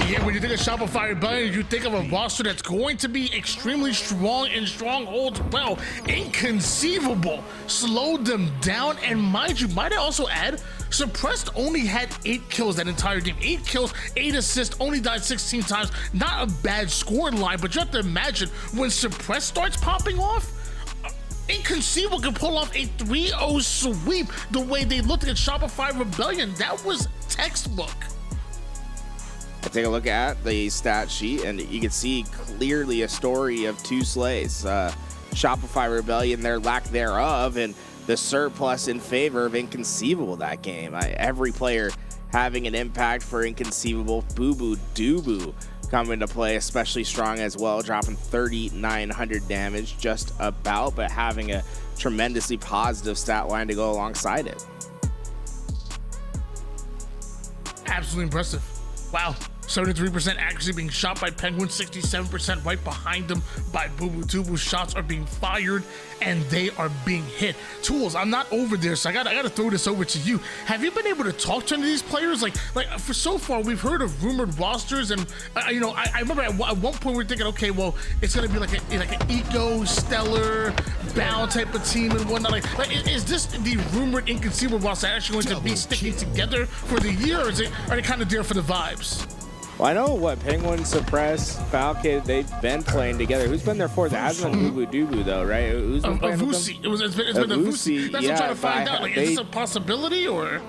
Yeah, when you think of Shopify Rebellion, you think of a roster that's going to be extremely strong in strongholds. Well, Inconceivable slowed them down, and mind you, might I also add, Suppressed only had 8 kills that entire game. 8 kills, 8 assists, only died 16 times. Not a bad score line, but you have to imagine when Suppressed starts popping off, Inconceivable can pull off a 3-0 sweep the way they looked at Shopify Rebellion. That was textbook. Take a look at the stat sheet, and you can see clearly a story of 2 slays. Shopify Rebellion, their lack thereof, and the surplus in favor of Inconceivable that game. Every player having an impact for Inconceivable. Boo Boo Doo Boo coming to play especially strong as well, dropping 3,900 damage just about, but having a tremendously positive stat line to go alongside it. Absolutely impressive. Wow. 73% accuracy being shot by Penguin, 67% right behind them by Boo Boo Tubu. Shots are being fired and they are being hit. Tools, I'm not over there, so I gotta throw this over to you. Have you been able to talk to any of these players? Like for so far, we've heard of rumored rosters, and I remember at one point we were thinking, okay, well, it's gonna be like an eco, stellar, bound type of team and whatnot. Like is this the rumored Inconceivable roster actually going to be sticking together for the year, or are they kind of there for the vibes? Well, I know what Penguin, Suppress, Falcade, they've been playing together. Who's been there for? It hasn't been Boo Boo Doo Boo though, right? Who's been playing with them? It's been Avusi. That's what I'm trying to find out. Like, is this a possibility, or?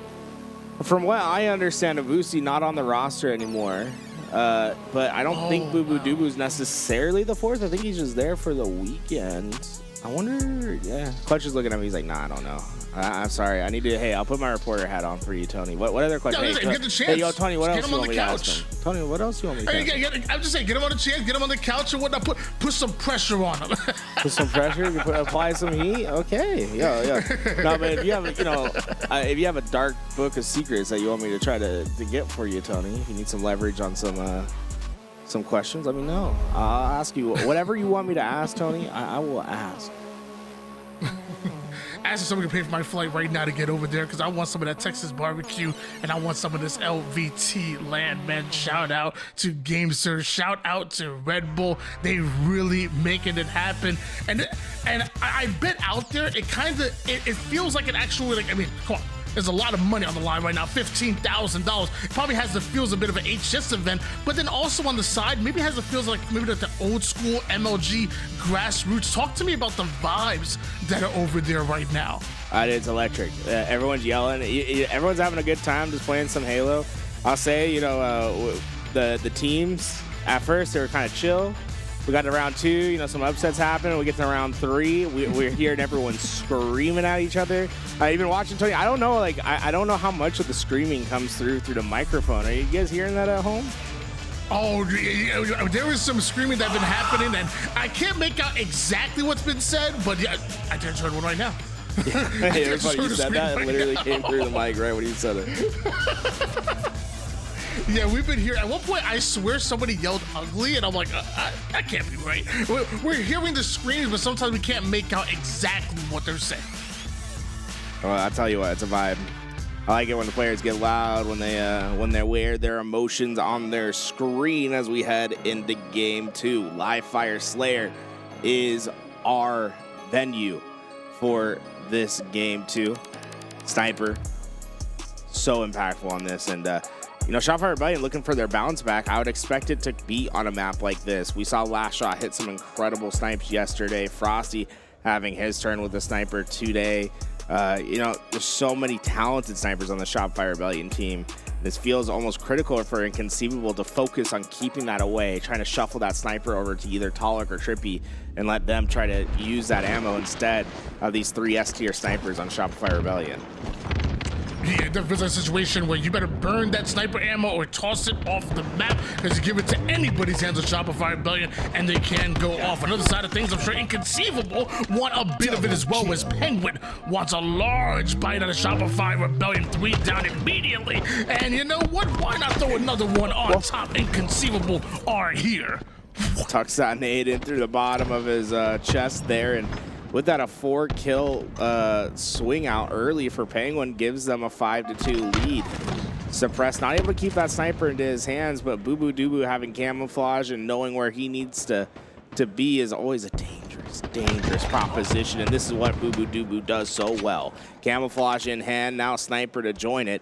From what I understand, Avusi not on the roster anymore. But I don't think Boo Boo Doo Boo's necessarily the 4th. I think he's just there for the weekend. I wonder. Yeah, Clutch is looking at me. He's like, nah, I don't know. I'm sorry. I need to. Hey, I'll put my reporter hat on for you, Tony. What other questions? Get the chance. Hey, yo, Tony. What else him you on want the me to couch. ask him? Tony, what else you want me to ask him? I'm just saying, get him on the chance, get him on the couch and whatnot. Put some pressure on him. Put some pressure. You apply some heat. Okay. Yeah. No, but if you have, if you have a dark book of secrets that you want me to try to get for you, Tony, if you need some leverage on some questions, let me know. I'll ask you whatever you want me to ask, Tony. I will ask. Asking someone to pay for my flight right now to get over there because I want some of that Texas barbecue and I want some of this LVT LAN, man. Shout out to GameSir. Shout out to Red Bull. They really making it happen. And I bet out there it feels like an actual, come on. There's a lot of money on the line right now, $15,000. It probably has the feels a bit of an HS event, but then also on the side, maybe has the feels like maybe the old school MLG grassroots. Talk to me about the vibes that are over there right now. It's electric. Everyone's yelling. Everyone's having a good time just playing some Halo. I'll say, the teams at first they were kind of chill. We got to round 2, some upsets happen. We get to round 3, we're hearing everyone screaming at each other. Even watching Tony, I don't know, I don't know how much of the screaming comes through the microphone. Are you guys hearing that at home? Oh, yeah, there is some screaming that's been happening, and I can't make out exactly what's been said, but yeah, I just heard one right now. Yeah, it was funny you said that. It literally came through the mic right when you said it. Yeah, we've been here. At one point, I swear somebody yelled ugly, and I'm like, that can't be right. We're hearing the screams, but sometimes we can't make out exactly what they're saying. Well, I'll tell you what, it's a vibe. I like it when the players get loud, when they wear their emotions on their screen as we head into game 2. Live Fire Slayer is our venue for this game 2. Sniper, so impactful on this, and Shopify Rebellion looking for their bounce back. I would expect it to be on a map like this. We saw Last Shot hit some incredible snipes yesterday. Frosty having his turn with the sniper today. There's so many talented snipers on the Shopify Rebellion team. This feels almost critical for Inconceivable to focus on keeping that away, trying to shuffle that sniper over to either Talik or Trippy and let them try to use that ammo instead of these 3 S-tier snipers on Shopify Rebellion. Yeah, there's a situation where you better burn that sniper ammo or toss it off the map, because you give it to anybody's hands on Shopify Rebellion and they can go off. Another side of things, I'm sure Inconceivable want a bit of it as well, as Penguin wants a large bite out of Shopify Rebellion. 3 down immediately. And you know what? Why not throw another one on top? Inconceivable are here. Tucks that nade in through the bottom of his chest there, and with that, a 4-kill swing out early for Penguin gives them a 5-2 lead. Suppressed, not able to keep that sniper into his hands, but Boo Boo Doo having camouflage and knowing where he needs to be is always a dangerous proposition, and this is what Boo Boo Doo does so well. Camouflage in hand, now sniper to join it.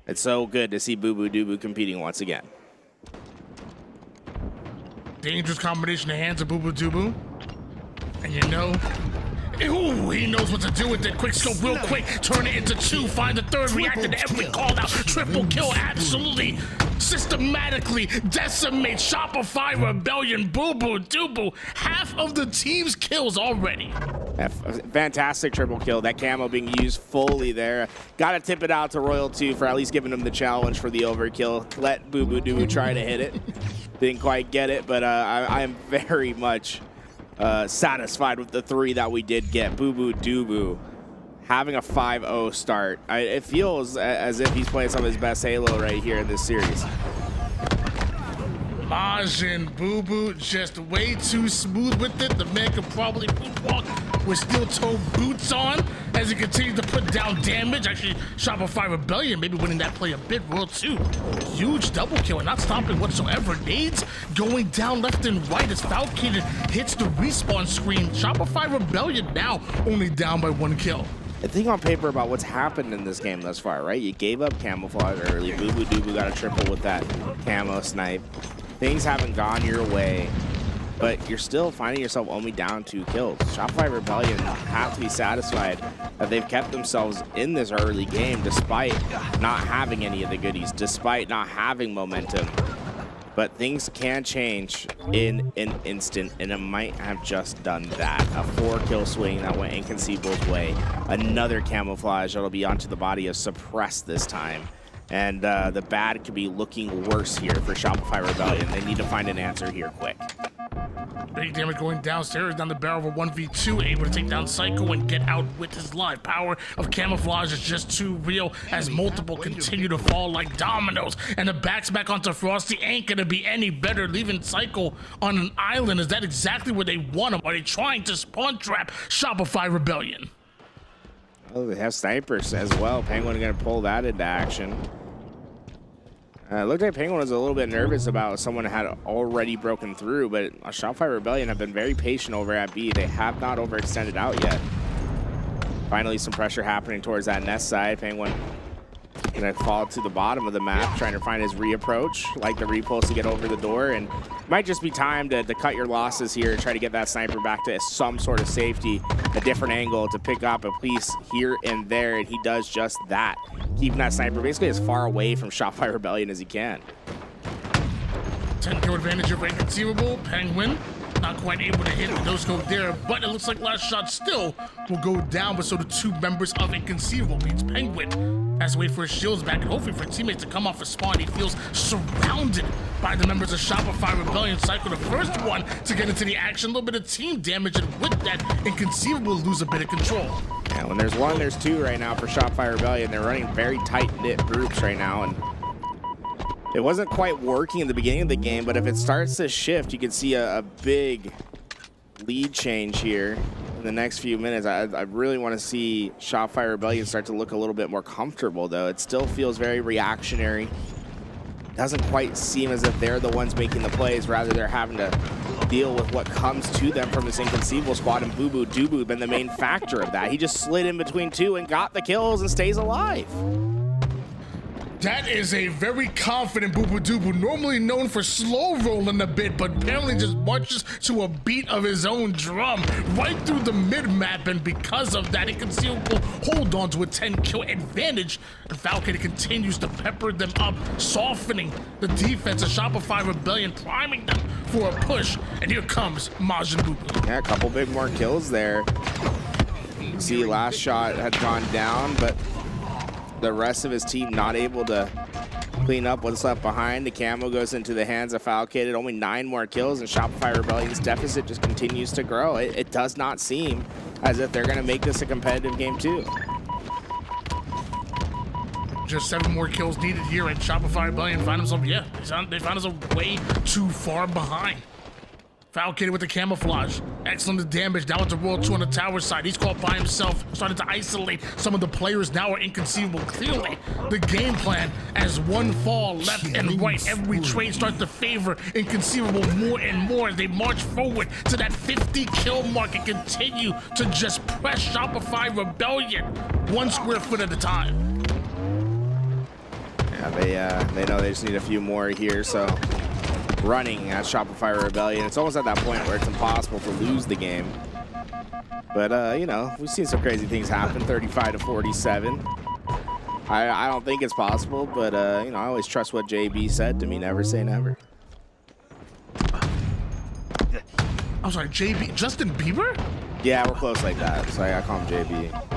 It's so good to see Boo Boo Doo competing once again. Dangerous combination of hands of Boo Boo Doo. And you know, ooh, he knows what to do with it. Quick scope real quick, turn it into 2, find the 3rd, reacting to every call out. Triple kill, absolutely, systematically decimate Shopify Rebellion. Boo Boo Doo. Half of the team's kills already. Fantastic triple kill. That camo being used fully there. Got to tip it out to Royal 2 for at least giving him the challenge for the overkill. Let Boo Boo Doo try to hit it. Didn't quite get it, but I am very much satisfied with the 3 that we did get. Boo Boo Doo having a 5-0 start. It feels as if he's playing some of his best Halo right here in this series. Majin Boo Boo just way too smooth with it. The man could probably walk with steel-toe boots on as he continues to put down damage. Actually, Shopify Rebellion maybe winning that play a bit. Royal 2, huge double kill and not stopping whatsoever. Nades going down left and right as Falcon hits the respawn screen. Shopify Rebellion now only down by 1 kill. The thing on paper about what's happened in this game thus far, right? You gave up camouflage early. Boo Boo Doo got a triple with that camo snipe. Things haven't gone your way, but you're still finding yourself only down 2 kills. Shopify Rebellion have to be satisfied that they've kept themselves in this early game despite not having any of the goodies, despite not having momentum. But things can change in an instant, and it might have just done that. A 4-kill swing that went Inconceivable's way. Another camouflage that'll be onto the body of Suppressed this time. And the bad could be looking worse here for Shopify Rebellion. They need to find an answer here quick. Big damage going downstairs, down the barrel of a 1v2, able to take down Psycho and get out with his live. Power of camouflage is just too real as multiple continue to fall like dominoes. And the backs back onto Frosty ain't gonna be any better, leaving Psycho on an island. Is that exactly where they want him? Are they trying to spawn trap Shopify Rebellion? Oh, they have snipers as well. Penguin gonna pull that into action. It looked like Penguin was a little bit nervous about someone had already broken through, but Shopify Rebellion have been very patient over at B. They have not overextended out yet. Finally, some pressure happening towards that nest side. Penguin gonna fall to the bottom of the map, trying to find his reapproach, like the repulse to get over the door, and might just be time to cut your losses here and try to get that sniper back to some sort of safety, a different angle to pick up a piece here and there, and he does just that, keeping that sniper basically as far away from Shopify Rebellion as he can. 10-kill advantage over Inconceivable. Penguin not quite able to hit the no-scope there, but it looks like last shot still will go down, but so do 2 members of Inconceivable. Means Penguin has to wait for his shields back and hopefully for teammates to come off a spawn. He feels surrounded by the members of Shopify Rebellion. Psycho, the first one to get into the action. A little bit of team damage, and with that, Inconceivable lose a bit of control. Yeah, when there's 1, there's 2 right now for Shopify Rebellion. They're running very tight-knit groups right now, and it wasn't quite working in the beginning of the game, but if it starts to shift, you can see a big lead change here in the next few minutes. I really want to see Shopify Rebellion start to look a little bit more comfortable, though. It still feels very reactionary. Doesn't quite seem as if they're the ones making the plays. Rather, they're having to deal with what comes to them from this Inconceivable squad, and Boo Boo Doo been the main factor of that. He just slid in between 2 and got the kills and stays alive. That is a very confident Boo Boo Doo, normally known for slow rolling a bit, but apparently just marches to a beat of his own drum right through the mid-map, and because of that, Inconceivable hold on to a 10-kill advantage, and Falcon continues to pepper them up, softening the defense of Shopify Rebellion, priming them for a push, and here comes Majin Boo Boo. Yeah, a couple big more kills there. You see, last shot had gone down, but the rest of his team not able to clean up what's left behind. The camo goes into the hands of Falcated. Only 9 more kills, and Shopify Rebellion's deficit just continues to grow. It does not seem as if they're going to make this a competitive game too. Just 7 more kills needed here, and Shopify Rebellion find themselves, they found themselves way too far behind. Falcated with the camouflage. Excellent damage. Now it's a Royal 2 on the tower side. He's caught by himself. Started to isolate some of the players. Now are Inconceivable. Clearly, the game plan as one fall left and right. Every trade starts to favor Inconceivable more and more as they march forward to that 50 kill mark and continue to just press Shopify Rebellion 1 square foot at a time. Yeah, they know they just need a few more here, so running at Shopify Rebellion. It's almost at that point where it's impossible to lose the game. But, you know, we've seen some crazy things happen, 35 to 47. I don't think it's possible, but, you know, I always trust what JB said to me, never say never. I'm sorry, JB, Justin Bieber? Yeah, we're close like that, so I call him JB.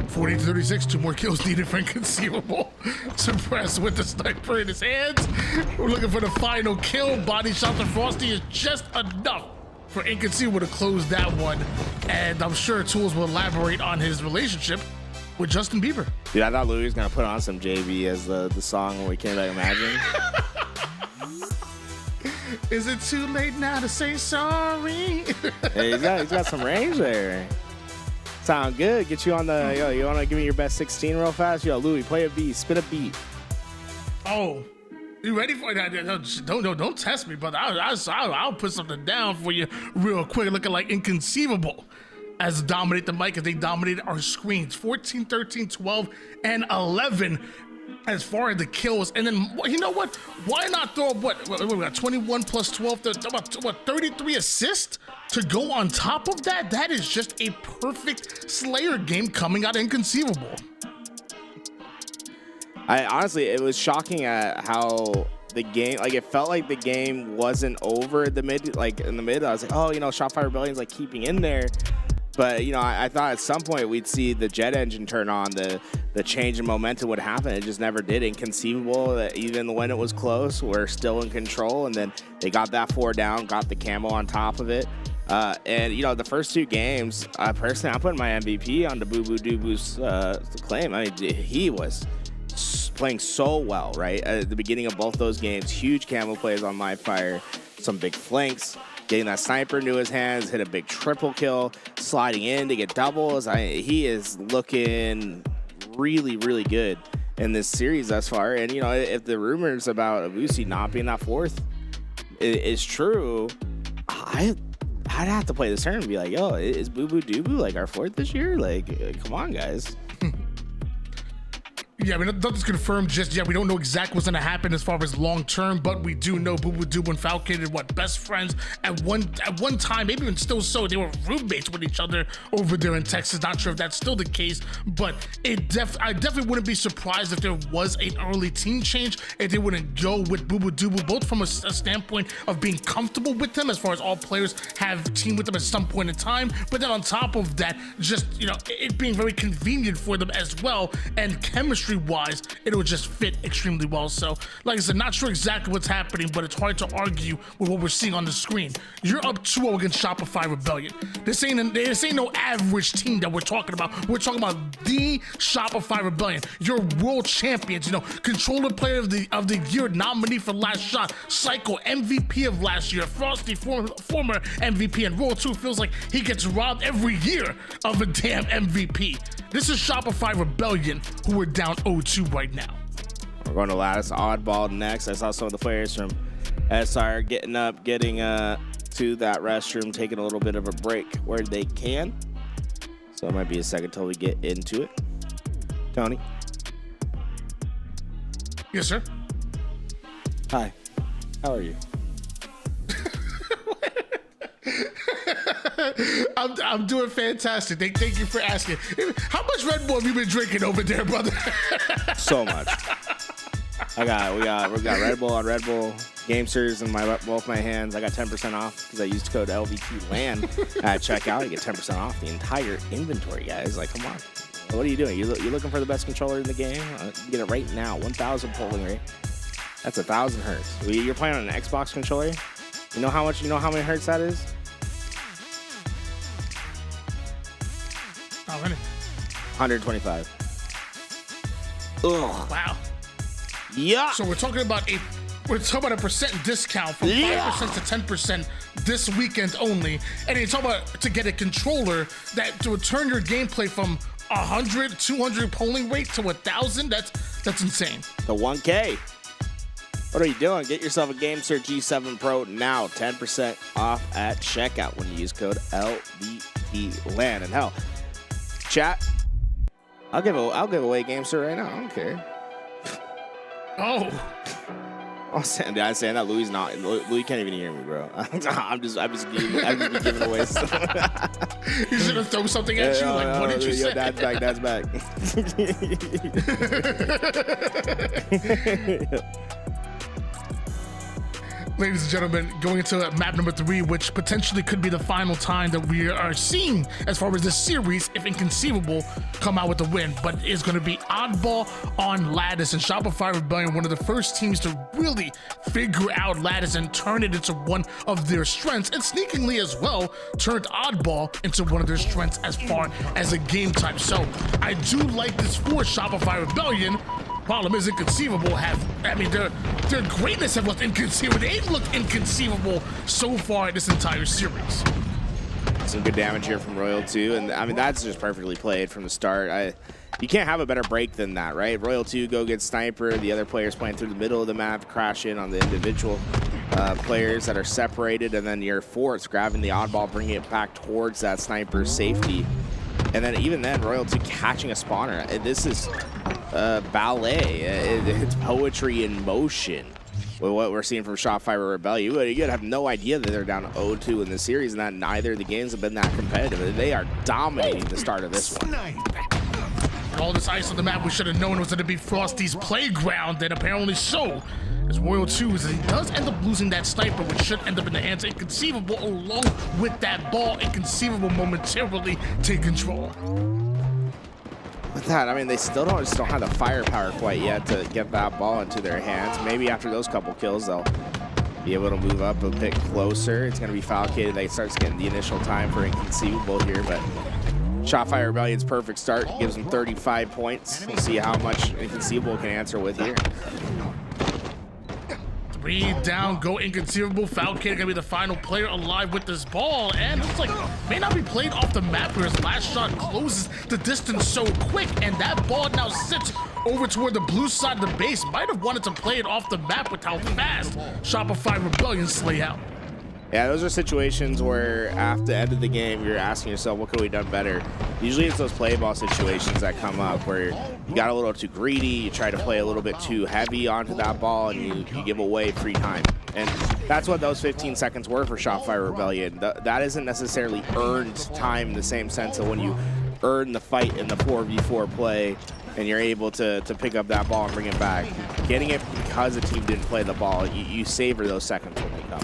40 to 36, 2 more kills needed for Inconceivable. Suppressed with the sniper in his hands. We're looking for the final kill. Body shot to Frosty is just enough for Inconceivable to close that one. And I'm sure Tools will elaborate on his relationship with Justin Bieber. Dude, I thought Louis was going to put on some JB as the song when we came back Imagine. Is it too late now to say sorry? Hey, he's got some range there. Sound good. Get you on the, yo, you want to give me your best 16 real fast? Yo, Louis, play a beat. Spit a beat. Oh, you ready for that? Don't test me, brother. I'll put something down for you real quick. Looking like Inconceivable as dominate the mic as they dominated our screens. 14, 13, 12, and 11 as far as the kills. And then, you know what? Why not throw up, what we got 21 plus 12, what, 33 assists? To go on top of that, that is just a perfect Slayer game coming out of Inconceivable. I honestly, it was shocking at how the game, like, it felt like the game wasn't over at the mid, like in the mid. I was like, oh, you know, Shopify Rebellion's like keeping in there. But, you know, I thought at some point we'd see the jet engine turn on, the change in momentum would happen. It just never did. Inconceivable, that even when it was close, we're still in control. And then they got that 4 down, got the camo on top of it. And, you know, the first 2 games, personally, I'm putting my MVP on the Boo Boo Doo Boo's claim. I mean, he was playing so well, right? At the beginning of both those games, huge camo plays on my fire, some big flanks, getting that sniper into his hands, hit a big triple kill, sliding in to get doubles. He is looking really, really good in this series thus far. And, you know, if the rumors about Abusi not being that 4th is true, I'd have to play this turn and be like, yo, is Boo Boo Doo Boo like our 4th this year? Like, come on, guys. Yeah, I mean, nothing's confirmed just yet. We don't know exactly what's going to happen as far as long term, but we do know Boo Boo Doo Boo and Falcated, best friends at one time, maybe even still so. They were roommates with each other over there in Texas. Not sure if that's still the case, but I definitely wouldn't be surprised if there was an early team change, if they wouldn't go with Boo Boo Doo Boo, both from a standpoint of being comfortable with them, as far as all players have teamed with them at some point in time, but then on top of that, just, you know, it being very convenient for them as well, and chemistry-wise, it would just fit extremely well. So, like I said, not sure exactly what's happening, but it's hard to argue with what we're seeing on the screen. You're up 2-0 against Shopify Rebellion. This ain't no average team that we're talking about. We're talking about the Shopify Rebellion. You're world champions, you know, controller player of the year, nominee for last shot, Psycho, MVP of last year, Frosty, former MVP, and Roll 2 feels like he gets robbed every year of a damn MVP. This is Shopify Rebellion, who are down 0-2 right now. We're going to Lattice Oddball next. I saw some of the players from SR getting to that restroom, taking a little bit of a break where they can. So it might be a second till we get into it. Tony. Yes, sir. Hi. How are you? I'm doing fantastic. Thank you for asking. How much Red Bull have you been drinking over there, brother? So much. we got Red Bull on Red Bull Gamesters in both my hands. I got 10% off because I used code LVT LAN at checkout. You get 10% off the entire inventory, guys. Like, come on. What are you doing? You looking for the best controller in the game? You get it right now. 1,000 polling rate. That's 1,000 hertz. You're playing on an Xbox controller. You know how many hertz that is? Oh, really? 125. Ugh. Wow. Yeah. So we're talking about a percent discount from 5% to 10% this weekend only, and you're talking about to get a controller that to return your gameplay from 100, 200 polling rate to 1,000. That's insane. The 1K. What are you doing? Get yourself a GameSir G7 Pro now. 10% off at checkout when you use code LVT LAN. And hell, chat, I'll give away GameSir right now. I don't care. Oh. I'm saying that Louis not. Louis can't even hear me, bro. I'm just giving away stuff. He's gonna throw something at you. Like, what did you say? Dad's back. Ladies and gentlemen, going into map number 3, which potentially could be the final time that we are seeing as far as this series, if Inconceivable come out with the win. But it's going to be Oddball on Lattice, and Shopify Rebellion, one of the first teams to really figure out Lattice and turn it into one of their strengths, and sneakingly as well turned Oddball into one of their strengths as far as a game type. So I do like this for Shopify Rebellion. Problem is Inconceivable their greatness have looked inconceivable. They've looked inconceivable so far in this entire series. Some good damage here from Royal 2, and I mean that's just perfectly played from the start. You can't have a better break than that, right? Royal 2 go get Sniper, the other players playing through the middle of the map, crash in on the individual players that are separated, and then your Forts grabbing the oddball, bringing it back towards that Sniper's safety. And then even then, Royal 2 catching a spawner. This is ballet. It's poetry in motion with what we're seeing from Shopify Rebellion. You'd have no idea that they're down 0-2 in the series, and that neither of the games have been that competitive. They are dominating the start of this one. All this ice on the map, we should have known it was going to be Frosty's playground, and apparently so. As Royal 2, as he does end up losing that Sniper, which should end up in the hands of Inconceivable, along with that ball. Inconceivable momentarily take control. With that, I mean, they still don't have the firepower quite yet to get that ball into their hands. Maybe after those couple kills, they'll be able to move up a bit closer. It's going to be Falcated. They starts getting the initial time for Inconceivable here, but Shopify Rebellion's perfect start gives them 35 points. We'll see how much Inconceivable can answer with here. 3 down, go Inconceivable. Falcated gonna be the final player alive with this ball, and looks like may not be played off the map where his last shot closes the distance so quick, and that ball now sits over toward the blue side of the base. Might have wanted to play it off the map with how fast Shopify Rebellion slay out. Yeah, those are situations where after the end of the game, you're asking yourself, what could we have done better? Usually it's those play ball situations that come up where you got a little too greedy, you try to play a little bit too heavy onto that ball, and you give away free time. And that's what those 15 seconds were for Shopify Rebellion. That isn't necessarily earned time in the same sense of when you earn the fight in the 4v4 play and you're able to pick up that ball and bring it back. Getting it because the team didn't play the ball, you savor those seconds when they come.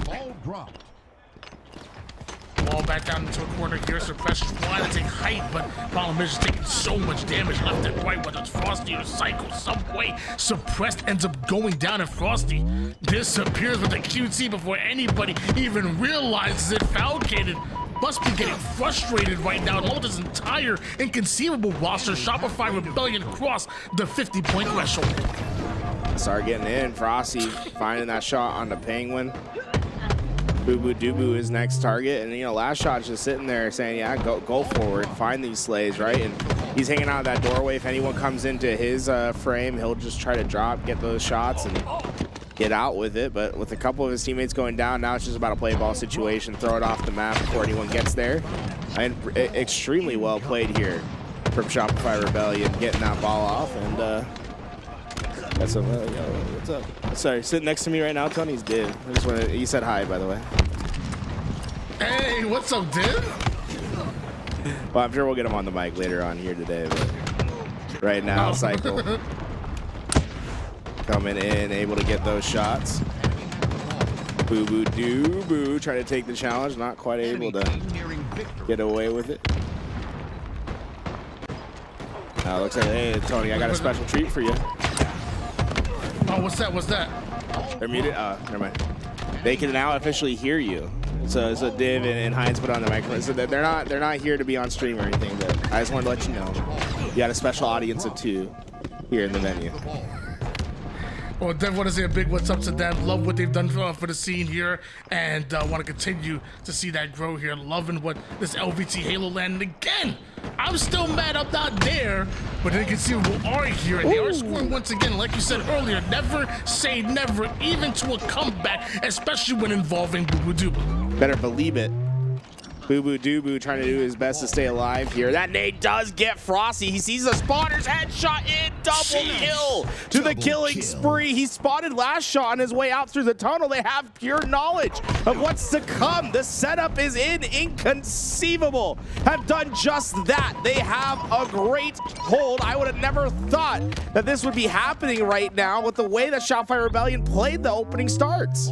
Ball back down into a corner here. Suppressed trying to take height, but problem is just taking so much damage left and right, whether it's Frosty or Cycle, some way. Suppressed ends up going down, and Frosty disappears with the QT before anybody even realizes it. Falcated must be getting frustrated right now, along with his entire Inconceivable roster. Shopify Rebellion crossed the 50-point threshold. Start getting in. Frosty finding that shot on the Penguin. Boo Boo Doo is next target, and last shot's just sitting there saying, yeah, go forward, find these slays, right? And he's hanging out of that doorway. If anyone comes into his frame, he'll just try to drop, get those shots, and get out with it. But with a couple of his teammates going down, now it's just about a play ball situation. Throw it off the map before anyone gets there. And extremely well played here from Shopify Rebellion, getting that ball off. And that's a what's up? Sorry, sitting next to me right now, Tony's Div. I just want to. He said hi, by the way. Hey, what's up, Div? Well, I'm sure we'll get him on the mic later on here today, but right now, Cycle coming in, able to get those shots. Boo Boo Doo Boo trying to take the challenge, not quite able to get away with it. Looks like, hey, Tony, I got a special treat for you. Oh, what's that? What's that? They're muted. Never mind. They can now officially hear you. So Div and Heinz put on the microphone. So they're not here to be on stream or anything, but I just wanted to let you know you got a special audience of 2 here in the venue. Well, Dev, want to say a big what's up to them. Love what they've done for the scene here, and want to continue to see that grow here. Loving what this LVT Halo LAN. And again, I'm still mad I'm not there, but they can see who are here, and they are scoring once again. Like you said earlier, never say never, even to a comeback, especially when involving Boo Boo Doo Boo. Better believe it. Boo Boo Doo Boo trying to do his best to stay alive here. That nade does get Frosty. He sees the spawner's headshot in. Double kill to the killing spree. He spotted last shot on his way out through the tunnel. They have pure knowledge of what's to come. The setup is in. Inconceivable have done just that. They have a great hold. I would have never thought that this would be happening right now with the way that Shopify Rebellion played the opening starts.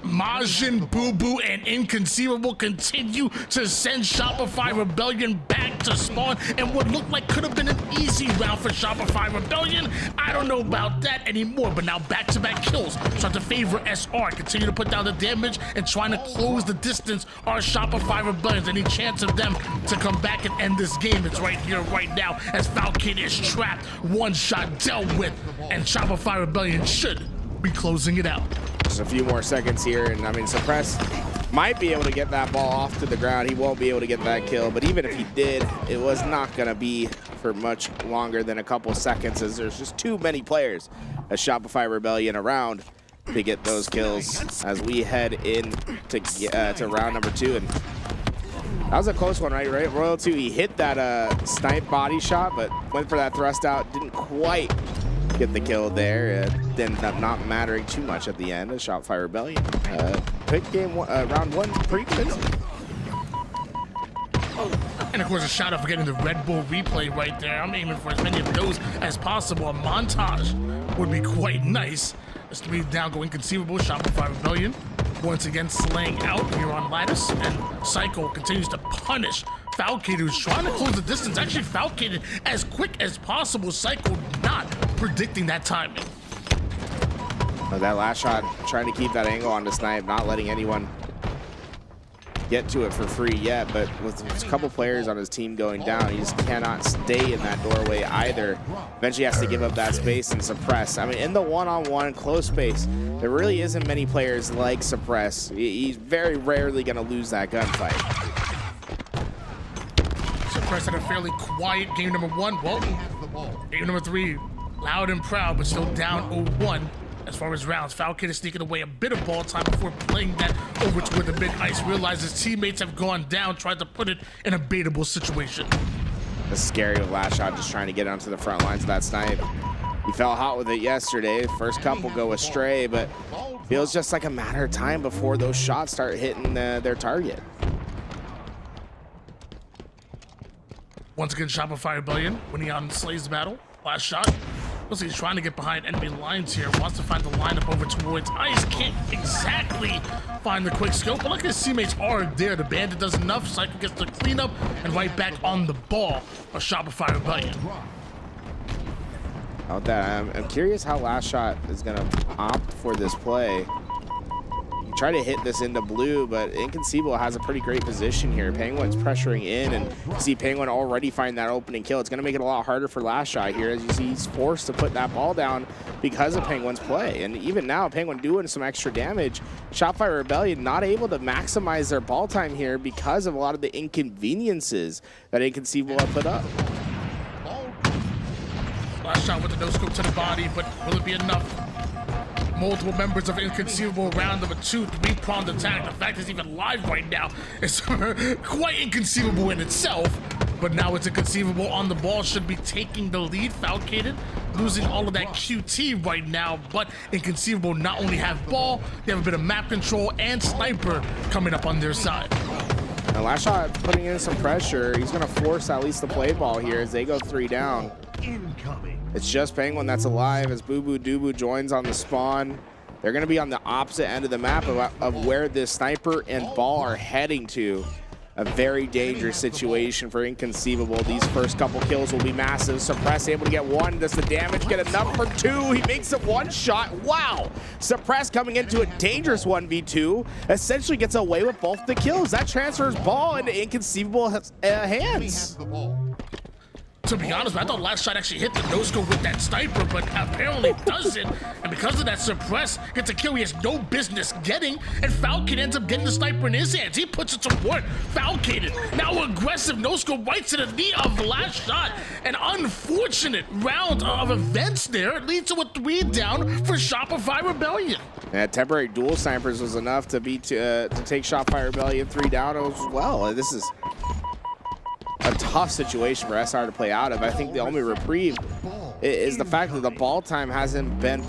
Majin, Boo Boo, and Inconceivable continue to send Shopify Rebellion back to spawn, and what looked like could have been an easy round for Shopify Rebellion. I don't know about that anymore, but now back-to-back kills start to favor SR. Continue to put down the damage and trying to close the distance are Shopify Rebellions. Any chance of them to come back and end this game? It's right here, right now, as Falcon is trapped. One shot dealt with, and Shopify Rebellion should be closing it out. Just a few more seconds here, and I mean, Suppress might be able to get that ball off to the ground. He won't be able to get that kill, but even if he did, it was not going to be for much longer than a couple seconds, as there's just too many players as Shopify Rebellion around to get those kills as we head in to round number 2. And that was a close one, right? Royal 2, he hit that snipe body shot, but went for that thrust out, didn't quite get the kill there. It ended up not mattering too much at the end. A Shopify Rebellion. Quick game round 1, pretty convincing. And of course, a shout out for getting the Red Bull replay right there. I'm aiming for as many of those as possible. A montage would be quite nice. As 3 down, go Inconceivable, Shopify Rebellion. Once again, slaying out here on Lattice, and Psycho continues to punish Falcade, who's trying to close the distance. Actually, Falcade as quick as possible. Psycho not predicting that timing. That last shot, trying to keep that angle on the snipe, not letting anyone get to it for free yet, but with a couple players on his team going down, he just cannot stay in that doorway either. Eventually has to give up that space and Suppress. I mean, in the one-on-one close space, there really isn't many players like Suppress. He's very rarely going to lose that gunfight. Suppress had a fairly quiet game number 1. Well, game number 3, loud and proud, but still down 0-1. As far as rounds, Falcon is sneaking away a bit of ball time before playing that over toward the mid-ice. Realizes teammates have gone down, tried to put it in a baitable situation. The scary last shot, just trying to get onto the front lines of that snipe. He fell hot with it yesterday. First couple go astray, but feels just like a matter of time before those shots start hitting their target. Once again, Shopify Rebellion winning out in Slay's battle. Last shot. Looks like he's trying to get behind enemy lines here. Wants to find the lineup over towards ice. Can't exactly find the quick scope, but look at his teammates are there. The Bandit does enough. Cycle gets the cleanup and right back on the ball of Shopify Rebellion. About that, I'm curious how Last Shot is going to opt for this play. You try to hit this into blue, but Inconceivable has a pretty great position here. Penguin's pressuring in, and you see Penguin already find that opening kill. It's going to make it a lot harder for Last Shot here, as you see he's forced to put that ball down because of Penguin's play. And even now, Penguin doing some extra damage. Shopify Rebellion not able to maximize their ball time here because of a lot of the inconveniences that Inconceivable have put up. Last shot with the no scope to the body, but will it be enough? multiple members of Inconceivable round of a 2-3-pronged attack. The fact it's even live right now is quite inconceivable in itself. But now it's Inconceivable on the ball, should be taking the lead. Falcated losing all of that QT right now, but Inconceivable not only have ball, they have a bit of map control and sniper coming up on their side. And Last Shot putting in some pressure. He's gonna force at least the play ball here as they go 3 down. It's just Penguin that's alive as Boo Boo Doo joins on the spawn. They're gonna be on the opposite end of the map of where this sniper and ball are heading to. A very dangerous situation for Inconceivable. These first couple kills will be massive. Suppress able to get 1. Does the damage get enough for 2? He makes it 1 shot. Wow! Suppress coming into a dangerous 1v2. Essentially gets away with both the kills. That transfers ball into Inconceivable hands. To be honest, I thought Last Shot actually hit the no-scope with that sniper, but apparently doesn't. And because of that, Suppress gets a kill he has no business getting, and Falcon ends up getting the sniper in his hands. He puts it to work. Falcated, now aggressive no-scope right to the knee of Last Shot. An unfortunate round of events there. It leads to a 3 down for Shopify Rebellion. Yeah, temporary dual snipers was enough to take Shopify Rebellion 3 down as well. This is a tough situation for SR to play out of. I think the only reprieve is the fact that the ball time hasn't been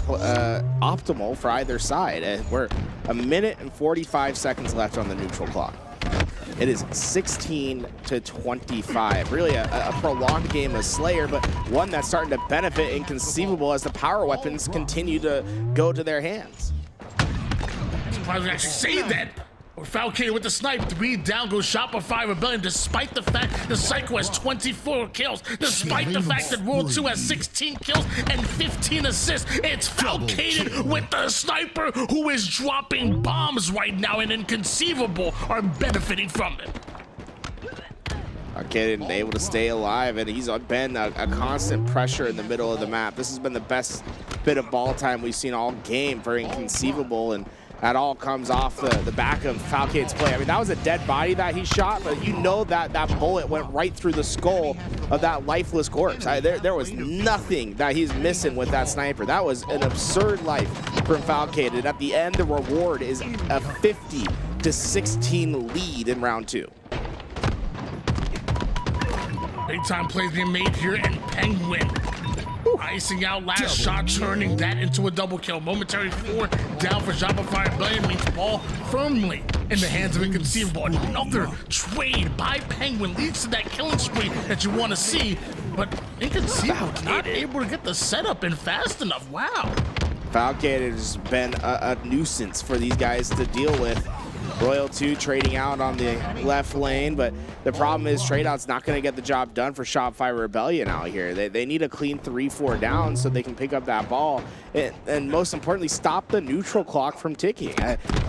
optimal for either side. We're 1 minute and 45 seconds left on the neutral clock. It is 16 to 25. Really a prolonged game of Slayer, but one that's starting to benefit Inconceivable as the power weapons continue to go to their hands. Surprised we actually say that. Or Falcated with the snipe, 3 down goes Shopify Rebellion, despite the fact the Psycho has 24 kills, despite the fact that World 2 has 16 kills and 15 assists. It's Falcated with the sniper who is dropping bombs right now, and Inconceivable are benefiting from it. Falcated able to stay alive, and he's been a constant pressure in the middle of the map. This has been the best bit of ball time we've seen all game for Inconceivable, and that all comes off the back of Falcated's play. I mean, that was a dead body that he shot, but you know that that bullet went right through the skull of that lifeless corpse. There was nothing that he's missing with that sniper. That was an absurd life from Falcated. At the end, the reward is a 50 to 16 lead in round 2. Big time plays being made here, and Penguin icing out Last Shot, turning that into a double kill. Momentary 4 down for Shopify Rebellion means ball firmly in the hands of Inconceivable. Another trade by Penguin leads to that killing spree that you want to see, but Inconceivable not able to get the setup in fast enough. Wow. Falcated has been a nuisance for these guys to deal with. Royal 2 trading out on the left lane, but the problem is trade out's not going to get the job done for Shopify Rebellion out here. They need a clean 3-4 down so they can pick up that ball and most importantly stop the neutral clock from ticking.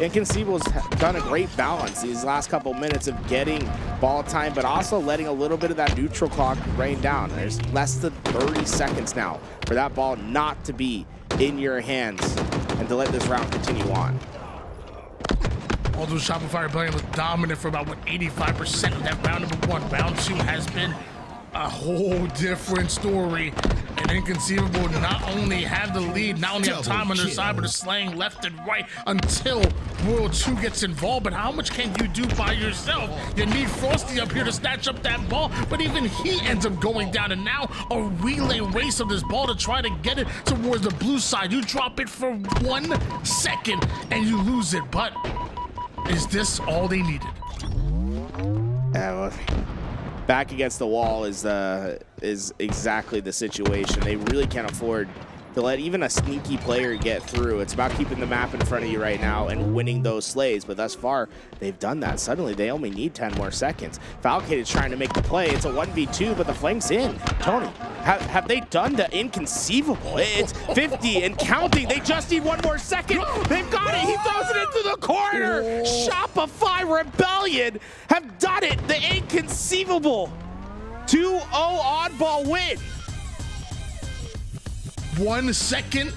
Inconceivable's done a great balance these last couple minutes of getting ball time, but also letting a little bit of that neutral clock rain down. There's less than 30 seconds now for that ball not to be in your hands and to let this round continue on. Although Shopify Rebellion was dominant for about, 85% of that round number 1. Round 2 has been a whole different story. And Inconceivable not only have the lead, not only have time on their side, but are slaying left and right until World 2 gets involved. But how much can you do by yourself? You need Frosty up here to snatch up that ball, but even he ends up going down. And now a relay race of this ball to try to get it towards the blue side. You drop it for 1 second and you lose it, but is this all they needed? Yeah, well, back against the wall is exactly the situation. They really can't afford to let even a sneaky player get through. It's about keeping the map in front of you right now and winning those slays, but thus far, they've done that. Suddenly, they only need 10 more seconds. Falcade is trying to make the play. It's a 1v2, but the flank's in. Tony, have they done the inconceivable? It's 50 and counting. They just need 1 more second. They've got it. He throws it into the corner. Shopify Rebellion have done it. The inconceivable 2-0 oddball win. 1 second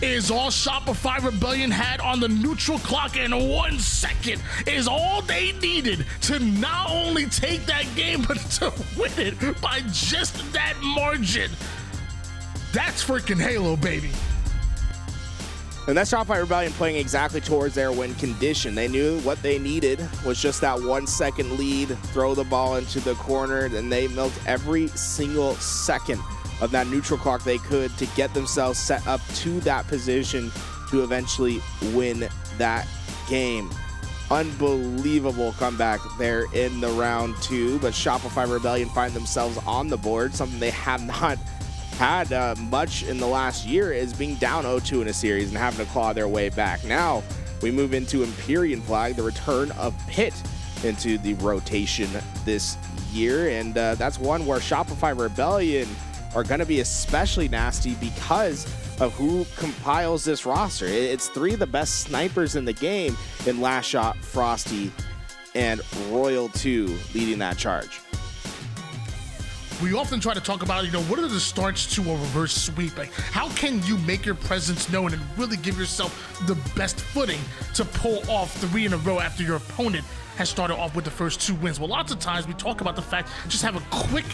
is all Shopify Rebellion had on the neutral clock, and 1 second is all they needed to not only take that game, but to win it by just that margin. That's freaking Halo, baby. And that Shopify Rebellion playing exactly towards their win condition. They knew what they needed was just that 1 second lead, throw the ball into the corner, and they milked every single second of that neutral clock they could to get themselves set up to that position to eventually win that game. Unbelievable comeback there in the round 2, but Shopify Rebellion find themselves on the board, something they have not had much in the last year, is being down 0-2 in a series and having to claw their way back. Now we move into Empyrean Flag, the return of Pitt into the rotation this year, and that's one where Shopify Rebellion are going to be especially nasty because of who compiles this roster. It's 3 of the best snipers in the game in Last Shot, Frosty, and Royal 2 leading that charge. We often try to talk about, what are the starts to a reverse sweep? Like, how can you make your presence known and really give yourself the best footing to pull off 3 in a row after your opponent has started off with the first 2 wins? Well, lots of times we talk about the fact, just have a quick,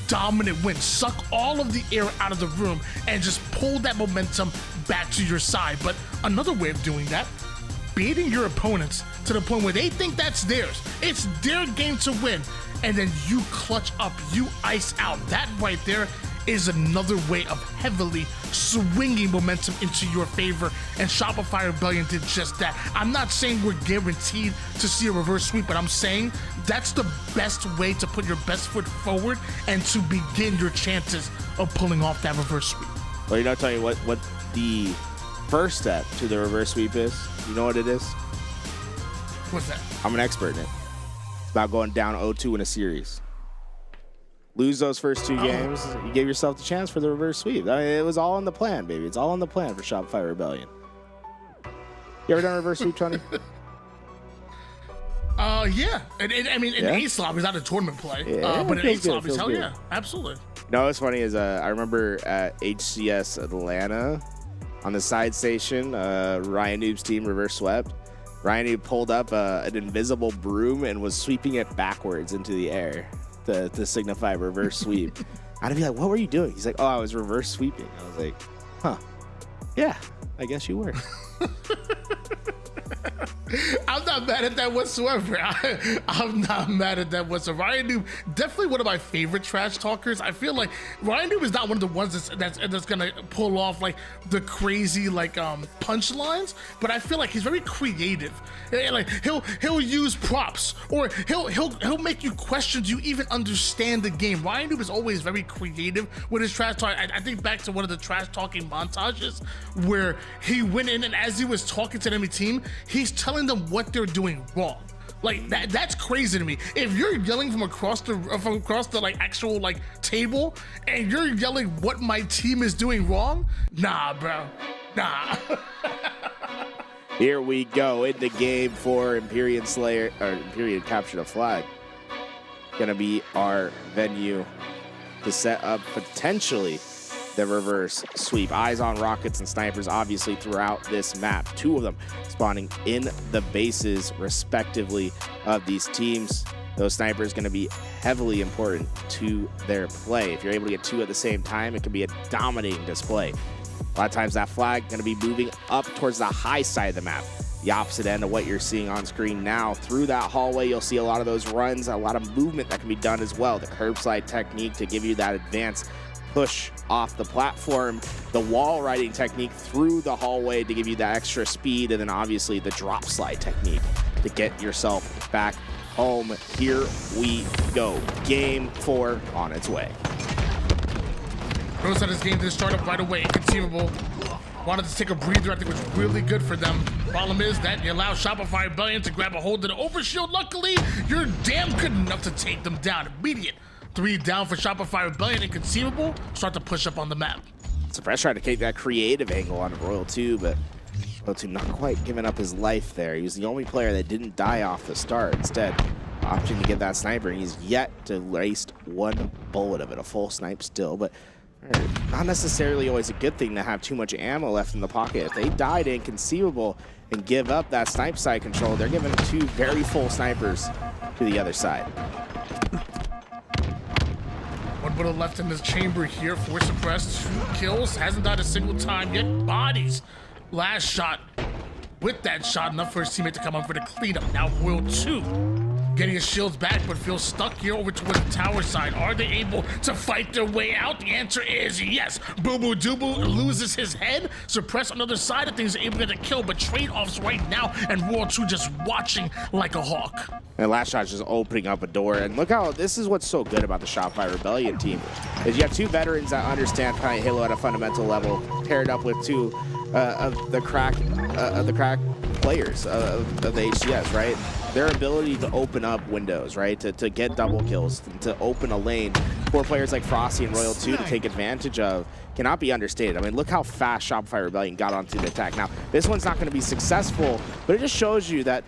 dominant win, suck all of the air out of the room, and just pull that momentum back to your side. But another way of doing that, baiting your opponents to the point where they think that's theirs. It's their game to win. And then you clutch up, you ice out. That right there is another way of heavily swinging momentum into your favor. And Shopify Rebellion did just that. I'm not saying we're guaranteed to see a reverse sweep, but I'm saying that's the best way to put your best foot forward and to begin your chances of pulling off that reverse sweep. Well, tell you what the first step to the reverse sweep is? You know what it is? What's that? I'm an expert in it. It's about going down 0-2 in a series. Lose those first 2 games, you gave yourself the chance for the reverse sweep. I mean, it was all in the plan, baby. It's all in the plan for Shopify Rebellion. You ever done a reverse sweep, Tony? Yeah. And Ace Lobby is not a tournament play, but in Ace Lobby, hell yeah, absolutely. No, what's funny is I remember at HCS Atlanta on the side station, Ryan Noob's team reverse swept. Ryan Noob pulled up an invisible broom and was sweeping it backwards into the air to signify reverse sweep. I'd be like, what were you doing? He's like, oh, I was reverse sweeping. I was like, huh. Yeah, I guess you were. I'm not mad at that whatsoever. I'm not mad at that whatsoever. Ryan Noob, definitely one of my favorite trash talkers. I feel like Ryan Noob is not one of the ones that's gonna pull off like the crazy punchlines, but I feel like he's very creative. Like he'll use props, or he'll make you question, do you even understand the game? Ryan Noob is always very creative with his trash talk. I think back to one of the trash talking montages where he went in and as he was talking to the enemy team, he's telling them what they're doing wrong. Like that's crazy to me. If you're yelling from across the actual table and you're yelling what my team is doing wrong, nah, bro, nah. Here we go in the game for Empyrean Slayer, or Empyrean Capture the Flag. Gonna be our venue to set up potentially the reverse sweep. Eyes on rockets and snipers obviously throughout this map. 2 of them spawning in the bases respectively of these teams. Those snipers going to be heavily important to their play. If you're able to get 2 at the same time, it can be a dominating display. A lot of times that flag going to be moving up towards the high side of the map. The opposite end of what you're seeing on screen now. Through that hallway, you'll see a lot of those runs, a lot of movement that can be done as well. The curb slide technique to give you that advanced push off the platform, the wall riding technique through the hallway to give you that extra speed, and then obviously the drop slide technique to get yourself back home. Here we go. Game 4 on its way. Notice that this game didn't start up right away. Inconceivable. Wanted to take a breather. I think it was really good for them. Problem is that you allow Shopify Rebellion to grab a hold of the overshield. Luckily, you're damn good enough to take them down. Immediate 3 down for Shopify Rebellion. Inconceivable. Start to push up on the map. Surprise trying to take that creative angle on Royal 2, but Royal 2 not quite giving up his life there. He was the only player that didn't die off the start. Instead, opting to get that sniper. He's yet to waste 1 bullet of it. A full snipe still, but not necessarily always a good thing to have too much ammo left in the pocket. If they die to Inconceivable and give up that snipe side control, they're giving 2 very full snipers to the other side. 1 bullet left in this chamber here. 4 suppressed, 2 kills. Hasn't died a single time yet. Bodies Last shot with that shot, enough for his teammate to come on for the cleanup. Now Royal 2 getting his shields back, but feels stuck here over towards the tower side. Are they able to fight their way out? The answer is yes. Boo Boo Doo loses his head. Suppress on the other side of things, able to get a kill, but trade-offs right now, and Royal 2 just watching like a hawk. And Last Shot's just opening up a door. And look how, this is what's so good about the Shopify Rebellion team, is you have two veterans that understand kind of Halo at a fundamental level, paired up with two of the crack players of the HCS, right? Their ability to open up windows, right? To get double kills, to open a lane for players like Frosty and Royal 2 to take advantage of cannot be understated. I mean, look how fast Shopify Rebellion got onto the attack. Now, this one's not going to be successful, but it just shows you that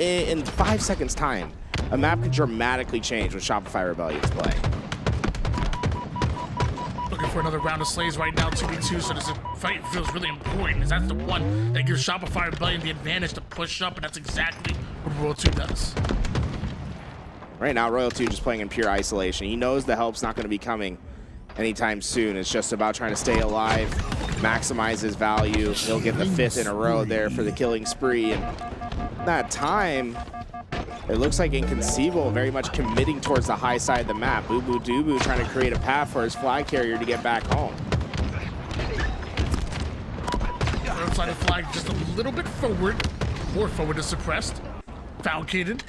in 5 seconds time, a map can dramatically change when Shopify Rebellion's playing. Looking for another round of slays right now, 2v2, so this fight feels really important, as that's the one that gives Shopify Rebellion the advantage to push up, and that's exactly what Royal 2 does. Right now, Royal 2 just playing in pure isolation. He knows the help's not going to be coming anytime soon. It's just about trying to stay alive, maximize his value. He'll get the 5th in a row there for the killing spree, and that time, it looks like Inconceivable very much committing towards the high side of the map. Boo Boo Doo Boo trying to create a path for his flag carrier to get back home. Third side of flag just a little bit forward. More forward is suppressed. Falcated.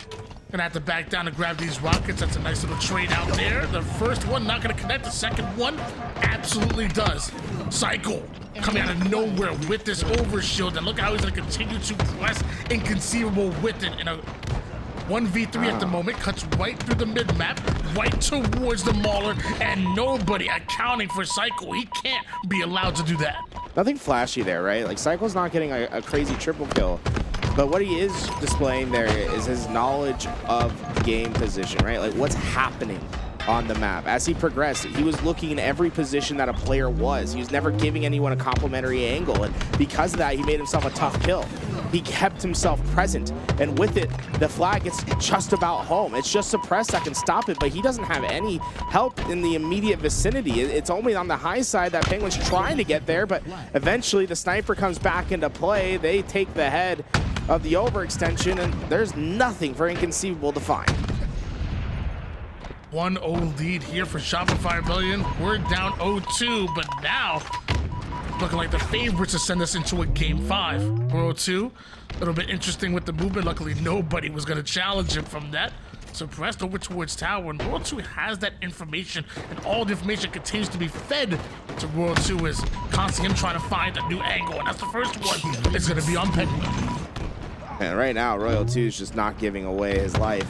Gonna have to back down to grab these rockets. That's a nice little trade out there. The first one not gonna connect. The second one absolutely does. Cycle coming out of nowhere with this overshield. And look how he's gonna continue to press Inconceivable with it in a 1v3 at the moment, cuts right through the mid-map, right towards the Mauler, and nobody accounting for Cycle. He can't be allowed to do that. Nothing flashy there, right? Like, Cycle's not getting a crazy triple kill, but what he is displaying there is his knowledge of game position, right? Like, what's happening on the map. As he progressed, he was looking in every position that a player was. He was never giving anyone a complimentary angle, and because of that, he made himself a tough kill. He kept himself present, and with it, the flag gets just about home. It's just Suppressed that can stop it, but he doesn't have any help in the immediate vicinity. It's only on the high side that Penguin's trying to get there, but eventually the sniper comes back into play. They take the head of the overextension, and there's nothing for Inconceivable to find. 1-0 lead here for Shopify Rebellion. We're down 0-2, but now looking like the favorites to send us into a game 5. Royal 2, a little bit interesting with the movement. Luckily, nobody was going to challenge him from that. Suppressed over towards tower, and Royal 2 has that information, and all the information continues to be fed to Royal 2 is constantly him trying to find a new angle, and that's the first one. It's going to be on Penguin. And right now, Royal 2 is just not giving away his life.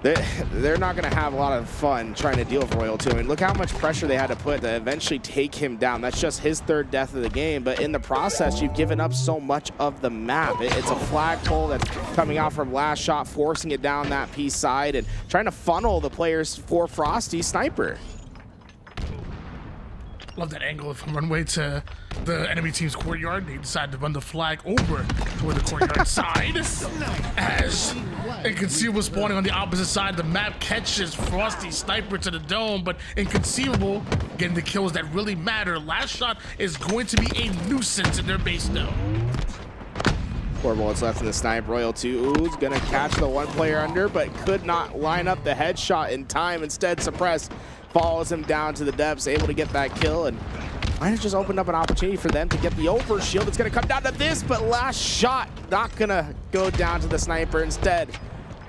They're not going to have a lot of fun trying to deal with Royal 2. I mean, look how much pressure they had to put to eventually take him down. That's just his 3rd death of the game, but in the process, you've given up so much of the map. It's a flagpole that's coming out from Last Shot, forcing it down that P side and trying to funnel the players for Frosty Sniper. Love that angle from runway to the enemy team's courtyard. They decided to run the flag over toward the courtyard side as Inconceivable spawning on the opposite side of the map catches Frosty Sniper to the dome, but Inconceivable getting the kills that really matter. Last Shot is going to be a nuisance in their base though. 4 bullets left in the snipe. Royal 2 is gonna catch the one player under, but could not line up the headshot in time. Instead, Suppressed follows him down to the depths, able to get that kill, and might have just opened up an opportunity for them to get the overshield. It's gonna come down to this, but Last Shot not gonna go down to the sniper. Instead,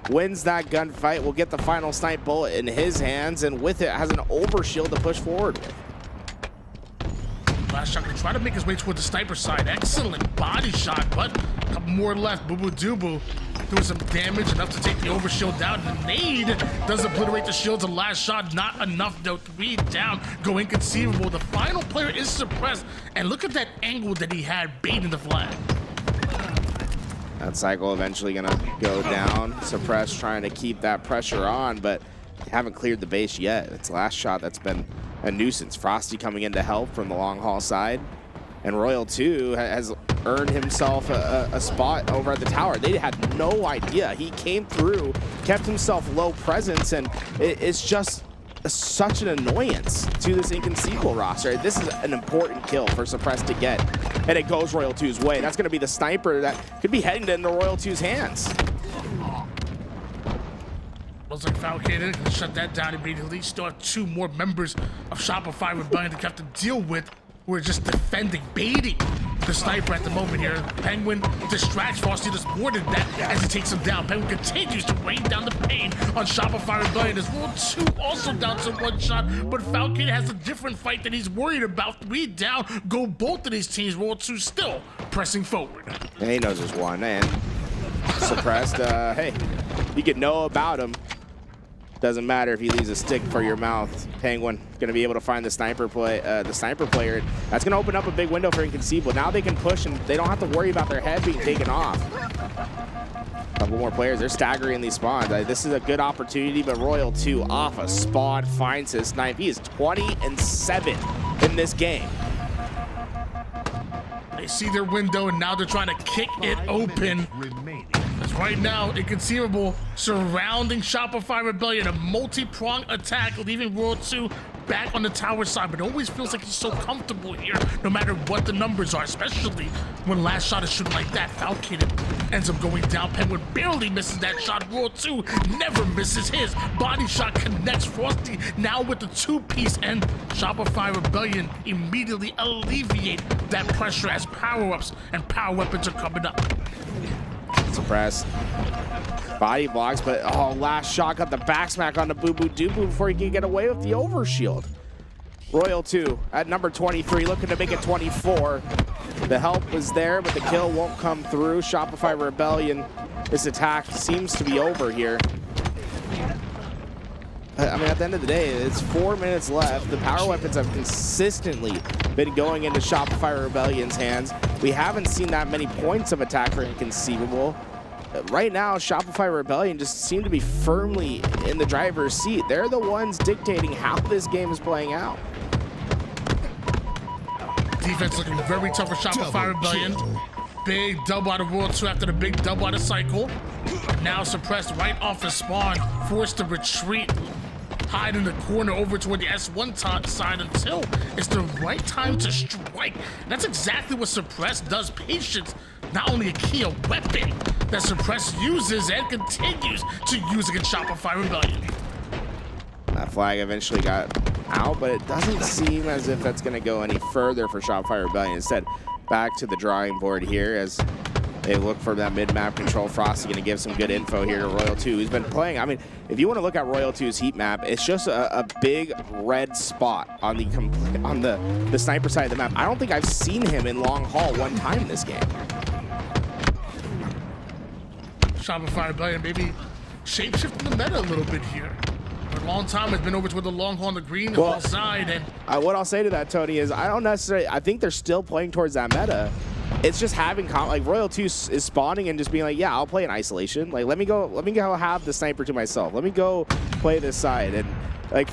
wins that gunfight, will get the final snipe bullet in his hands, and with it has an overshield to push forward with. Last Shot can try to make his way toward the sniper side. Excellent body shot, but a couple more left. Boo Boo Doo Boo doing some damage, enough to take the overshield down. The nade does obliterate the shields. The Last Shot, not enough though. 3 down, go Inconceivable. The final player is Suppressed, and look at that angle that he had baiting the flag. That cycle eventually gonna go down. Suppressed trying to keep that pressure on, but haven't cleared the base yet. It's Last Shot that's been a nuisance. Frosty coming in to help from the long haul side, and Royal 2 has earned himself a spot over at the tower. They had no idea. He came through, kept himself low presence, and it's just such an annoyance to this Inconceivable roster. This is an important kill for Suppressed to get, and it goes Royal 2's way. That's going to be the sniper that could be heading into Royal 2's hands. Looks like Falcated can shut that down immediately. Still have 2 more members of Shopify Rebellion to have to deal with. We're just defending, baiting the sniper at the moment here. Penguin distracts Frosty. Does more than that as he takes him down. Penguin continues to rain down the pain on Shopify Rebellion. As Royal 2 also down to 1 shot, but Falcon has a different fight that he's worried about. 3 down, go both of these teams. Royal 2 still pressing forward. And he knows there's one, and Suppressed, hey, you can know about him. Doesn't matter if he leaves a stick for your mouth. Penguin gonna be able to find the sniper player. That's gonna open up a big window for Inconceivable. Now they can push and they don't have to worry about their head being taken off. Couple more players, they're staggering these spawns. This is a good opportunity, but Royal 2 off a spawn finds his snipe. He is 20-7 in this game. They see their window and now they're trying to kick it open. As right now, Inconceivable surrounding Shopify Rebellion, a multi-pronged attack, leaving Royal 2 back on the tower side, but it always feels like he's so comfortable here, no matter what the numbers are, especially when last shot is shooting like that. Falcated ends up going down. Penguin barely misses that shot. Royal 2 never misses his. Body shot connects Frosty now with the 2-piece, and Shopify Rebellion immediately alleviate that pressure as power-ups and power weapons are coming up. Suppressed. Body blocks, but oh, last shot got the back smack on the Boo Boo Doo Boo before he can get away with the overshield. Royal 2 at number 23, looking to make it 24. The help is there, but the kill won't come through. Shopify Rebellion, this attack seems to be over here. I mean, at the end of the day, it's 4 minutes left. The power weapons have consistently been going into Shopify Rebellion's hands. We haven't seen that many points of attack for Inconceivable. Right now, Shopify Rebellion just seem to be firmly in the driver's seat. They're the ones dictating how this game is playing out. Defense looking very tough for Shopify Rebellion. Big double out of Royal 2 after the big double out of Cycle. Now Suppressed right off the spawn, forced to retreat. Hide in the corner over toward the S1 side until it's the right time to strike. And that's exactly what Suppressed does. Patience, not only a key, a weapon that Suppressed uses and continues to use against Shopify Rebellion. That flag eventually got out, but it doesn't seem as if that's going to go any further for Shopify Rebellion. Instead, back to the drawing board here as they look for that mid-map control. Frosty going to give some good info here to Royal 2, who's been playing. I mean, if you want to look at Royal 2's heat map, it's just a big red spot on the sniper side of the map. I don't think I've seen him in long haul one time this game. Shopify Rebellion maybe shapeshifting the meta a little bit here. For a long time, it's been over toward the long haul on the green side. And what I'll say to that, Tony, is I think they're still playing towards that meta. It's just having like Royal 2 is spawning and just being like, yeah, I'll play in isolation. Like, let me go have the sniper to myself. Let me go play this side. And like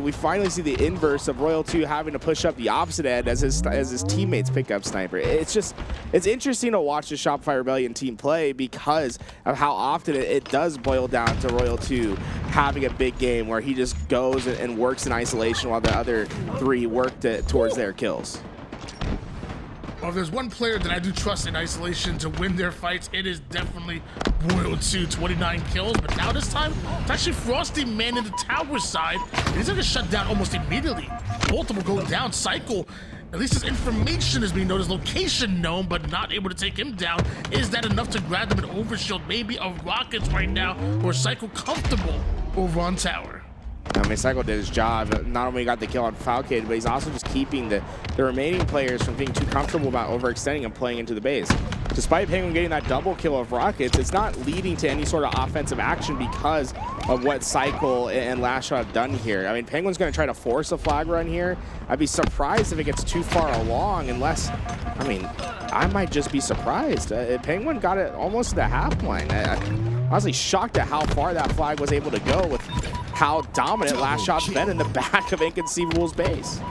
we finally see the inverse of Royal 2 having to push up the opposite end as his teammates pick up sniper. It's interesting to watch the Shopify Rebellion team play because of how often it does boil down to Royal 2 having a big game where he just goes and works in isolation while the other 3 work towards their kills. Well, if there's one player that I do trust in isolation to win their fights, it is definitely Royal 2, 29 kills. But now this time, it's actually Frosty manning the tower side. And he's going to shut down almost immediately. Both of them go down. Cycle, at least his information is being known, his location known, but not able to take him down. Is that enough to grab him an overshield? Maybe a rockets right now, or Cycle comfortable over on tower. I mean, Cycle did his job. Not only got the kill on Falcade, but he's also just keeping the remaining players from being too comfortable about overextending and playing into the base. Despite Penguin getting that double kill of rockets, it's not leading to any sort of offensive action because of what Cycle and Last Shot have done here. I mean, Penguin's going to try to force a flag run here. I'd be surprised if it gets too far along unless, I mean, I might just be surprised. Penguin got it almost to the half line. Honestly shocked at how far that flag was able to go with how dominant Last Shot's been in the back of Inconceivable's base.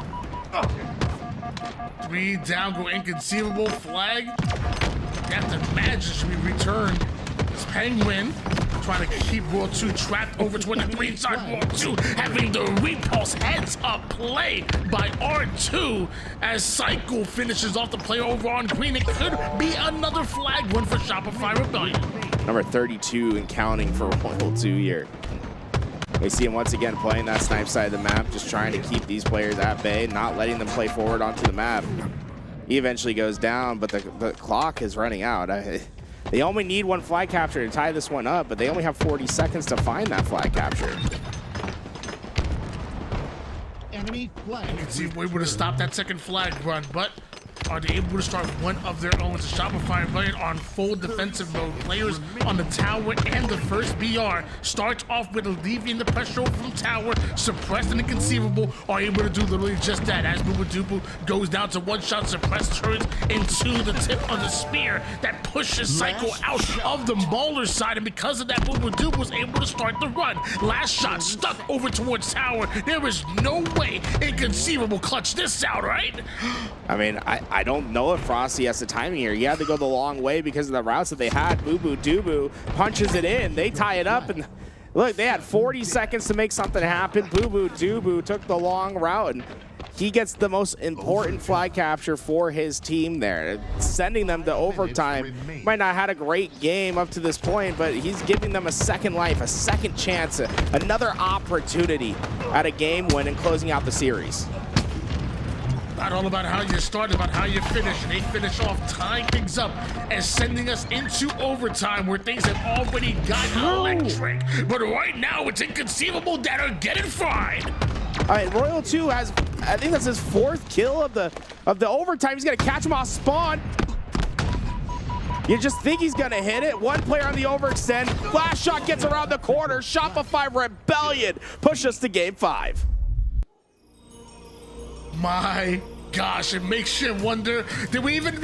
3 down, go Inconceivable. Flag. Got the magic should be returned. It's Penguin trying to keep Royal 2 trapped over toward the green side. Royal 2 having the repulse heads up play by R2 as Cycle finishes off the play over on green. It could be another flag one for Shopify Rebellion. Number 32 and counting for Royal 2 here. We see him once again playing that snipe side of the map, just trying to keep these players at bay, not letting them play forward onto the map. He eventually goes down, but the clock is running out. They only need one flag capture to tie this one up, but they only have 40 seconds to find that flag capture. Enemy flag. You can see if we're able to stop that second flag run, but are they able to start one of their own? To Shopify Rebellion on full defensive mode. Players on the tower and the first BR starts off with alleviating the pressure from tower, suppressed and inconceivable, are able to do literally just that as Booba goes down to one shot, suppressed turns into the tip of the spear that pushes Cycle out of the Mauler side, and because of that, Booba was able to start the run. Last shot stuck over towards tower. There is no way inconceivable clutch this out, right? I mean, I don't know if Frosty has the timing here. He had to go the long way because of the routes that they had. Boo punches it in. They tie it up, and look, they had 40 seconds to make something happen. Boo took the long route, and he gets the most important flag capture for his team there, sending them to overtime. Might not have had a great game up to this point, but he's giving them a second life, a second chance, another opportunity at a game win and closing out the series. Not all about how you start, about how you finish. And they finish off tying things up and sending us into overtime where things have already gotten electric. But right now, it's inconceivable that are getting fried. All right, Royal 2 has, I think that's his 4th kill of the overtime. He's gonna catch him off spawn. You just think he's gonna hit it. One player on the overextend. Last shot gets around the corner. Shopify Rebellion push us to game 5. My gosh, it makes you wonder, did we even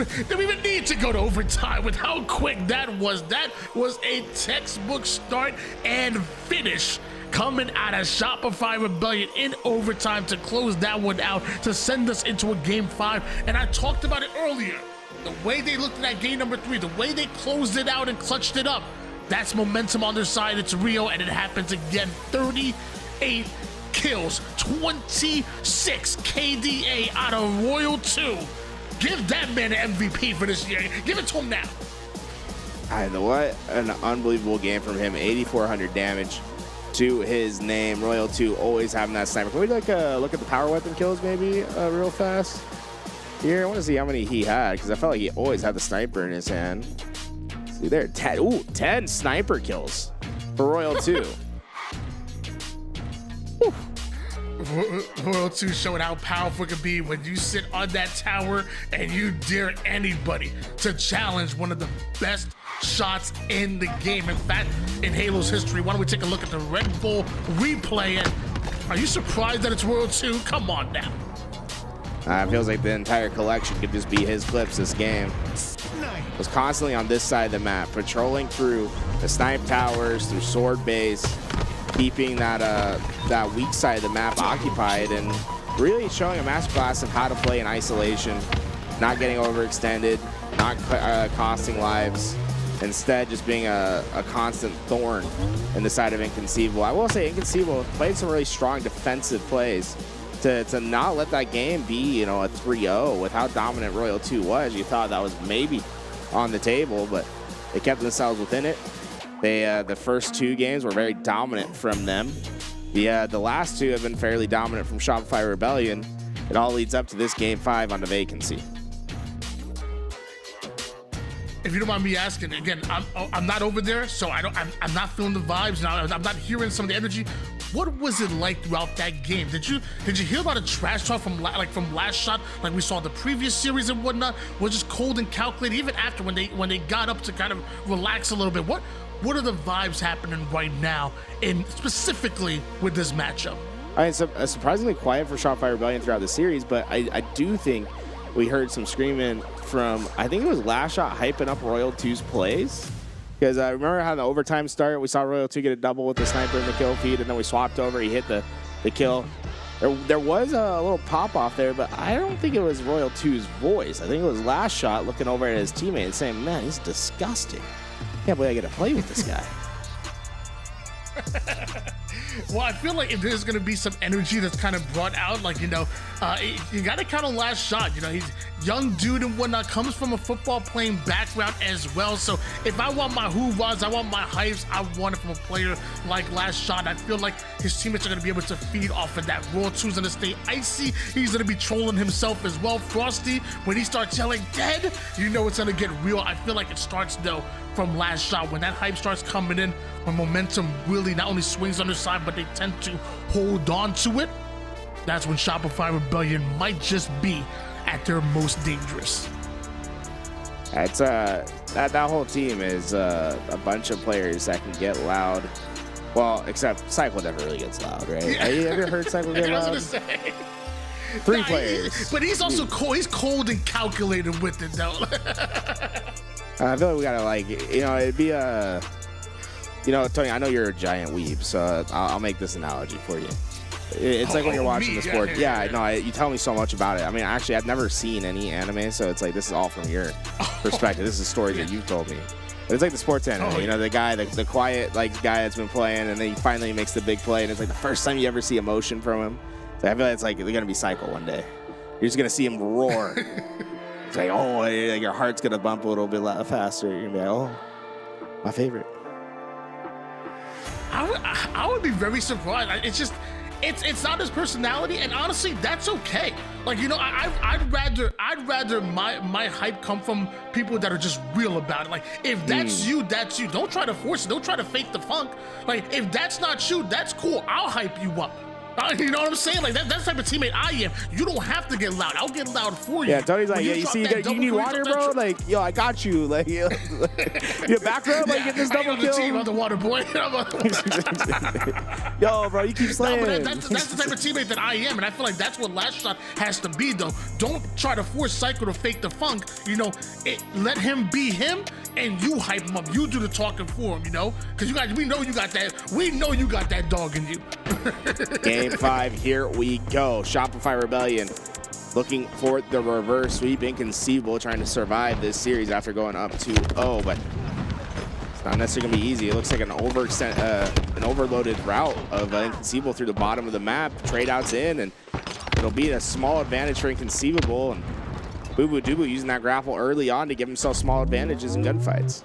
need to go to overtime with how quick that was? That was a textbook start and finish coming out of Shopify Rebellion in overtime to close that one out, to send us into a game 5. And I talked about it earlier. The way they looked at that game number 3, the way they closed it out and clutched it up, that's momentum on their side. It's real, and it happens again. 38 kills, 26 KDA out of Royal 2. Give that man an MVP for this year. Give it to him now. I know what an unbelievable game from him. 8,400 damage to his name. Royal 2 always having that sniper. Can we look at the power weapon kills maybe real fast? Here, I want to see how many he had because I felt like he always had the sniper in his hand. See there, 10 sniper kills for Royal 2. Royal 2 showing how powerful it can be when you sit on that tower and you dare anybody to challenge one of the best shots in the game. In fact, in Halo's history, why don't we take a look at the Red Bull replay? And are you surprised that it's Royal 2? Come on now. It feels like the entire collection could just be his clips this game. Was constantly on this side of the map, patrolling through the snipe towers, through sword base, keeping that weak side of the map occupied, and really showing a masterclass of how to play in isolation, not getting overextended, not costing lives, instead just being a constant thorn in the side of Inconceivable. I will say Inconceivable played some really strong defensive plays to not let that game be, a 3-0 with how dominant Royal 2 was. You thought that was maybe on the table, but they kept themselves within it. The first 2 games were very dominant from them. The last 2 have been fairly dominant from Shopify Rebellion. It all leads up to this game 5 on the vacancy. If you don't mind me asking, again, I'm not over there, so I'm not feeling the vibes now. I'm not hearing some of the energy. What was it like throughout that game? Did you hear about a trash talk from last shot, like we saw the previous series and whatnot? Was just cold and calculated. Even after when they got up to kind of relax a little bit. What are the vibes happening right now, and specifically with this matchup? It's surprisingly quiet for Shopify Rebellion throughout the series, but I do think we heard some screaming from, I think it was Last Shot hyping up Royal 2's plays. Because I remember how the overtime started, we saw Royal 2 get a double with the sniper in the kill feed, and then we swapped over, he hit the kill. There was a little pop off there, but I don't think it was Royal 2's voice. I think it was Last Shot looking over at his teammate and saying, man, he's disgusting. Can't believe I get to play with this guy. Well, I feel like if there's going to be some energy that's kind of brought out, like, you know, you got to count on Last Shot. You know, he's young dude and whatnot, comes from a football playing background as well. So if I want my hoovahs, I want my hypes, I want it from a player like Last Shot. I feel like his teammates are going to be able to feed off of that. Raw 2's going to stay icy. He's going to be trolling himself as well. Frosty, when he starts yelling dead, you know it's going to get real. I feel like it starts, though, from Last Shot. When that hype starts coming in, when momentum really not only swings on their side, but they tend to hold on to it, that's when Shopify Rebellion might just be at their most dangerous. It's that whole team is a bunch of players that can get loud. Well, except Cycle never really gets loud, right? Yeah. Have you ever heard Cycle get I was loud? gonna say. Three players. But he's also cold. He's cold and calculated with it, though. I feel like we gotta, like, you know, it'd be a, you know, Tony, I know you're a giant weeb, so I'll make this analogy for you. It's like when you're watching the sport. Yeah, no, you tell me so much about it. I mean, actually, I've never seen any anime, so it's like this is all from your perspective. This is stories that you've told me. But it's like the sports anime, you know, the guy, the quiet, like, guy that's been playing, and then he finally makes the big play, and it's like the first time you ever see emotion from him. So I feel like it's like they're gonna be Cycle one day. You're just gonna see him roar. It's like, oh, like your heart's gonna bump a little bit faster. You're gonna be like, oh, my favorite. I would be very surprised. It's just, it's not his personality, and honestly, that's okay. Like, you know, I'd rather my hype come from people that are just real about it. Like, if that's you, that's you. Don't try to force it. Don't try to fake the funk. Like, if that's not you, that's cool. I'll hype you up. You know what I'm saying? Like, that's the type of teammate I am. You don't have to get loud. I'll get loud for you. Yeah, Tony's like, yeah, you see, you need water, bro? Like, yo, I got you. Like, you back row, like, get this double kill. I'm the water boy. Yo, bro, you keep slaying. No, that's the type of teammate that I am, and I feel like that's what Last Shot has to be, though. Don't try to force Cycle to fake the funk. You know, let him be him, and you hype him up. You do the talking for him, you know? Because we know you got that. We know you got that dog in you. Game 5, here we go. Shopify Rebellion looking for the reverse sweep. Inconceivable trying to survive this series after going up 2-0, but it's not necessarily going to be easy. It looks like an overloaded route of Inconceivable through the bottom of the map. Trade outs in, and it'll be a small advantage for Inconceivable. And Boo Boo Doo Boo using that grapple early on to give himself small advantages in gunfights.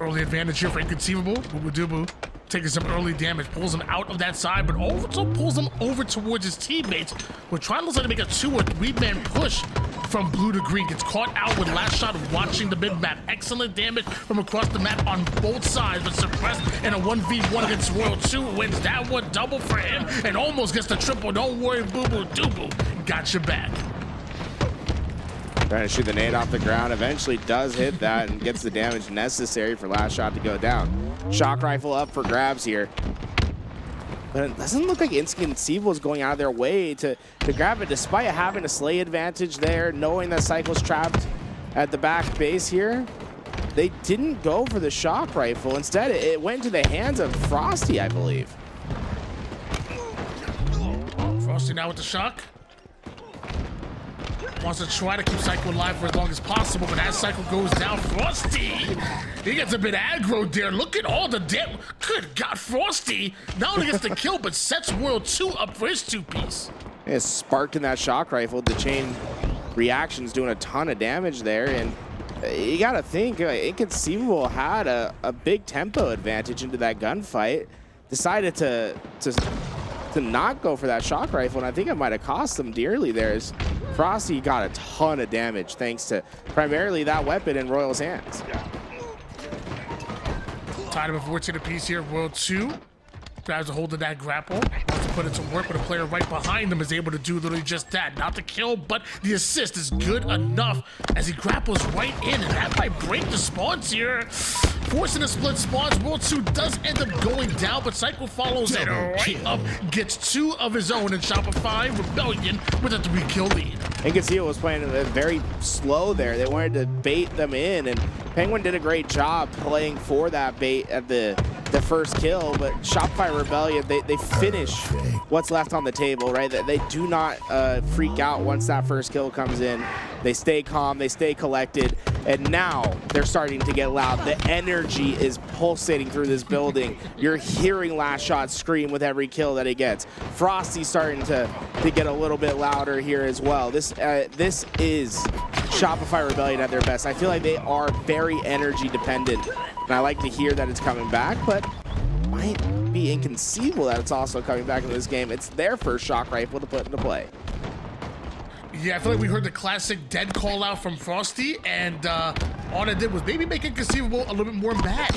Early advantage here for Inconceivable. Boo Boo Doo Boo taking some early damage, pulls him out of that side, but also pulls him over towards his teammates. We're trying to make a 2 or 3-man push from blue to green. Gets caught out with Last Shot watching the mid-map. Excellent damage from across the map on both sides, but suppressed in a 1v1 against Royal 2. Wins that one, double for him, and almost gets the triple. Don't worry, Boo Boo Doo Boo. Got your back. Trying to shoot the nade off the ground. Eventually does hit that and gets the damage necessary for Last Shot to go down. Shock rifle up for grabs here. But it doesn't look like Inconceivable is going out of their way to grab it, despite having a slay advantage there, knowing that Cycle's trapped at the back base here. They didn't go for the shock rifle. Instead, it went to the hands of Frosty, I believe. Frosty now with the shock. Wants to try to keep Cycle alive for as long as possible, but as Cycle goes down, Frosty, he gets a bit aggro there. Look at all the damage. Good God, Frosty not only gets the kill, but sets World 2 up for his 2-piece. It's sparked in that shock rifle. The chain reaction's doing a ton of damage there, and you gotta think, Inconceivable had a big tempo advantage into that gunfight. Decided to not go for that shock rifle, and I think it might have cost them dearly there. As Frosty got a ton of damage thanks to primarily that weapon in Royal's hands. Tied up a 14 apiece here, World 2. Grabs a hold of that grapple. Wants to put it to work, but a player right behind him is able to do literally just that. Not the kill, but the assist is good enough as he grapples right in, and that might break the spawns here. Forcing a split spawns. World 2 does end up going down, but Cycle follows it right up. Gets 2 of his own, and Shopify Rebellion with a 3-kill lead. Inconceivable was playing very slow there. They wanted to bait them in, and Penguin did a great job playing for that bait at the the first kill, but Shopify Rebellion, they finish what's left on the table, right? They do not freak out once that first kill comes in. They stay calm, they stay collected, and now they're starting to get loud. The energy is pulsating through this building. You're hearing Last Shot scream with every kill that he gets. Frosty's starting to get a little bit louder here as well. This is Shopify Rebellion at their best. I feel like they are very energy dependent, and I like to hear that it's coming back, but might be inconceivable that it's also coming back in this game. It's their first shock rifle to put into play. Yeah, I feel like we heard the classic dead call out from Frosty, and all it did was maybe make Inconceivable a little bit more mad.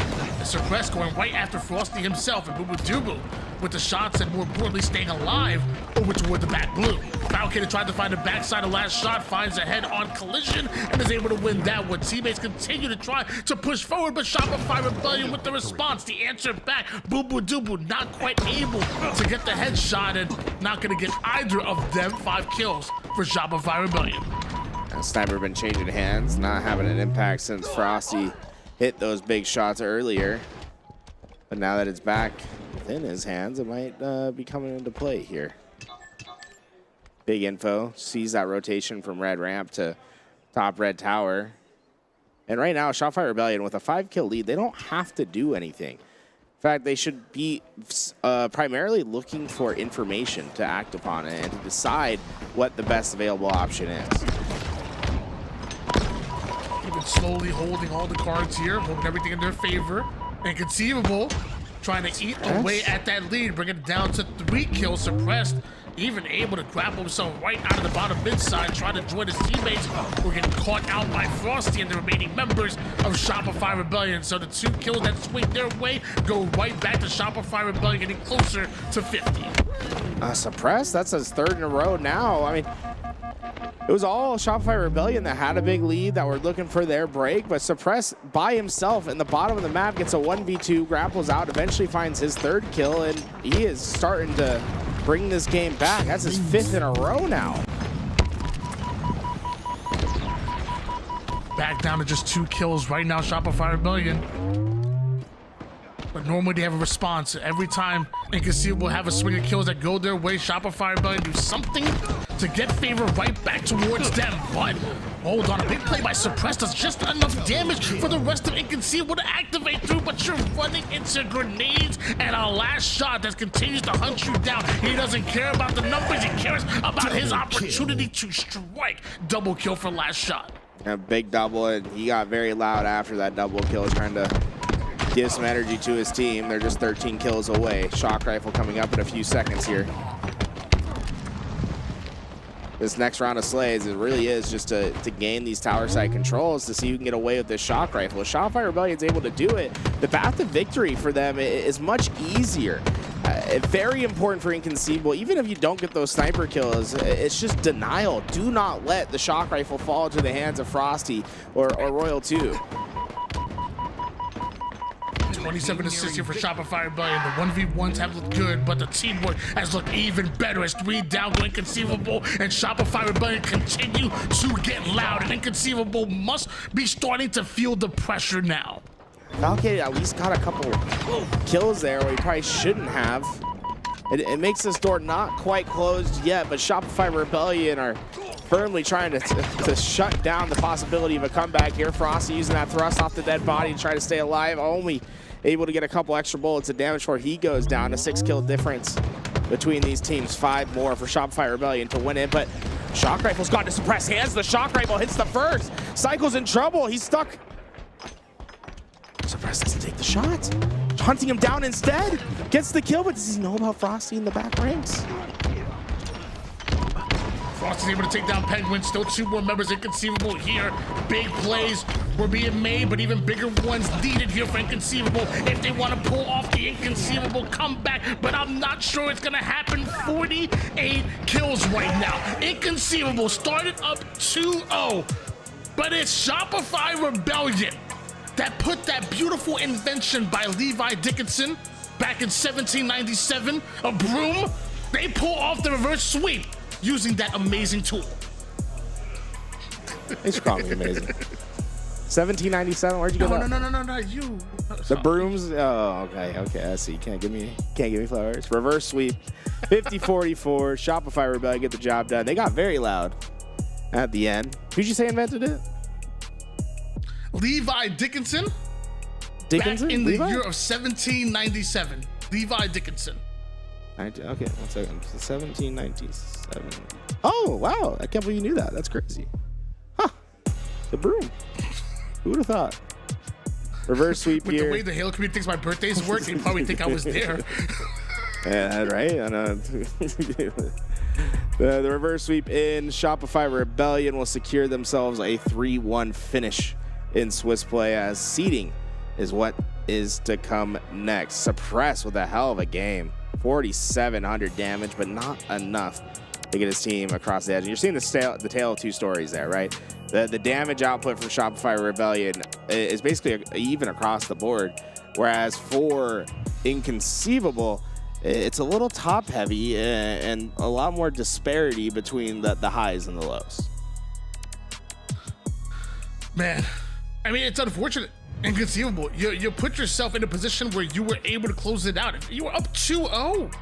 Suppress going right after Frosty himself, and Boo Boo Doo with the shots and more importantly staying alive over toward the back blue. Falcon tried to find the backside of Last Shot, finds a head-on collision, and is able to win that one. Teammates continue to try to push forward, but Shopify Rebellion with the response. The answer back, Boo Boo Doo not quite able to get the headshot, and not gonna get either of them 5 kills for Shopify Rebellion. Sniper been changing hands, not having an impact since Frosty hit those big shots earlier. But now that it's back within his hands, it might be coming into play here. Big info, sees that rotation from red ramp to top red tower. And right now, Shopify Rebellion with a 5-kill lead, they don't have to do anything. In fact, they should be primarily looking for information to act upon it and to decide what the best available option is. Even slowly holding all the cards here, holding everything in their favor. Inconceivable, trying to eat away at that lead, bring it down to 3 kills. Suppressed, even able to grapple himself right out of the bottom mid side, trying to join his teammates who are getting caught out by Frosty and the remaining members of Shopify Rebellion. So the 2 kills that swing their way go right back to Shopify Rebellion, getting closer to 50. Suppressed, that's his 3rd in a row now. I mean, it was all Shopify Rebellion that had a big lead, that were looking for their break, but Suppress by himself in the bottom of the map gets a 1v2, grapples out, eventually finds his 3rd kill, and he is starting to bring this game back. That's his 5th in a row now. Back down to just 2 kills right now, Shopify Rebellion. But normally they have a response. Every time Inconceivable have a swing of kills that go their way, Shopify Rebellion do something to get favor right back towards them. But hold on, a big play by Suppressed does just enough damage for the rest of Inconceivable to activate through, but you're running into grenades and a Last Shot that continues to hunt you down. He doesn't care about the numbers, he cares about his opportunity to strike. Double kill for Last Shot. A big double, and he got very loud after that double kill, trying to give some energy to his team. They're just 13 kills away. Shock rifle coming up in a few seconds here. This next round of slays, it really is just to gain these tower side controls to see who can get away with this shock rifle. If Shopify Rebellion's able to do it, the path to victory for them is much easier. Very important for Inconceivable. Even if you don't get those sniper kills, it's just denial. Do not let the shock rifle fall into the hands of Frosty or Royal 2. 27 assists here for Shopify Rebellion. The 1v1s have looked good, but the teamwork has looked even better as 3 down to Inconceivable, and Shopify Rebellion continue to get loud, and Inconceivable must be starting to feel the pressure now. Valkyrie at least got a couple kills there where he probably shouldn't have. It makes this door not quite closed yet, but Shopify Rebellion are firmly trying to shut down the possibility of a comeback here. Frosty using that thrust off the dead body to try to stay alive, only able to get a couple extra bullets of damage before he goes down. A 6-kill difference between these teams. 5 more for Shopify Rebellion to win it, but shock rifle's got to suppress hands. The shock rifle hits the first. Cycle's in trouble. He's stuck. Suppress doesn't take the shot. Hunting him down instead. Gets the kill, but does he know about Frosty in the back ranks? Frosty's able to take down Penguin. Still 2 more members Inconceivable here. Big plays were being made, but even bigger ones needed here for Inconceivable if they want to pull off the Inconceivable comeback, but I'm not sure it's going to happen. 48 kills right now. Inconceivable started up 2-0, but it's Shopify Rebellion that put that beautiful invention by Levi Dickinson back in 1797, a broom. They pull off the reverse sweep using that amazing tool. It's probably amazing. 1797. Where'd you get that? No, you. The brooms. Oh, okay. I see. Can't give me flowers. Reverse sweep. 50-44. Shopify Rebellion get the job done. They got very loud at the end. Who'd you say invented it? Levi Dickinson. Dickinson? Back in Levi? the year of 1797. Levi Dickinson. Okay, 1 second. 1797. Oh, wow. I can't believe you knew that. That's crazy. Huh. The broom. Who would have thought? Reverse sweep With here. the way the Halo community thinks my birthday's work, they probably think I was there. Yeah, right? I know. The reverse sweep in. Shopify Rebellion will secure themselves a 3-1 finish in Swiss play, as seeding is what is to come next. Suppress with a hell of a game. 4,700 damage, but not enough to get his team across the edge. And you're seeing the tale of two stories there, right? The damage output from Shopify Rebellion is basically even across the board, whereas for Inconceivable, it's a little top heavy and a lot more disparity between the highs and the lows. Man, I mean, it's unfortunate. Inconceivable. You put yourself in a position where you were able to close it out. If you were up 2-0.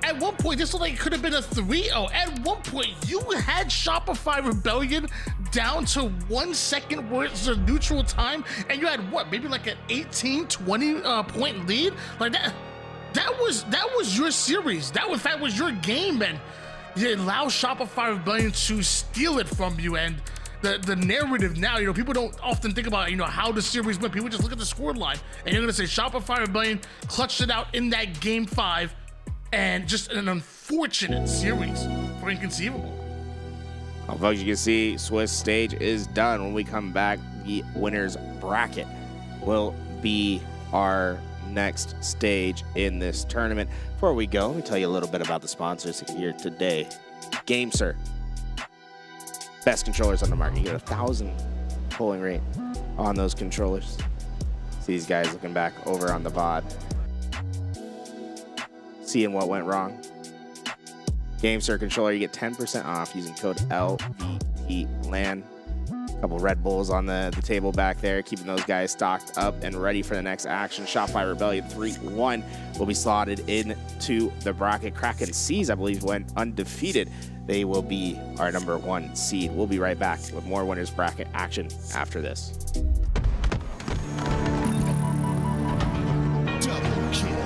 At one point, this looked like it could have been a 3-0. At one point, you had Shopify Rebellion down to 1 second worth of neutral time, and you had what, maybe like an 18, 20 point lead? Like that was your series. That was your game, and you allow Shopify Rebellion to steal it from you. And the narrative now, people don't often think about, how the series went. People just look at the score line, and you're gonna say Shopify Rebellion clutched it out in that game 5, and just an unfortunate series for Inconceivable. Well, folks, you can see Swiss stage is done. When we come back, the winners bracket will be our next stage in this tournament. Before we go, let me tell you a little bit about the sponsors here today. GameSir. Best controllers on the market. You get 1,000 polling rate on those controllers. See these guys looking back over on the VOD, seeing what went wrong. GameSir controller, you get 10% off using code LVT LAN. A couple Red Bulls on the table back there, keeping those guys stocked up and ready for the next action. Shopify Rebellion 3-1 will be slotted into the bracket. Kraken Seas, I believe, went undefeated. They will be our number 1 seed. We'll be right back with more winners bracket action after this. Double kill.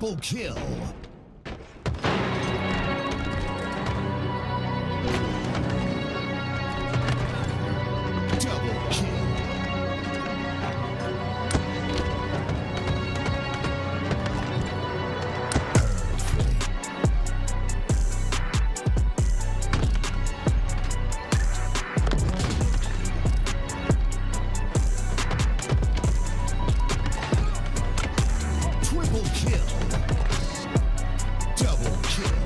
Triple kill. Double kill. Triple kill. Double kill.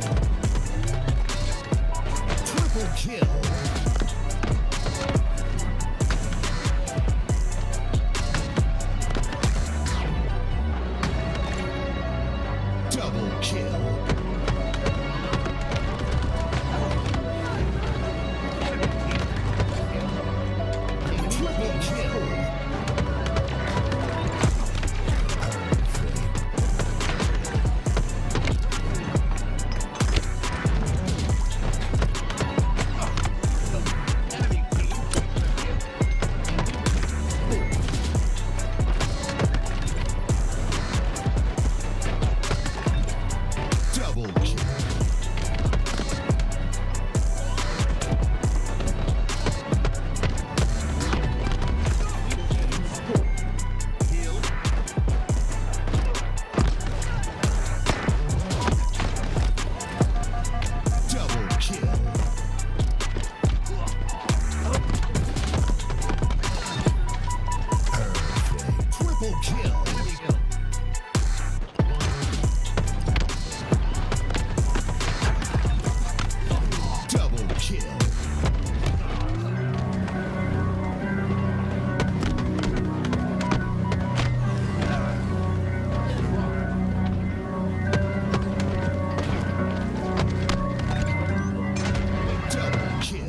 Triple kill. Double kill. Triple kill. Double kill. Double kill. Perfect. Triple kill. Double kill. Double kill.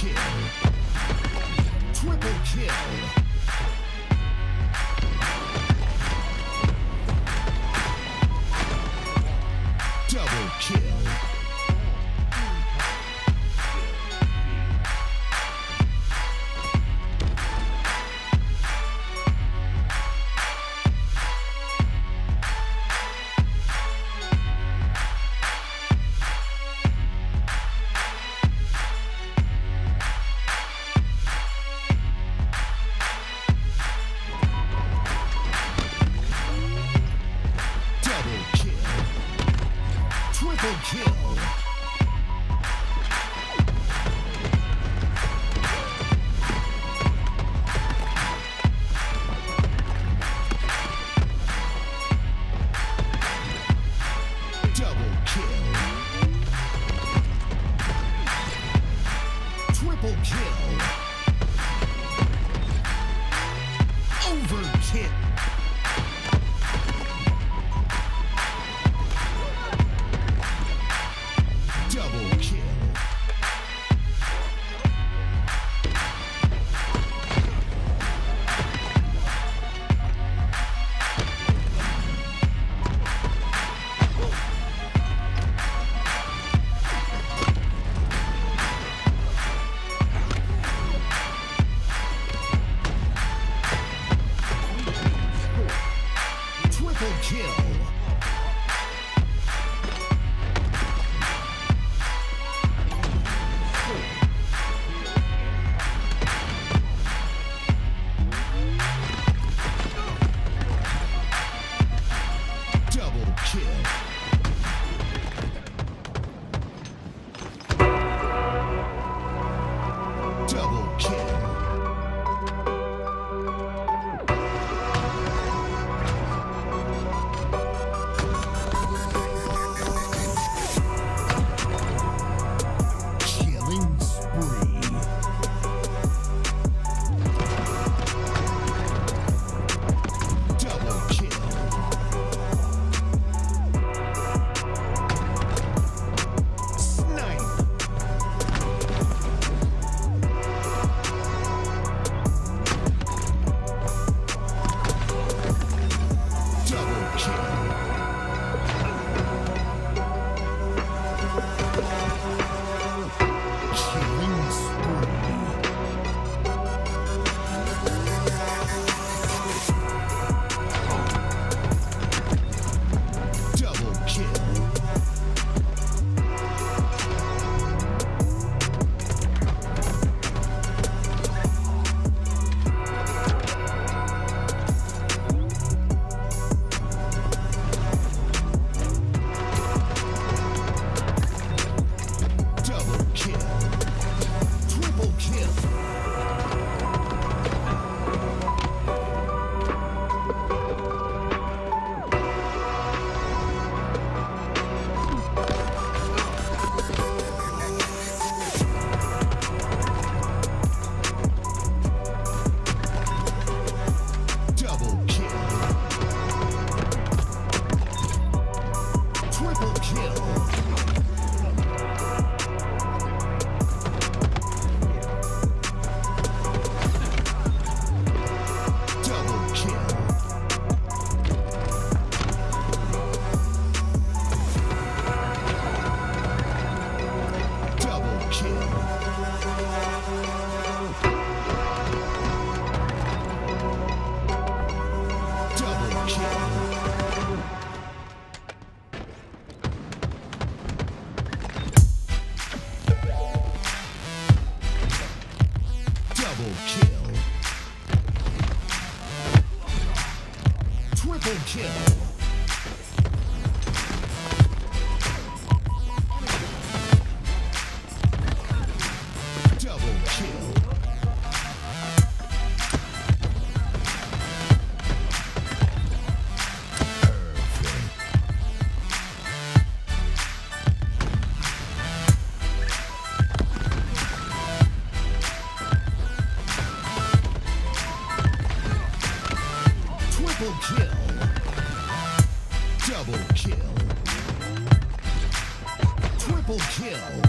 kill. Triple kill. Double kill. Double kill. Triple kill. Double kill. Triple kill. Overkill. Double kill. Triple kill. Double kill. Double kill. Killing spree. Double kill. Snipe. Double kill. Killing spree. Double kill. Double kill. Triple kill. Double kill. Triple kill. Double kill. Double kill. Double kill. Double kill. Triple kill. Double kill. Triple kill. Double kill. Triple kill.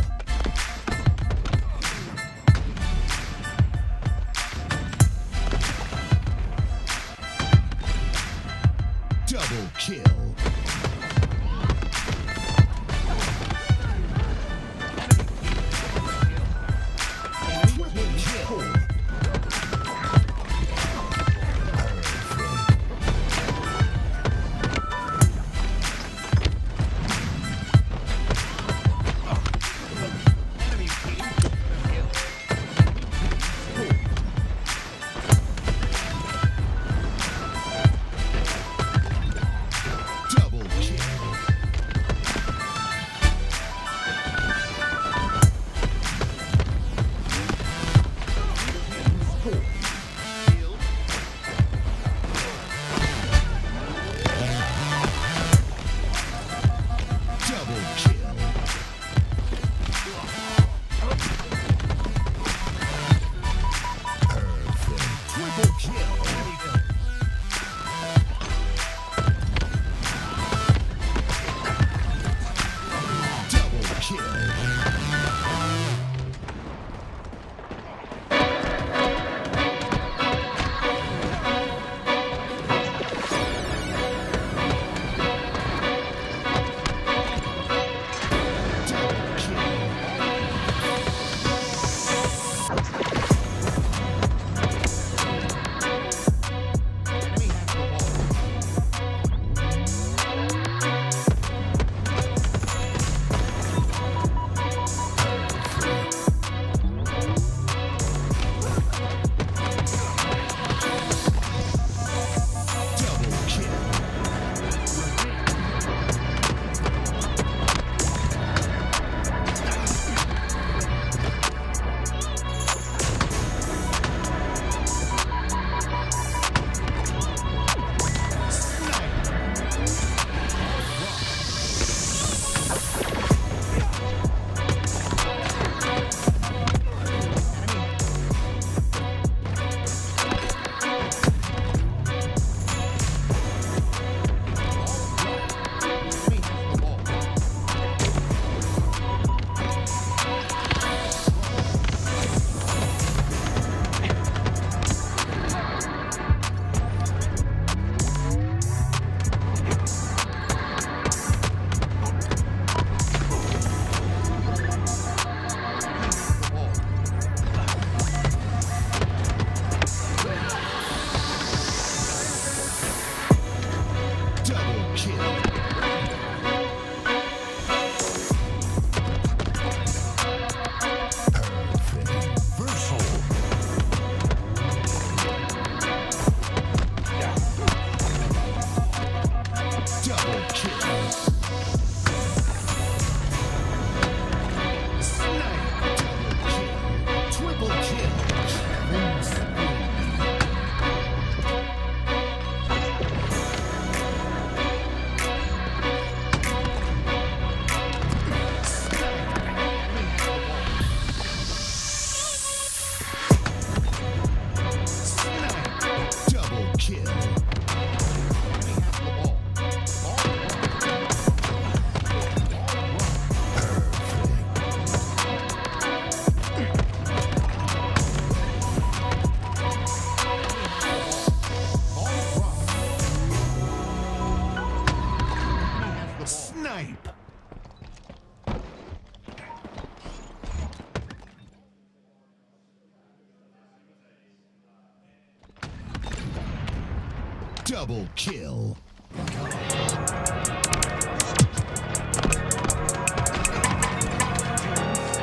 Double kill.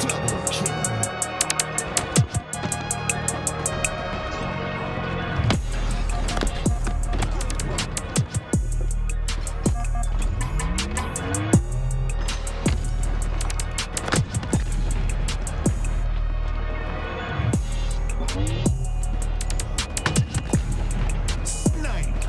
Double kill. Snipe.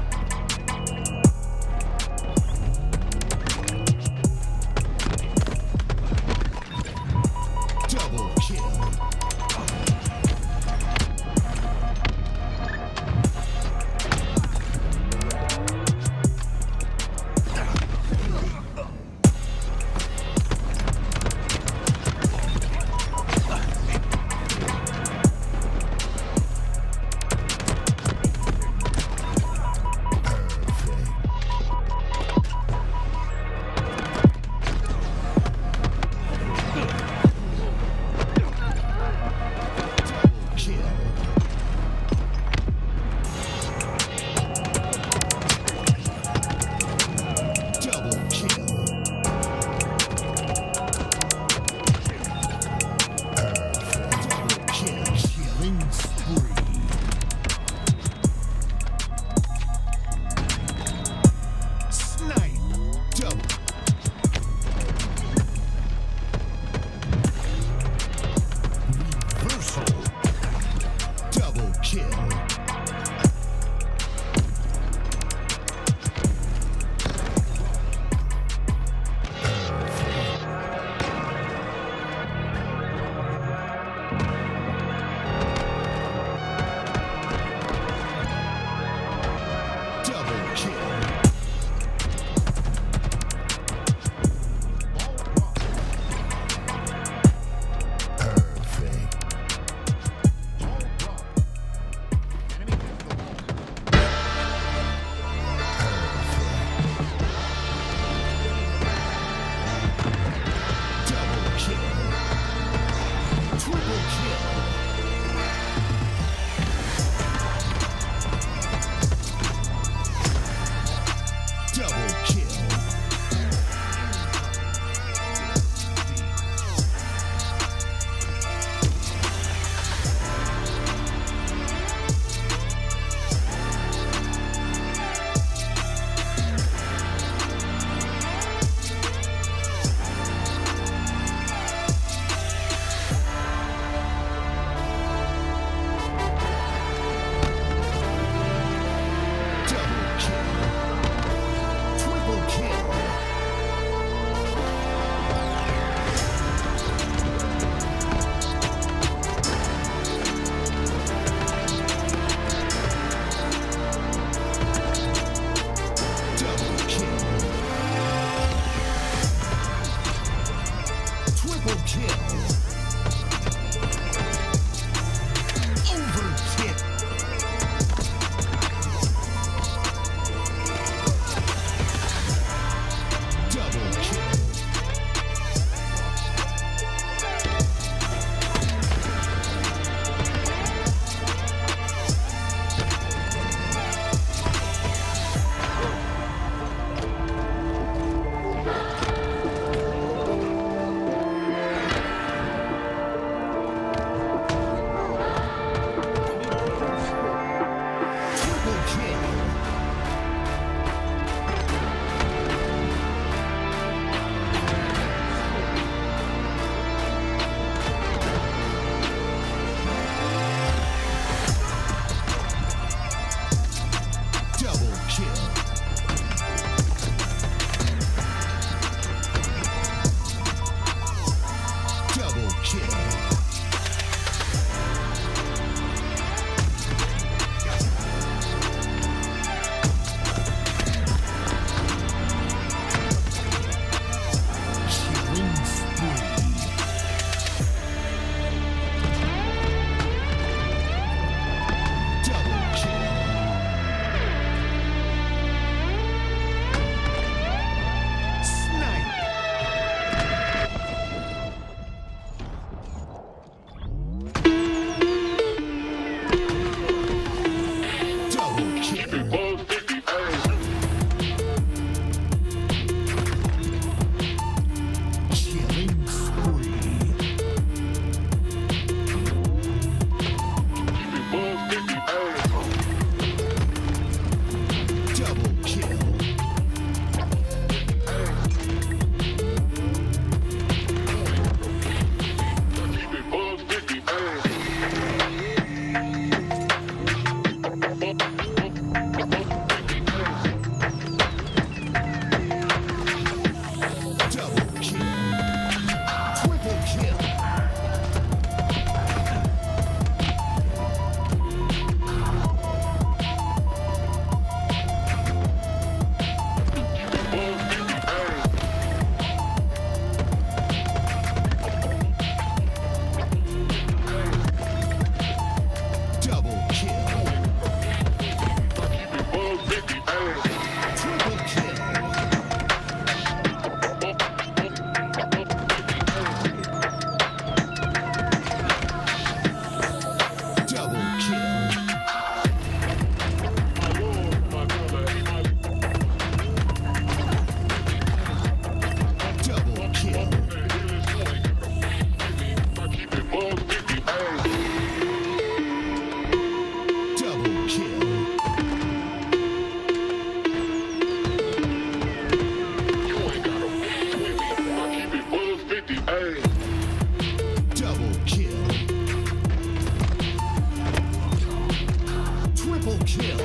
kill.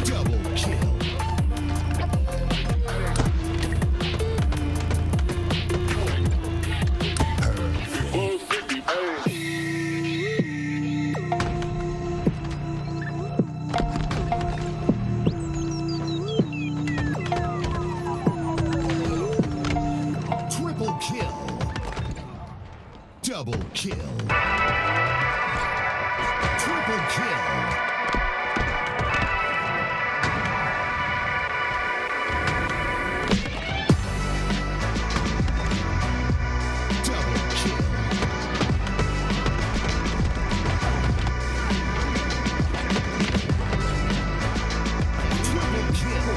Double kill. Triple kill. Double kill. Triple kill. Double kill. Triple kill.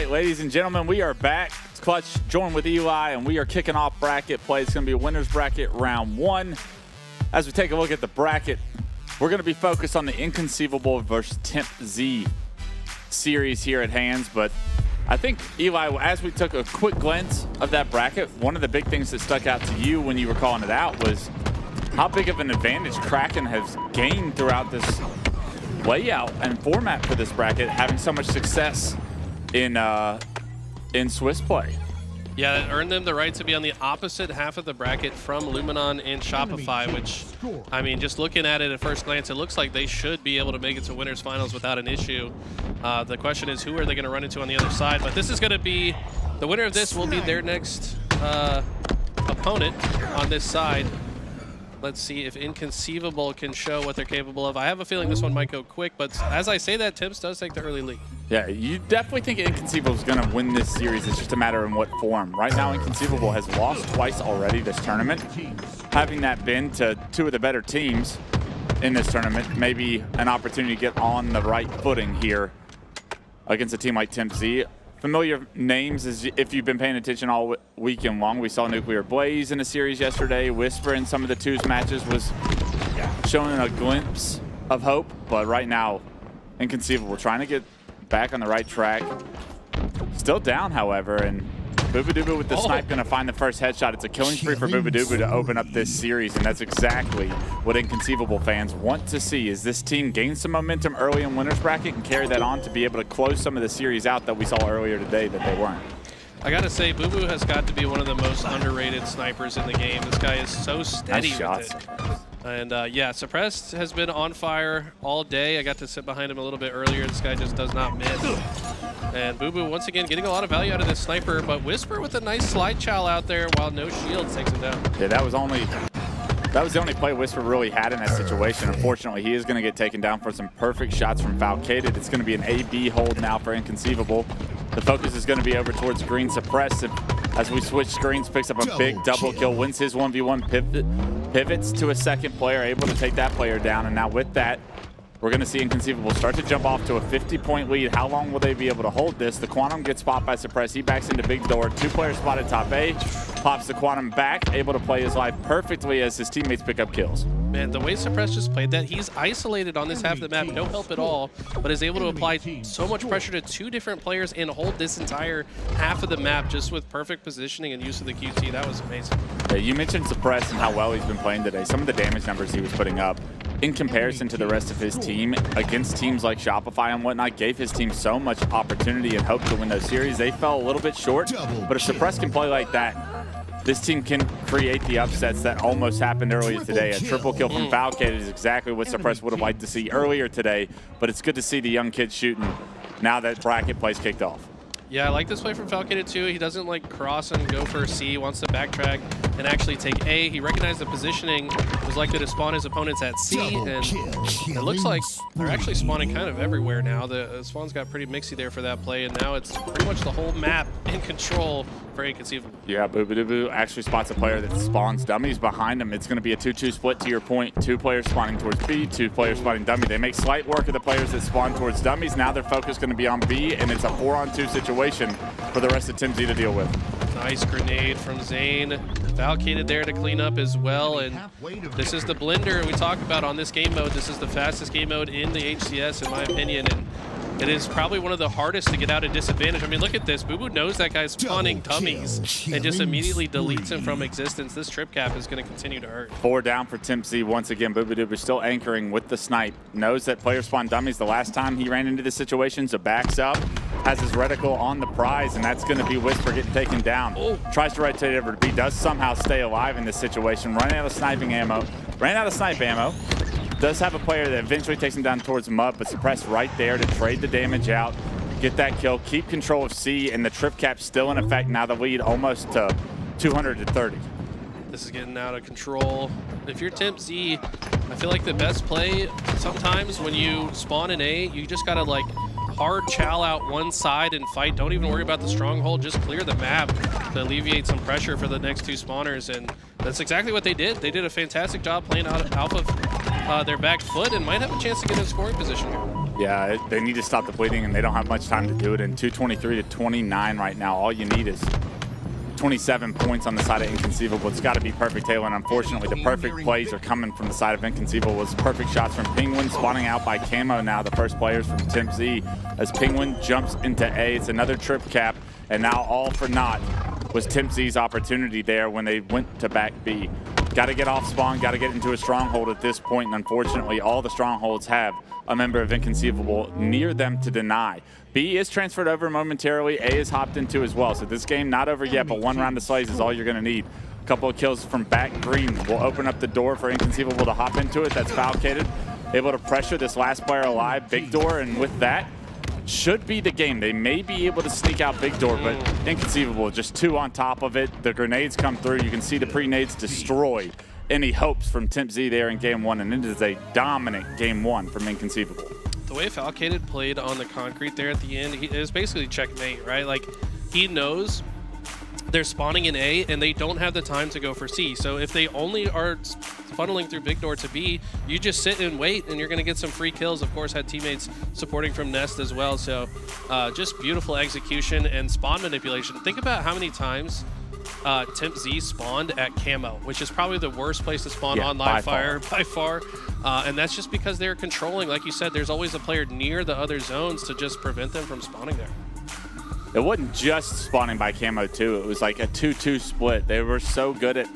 right, ladies and gentlemen, we are back. It's Clutch, joined with Eli, and we are kicking off bracket play. It's going to be a winner's bracket round 1. As we take a look at the bracket, we're going to be focused on the Inconceivable versus Temp Z series here at hands. But I think, Eli, as we took a quick glance of that bracket, one of the big things that stuck out to you when you were calling it out was how big of an advantage Kraken has gained throughout this layout and format for this bracket, having so much success in Swiss play. Yeah, it earned them the right to be on the opposite half of the bracket from Luminon and Shopify, which, I mean, just looking at it at first glance, it looks like they should be able to make it to winners finals without an issue. The question is, who are they going to run into on the other side? But this is going to be, the winner of this will be their next opponent on this side. Let's see if Inconceivable can show what they're capable of. I have a feeling this one might go quick, but as I say that, Tips does take the early lead. Yeah, you definitely think Inconceivable is going to win this series. It's just a matter of in what form. Right now, Inconceivable has lost twice already this tournament. Having that been to two of the better teams in this tournament, maybe an opportunity to get on the right footing here against a team like Temp Z. Familiar names, as if you've been paying attention all weekend long. We saw Nuclear Blaze in a series yesterday. Whisper in some of the twos matches was showing a glimpse of hope. But right now, Inconceivable trying to get back on the right track. Still down, however, and Boobadooboo with the snipe going to find the first headshot. It's a killing spree for Boobadooboo to open up this series, and that's exactly what Inconceivable fans want to see, is this team gain some momentum early in winner's bracket and carry that on to be able to close some of the series out that we saw earlier today that they weren't. I gotta say, Boo Boo has got to be one of the most underrated snipers in the game. This guy is so steady with it. And yeah, Suppressed has been on fire all day. I got to sit behind him a little bit earlier. This guy just does not miss. And Boo Boo, once again, getting a lot of value out of this sniper, but Whisper with a nice slide chow out there while no shields takes him down. Yeah, that was the only play Whisper really had in that situation. Unfortunately, he is going to get taken down for some perfect shots from Falcated. It's going to be an A-B hold now for Inconceivable. The focus is going to be over towards Green Suppressed. As we switch screens, picks up a big double kill, wins his 1v1, pivots to a second player, able to take that player down. And now with that, we're going to see Inconceivable start to jump off to a 50-point lead. How long will they be able to hold this? The Quantum gets spotted by Suppressed. He backs into big door. Two players spotted top A. Pops the Quantum back, able to play his life perfectly as his teammates pick up kills. Man, the way Suppressed just played that, he's isolated on this half of the map, no help at all, but is able to apply so much pressure to two different players and hold this entire half of the map just with perfect positioning and use of the QT. That was amazing. Yeah, you mentioned Suppressed and how well he's been playing today. Some of the damage numbers he was putting up in comparison to the rest of his team against teams like Shopify and whatnot gave his team so much opportunity and hope to win those series. They fell a little bit short, but if Suppressed can play like that, this team can create the upsets that almost happened earlier today. A triple kill from Falcated is exactly what Suppressed would have liked to see earlier today, but it's good to see the young kids shooting now that bracket play's kicked off. Yeah, I like this play from Falcated too. He doesn't like cross and go for C, wants to backtrack and actually take A. He recognized the positioning, was likely to spawn his opponents at C, and it looks like they're actually spawning kind of everywhere now. The spawns got pretty mixy there for that play, and now it's pretty much the whole map in control for Inconceivable. Yeah, Boobadooboo actually spots a player that spawns dummies behind him. It's going to be a 2-2 split to your point. Two players spawning towards B, two players spawning dummy. They make slight work of the players that spawn towards dummies. Now their focus is going to be on B, and it's a 4-on-2 situation for the rest of Team Z to deal with. Nice grenade from Zane. Falcated there to clean up as well, and this is the blender we talk about on this game mode. This is the fastest game mode in the HCS, in my opinion, and it is probably one of the hardest to get out of disadvantage. I mean, look at this. Boo Boo knows that guy's spawning dummies and just immediately deletes him from existence. This trip cap is going to continue to hurt. 4 down for Temp Z once again. Boobadooboo still anchoring with the snipe. Knows that players spawn dummies the last time he ran into this situation, so backs up. Has his reticle on the prize, and that's going to be Whisper getting taken down. Tries to rotate over to B, does somehow stay alive in this situation. Running out of sniping ammo. Ran out of snipe ammo. Does have a player that eventually takes him down towards Mud, but Suppressed right there to trade the damage out, get that kill, keep control of C, and the trip cap still in effect. Now the lead almost to 230. This is getting out of control. If you're Temp Z, I feel like the best play sometimes when you spawn in A, you just gotta like hard chow out one side and fight. Don't even worry about the stronghold, just clear the map to alleviate some pressure for the next two spawners, and that's exactly what they did. They did a fantastic job playing out of their back foot and might have a chance to get in scoring position here. Yeah, they need to stop the bleeding, and they don't have much time to do it. In 223 to 29 right now, all you need is 27 points on the side of Inconceivable. It's got to be perfect Halo, and unfortunately, the perfect plays are coming from the side of Inconceivable. It's perfect shots from Penguin, spawning out by Camo now, the first players from Temp Z, as Penguin jumps into A. It's another trip cap, and now all for naught was Temp Z's opportunity there when they went to back B. Got to get off spawn, got to get into a stronghold at this point, and unfortunately, all the strongholds have a member of Inconceivable near them to deny. B is transferred over momentarily. A is hopped into as well. So this game not over yet, but one round of slays is all you're going to need. A couple of kills from back green will open up the door for Inconceivable to hop into it. That's Falcated, able to pressure this last player alive, Big Door, and with that, should be the game. They may be able to sneak out Big Door, but Inconceivable just 2 on top of it. The grenades come through. You can see the pre-nades destroy any hopes from Temp Z there in game 1, and it is a dominant game 1 from Inconceivable. The way Falcated played on the concrete there at the end, it was basically checkmate, right? Like, he knows they're spawning in A, and they don't have the time to go for C. So if they only are funneling through Big Door to B, you just sit and wait, and you're going to get some free kills. Of course, had teammates supporting from Nest as well. So just beautiful execution and spawn manipulation. Think about how many times Temp Z spawned at Camo, which is probably the worst place to spawn on live fire by far. And that's just because they're controlling. Like you said, there's always a player near the other zones to just prevent them from spawning there. It wasn't just spawning by Camo too. It was like a 2-2 split. They were so good at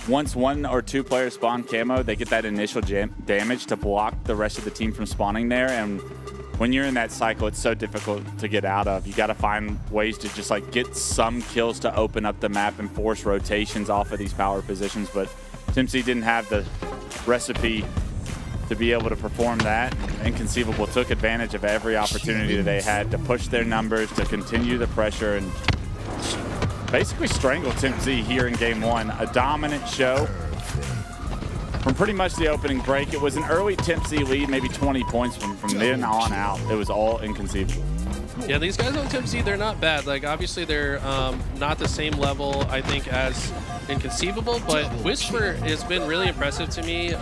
once 1 or 2 players spawn Camo, they get that initial damage to block the rest of the team from spawning there. And when you're in that cycle, it's so difficult to get out of. You got to find ways to just like get some kills to open up the map and force rotations off of these power positions. But Temp Z didn't have the recipe to be able to perform that. Inconceivable took advantage of every opportunity that they had to push their numbers, to continue the pressure, and basically strangle Temp Z here in game 1. A dominant show from pretty much the opening break. It was an early Temp Z lead, maybe 20 points from then on out. It was all Inconceivable. Yeah, these guys on Temp Z, they're not bad. Like, obviously, they're not the same level, I think, as Inconceivable, but Whisper has been really impressive to me.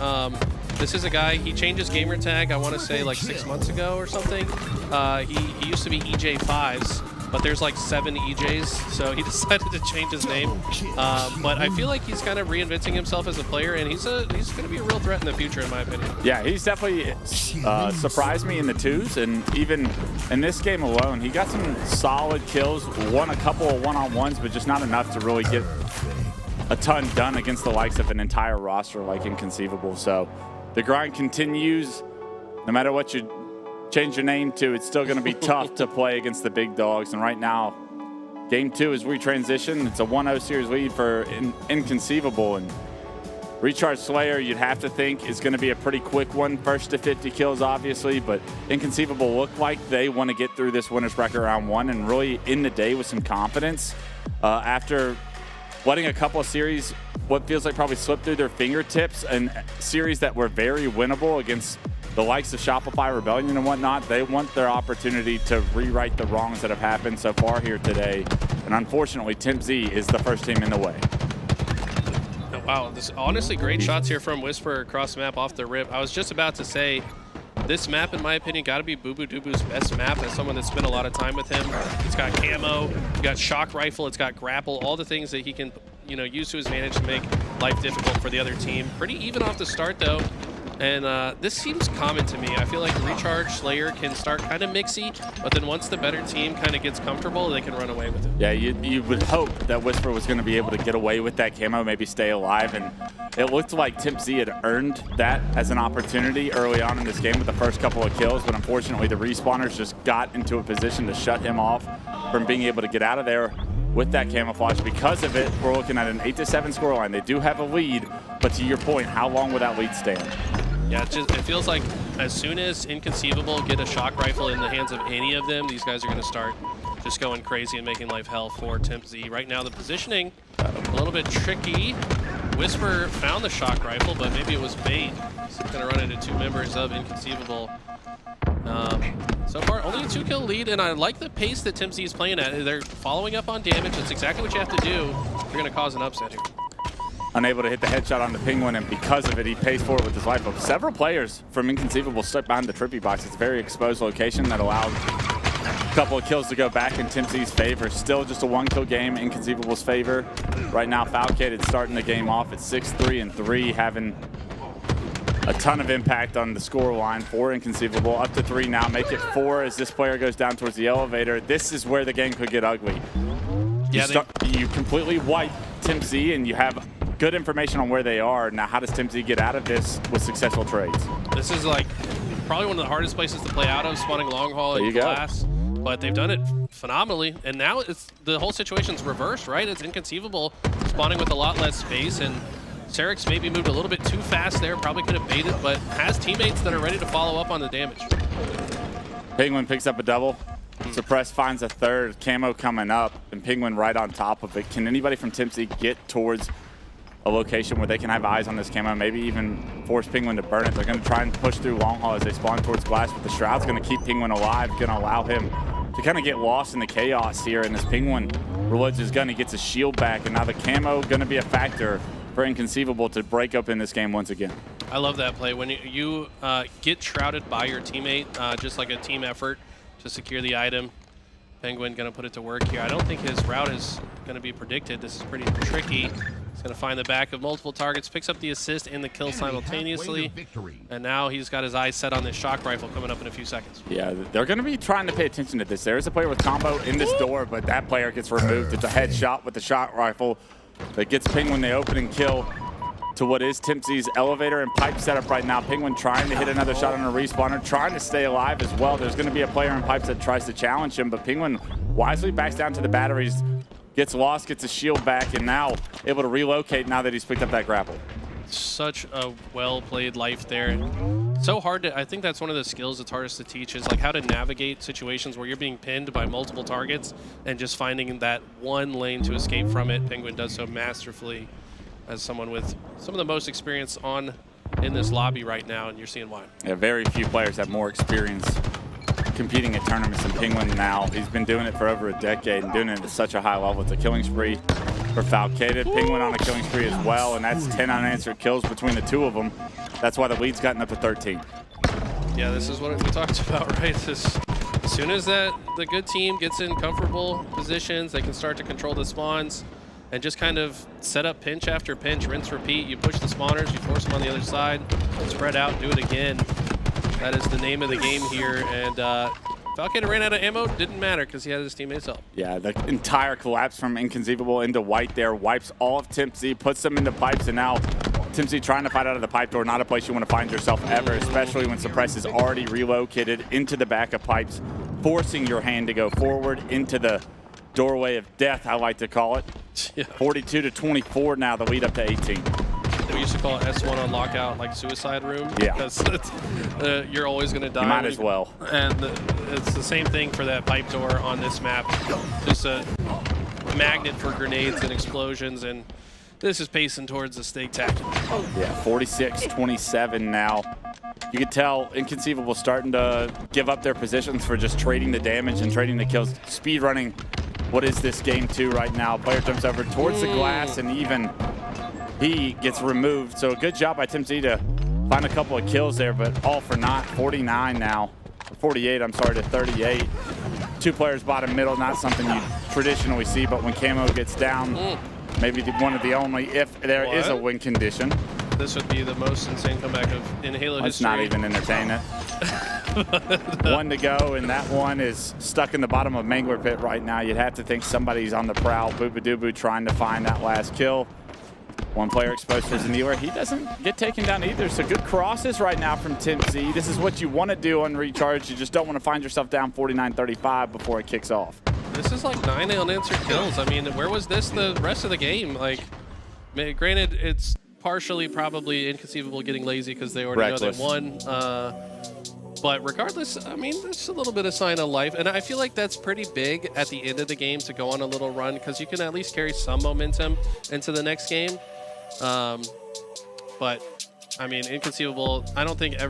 This is a guy, he changed his gamer tag, I want to say, like 6 months ago or something. He used to be EJ5s, but there's like 7 EJs, so he decided to change his name. But I feel like he's kind of reinventing himself as a player, and he's going to be a real threat in the future, in my opinion. Yeah, he's definitely surprised me in the 2s, and even in this game alone, he got some solid kills, won a couple of one-on-ones, but just not enough to really get a ton done against the likes of an entire roster like Inconceivable. So the grind continues. No matter what you change your name to, it's still going to be tough to play against the big dogs. And right now, game 2 as we transition, it's a 1-0 series lead for Inconceivable. And Recharge Slayer, you'd have to think, is going to be a pretty quick one. First to 50 kills, obviously, but Inconceivable look like they want to get through this winner's bracket round 1 and really end the day with some confidence. After letting a couple of series, what feels like probably slip through their fingertips, and series that were very winnable against the likes of Shopify, Rebellion, and whatnot, they want their opportunity to rewrite the wrongs that have happened so far here today. And unfortunately, Temp Z is the first team in the way. Wow, this honestly great shots here from Whisper across the map off the rip. I was just about to say, this map, in my opinion, got to be Boo Boo Dubu's best map as someone that spent a lot of time with him. It's got camo, it's got shock rifle, it's got grapple, all the things that he can, use to his advantage to make life difficult for the other team. Pretty even off the start, though. And this seems common to me. I feel like Recharge Slayer can start kind of mixy, but then once the better team kind of gets comfortable, they can run away with it. Yeah, you would hope that Whisper was going to be able to get away with that camo, maybe stay alive, and it looked like Temp Z had earned that as an opportunity early on in this game with the first couple of kills, but unfortunately the respawners just got into a position to shut him off from being able to get out of there with that camouflage. Because of it, we're looking at an 8-7 scoreline. They do have a lead, but to your point, how long will that lead stand? Yeah, it feels like as soon as Inconceivable get a shock rifle in the hands of any of them, these guys are going to start just going crazy and making life hell for Temp Z. Right now, the positioning a little bit tricky. Whisper found the shock rifle, but maybe it was bait. He's going to run into 2 members of Inconceivable. So far, only a 2-kill lead, and I like the pace that Temp Z is playing at. They're following up on damage. That's exactly what you have to do. They're going to cause an upset here. unable to hit the headshot on the Penguin, and because of it, he pays for it with his life. But several players from Inconceivable stuck behind the Trippy box. It's a very exposed location that allowed a couple of kills to go back in TimC's favor. Still just a 1-kill game, Inconceivable's favor. Right now, Falcated starting the game off at 6-3-3, having a ton of impact on the score line for Inconceivable. Up to 3 now, make it 4 as this player goes down towards the elevator. This is where the game could get ugly. Yeah, You completely wipe TimC and you have good information on where they are. Now, how does TimC get out of this with successful trades? this is like probably one of the hardest places to play out of, spawning long haul and glass. But they've done it phenomenally, and now it's the whole situation's reversed, right? It's Inconceivable spawning with a lot less space, and Serix maybe moved a little bit too fast there, probably could have baited, but has teammates that are ready to follow up on the damage. Penguin picks up a double. Suppress finds a third. Camo coming up, and Penguin right on top of it. Can anybody from TimC get towards a location where they can have eyes on this camo, maybe even force Penguin to burn it? They're going to try and push through long haul as they spawn towards glass, but the Shroud's going to keep Penguin alive, going to allow him to kind of get lost in the chaos here. And this Penguin reloads his gun, he gets his shield back, and now the camo going to be a factor for Inconceivable to break up in this game once again. I love that play. When you get shrouded by your teammate, just like a team effort to secure the item, Penguin going to put it to work here. I don't think his route is going to be predicted. This is pretty tricky. He's going to find the back of multiple targets, picks up the assist and the kill simultaneously, and now he's got his eyes set on this shock rifle coming up in a few seconds. Yeah, they're going to be trying to pay attention to this. There is a player with combo in this door, but that player gets removed. It's a headshot with the shock rifle that gets Penguin the opening kill to what is TimC's elevator and pipe setup right now. Penguin trying to hit another shot on a respawner, trying to stay alive as well. There's going to be a player in pipes that tries to challenge him, but Penguin wisely backs down to the batteries, gets lost, gets his shield back, and now able to relocate now that he's picked up that grapple. Such a well-played life there. So hard to, I think that's one of the skills that's hardest to teach, is like how to navigate situations where you're being pinned by multiple targets and just finding that one lane to escape from it. Penguin does so masterfully as someone with some of the most experience in this lobby right now, and you're seeing why. Yeah, very few players have more experience competing at tournaments than Penguin now. He's been doing it for over a decade and doing it at such a high level. It's a killing spree for Falcated. Penguin on a killing spree as well, and that's 10 unanswered kills between the two of them. That's why the lead's gotten up to 13. Yeah, this is what we talked about, right? As soon as the good team gets in comfortable positions, they can start to control the spawns and just kind of set up pinch after pinch, rinse, repeat. You push the spawners, you force them on the other side, spread out, do it again. That is the name of the game here, and Falcated ran out of ammo, didn't matter because he had his teammates help. Yeah, the entire collapse from Inconceivable into white there wipes all of TimC, puts them into pipes, and now TimC trying to fight out of the pipe door, not a place you want to find yourself ever, especially when Suppress is already relocated into the back of pipes, forcing your hand to go forward into the doorway of death, I like to call it. Yeah. 42-24 now, the lead up to 18. We used to call S1 on lockout like suicide room. Yeah. Because you're always going to die. You might as well. And it's the same thing for that pipe door on this map. Just a magnet for grenades and explosions, and this is pacing towards the steak-tacular. Yeah, 46-27 now. You can tell Inconceivable starting to give up their positions for just trading the damage and trading the kills. Speed running, what is this game 2 right now? Player jumps over towards the glass, and even he gets removed. So a good job by TimC to find a couple of kills there, but all for naught. 49 now, 48, I'm sorry, to 38. Two players bottom middle, not something you traditionally see, but when Camo gets down, maybe one of the only, if there is a win condition. This would be the most insane comeback in Halo history. Let's not even entertain it. One to go, and that one is stuck in the bottom of Mangler Pit right now. You'd have to think somebody's on the prowl. Booba-doobu trying to find that last kill. One player exposed towards the kneeler. He doesn't get taken down either, so good crosses right now from TimC. This is what you want to do on recharge. You just don't want to find yourself down 49-35 before it kicks off. This is like 9 unanswered kills. I mean, where was this the rest of the game? Like, granted, it's partially probably Inconceivable getting lazy because they already know they won. But regardless, I mean, there's a little bit of sign of life. And I feel like that's pretty big at the end of the game to go on a little run because you can at least carry some momentum into the next game. But, I mean, Inconceivable, I don't think they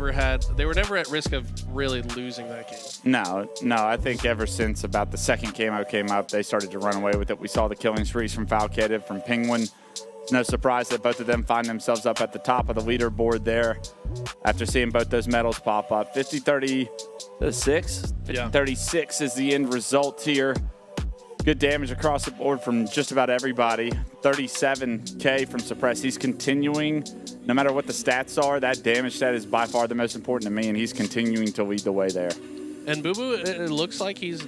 were never at risk of really losing that game. No, I think ever since about the second camo came up, they started to run away with it. We saw the killing sprees from Falcated, from Penguin. No surprise that both of them find themselves up at the top of the leaderboard there after seeing both those medals pop up. 50-36. 50-36 is the end result here. Good damage across the board from just about everybody. 37K from Suppress. He's continuing, no matter what the stats are, that damage stat is by far the most important to me, and he's continuing to lead the way there. And Boo Boo, it looks like he's,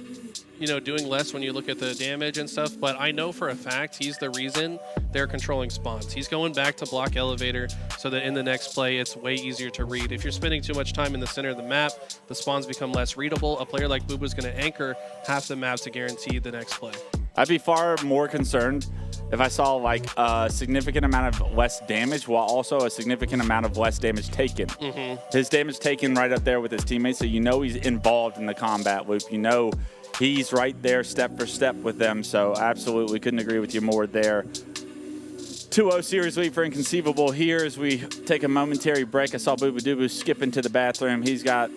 doing less when you look at the damage and stuff, but I know for a fact he's the reason they're controlling spawns. He's going back to block elevator so that in the next play it's way easier to read. If you're spending too much time in the center of the map, the spawns become less readable. A player like Boo Boo is going to anchor half the map to guarantee the next play. I'd be far more concerned if I saw like a significant amount of less damage while also a significant amount of less damage taken. His damage taken right up there with his teammates, so he's involved in the combat loop. He's right there step for step with them, so absolutely couldn't agree with you more there. 2-0 series lead for Inconceivable here as we take a momentary break. I saw Boo Boo Doo Boo skip into the bathroom. He's got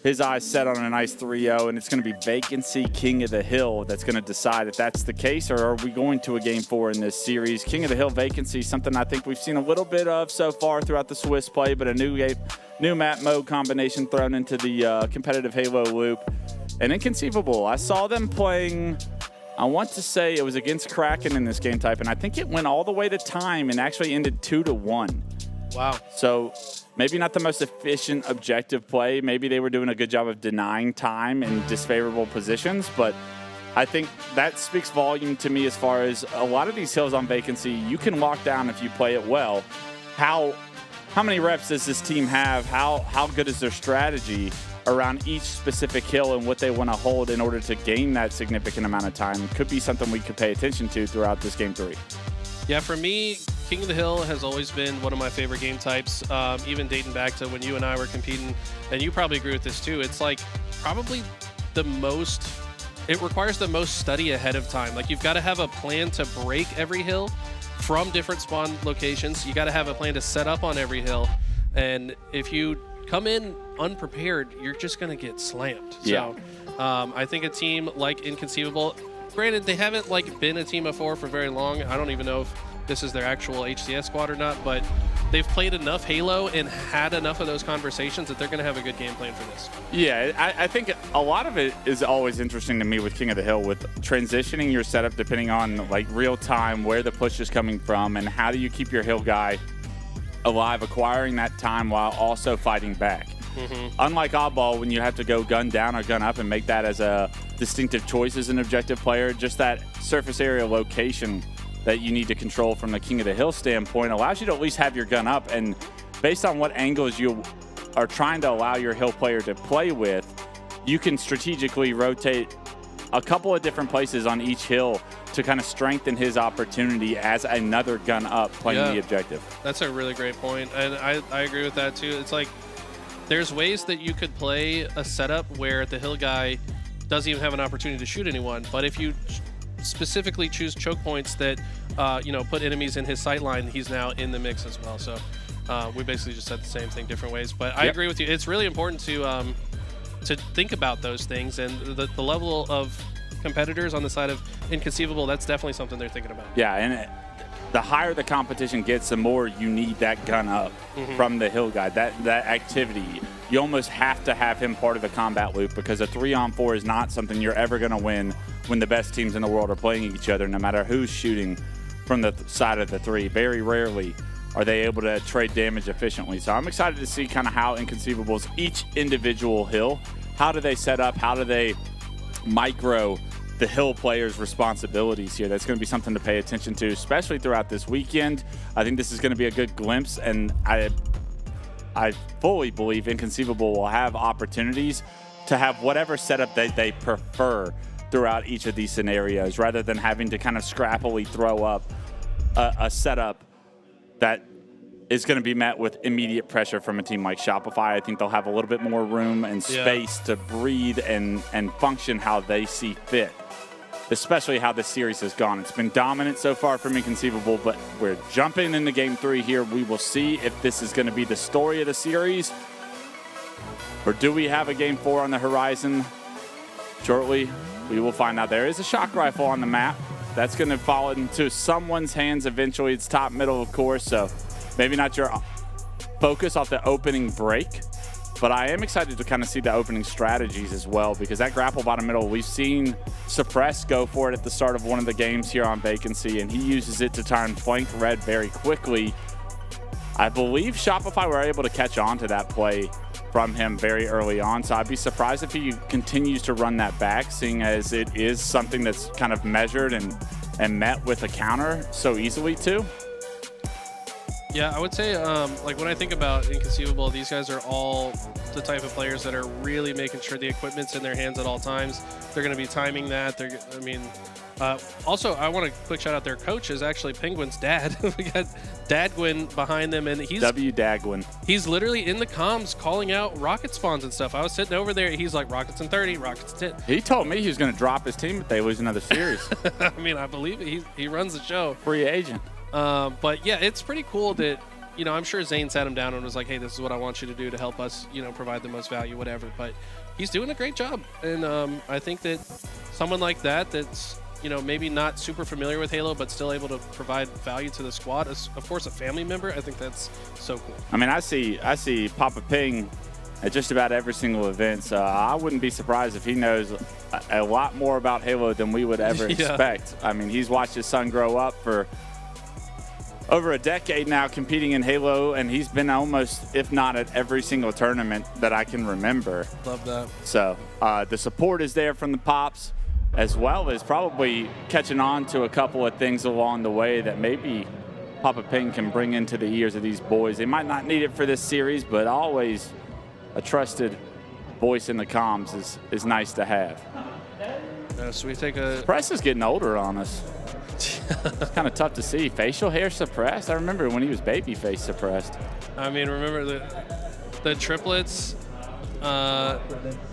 his eyes set on a nice 3-0, and it's going to be Vacancy King of the Hill that's going to decide if that's the case, or are we going to a Game 4 in this series. King of the Hill Vacancy, something I think we've seen a little bit of so far throughout the Swiss play, but a new map mode combination thrown into the competitive Halo loop. And Inconceivable, I saw them playing, I want to say it was against Kraken in this game type, and I think it went all the way to time and actually ended 2-1. Wow. So maybe not the most efficient objective play. Maybe they were doing a good job of denying time in disfavorable positions, but I think that speaks volume to me as far as a lot of these hills on Vacancy, you can lock down if you play it well. How many reps does this team have? How good is their strategy around each specific hill and what they want to hold in order to gain that significant amount of time? Could be something we could pay attention to throughout this Game 3. Yeah, for me, King of the Hill has always been one of my favorite game types, even dating back to when you and I were competing, and you probably agree with this too. It's like probably it requires the most study ahead of time. Like you've got to have a plan to break every hill from different spawn locations. You got to have a plan to set up on every hill, and if you come in unprepared, you're just going to get slammed. Yeah. So I think a team like Inconceivable, granted, they haven't been a team before for very long. I don't even know if this is their actual HCS squad or not, but they've played enough Halo and had enough of those conversations that they're going to have a good game plan for this. Yeah, I think a lot of it is always interesting to me with King of the Hill, with transitioning your setup depending on real time, where the push is coming from, and how do you keep your hill guy alive, acquiring that time while also fighting back. Unlike Oddball, when you have to go gun down or gun up and make that as a distinctive choice as an objective player, just that surface area location that you need to control from the King of the Hill standpoint allows you to at least have your gun up, and based on what angles you are trying to allow your hill player to play with, you can strategically rotate a couple of different places on each hill to kind of strengthen his opportunity as another gun up playing the objective. That's a really great point, and I agree with that too. It's like there's ways that you could play a setup where the hill guy doesn't even have an opportunity to shoot anyone, but if you specifically choose choke points that put enemies in his sight line, he's now in the mix as well. So we basically just said the same thing different ways, but I agree with you. It's really important to think about those things, and the level of competitors on the side of Inconceivable, that's definitely something they're thinking about. Yeah, and the higher the competition gets, the more you need that gun up from the hill guy, that activity. You almost have to have him part of the combat loop, because a 3-on-4 is not something you're ever going to win when the best teams in the world are playing each other, no matter who's shooting from the side of the 3. Very rarely are they able to trade damage efficiently. So I'm excited to see kind of how Inconceivable's each individual hill, how do they set up, how do they micro the hill players' responsibilities here. That's going to be something to pay attention to, especially throughout this weekend. I think this is going to be a good glimpse, and I fully believe Inconceivable will have opportunities to have whatever setup they prefer throughout each of these scenarios, rather than having to kind of scrappily throw up a setup that is going to be met with immediate pressure from a team like Shopify. I think they'll have a little bit more room and space to breathe and function how they see fit, especially how this series has gone. It's been dominant so far from Inconceivable, but we're jumping into Game 3 here. We will see if this is going to be the story of the series, or do we have a Game 4 on the horizon shortly? We will find out. There is a shock rifle on the map That's going to fall into someone's hands eventually. It's top middle, of course, so maybe not your focus off the opening break. But I am excited to kind of see the opening strategies as well, because that grapple bottom middle, we've seen Suppress go for it at the start of one of the games here on Vacancy, and he uses it to try and flank Red very quickly. I believe Shopify were able to catch on to that play from him very early on, so I'd be surprised if he continues to run that back, seeing as it is something that's kind of measured and met with a counter so easily too. Yeah, I would say, like when I think about Inconceivable, these guys are all the type of players that are really making sure the equipment's in their hands at all times. They're going to be timing that. Also, I want to quick shout out their coach is actually Penguin's dad. We got Dadwin behind them, and he's Dadwin. He's literally in the comms calling out rocket spawns and stuff. I was sitting over there. He's like, rockets in 30, rockets in 10. He told me he was going to drop his team if they lose another series. I mean, I believe it. He runs the show. Free agent. But yeah, it's pretty cool that, you know, I'm sure Zane sat him down and was like, hey, this is what I want you to do to help us, you know, provide the most value, whatever. But he's doing a great job. And I think that someone like that, that's, you know, maybe not super familiar with Halo, but still able to provide value to the squad, is, of course, a family member. I think that's so cool. I mean, I see Papa Ping at just about every single event, so I wouldn't be surprised if he knows a lot more about Halo than we would ever expect. I mean, he's watched his son grow up for over a decade now competing in Halo, and he's been almost, if not at every single tournament that I can remember. Love that. So the support is there from the Pops, as well as probably catching on to a couple of things along the way that maybe Papa Ping can bring into the ears of these boys. They might not need it for this series, but always a trusted voice in the comms is nice to have. So we take a... Press is getting older on us. It's kind of tough to see. Facial hair suppressed. I remember when he was baby face suppressed. I mean, remember the triplets. I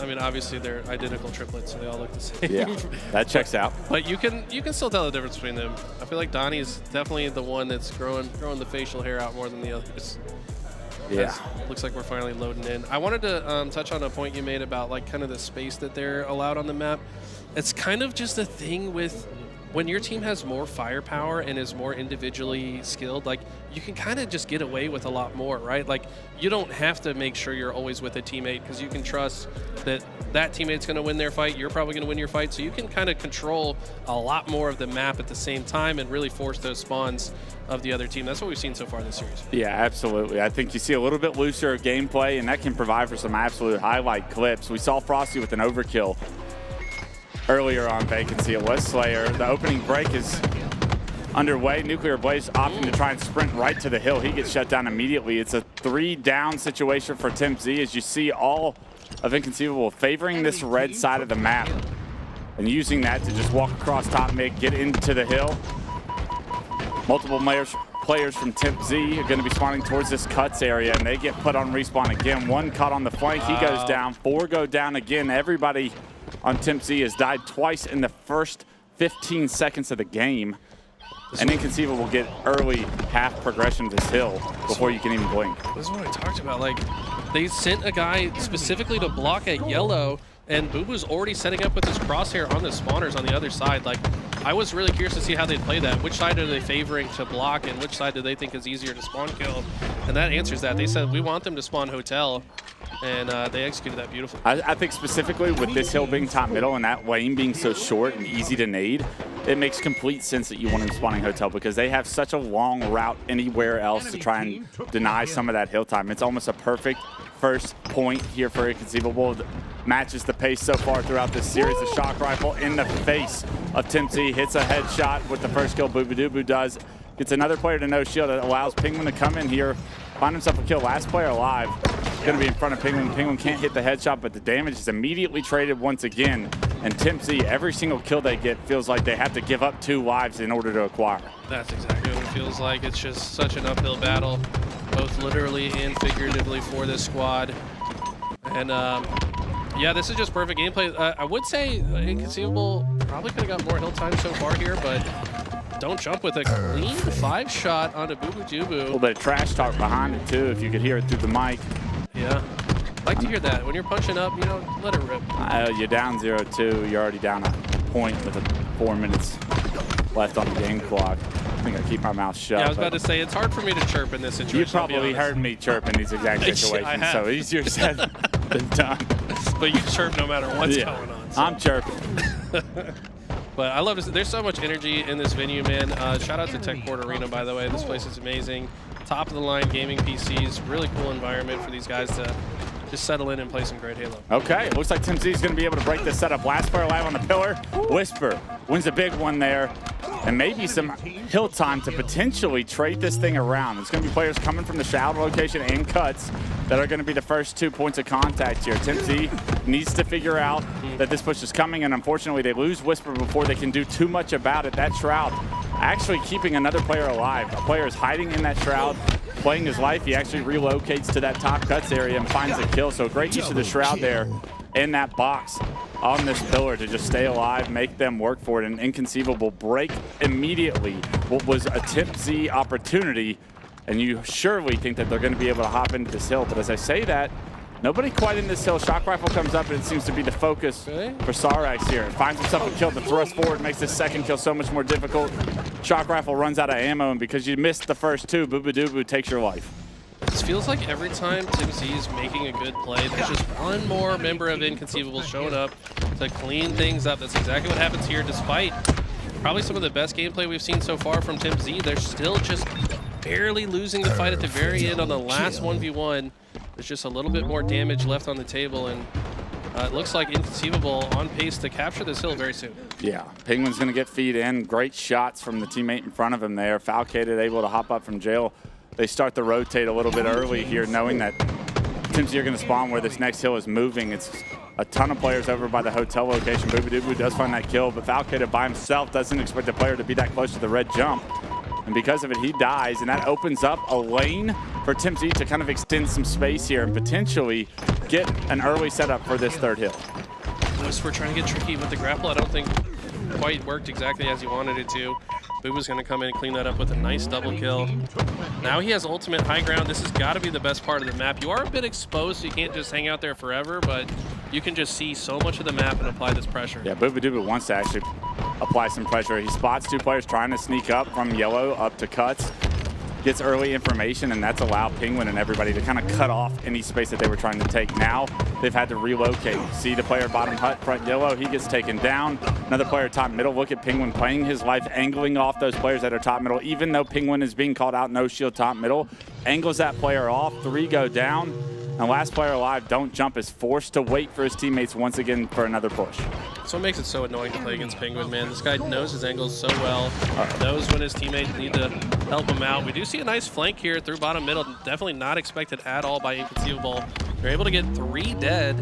mean, obviously they're identical triplets, so they all look the same. Yeah, that checks out. But you can still tell the difference between them. I feel like Donnie's definitely the one that's growing the facial hair out more than the others. Yeah. Looks like we're finally loading in. I wanted to touch on a point you made about like kind of the space that they're allowed on the map. It's kind of just a thing with when your team has more firepower and is more individually skilled, like you can kind of just get away with a lot more, right? Like you don't have to make sure you're always with a teammate because you can trust that that teammate's going to win their fight. You're probably going to win your fight. So you can kind of control a lot more of the map at the same time and really force those spawns of the other team. That's what we've seen so far this series. Yeah, absolutely. I think you see a little bit looser gameplay, and that can provide for some absolute highlight clips. We saw Frosty with an overkill earlier on Vacancy at West Slayer. The opening break is underway. Nuclear Blaze opting to try and sprint right to the hill. He gets shut down immediately. It's a 3-down situation for Temp Z, as you see all of Inconceivable favoring this red side of the map and using that to just walk across top mid, get into the hill. Multiple players from Temp Z are going to be spawning towards this cuts area, and they get put on respawn again. One cut on the flank, he goes down. 4 go down again. Everybody on Temp Z has died twice in the first 15 seconds of the game. And Inconceivable will get early half progression of this hill before you can even blink. This is what I talked about. Like, they sent a guy specifically to block at yellow, and Boo Boo's already setting up with his crosshair on the spawners on the other side. Like, I was really curious to see how they'd play that. Which side are they favoring to block, and which side do they think is easier to spawn kill? And that answers that. They said, we want them to spawn hotel, and they executed that beautifully. I think specifically with this hill being top middle and that lane being so short and easy to nade, it makes complete sense that you want them spawning hotel because they have such a long route anywhere else to try and deny some of that hill time. It's almost a perfect first point here for Inconceivable. Matches the pace so far throughout this series. The shock rifle in the face of Temp Z hits a headshot with the first kill. Boo Boo does. Gets another player to no shield that allows Penguin to come in here, find himself a kill. Last player alive. Going to be in front of Penguin. Penguin can't hit the headshot, but the damage is immediately traded once again. And Temp Z, every single kill they get feels like they have to give up 2 lives in order to acquire. That's exactly what it feels like. It's just such an uphill battle, both literally and figuratively for this squad. And yeah, this is just perfect gameplay. I would say Inconceivable probably could have got more hill time so far here, but don't jump with a clean 5-shot onto Boo Boo Doo A Boo. little bit of trash talk behind it too, if you could hear it through the mic. Yeah. Like to hear that. When you're punching up, you know, let it rip. You're down 0-2. You're already down a point with 4 minutes left on the game clock. I think I keep my mouth shut. Yeah, I was about to say, it's hard for me to chirp in this situation. You probably heard me chirp in these exact situations, so easier said than done. But you chirp no matter what's going on. So. I'm chirping. But I love this. There's so much energy in this venue, man. Shout out to Tech Court Arena, by the way. This place is amazing. Top of the line gaming PCs. Really cool environment for these guys to just settle in and play some great Halo. Okay, it looks like Tim Z is going to be able to break this setup. Last player alive on the pillar. Whisper wins a big one there. And maybe some hill time to potentially trade this thing around. There's going to be players coming from the shadow location and cuts that are going to be the first 2 points of contact here. Tim Z needs to figure out that this push is coming, and unfortunately they lose Whisper before they can do too much about it. That Shroud actually keeping another player alive. A player is hiding in that Shroud, playing his life. He actually relocates to that top cuts area and finds a kill. So great use of the Shroud there in that box on this pillar to just stay alive, make them work for it. An inconceivable break immediately what was a Tim Z opportunity, and you surely think that they're going to be able to hop into this hill. But as I say that, nobody quite in this hill. Shock Rifle comes up, and it seems to be the focus for Sarax here. Finds himself a kill. The thrust forward makes this second kill so much more difficult. Shock Rifle runs out of ammo, and because you missed the first two, Booba takes your life. This feels like every time Tim Z is making a good play, there's just one more member of Inconceivable showing up to clean things up. That's exactly what happens here, despite probably some of the best gameplay we've seen so far from Tim Z. They're still just barely losing the fight at the very end on the last 1v1. There's just a little bit more damage left on the table, and it looks like Inconceivable on pace to capture this hill very soon. Yeah, Penguin's going to get feed in. Great shots from the teammate in front of him there. Falcated able to hop up from jail. They start to rotate a little bit early here, knowing that Tim Z are going to spawn where this next hill is moving. It's a ton of players over by the hotel location. Booba does find that kill, but Falcated by himself doesn't expect the player to be that close to the red jump. And because of it, he dies, and that opens up a lane for Tim Z to kind of extend some space here and potentially get an early setup for this third hill. We're trying to get tricky with the grapple. I don't think quite worked exactly as he wanted it to. Booba's going to come in and clean that up with a nice double kill. Now he has ultimate high ground. This has got to be the best part of the map. You are a bit exposed, so you can't just hang out there forever, but you can just see so much of the map and apply this pressure. Yeah, Booba wants to actually apply some pressure. He spots two players trying to sneak up from yellow up to cuts. Gets early information, and that's allowed Penguin and everybody to kind of cut off any space that they were trying to take. Now they've had to relocate. See the player bottom hut, front yellow, he gets taken down. Another player top middle. Look at Penguin playing his life, angling off those players that are top middle. Even though Penguin is being called out, no shield top middle, angles that player off. 3 go down. And last player alive, Don't Jump, is forced to wait for his teammates once again for another push. That's what makes it so annoying to play against Penguin, man. This guy knows his angles so well, knows when his teammates need to help him out. We do see a nice flank here through bottom middle. Definitely not expected at all by Inconceivable. They're able to get 3 dead.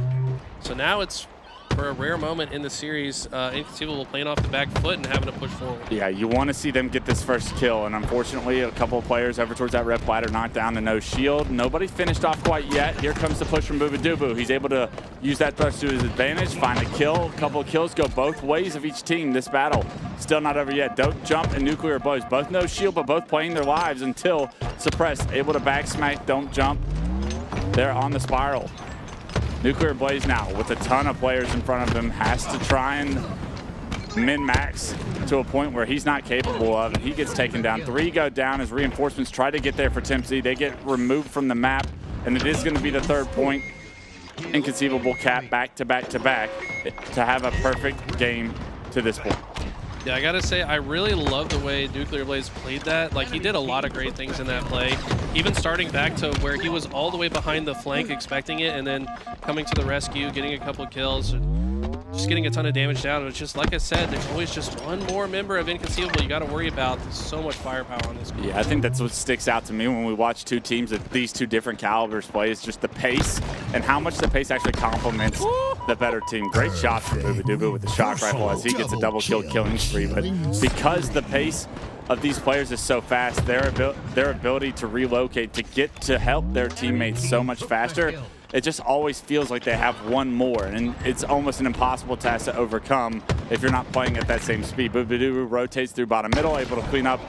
So now it's, for a rare moment in the series, Inconceivable playing off the back foot and having to push forward. Yeah, you want to see them get this first kill, and unfortunately a couple of players over towards that red platter knocked down to no shield. Nobody finished off quite yet. Here comes the push from Booba. He's able to use that thrust to his advantage, find a kill. A couple of kills go both ways of each team. This battle still not over yet. Don't Jump and Nuclear Blows, both no shield, but both playing their lives until Suppressed, able to back smack Don't Jump. They're on the spiral. Nuclear Blaze now, with a ton of players in front of him, has to try and min-max to a point where he's not capable of, and he gets taken down. 3 go down as reinforcements try to get there for Tim Z. They get removed from the map, and it is going to be the 3rd point. Inconceivable cap back to back to back to have a perfect game to this point. Yeah, I gotta say, I really love the way Nuclear Blaze played that. Like, he did a lot of great things in that play. Even starting back to where he was all the way behind the flank expecting it, and then coming to the rescue, getting a couple kills, just getting a ton of damage down. It was just, like I said, there's always just one more member of Inconceivable you gotta worry about. There's so much firepower on this group. Yeah, I think that's what sticks out to me when we watch two teams of these two different calibers play, is just the pace and how much the pace actually complements the better team. Great shot from Booba with the shock rifle as he gets a double kill killing spree. But because the pace of these players is so fast, their ability to relocate, to get to help their teammates so much faster, it just always feels like they have one more, and it's almost an impossible task to overcome if you're not playing at that same speed. Booba rotates through bottom middle, able to clean up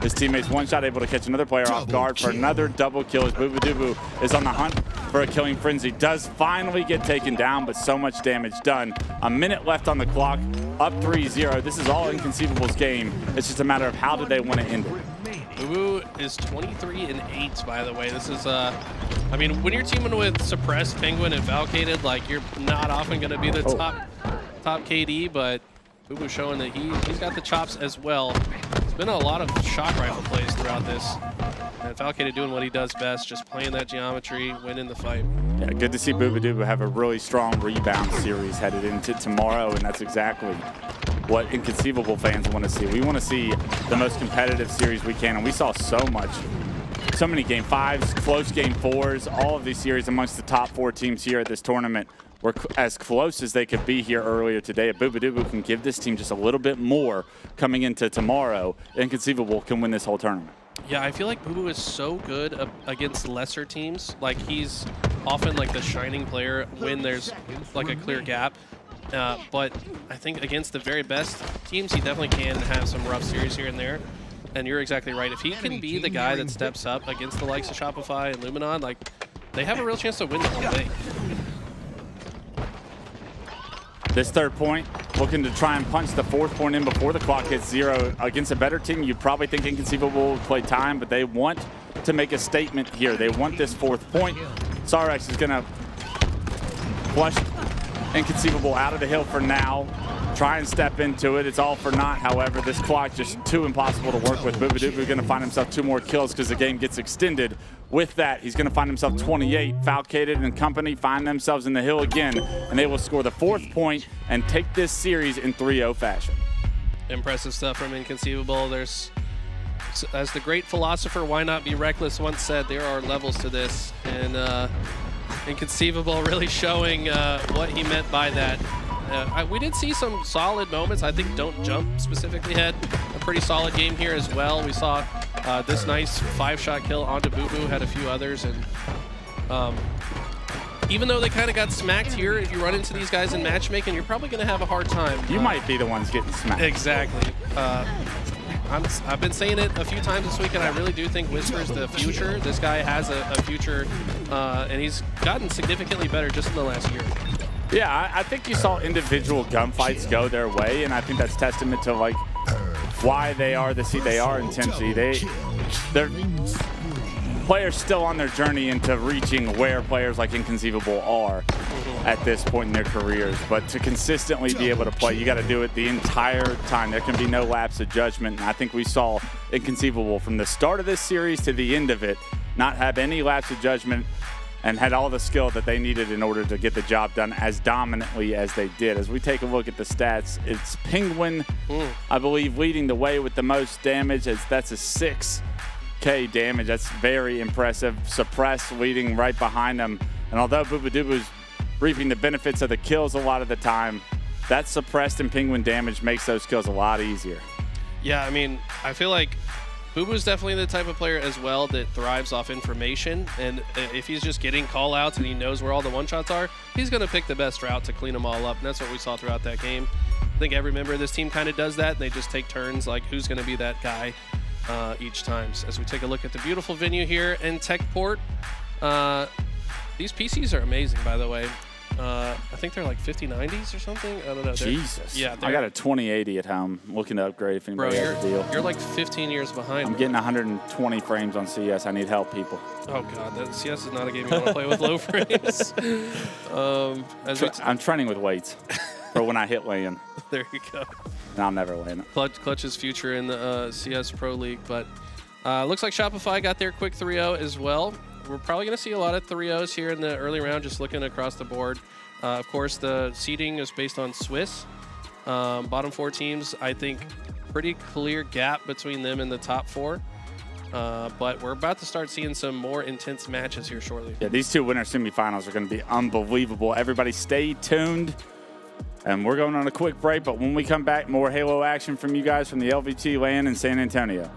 his teammates one shot, able to catch another player off guard for another double kill as Booba is on the hunt for a killing frenzy. Does finally get taken down, but so much damage done. A minute left on the clock, up 3-0. This is all Inconceivable's game. It's just a matter of how do they want to end it. Boo is 23-8, by the way. This is, I mean, when you're teaming with Suppressed, Penguin, and Valkated, like, you're not often going to be the top KD, but Boo showing that he's got the chops as well. There's been a lot of shock rifle plays throughout this. And Valkated doing what he does best, just playing that geometry, winning the fight. Yeah, good to see Booba have a really strong rebound series headed into tomorrow, and that's exactly what Inconceivable fans want to see. We want to see the most competitive series we can, and we saw so many game 5s, close game 4s, all of these series amongst the top 4 teams here at this tournament were as close as they could be here earlier today. If Booba can give this team just a little bit more coming into tomorrow, Inconceivable can win this whole tournament. Yeah, I feel like Boo is so good against lesser teams. Like, he's often like the shining player when there's like a clear gap. But I think against the very best teams, he definitely can have some rough series here and there. And you're exactly right. If he can be the guy that steps up against the likes of Shopify and Luminon, like, they have a real chance to win the whole thing. This third point, looking to try and punch the 4th point in before the clock hits 0. Against a better team, you'd probably think Inconceivable would play time, but they want to make a statement here. They want this 4th point. Sarex is going to flush Inconceivable out of the hill for now. Try and step into it. It's all for naught, however. This clock just too impossible to work with. Booba going to find himself 2 more kills because the game gets extended. With that, he's going to find himself 28. Falcated and company find themselves in the hill again, and they will score the 4th point and take this series in 3-0 fashion. Impressive stuff from Inconceivable. There's, as the great philosopher, Why Not Be Reckless, once said, there are levels to this, and Inconceivable really showing what he meant by that. We did see some solid moments. I think Don't Jump specifically had a pretty solid game here as well. We saw this nice 5-shot kill onto Boo, had a few others, and even though they kind of got smacked here, if you run into these guys in matchmaking, you're probably going to have a hard time. You might be the ones getting smacked. Exactly. I've been saying it a few times this week, and I really do think Whisper's the future. This guy has a future, and he's gotten significantly better just in the last year. Yeah, I think you saw individual gunfights go their way, and I think that's testament to like why they are the seed they are in Tennessee. They're players still on their journey into reaching where players like Inconceivable are at this point in their careers. But to consistently be able to play, you got to do it the entire time. There can be no lapse of judgment, and I think we saw Inconceivable from the start of this series to the end of it not have any lapse of judgment, and had all the skill that they needed in order to get the job done as dominantly as they did. As we take a look at the stats, it's Penguin, I believe, leading the way with the most damage. That's a 6K damage. That's very impressive. Suppress leading right behind them. And although Booba reaping the benefits of the kills a lot of the time, that Suppressed and Penguin damage makes those kills a lot easier. Yeah, I mean, I feel like Booba's definitely the type of player as well that thrives off information, and if he's just getting call-outs and he knows where all the one-shots are, he's going to pick the best route to clean them all up, and that's what we saw throughout that game. I think every member of this team kind of does that, and they just take turns, like who's going to be that guy each time. So as we take a look at the beautiful venue here in Techport, these PCs are amazing, by the way. I think they're like 5090s or something. I don't know. Jesus. Yeah, I got a 2080 at home. Looking to upgrade if anybody has a deal. You're like 15 years behind. I'm getting 120 frames on CS. I need help, people. Oh god, that CS is not a game you want to play with low frames. I'm training with weights for when I hit land. There you go. And I'll never land it. Clutch's future in the CS Pro League, but looks like Shopify got their quick 3-0 as well. We're probably going to see a lot of 3-0s here in the early round, just looking across the board. Of course, the seeding is based on Swiss. Bottom 4 teams, I think, pretty clear gap between them and the top 4. But we're about to start seeing some more intense matches here shortly. Yeah, these 2 winner semifinals are going to be unbelievable. Everybody stay tuned. And we're going on a quick break, but when we come back, more Halo action from you guys from the LVT LAN in San Antonio.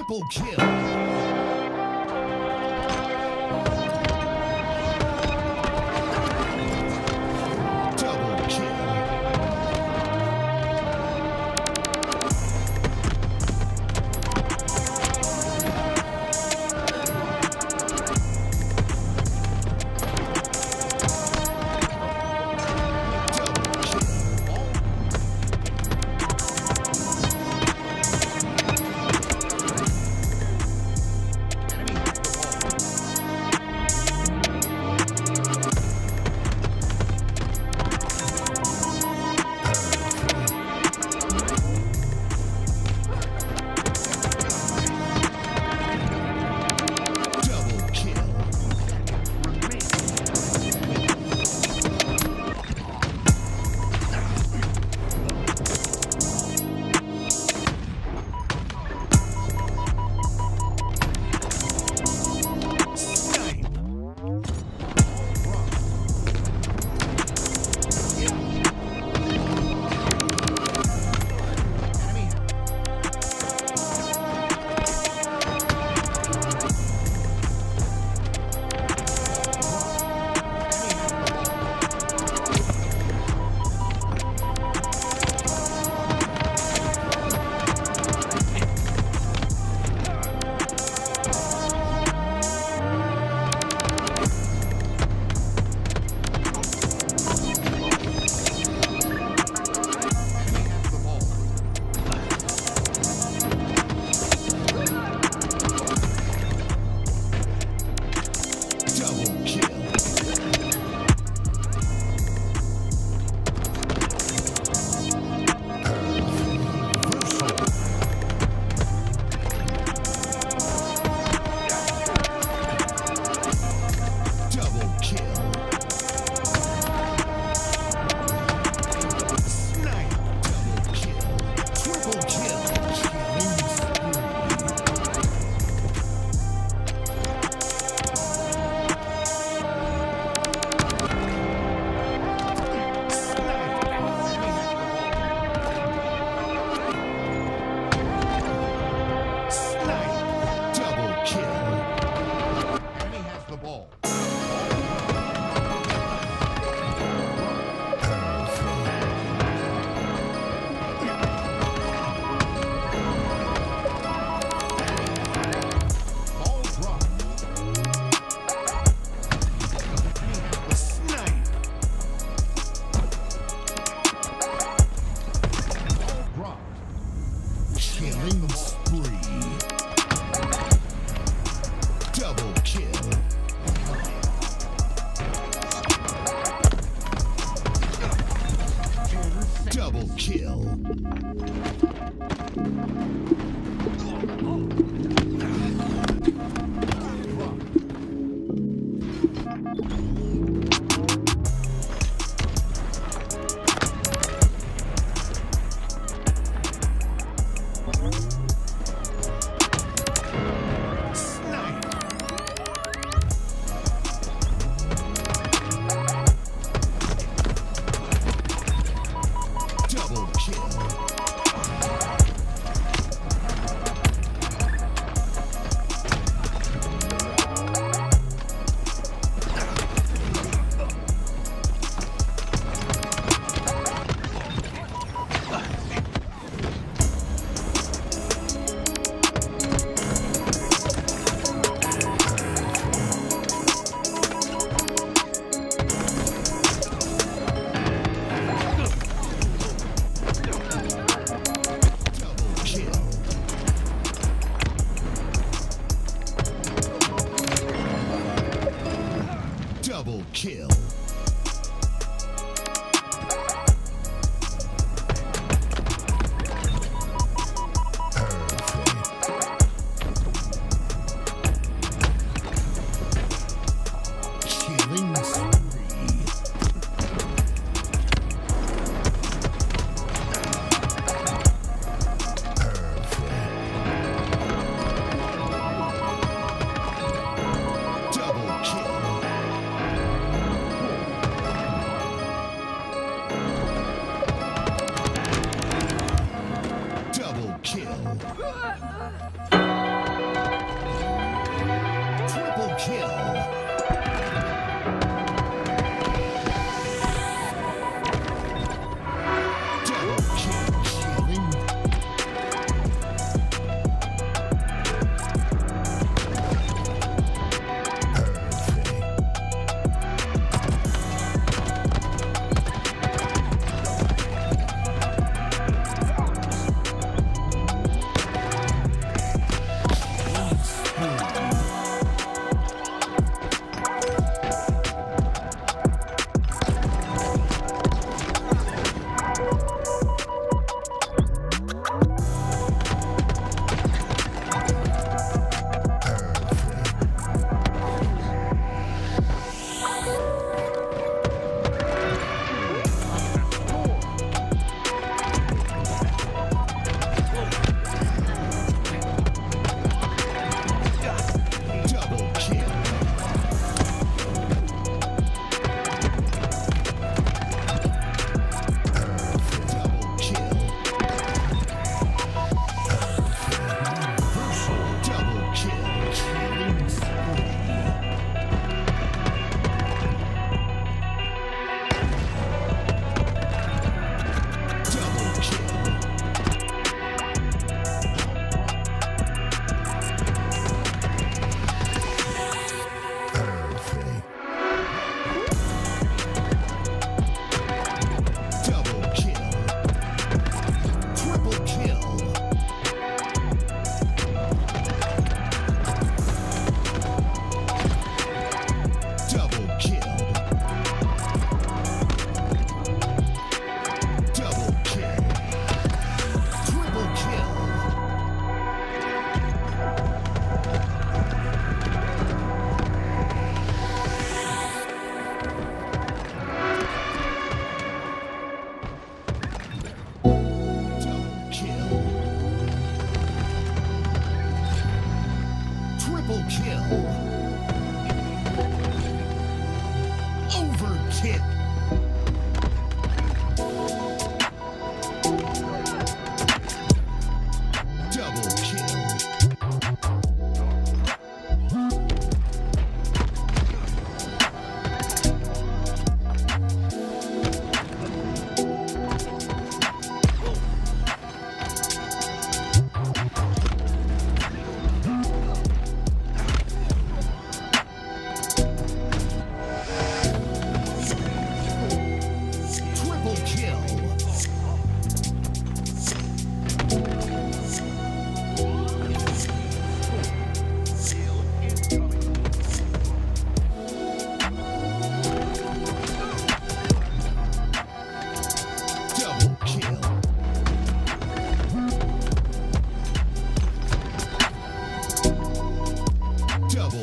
Triple kill. Double kill. Double kill. Double kill. Double kill. Double kill. Snipe. Double kill. Triple kill. Killing spree. Snipe. Double kill. Enemy has the ball. Ball drop. Snipe. Ball drop. Killing spree. Double kill. Double kill. Snipe. Double kill. Double kill. Double kill. Killing spree. Double kill.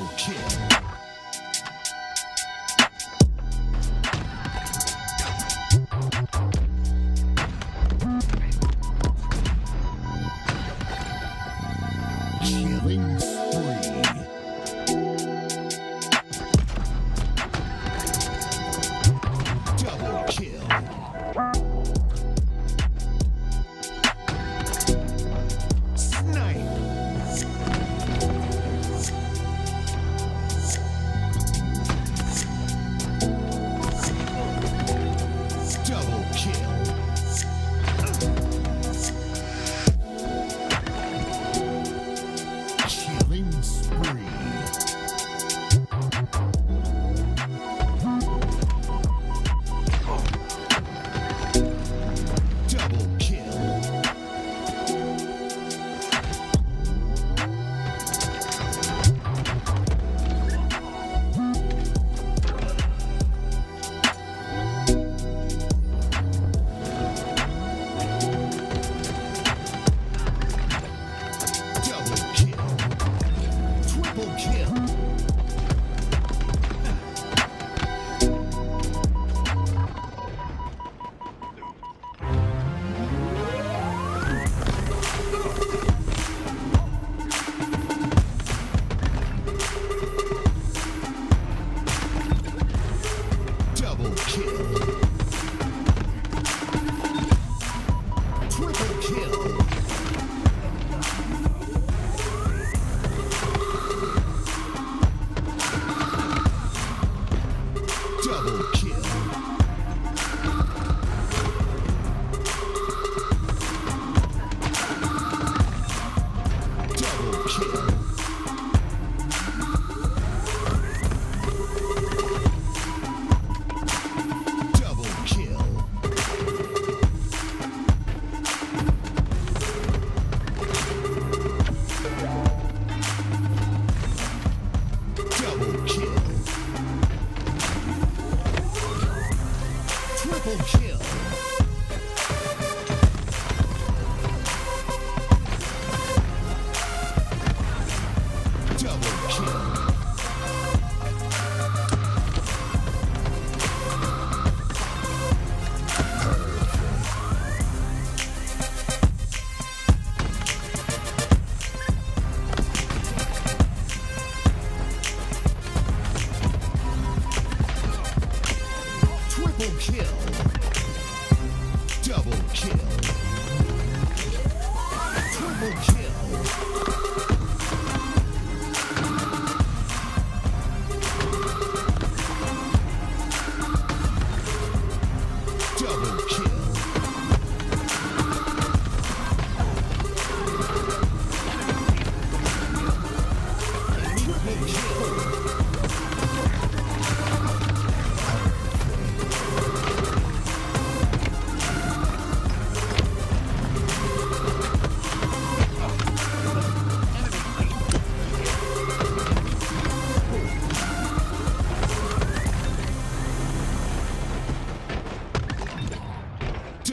Double kill. Killing spree. Double kill. Snipe. Double kill. Killing spree. Double kill. Double kill. Triple kill. Double kill. Triple kill. Double kill. Double kill. Double kill. Double kill. Triple kill. Double kill. Triple kill. Double kill. Triple kill.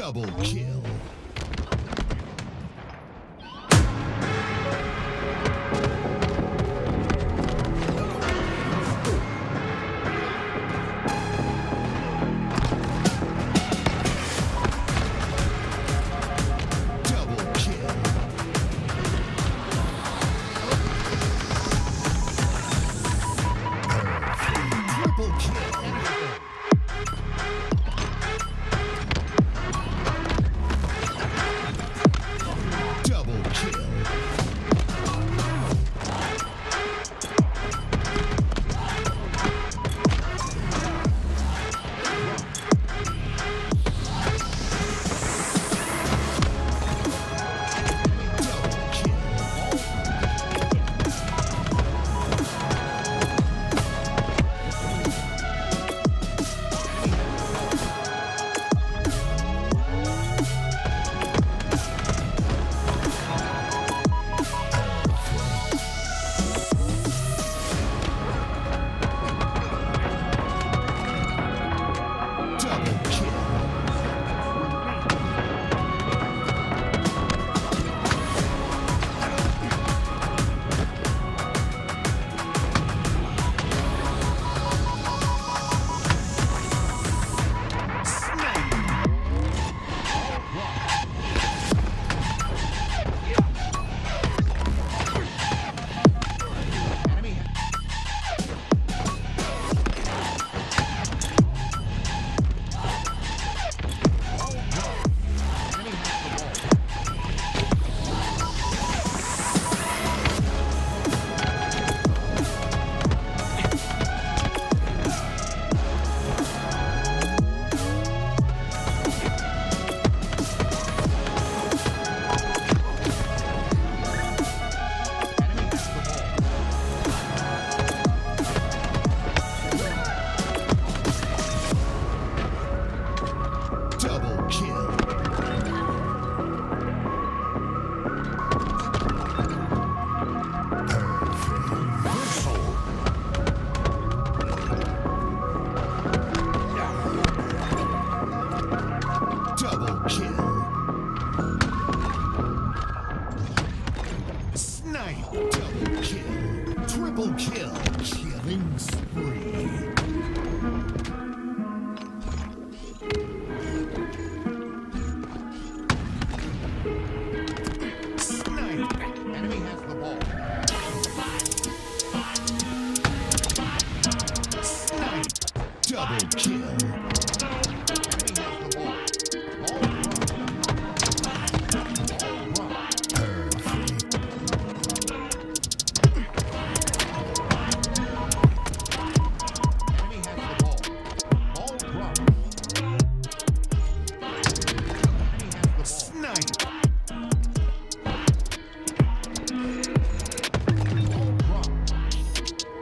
Double kill. Triple kill. Double kill. Double kill. Triple kill. Snipe. Double kill. Triple kill. Killing spree. Snipe. Enemy has the ball. Snipe. Double kill. Enemy has the ball. Ball run. Ball run. Perfect. Enemy has the ball. Ball run. Enemy has the ball. Snipe. Ball run.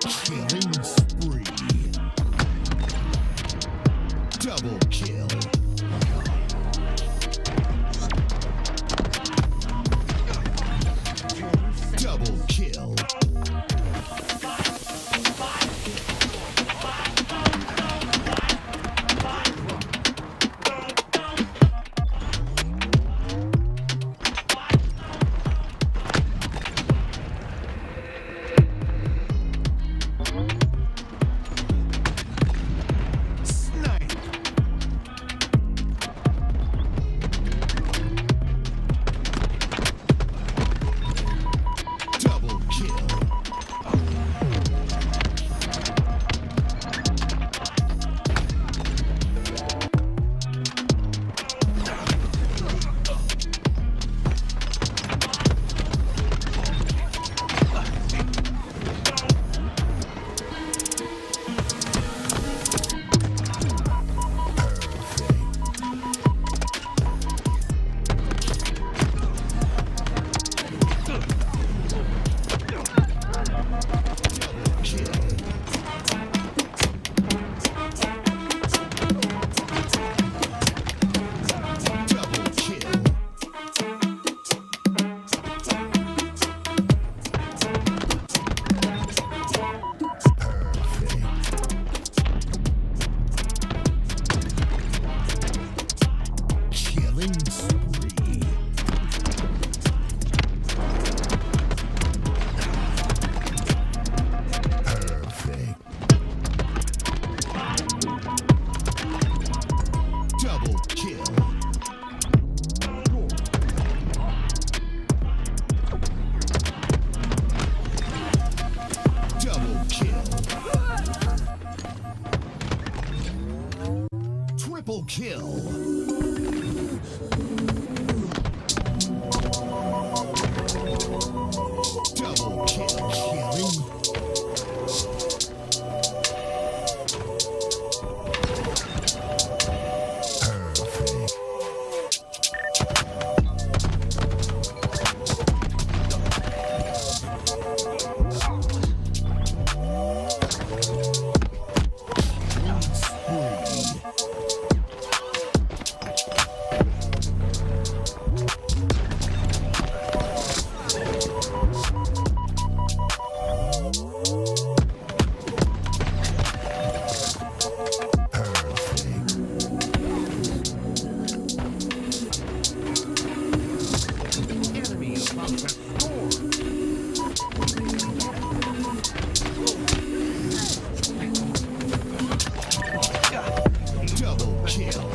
Killing spree. Double kill. Double kill. Snipe. Double kill. Double kill. Perfect. Killing spree. Perfect. Double kill. Double kill. Triple kill. Double kill. Killing. Perfect. Killing spree. Perfect. Enemy about to score. Double kill.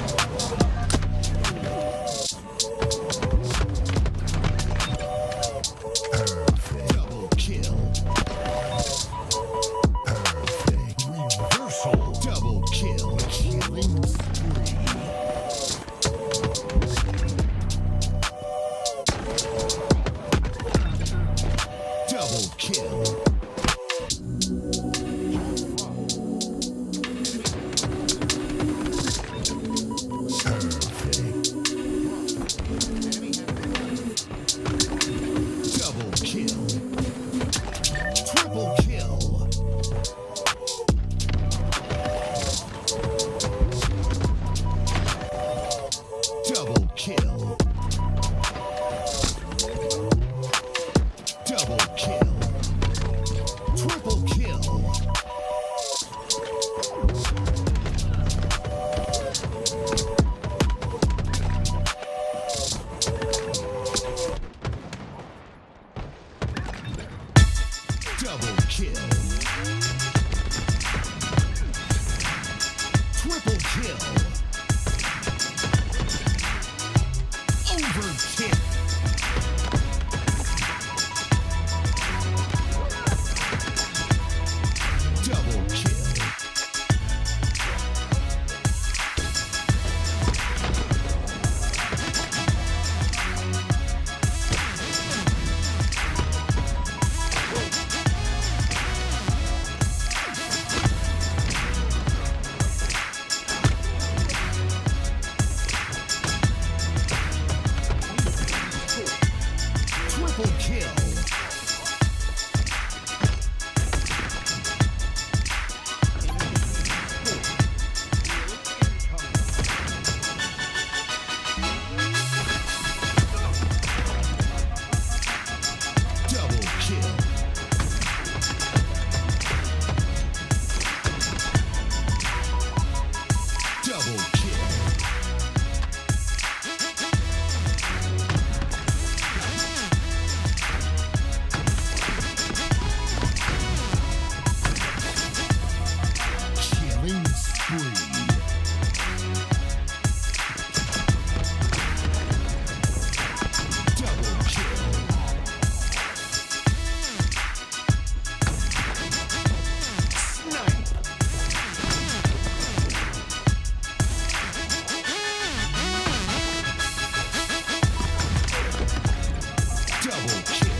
Perfect. Double kill. Perfect. Reversal. Double kill. Killing spree. Double kill. Perfect. Double kill. Triple kill. Double kill. Double kill. Double kill. Triple kill. Overkill. Double kill. Triple kill. Double kill. Double kill. Killing spree. Double kill. Snipe. Double kill.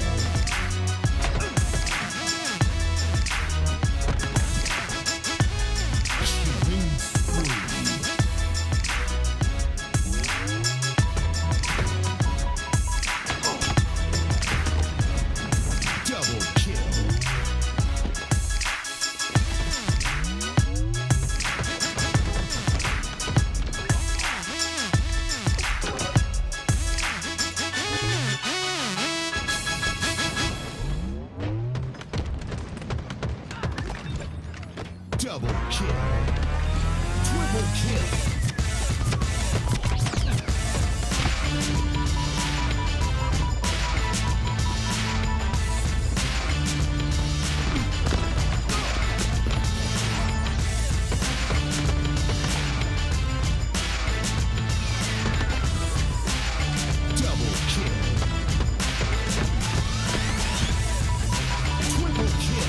Killing spree. Double kill. Double kill. Triple kill. Double kill. Triple kill.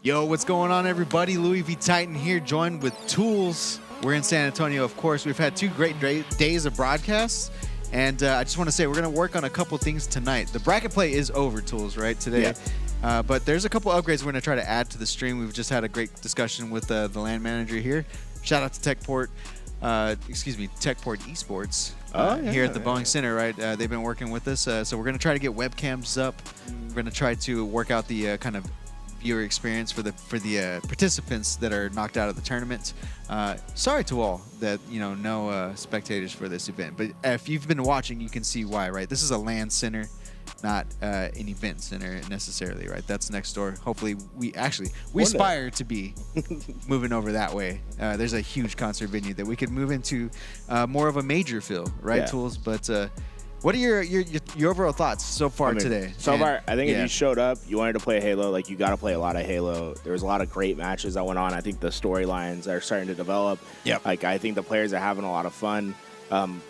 Yo, what's going on, everybody? Louis V Titan here, joined with Tools. We're in San Antonio, of course. We've had 2 great days of broadcasts, and I just want to say we're going to work on a couple things tonight. The bracket play is over, Tools, right, today? Yeah. But there's a couple upgrades we're going to try to add to the stream. We've just had a great discussion with the LAN manager here. Shout out to Techport Esports here at the Boeing Center, right? They've been working with us, so we're going to try to get webcams up. We're going to try to work out the kind of viewer experience for the participants that are knocked out of the tournament. Sorry to all that no spectators for this event, but if you've been watching, you can see why, right? This is a LAN center, not an event center necessarily, right? That's next door. Hopefully, we aspire to be moving over that way. There's a huge concert venue that we could move into more of a major feel, right, yeah. Tools? But what are your overall thoughts so far today? So far, I think if you showed up, you wanted to play Halo, like you got to play a lot of Halo. There was a lot of great matches that went on. I think the storylines are starting to develop. Yep. Like I think the players are having a lot of fun.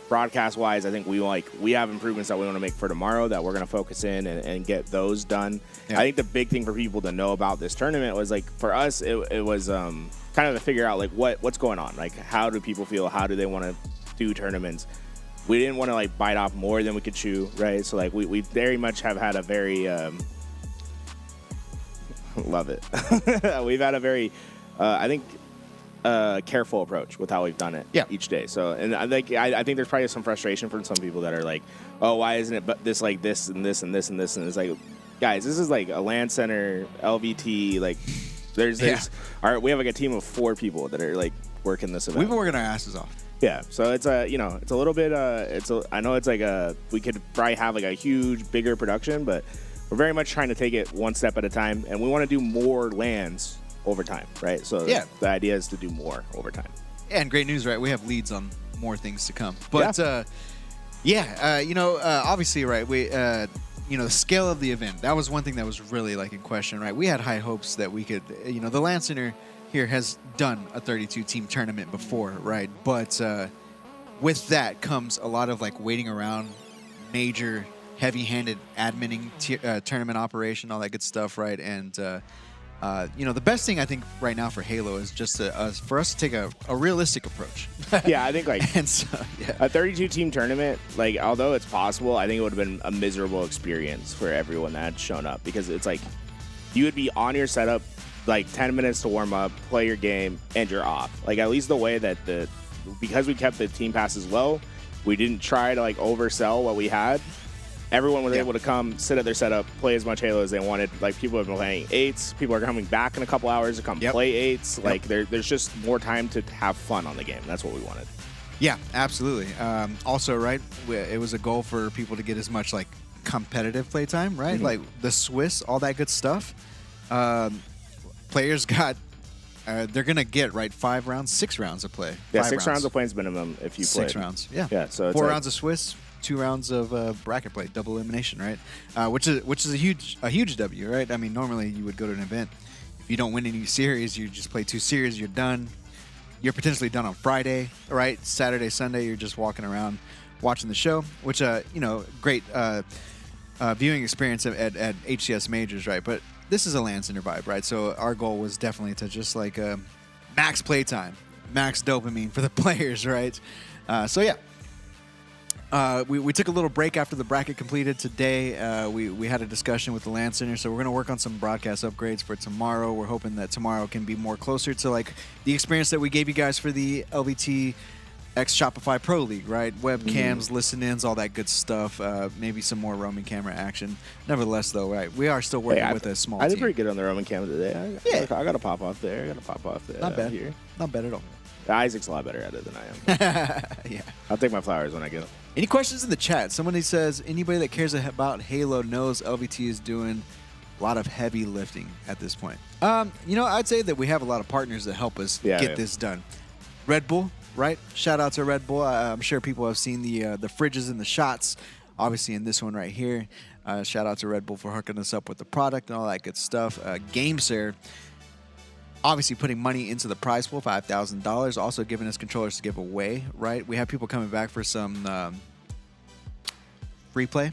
Broadcast-wise, I think we have improvements that we want to make for tomorrow that we're going to focus in and get those done. Yep. I think the big thing for people to know about this tournament was, like, for us, it was kind of to figure out, like, what's going on. Like, how do people feel? How do they want to do tournaments? We didn't want to, like, bite off more than we could chew, right? So, like, we very much have had a very love it. We've had a very, I think, careful approach with how we've done it each day. So, and I think there's probably some frustration from some people that are like, oh, why isn't it this like this and this and this and this? And it's like, guys, this is like a LAN center, LVT, like there's we have like a team of 4 people that are like working this event. We've been working our asses off. Yeah, so it's it's a little bit I know it's like we could probably have like a huge, bigger production, but we're very much trying to take it one step at a time, and we want to do more LANs overtime, right? So Yeah. the idea is to do more overtime. And great news, right? We have leads on more things to come. But obviously, right? We the scale of the event, that was one thing that was really like in question, right? We had high hopes that we could, the LAN Center here has done a 32-team tournament before, right? But with that comes a lot of like waiting around, major, heavy-handed adminning, tournament operation, all that good stuff, right? And the best thing I think right now for Halo is just for us to take a realistic approach. Yeah, I think like And so, yeah. a 32-team tournament, like although it's possible, I think it would have been a miserable experience for everyone that had shown up, because it's like you would be on your setup like 10 minutes to warm up, play your game, and you're off. Like at least the way that because we kept the team passes low, we didn't try to like oversell what we had. Everyone was able to come, sit at their setup, play as much Halo as they wanted. Like people have been playing 8s. People are coming back in a couple hours to come play 8s. Like there's just more time to have fun on the game. That's what we wanted. Yeah, absolutely. Also, right, it was a goal for people to get as much like competitive play time, right? Like the Swiss, all that good stuff. Players got, they're going to get, right, 5 rounds, 6 rounds of play. Yeah, 5 6 rounds of play is minimum if you play. 6 rounds, yeah. Yeah, so it's 4 like, rounds of Swiss, 2 rounds of bracket play, double elimination, right? Which is a huge W, right? I mean, normally you would go to an event. If you don't win any series, you just play 2 series, you're done. You're potentially done on Friday, right? Saturday, Sunday, you're just walking around watching the show, which, great viewing experience at HCS majors, right? But this is a LAN Center vibe, right? So our goal was definitely to just like max playtime, max dopamine for the players, right? We took a little break after the bracket completed today. We had a discussion with the LAN Center, so we're going to work on some broadcast upgrades for tomorrow. We're hoping that tomorrow can be more closer to like the experience that we gave you guys for the LVT X Shopify Pro League, right? Webcams, listen-ins, all that good stuff. Maybe some more roaming camera action. Nevertheless, though, right, we are still working with a small team. I did pretty good on the roaming camera today. I got to pop off there. I got to pop off there. Not bad. Here. Not bad at all. Isaac's a lot better at it than I am. Yeah. I'll take my flowers when I get them. Any questions in the chat? Somebody says, anybody that cares about Halo knows LVT is doing a lot of heavy lifting at this point. I'd say that we have a lot of partners that help us get this done. Red Bull, right? Shout out to Red Bull. I'm sure people have seen the fridges and the shots, obviously in this one right here. Shout out to Red Bull for hooking us up with the product and all that good stuff. GameSir, obviously putting money into the prize pool, $5,000, also giving us controllers to give away, right? We have people coming back for some free play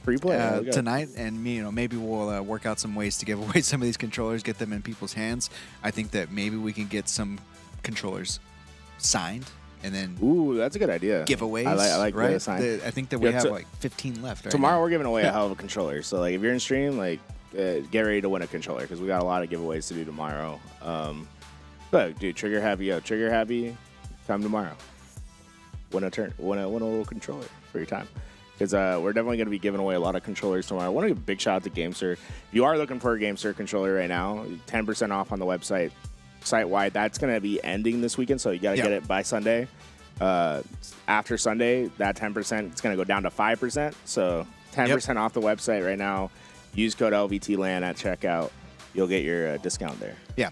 tonight, and maybe we'll work out some ways to give away some of these controllers, get them in people's hands. I think that maybe we can get some controllers signed and then that's a good idea. Giveaways. I like right? the sign. I think that we have like 15 left. Right tomorrow now. we're giving away a hell of a controller. So like if you're in stream, like get ready to win a controller because we got a lot of giveaways to do tomorrow. But dude, trigger happy, come tomorrow. Win a little controller for your time. Because we're definitely going to be giving away a lot of controllers tomorrow. I want to give a big shout out to GameSir. If you are looking for a GameSir controller right now, 10% off on the website, site-wide. That's going to be ending this weekend, so you got to get it by Sunday. After Sunday, that 10%, it's going to go down to 5%. So 10% off the website right now. Use code LVT LAN at checkout. You'll get your discount there. Yeah.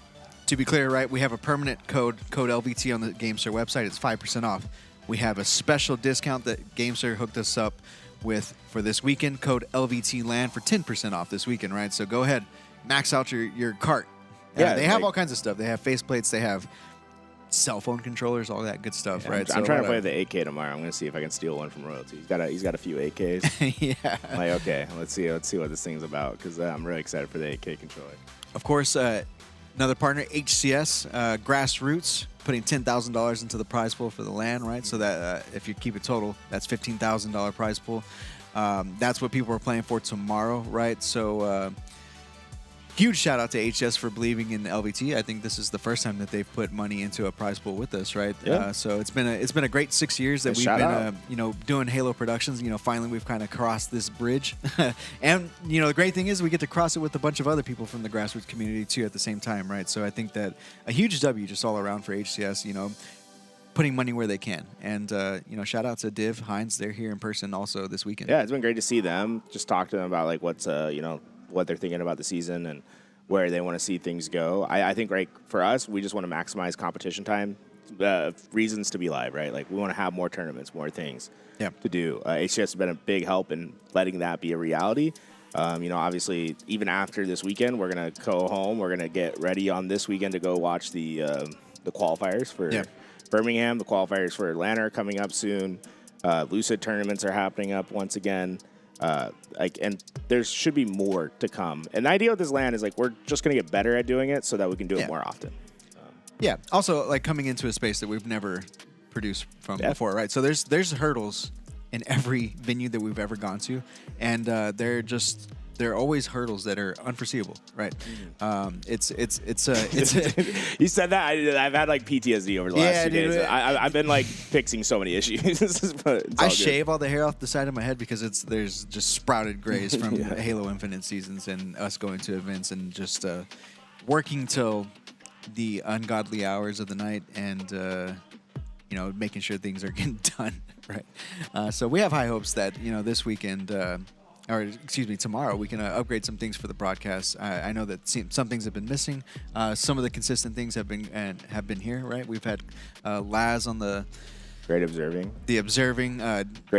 To be clear, right, we have a permanent code LVT on the GameSir website. It's 5% off. We have a special discount that GameSir hooked us up with for this weekend, code LVT LAN for 10% off this weekend, right? So go ahead, max out your cart. Yeah, they have all kinds of stuff. They have faceplates, they have cell phone controllers, all that good stuff, right? I'm trying to play the AK tomorrow. I'm going to see if I can steal one from Royalty. He's got a few AKs. Yeah. I'm like, okay, let's see what this thing's about because I'm really excited for the AK controller. Of course, another partner, HCS, Grassroots, putting $10,000 into the prize pool for the LAN, right? So that if you keep it total, that's $15,000 prize pool. That's what people are playing for tomorrow, right? So huge shout out to HCS for believing in LVT. I think this is the first time that they've put money into a prize pool with us, right? Yeah. So it's been a great 6 years that we've been doing Halo Productions. Finally we've kind of crossed this bridge, and the great thing is we get to cross it with a bunch of other people from the grassroots community too at the same time, right? So I think that a huge W just all around for HCS. Putting money where they can, and shout out to Div Hines. They're here in person also this weekend. Yeah, it's been great to see them. Just talk to them about like what's what they're thinking about the season and where they want to see things go. I think, right, for us, we just want to maximize competition time, reasons to be live, right? Like, we want to have more tournaments, more things to do. It's just been a big help in letting that be a reality. Obviously, even after this weekend, we're going to go home. We're going to get ready on this weekend to go watch the qualifiers for Birmingham. The qualifiers for Atlanta are coming up soon. Lucid tournaments are happening up once again. And there should be more to come. And the idea with this LAN is like we're just going to get better at doing it so that we can do it more often. Yeah. Also, like coming into a space that we've never produced from before, right? So there's hurdles in every venue that we've ever gone to, and they're always hurdles that are unforeseeable, right? It's You said that I've had like PTSD over the last 2 days. I've been like fixing so many issues. But I shave all the hair off the side of my head because there's just sprouted grays from Halo Infinite seasons and us going to events and just working till the ungodly hours of the night and making sure things are getting done, right? So we have high hopes that this weekend. Tomorrow we can upgrade some things for the broadcast. I know that some things have been missing. Some of the consistent things have been here, right? We've had Laz on the great observing. Great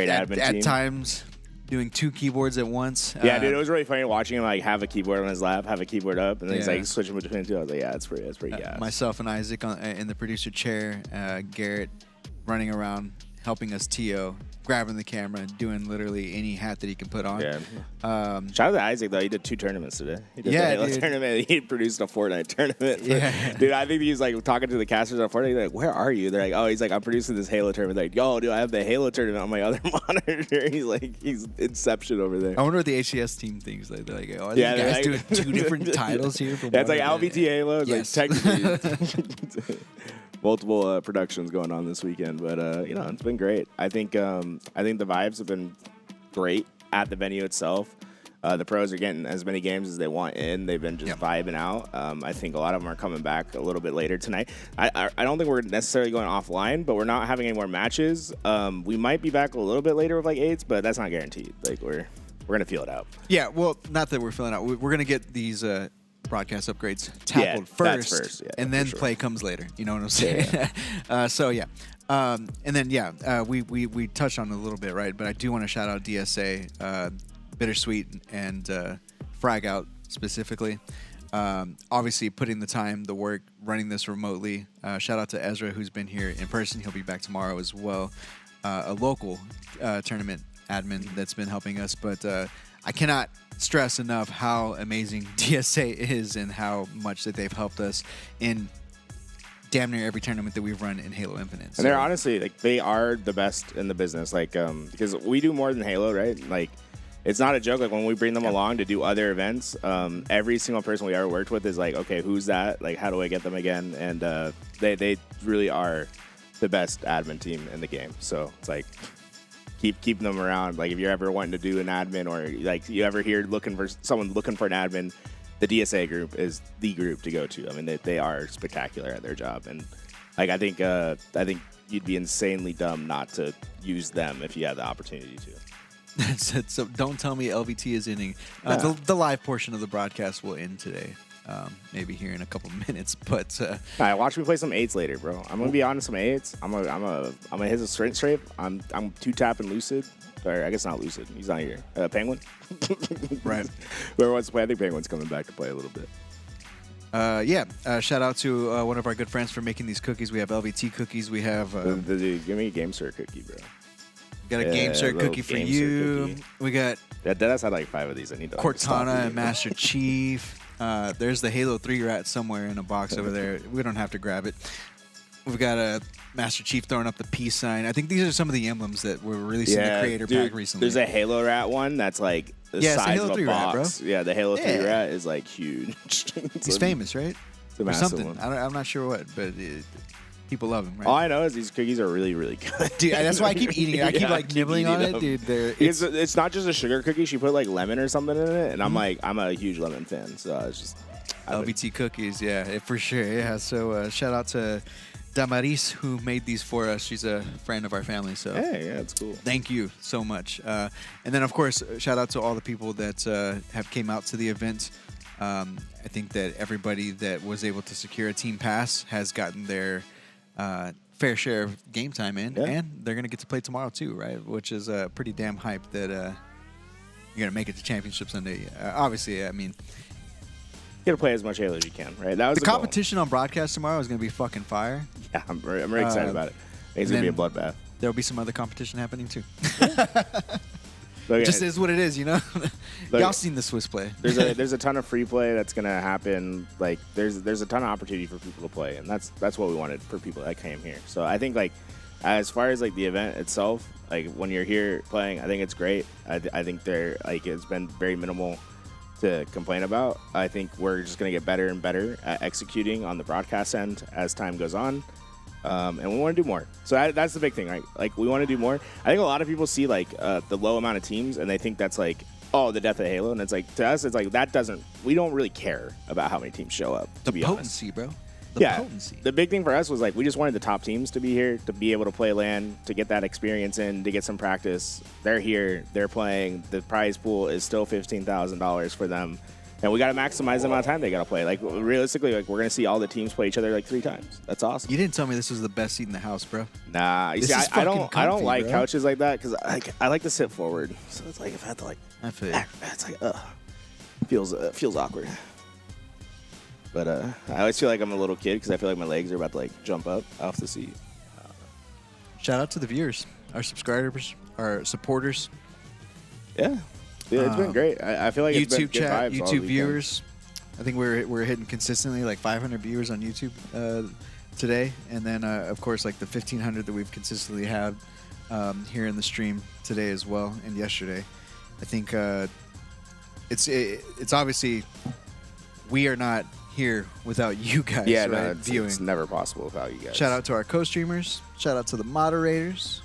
admin team. At times doing 2 keyboards at once. Yeah, dude, it was really funny watching him like have a keyboard on his lap, have a keyboard up, and then he's like switching between the two. I was like, yeah, that's pretty gas. Myself and Isaac in the producer chair, Garrett running around helping us TO, grabbing the camera, doing literally any hat that he can put on. Yeah. Shout out to Isaac though. He did 2 tournaments today. He did the Halo tournament. He produced a Fortnite tournament. Yeah. Dude, I think he's like talking to the casters on Fortnite. He's like, "Where are you?" They're like, "Oh, he's like, I'm producing this Halo tournament." They're like, "Yo, dude, I have the Halo tournament on my other monitor." He's Inception over there. I wonder what the HCS team thinks. Like, they're like, "Oh, are these guys doing 2 different titles here?" That's like LVT Halo. It's yes. like technically. Multiple productions going on this weekend, but it's been great. I think the vibes have been great at the venue itself. The pros are getting as many games as they want in. They've been just vibing out. I think a lot of them are coming back a little bit later tonight. I don't think we're necessarily going offline, but we're not having any more matches. We might be back a little bit later with like 8s, but that's not guaranteed. Like we're gonna feel it out. Yeah, well, not that we're feeling out. We're gonna get these broadcast upgrades tackled first, and then play comes later. You know what I'm saying? And then we touched on it a little bit, right? But I do want to shout out DSA, Bittersweet, and Frag Out specifically. Obviously, putting the time, the work, running this remotely. Shout out to Ezra, who's been here in person. He'll be back tomorrow as well. A local tournament admin that's been helping us, but I cannot stress enough how amazing DSA is and how much that they've helped us in damn near every tournament that we've run in Halo Infinite. And they're honestly, like, they are the best in the business. Like, because we do more than Halo, right? Like, it's not a joke. Like, when we bring them along to do other events, every single person we ever worked with is like, okay, who's that? Like, how do I get them again? And they really are the best admin team in the game. So it's like, keep them around. Like, if you're ever wanting to do an admin, or like you ever hear someone looking for an admin, the DSA group is the group to go to. I mean, they are spectacular at their job, and like I think you'd be insanely dumb not to use them if you had the opportunity to. So don't tell me LVT is ending. The live portion of the broadcast will end today. Maybe here in a couple minutes, but right, watch me play some 8s later, bro. I'm gonna be on some 8s. I'm gonna hit a strength strafe. I'm 2-tapping Lucid, or I guess not Lucid. He's not here. Penguin. Right. Whoever wants to play, I think Penguin's coming back to play a little bit. Shout out to one of our good friends for making these cookies. We have LVT cookies. We have give me a Game Cert cookie, bro. Got a Game Cert cookie for you. Cookie. We got Deadass had like 5 of these. I need to Cortana and Master Chief. There's the Halo 3 rat somewhere in a box over there. We don't have to grab it. We've got a Master Chief throwing up the peace sign. I think these are some of the emblems that were released in the creator pack recently. There's a Halo rat one that's like the size of a box. Rat, bro. Yeah, the Halo 3 rat is like huge. He's famous, right? It's a massive something. one. I'm not sure what, but people love him, right? All I know is these cookies are really, really good. Dude, that's why I keep eating it. I keep like nibbling on it, dude. It's not just a sugar cookie. She put like lemon or something in it, and I'm a huge lemon fan. So it's just LVT cookies, yeah, for sure. Yeah, so shout out to Damaris who made these for us. She's a friend of our family, so hey, yeah, it's cool. Thank you so much. And then of course, shout out to all the people that have came out to the event. I think that everybody that was able to secure a team pass has gotten their fair share of game time in, and they're going to get to play tomorrow too, right? Which is pretty damn hype that you're going to make it to Championship Sunday. Obviously, I mean, You got to play as much Halo as you can, right? That was the competition on broadcast tomorrow is going to be fucking fire. Yeah, I'm really excited about it. I think it's going to be a bloodbath. There'll be some other competition happening too. Look, Just is what it is, you know. Y'all seen the Swiss play. There's a ton of free play that's gonna happen. Like there's a ton of opportunity for people to play, and that's what we wanted for people that came here. So I think like as far as like the event itself, like when you're here playing, I think it's great. I think it's been very minimal to complain about. I think we're just gonna get better and better at executing on the broadcast end as time goes on. And we want to do more. So that's the big thing, right? Like, we want to do more. I think a lot of people see, like, the low amount of teams, and they think that's, like, oh, the death of Halo. And it's like, to us, it's like, we don't really care about how many teams show up, to be potency, honest. Bro. Potency. The big thing for us was, like, we just wanted the top teams to be here, to be able to play LAN, to get that experience in, to get some practice. They're here. They're playing. The prize pool is still $15,000 for them. And we got to maximize the amount of time they got to play. Like, realistically, like, we're going to see all the teams play each other, like, 3 times. That's awesome. You didn't tell me this was the best seat in the house, bro. Nah. You see, I don't like couches like that because I like to sit forward. So it's like if I have to, like, I feel you. It's like, feels awkward. But I always feel like I'm a little kid because I feel like my legs are about to, like, jump up off the seat. Shout out to the viewers, our subscribers, our supporters. Yeah. Yeah, it's been great. I feel like it's been YouTube good chat, vibes all YouTube weekend. viewers. I think we're hitting consistently like 500 viewers on YouTube today, and then of course like the 1,500 that we've consistently had here in the stream today as well, and yesterday. I think it's obviously we are not here without you guys. Yeah, right? no, Viewing. it's never possible without you guys. Shout out to our co-streamers. Shout out to the moderators.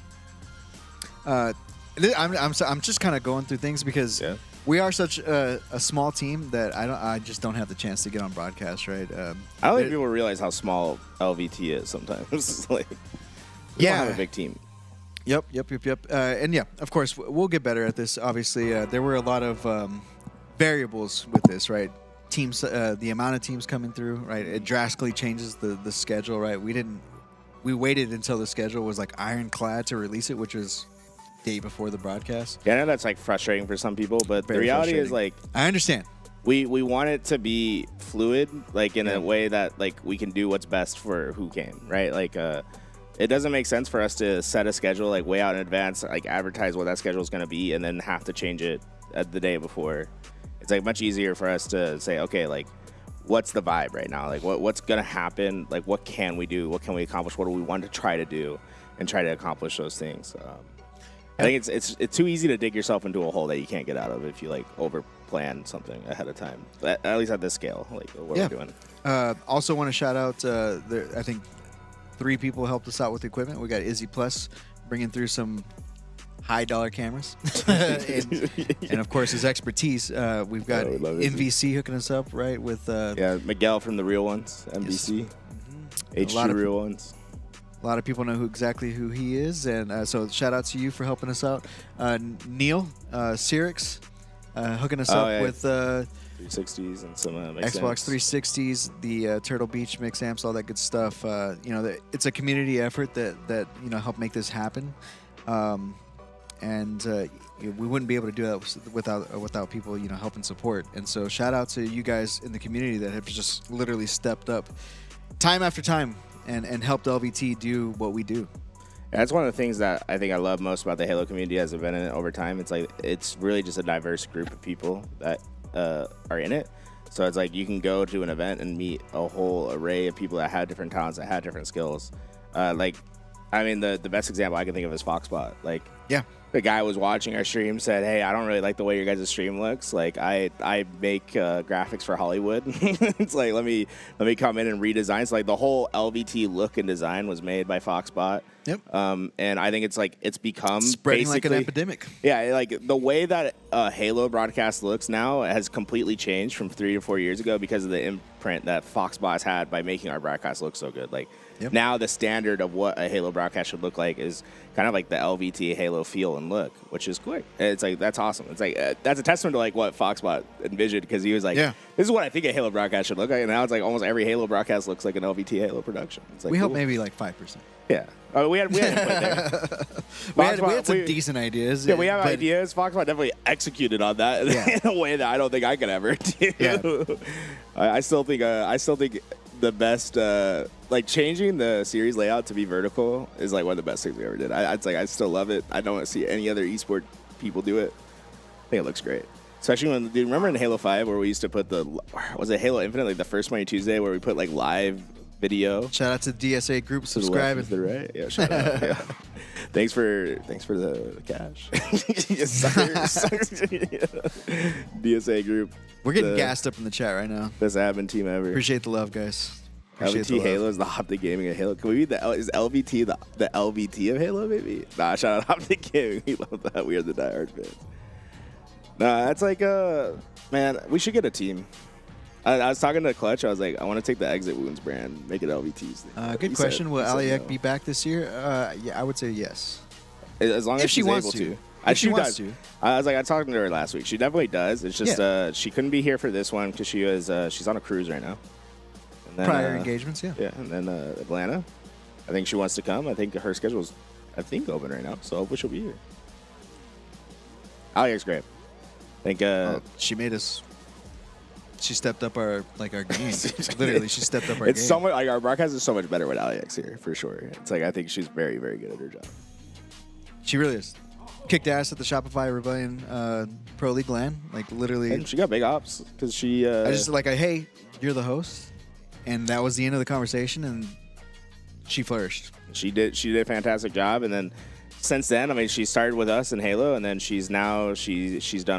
I'm just kind of going through things because we are such a small team that I just don't have the chance to get on broadcast, right? I don't think people realize how small LVT is sometimes. It's like, we don't have a big team. Yep. And yeah, of course, we'll get better at this. Obviously, there were a lot of variables with this, right? Teams, the amount of teams coming through, right? It drastically changes the schedule, right? We waited until the schedule was like ironclad to release it, which was day before the broadcast. Yeah, I know that's like frustrating for some people, but the reality is like I understand. We want it to be fluid, like in a way that like we can do what's best for who came, right? Like it doesn't make sense for us to set a schedule like way out in advance, like advertise what that schedule is going to be, and then have to change it at the day before. It's like much easier for us to say, okay, like what's the vibe right now? Like what's going to happen? Like what can we do? What can we accomplish? What do we want to try to do and try to accomplish those things? I think it's too easy to dig yourself into a hole that you can't get out of if you like over plan something ahead of time. But at least at this scale, like what we're doing. Also want to shout out. I think 3 people helped us out with the equipment. We got Izzy Plus bringing through some high dollar cameras, and of course his expertise. We've got MVC hooking us up right with Miguel from the Real Ones, MVC, H2 Real Ones. A lot of people know exactly who he is, and so shout out to you for helping us out. Neil Cyrix hooking us up with 360s and some Xbox 360s, the Turtle Beach mix amps, all that good stuff. It's a community effort that helped make this happen, and we wouldn't be able to do that without people helping support. And so shout out to you guys in the community that have just literally stepped up time after time and helped LVT do what we do. Yeah, that's one of the things that I think I love most about the Halo community as I've been in it over time. It's like it's really just a diverse group of people that are in it. So it's like you can go to an event and meet a whole array of people that had different talents, that had different skills. The best example I can think of is Foxbot. The guy was watching our stream, said, "Hey, I don't really like the way your guys' stream looks. Like, I make graphics for Hollywood. It's like let me come in and redesign." So like the whole LVT look and design was made by Foxbot. Yep. And I think it's become spreading like an epidemic. Yeah, like the way that Halo broadcast looks now has completely changed from 3 to 4 years ago because of the imprint that Foxbot's had by making our broadcast look so good. Like now the standard of what a Halo broadcast should look like is kind of like the LVT Halo feel and one look, which is quick. And it's like, that's awesome. It's like, that's a testament to like what Foxbot envisioned, because he was like, Yeah. this is what I think a Halo broadcast should look like. And now it's like almost every Halo broadcast looks like an LVT Halo production. It's like, We hope cool. maybe like 5%. Yeah. We had input there. We had Foxbot, some decent ideas. Yeah, we have but- ideas. Foxbot definitely executed on that Yeah. in a way that I don't think I could ever do. Yeah. I still think the best, like changing the series layout to be vertical is like one of the best things we ever did. It's like I still love it. I don't see any other esport people do it. I think it looks great. Especially when, do you remember in Halo 5 where we used to put was it Halo Infinite, like the first Monday Tuesday where we put like live video? Shout out to DSA group To the left, subscribing. to the right. Yeah, shout out. Yeah. Thanks for the cash. You suckers. DSA group. We're getting the gassed up in the chat right now. Best admin team ever. Appreciate the love, guys. Appreciate the LVT love. Halo is the Optic Gaming of Halo. Can we be is LVT the LVT of Halo, maybe? Nah, shout out Optic Gaming. We love that. We are the diehard fans. Nah, that's like, man, we should get a team. I was talking to Clutch. I was like, I want to take the Exit Wounds brand, make it LVTs. Good He question. said- Will he said Aliek no. be back this year? Yeah, I would say yes. As long as If she she's wants able to. to. If she wants to. I was like, I talked to her last week. She definitely does. It's just she couldn't be here for this one because she was she's on a cruise right now. And then, Prior engagements, yeah. Yeah, and then Atlanta. I think she wants to come. I think her schedule's open right now. So hopefully she'll be here. Aliek's great. I think She made us. She stepped up our game. Literally, she stepped up our it's game. so much like our broadcast is so much better with Aliek's here for sure. It's like I think she's very, very good at her job. She really is. Kicked ass at the Shopify Rebellion Pro League LAN. Like literally, And she got big ops because she. I just hey, you're the host, and that was the end of the conversation, and she flourished. She did a fantastic job, and then since then, I mean, she started with us in Halo, and then she's done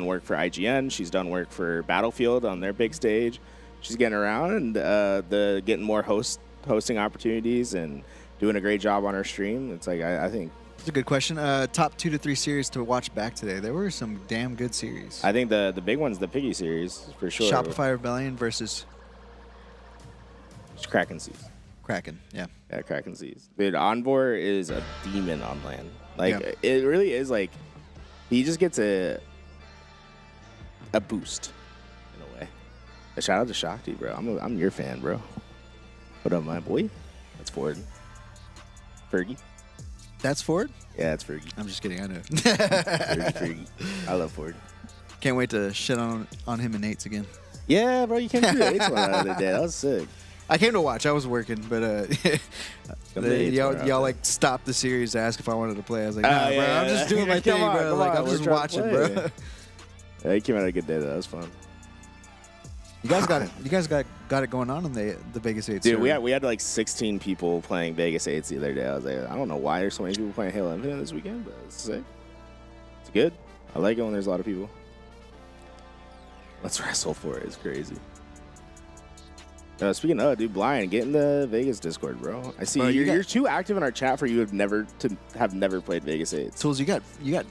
work for IGN, she's done work for Battlefield on their big stage. She's getting around and getting more hosting opportunities and doing a great job on her stream. It's like I think That's a good question. Top 2 to 3 series to watch back today. There were some damn good series. the big one's the Piggy series for sure. Shopify Rebellion versus It's Kraken Seas. Kraken. Yeah. Yeah, Kraken Seas. Dude, Envor is a demon on land. Like Yeah. it really is. Like he just gets a boost in a way. A shout out to Shakti, bro. I'm your fan, bro. What up, my boy? That's Ford. Fergie. That's Ford? Yeah, it's Fergie. I'm just kidding. I know. Fergie. I love Ford. Can't wait to shit on him and Nate's again. Yeah, bro. You came through the 8th one the other day. That was sick. I came to watch. I was working, but y'all like stopped the series to ask if I wanted to play. I was like, nah, bro, I'm just doing my thing, bro. Like I'm just watching, bro. Yeah, he came out a good day. Though. That was fun. You guys got it going on in the Vegas 8. Dude, we had like 16 people playing Vegas 8s the other day. I was like, I don't know why there's so many people playing Halo Infinite this weekend, but it's sick. It's good. I like it when there's a lot of people. Let's wrestle for it. It's crazy. Speaking of, dude, Blind, get in the Vegas Discord, bro. I see Bro, you're too active in our chat for you to have never played Vegas 8s. Tools, you got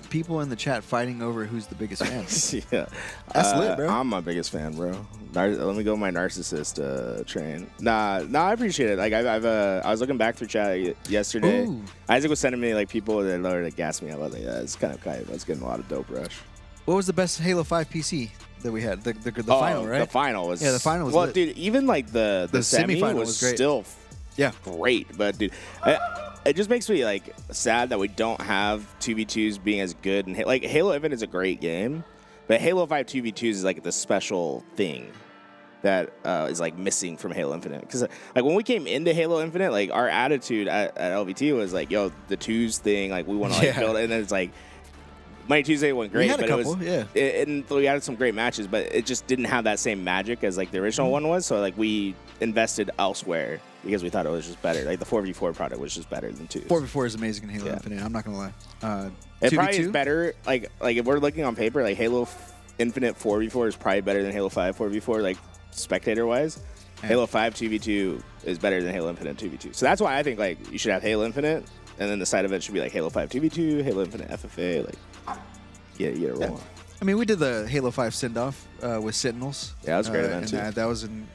people in the chat fighting over who's the biggest fan. Yeah, That's lit, bro. I'm my biggest fan, bro. Let me go my narcissist train. Nah, I appreciate it. Like I was looking back through chat yesterday. Ooh. Isaac was sending me like people that like gassed me up. I was like, yeah, it's kind of tight. I was getting a lot of dope rush. What was the best Halo 5 PC that we had? The final, right? The final was. Yeah, the final was Well, lit. dude, even like the semi semifinal was was great. still Yeah. great. But dude, it just makes me like sad that we don't have 2v2s being as good. And like Halo Infinite is a great game, but Halo 5 2v2s is like the special thing that is like missing from Halo Infinite. Because like when we came into Halo Infinite, like our attitude at LVT was like, yo, the twos thing, like we want to like Yeah. build it. And then it's like Monday Tuesday went great, had a but couple, it was and we had some great matches, but it just didn't have that same magic as like the original one was. So like we invested elsewhere because we thought it was just better. Like the 4v4 product was just better than 2s. 4v4 is amazing in Halo Yeah. Infinite. I'm not gonna lie. It probably 2v2? is better. Like if we're looking on paper, like Halo Infinite 4v4 is probably better than Halo 5 4v4, like spectator wise. Yeah. Halo 5 2v2 is better than Halo Infinite 2v2. So that's why I think like you should have Halo Infinite, and then the side event should be like Halo 5 2v2, Halo Infinite FFA, like. Yeah, you get it wrong. I mean, we did the Halo 5 send-off with Sentinels. Yeah, that was a great event, and too. that was in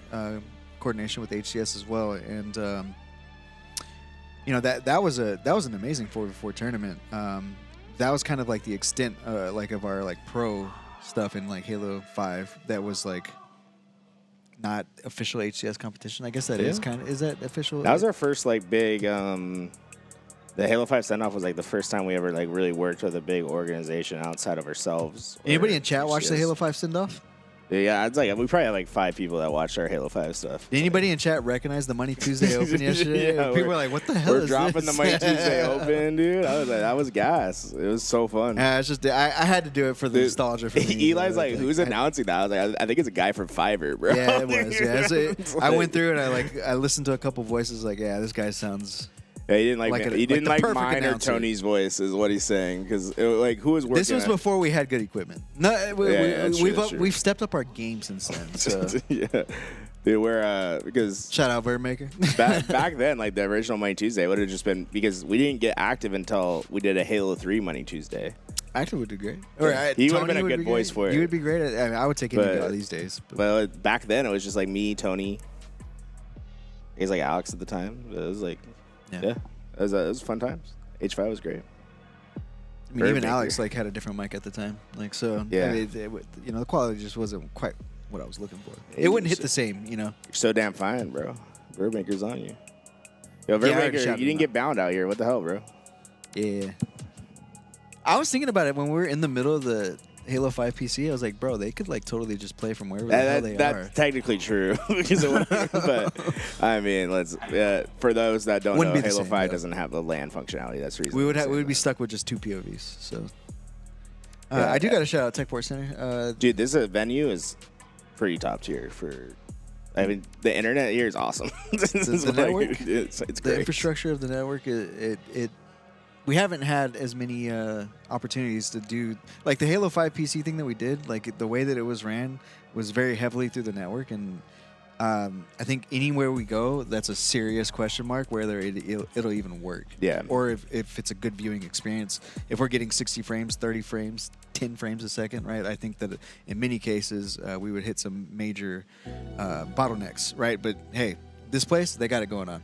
coordination with HCS as well. And you know that was an amazing 4v4 tournament. that was kind of like the extent like of our like pro stuff in like Halo 5 that was like not official HCS competition. I guess that is that official? That was our first like big the Halo 5 send-off was like the first time we ever like really worked with a big organization outside of ourselves. Anybody in chat watch the Halo 5 send-off? Yeah, it's like we probably had like 5 people that watched our Halo 5 stuff. Did anybody in chat recognize the Money Tuesday Open yesterday? Yeah, People were like, "What the hell is this?" We're dropping the Money Tuesday Open, dude. I was like, that was gas. It was so fun. It's just I had to do it for the nostalgia. For me, Eli's like, who's announcing that? I was like, I think it's a guy from Fiverr, bro. Yeah, it was. Yeah, so I went through and I listened to a couple voices. Like, yeah, this guy sounds. Yeah, he didn't like mine announcer. or Tony's voice, is what he's saying. Because like, who was working? This was before we had good equipment. No, we've stepped up our game since then. So. Yeah, dude, we're because shout out Birdmaker. back then, like the original Money Tuesday would have just been because we didn't get active until we did a Halo 3 Money Tuesday. Actually, would do great. He would have been a good voice for it. You would be great at. I mean, I would take any guy these days. But back then, it was just like me, Tony. He's like Alex at the time. It was like. Yeah, it was fun times. H5 was great. I mean, even Alex like had a different mic at the time. Like so, yeah. I mean, the quality just wasn't quite what I was looking for. It wouldn't hit the same, You're so damn fine, bro. Birdmaker's on you. Yo, Birdmaker, you didn't get bound out here. What the hell, bro? Yeah. I was thinking about it when we were in the middle of the Halo 5 PC. I was like, bro, they could like totally just play from wherever the hell they are. That's technically true. But I mean, for those that don't know, Halo 5 doesn't have the LAN functionality. That's the reason we would be stuck with just 2 POVs. So I do got to shout out Techport Center. Dude, this venue is pretty top tier for. I mean, the internet here is awesome. The network, it's great. The infrastructure of the network, we haven't had as many opportunities to do like the Halo 5 PC thing that we did. Like the way that it was ran was very heavily through the network, and I think anywhere we go, that's a serious question mark whether it'll even work. Yeah. Or if it's a good viewing experience. If we're getting 60 frames, 30 frames, 10 frames a second, right? I think that in many cases we would hit some major bottlenecks, right? But hey, this place, they got it going on.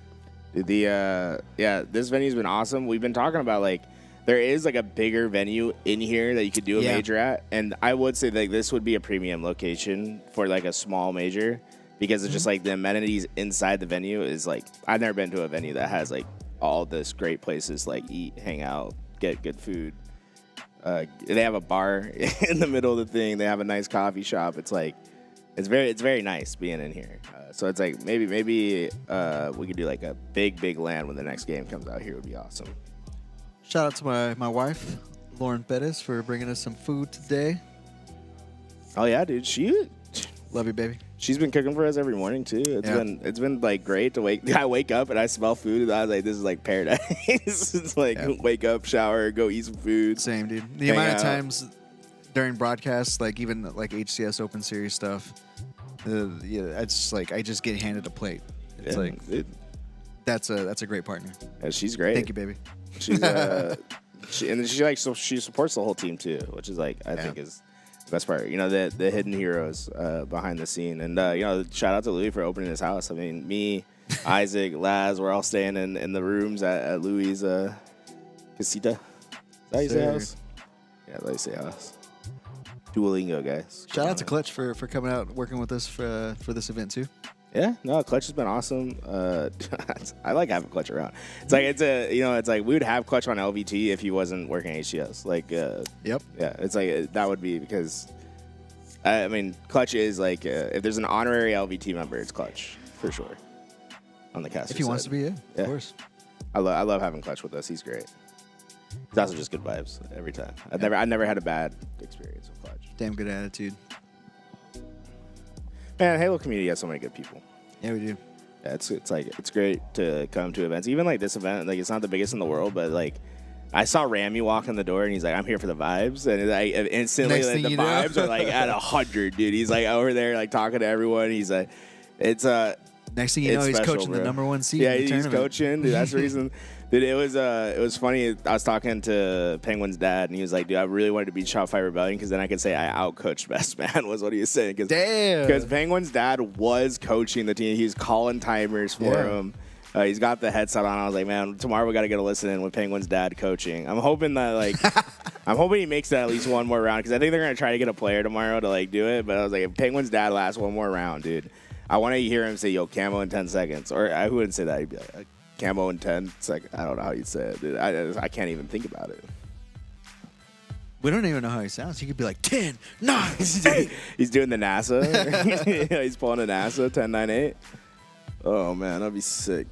This venue's been awesome. We've been talking about like there is like a bigger venue in here that you could do a major at, and I would say like this would be a premium location for like a small major because it's just like the amenities inside the venue is like I've never been to a venue that has like all this great places like eat, hang out, get good food. They have a bar in the middle of the thing. They have a nice coffee shop. It's like it's very nice being in here. So it's like maybe we could do like a big LAN when the next game comes out here. Would be awesome. Shout out to my wife, Lauren Bettis, for bringing us some food today. Oh yeah, dude. Love you, baby. She's been cooking for us every morning too. It's been like great to I wake up and I smell food and I was like, this is like paradise. It's like wake up, shower, go eat some food. Same, dude. The amount of times during broadcasts, like even like HCS Open Series stuff. It's like I just get handed a plate. It's that's a great partner. Yeah, she's great. Thank you, baby. She's she supports the whole team too, which is like I think is the best part. The hidden heroes behind the scene, and shout out to Louis for opening his house. I mean, me, Isaac, Laz, we're all staying in the rooms at Louis' casita. Is that how you say house? Yeah, that's how you say house. Duolingo, guys. Shout out to Clutch for coming out working with us for this event too. Yeah, no, Clutch has been awesome. I like having Clutch around. It's like we would have Clutch on LVT if he wasn't working HCS. Like, yep. Yeah, it's like that would be because, I mean, Clutch is like if there's an honorary LVT member, it's Clutch for sure. On the cast. If he wants to be, of course. I love having Clutch with us. He's great. He's also just good vibes every time. I've never had a bad experience with Clutch. Damn good attitude. Man, Halo community has so many good people. Yeah, we do. Yeah, it's great to come to events. Even like this event, like it's not the biggest in the world, but like I saw Ramy walk in the door and he's like, "I'm here for the vibes," and like instantly like, the vibes are like at 100, dude. He's like over there like talking to everyone. He's like, it's next thing you know, he's coaching the #1 seed. Yeah, in the he's tournament. coaching. Dude, that's the reason. Dude, it was funny. I was talking to Penguin's dad, and he was like, "Dude, I really wanted to be Shopify Rebellion because then I could say I outcoached Best Man." Was what he was saying. Damn. Because Penguin's dad was coaching the team. He was calling timers for him. He's got the headset on. I was like, man, tomorrow we got to get a listen in with Penguin's dad coaching. I'm hoping that I'm hoping he makes it at least one more round because I think they're gonna try to get a player tomorrow to do it. But I was like, if Penguin's dad lasts one more round, dude, I want to hear him say, "Yo, camo in 10 seconds," or I wouldn't say that. He'd be like, "Camo in 10 seconds." I don't know how you'd say it, dude. I can't even think about it. We don't even know how he sounds. He could be like 10, 9, 8. He's doing the NASA. He's pulling a NASA 10, 9, 8. Oh man, that'd be sick.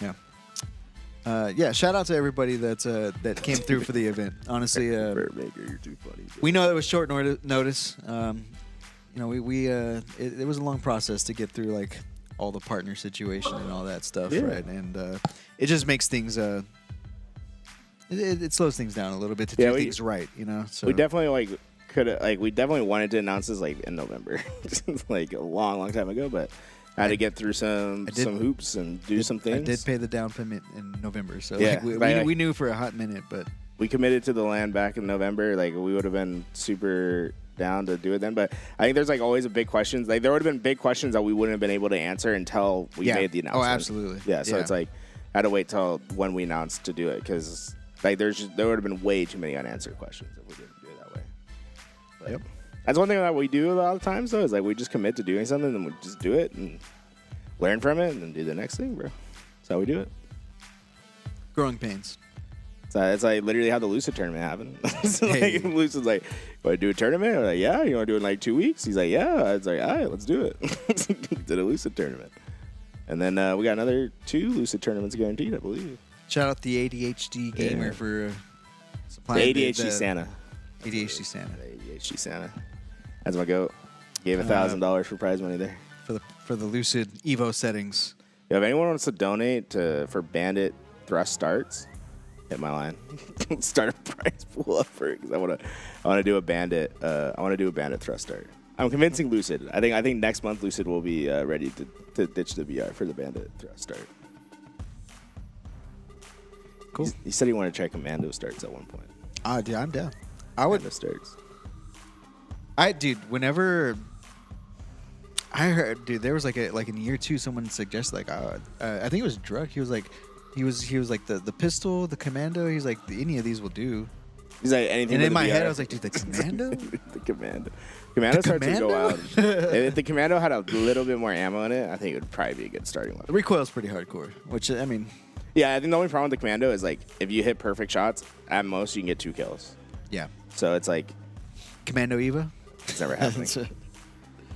Yeah. Shout out to everybody that came through for the event. Honestly, Maker, you're too funny. we know it was short notice. It was a long process to get through all the partner situation and all that stuff, right? And it just makes things it slows things down a little bit to do things right, So we definitely we definitely wanted to announce this in November, a long time ago, but I had to get through some hoops and do some things. I did pay the down payment in November, so Yeah, we knew for a hot minute, but we committed to the LAN back in November. We would have been super down to do it then, but I think there's always a big questions. There would have been big questions that we wouldn't have been able to answer until we made the announcement. Oh, absolutely. Yeah, so it's I had to wait till when we announced to do it because there would have been way too many unanswered questions if we didn't do it that way. But Yep. That's one thing that we do a lot of times though is we just commit to doing something and we just do it and learn from it and then do the next thing, bro. That's how we do it. growing pains. It's literally how the Lucid tournament happened. Hey. Lucid's like, want to do a tournament? I'm like, yeah. You want to do it in 2 weeks? He's like, yeah. It's like, all right, let's do it. Did a Lucid tournament. And then we got another 2 Lucid tournaments guaranteed, I believe. Shout out the ADHD gamer for The supplying ADHD Santa. ADHD Santa. The ADHD Santa. That's my goat. Gave $1,000 for prize money there. For the Lucid Evo settings. Yeah, if anyone wants to donate for Bandit thrust starts, hit my line. Start a prize pool up for it because I want to do a Bandit. I want to do a Bandit thrust start. I'm convincing Lucid. I think next month Lucid will be ready to ditch the VR for the Bandit thrust start. Cool. He said he wanted to try Commando starts at one point. Dude, I'm down. I would. Commando starts. Whenever I heard, dude, there was in year 2, someone suggested I think it was Druk. He was the pistol, the Commando. He's like, any of these will do. He's like anything. And with in my the head, VR. I was like, dude, the Commando. The Commando. Commando starts to go out. If the Commando had a little bit more ammo in it, I think it would probably be a good starting The weapon. recoil's pretty hardcore, which I mean, Yeah, I think the only problem with the Commando is if you hit perfect shots, at most you can get 2 kills. yeah. So it's Commando Eva. it's never happening.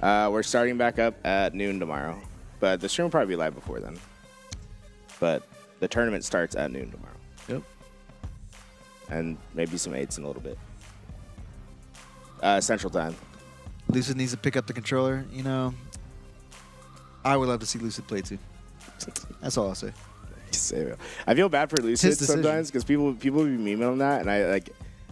We're starting back up at noon tomorrow, but the stream will probably be live before then. But the tournament starts at noon tomorrow. Yep. And maybe some 8s in a little bit. Central time. Lucid needs to pick up the controller. I would love to see Lucid play too. That's all I'll say. I feel bad for Lucid his decision. sometimes because people be memeing on that, and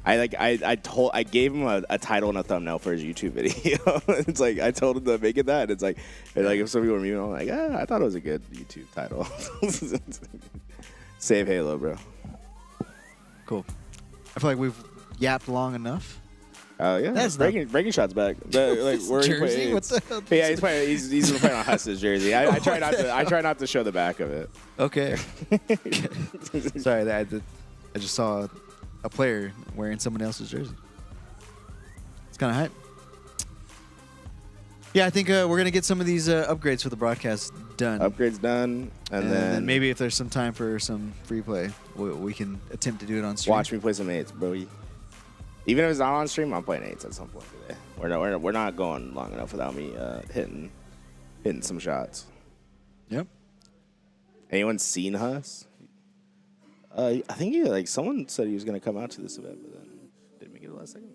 I gave him a title and a thumbnail for his YouTube video. It's I told him to make it that. It's if some people are memeing, I'm like, I thought it was a good YouTube title. Save Halo, bro. Cool. I feel like we've yapped long enough. Oh yeah, That's breaking shots back. Where Jersey? What the hell? Yeah, he's playing on Huss's jersey. I try not to show the back of it. Okay. Sorry, I just saw a player wearing someone else's jersey. It's kind of hype. Yeah, I think we're going to get some of these upgrades for the broadcast done. Upgrades done, and then maybe if there's some time for some free play, we can attempt to do it on stream. watch me play some 8s, bro. Even if it's not on stream, I'm playing 8s at some point today. We're not going long enough without me hitting some shots. Yep. Anyone seen Huss? I think someone said he was going to come out to this event, but then didn't make it the last second.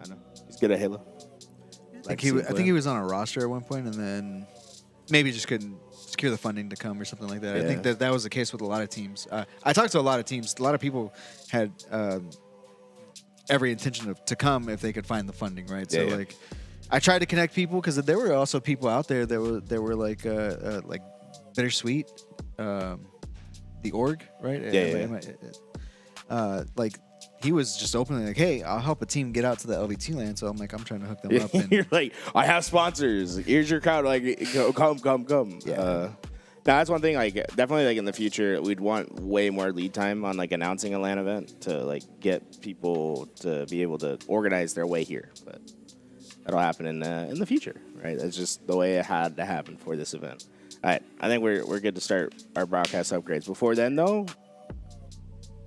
I know. He's good at Halo. I think he was on a roster at one point, and then maybe just couldn't secure the funding to come or something like that. Yeah. I think that was the case with a lot of teams. I talked to a lot of teams. A lot of people had every intention to come if they could find the funding, right? Yeah, so I tried to connect people because there were also people out there that were like Bittersweet, the org, right? Yeah. He was just openly like, hey, I'll help a team get out to the LVT LAN. So I'm trying to hook them up. And You're like, I have sponsors. Here's your crowd. Come. Yeah. That's one thing. Like, definitely, like in the future, we'd want way more lead time on like announcing a LAN event to like get people to be able to organize their way here. But that'll happen in the future, right? That's just the way it had to happen for this event. All right, I think we're good to start our broadcast upgrades. Before then, though,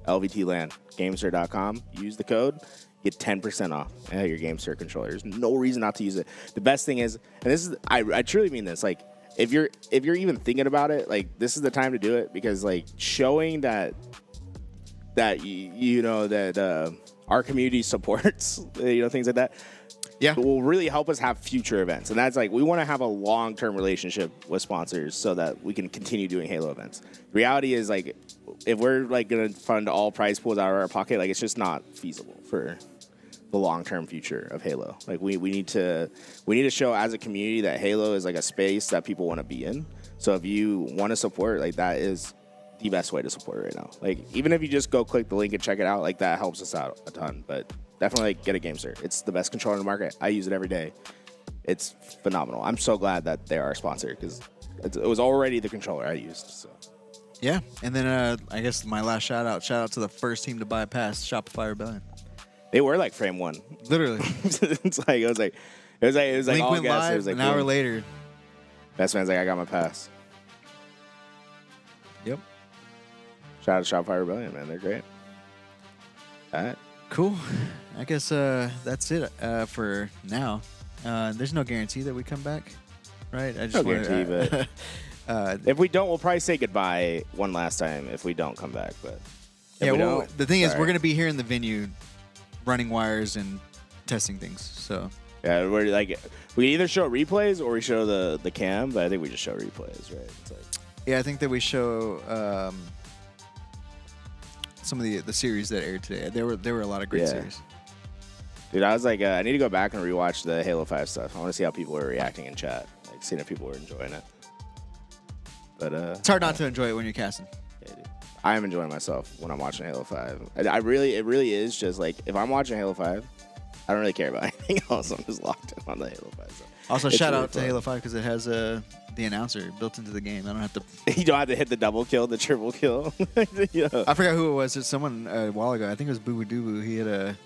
LVT LAN, Gamester.com. Use the code, get 10% off your Gamester controller. There's no reason not to use it. The best thing is, and this is, I truly mean this, like, if you're even thinking about it, like, this is the time to do it, because like showing that you know that our community supports things like that. Yeah, it will really help us have future events. And that's like, we want to have a long-term relationship with sponsors so that we can continue doing Halo events. The reality is, like, if we're like going to fund all prize pools out of our pocket, like, it's just not feasible for the long-term future of Halo. Like, we need to show as a community that Halo is like a space that people want to be in. So if you want to support, like, that is the best way to support it right now. Like, even if you just go click the link and check it out, like, that helps us out a ton. But definitely, like, get a Gamester. It's the best controller in the market. I use it every day. It's phenomenal. I'm so glad that they're our sponsor, because it was already the controller I used. So. Yeah, and then I guess my last shout out to the first team to bypass Shopify Rebellion. They were like frame one, literally. It was like Link all went gas. live It was like an hour boom. later. Best man's like, I got my pass. Yep. Shout out to Shopify Rebellion, man. They're great. All right. Cool. I guess that's it for now. There's no guarantee that we come back, right? I just No wanna, guarantee, but if we don't, we'll probably say goodbye one last time if we don't come back. But if yeah, we well, don't, the thing is, sorry. we're gonna be here in the venue, running wires and testing things. So Yeah, we're like, we either show replays or we show the cam, but I think we just show replays, right? It's like, yeah, I think that we show some of the series that aired today. There were a lot of great Yeah. series. dude, I was like, I need to go back and rewatch the Halo 5 stuff. I want to see how people were reacting in chat, like seeing if people were enjoying it. But It's hard not to enjoy it when you're casting. yeah, dude. I am enjoying myself when I'm watching Halo 5. It really is just like, if I'm watching Halo 5, I don't really care about anything else. I'm just locked in on the Halo 5 stuff. Also, It's shout really out to fun. Halo 5 because it has the announcer built into the game. I don't have to. You don't have to hit the double kill, the triple kill. Yeah. I forgot who it was. It's someone a while ago. I think it was Boo Boo Doo Boo. He had a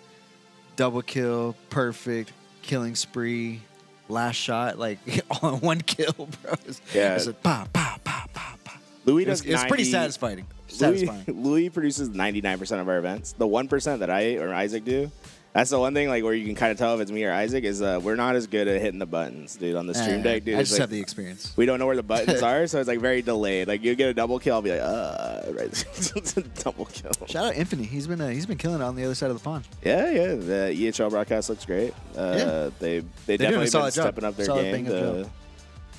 double kill, perfect killing spree, last shot, like all in one kill, bro. Yeah. It's like, pow, pow, pow, pow, pow. Louis It's does pretty 90 satisfying. Louis produces 99% of our events. The 1% that I or Isaac do, that's the one thing like where you can kind of tell if it's me or Isaac is we're not as good at hitting the buttons, dude, on the stream deck, dude. I It's just like, have the experience. we don't know where the buttons are, so it's like very delayed. Like you get a double kill, I'll be like, right, it's a double kill. Shout out Infinity. He's been killing it on the other side of the pond. Yeah, the EHL broadcast looks great. Yeah. They doing definitely a been solid job. stepping up their Solid game bang-up job.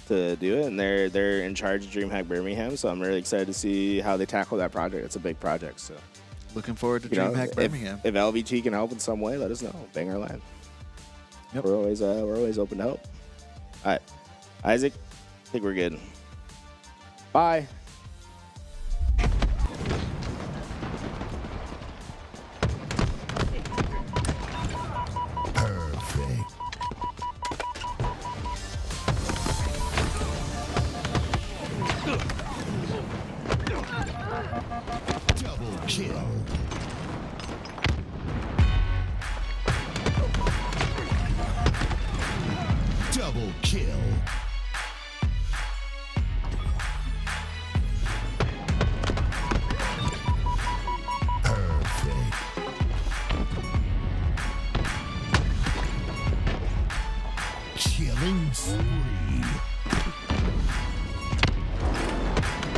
to do it, and they're in charge of DreamHack Birmingham. So I'm really excited to see how they tackle that project. It's a big project, so. Looking forward to You know, DreamHack Birmingham. if LVT can help in some way, let us know. Bang our line. Yep. We're always open to help. All right, Isaac, I think we're good. Bye. Perfect. Double kill.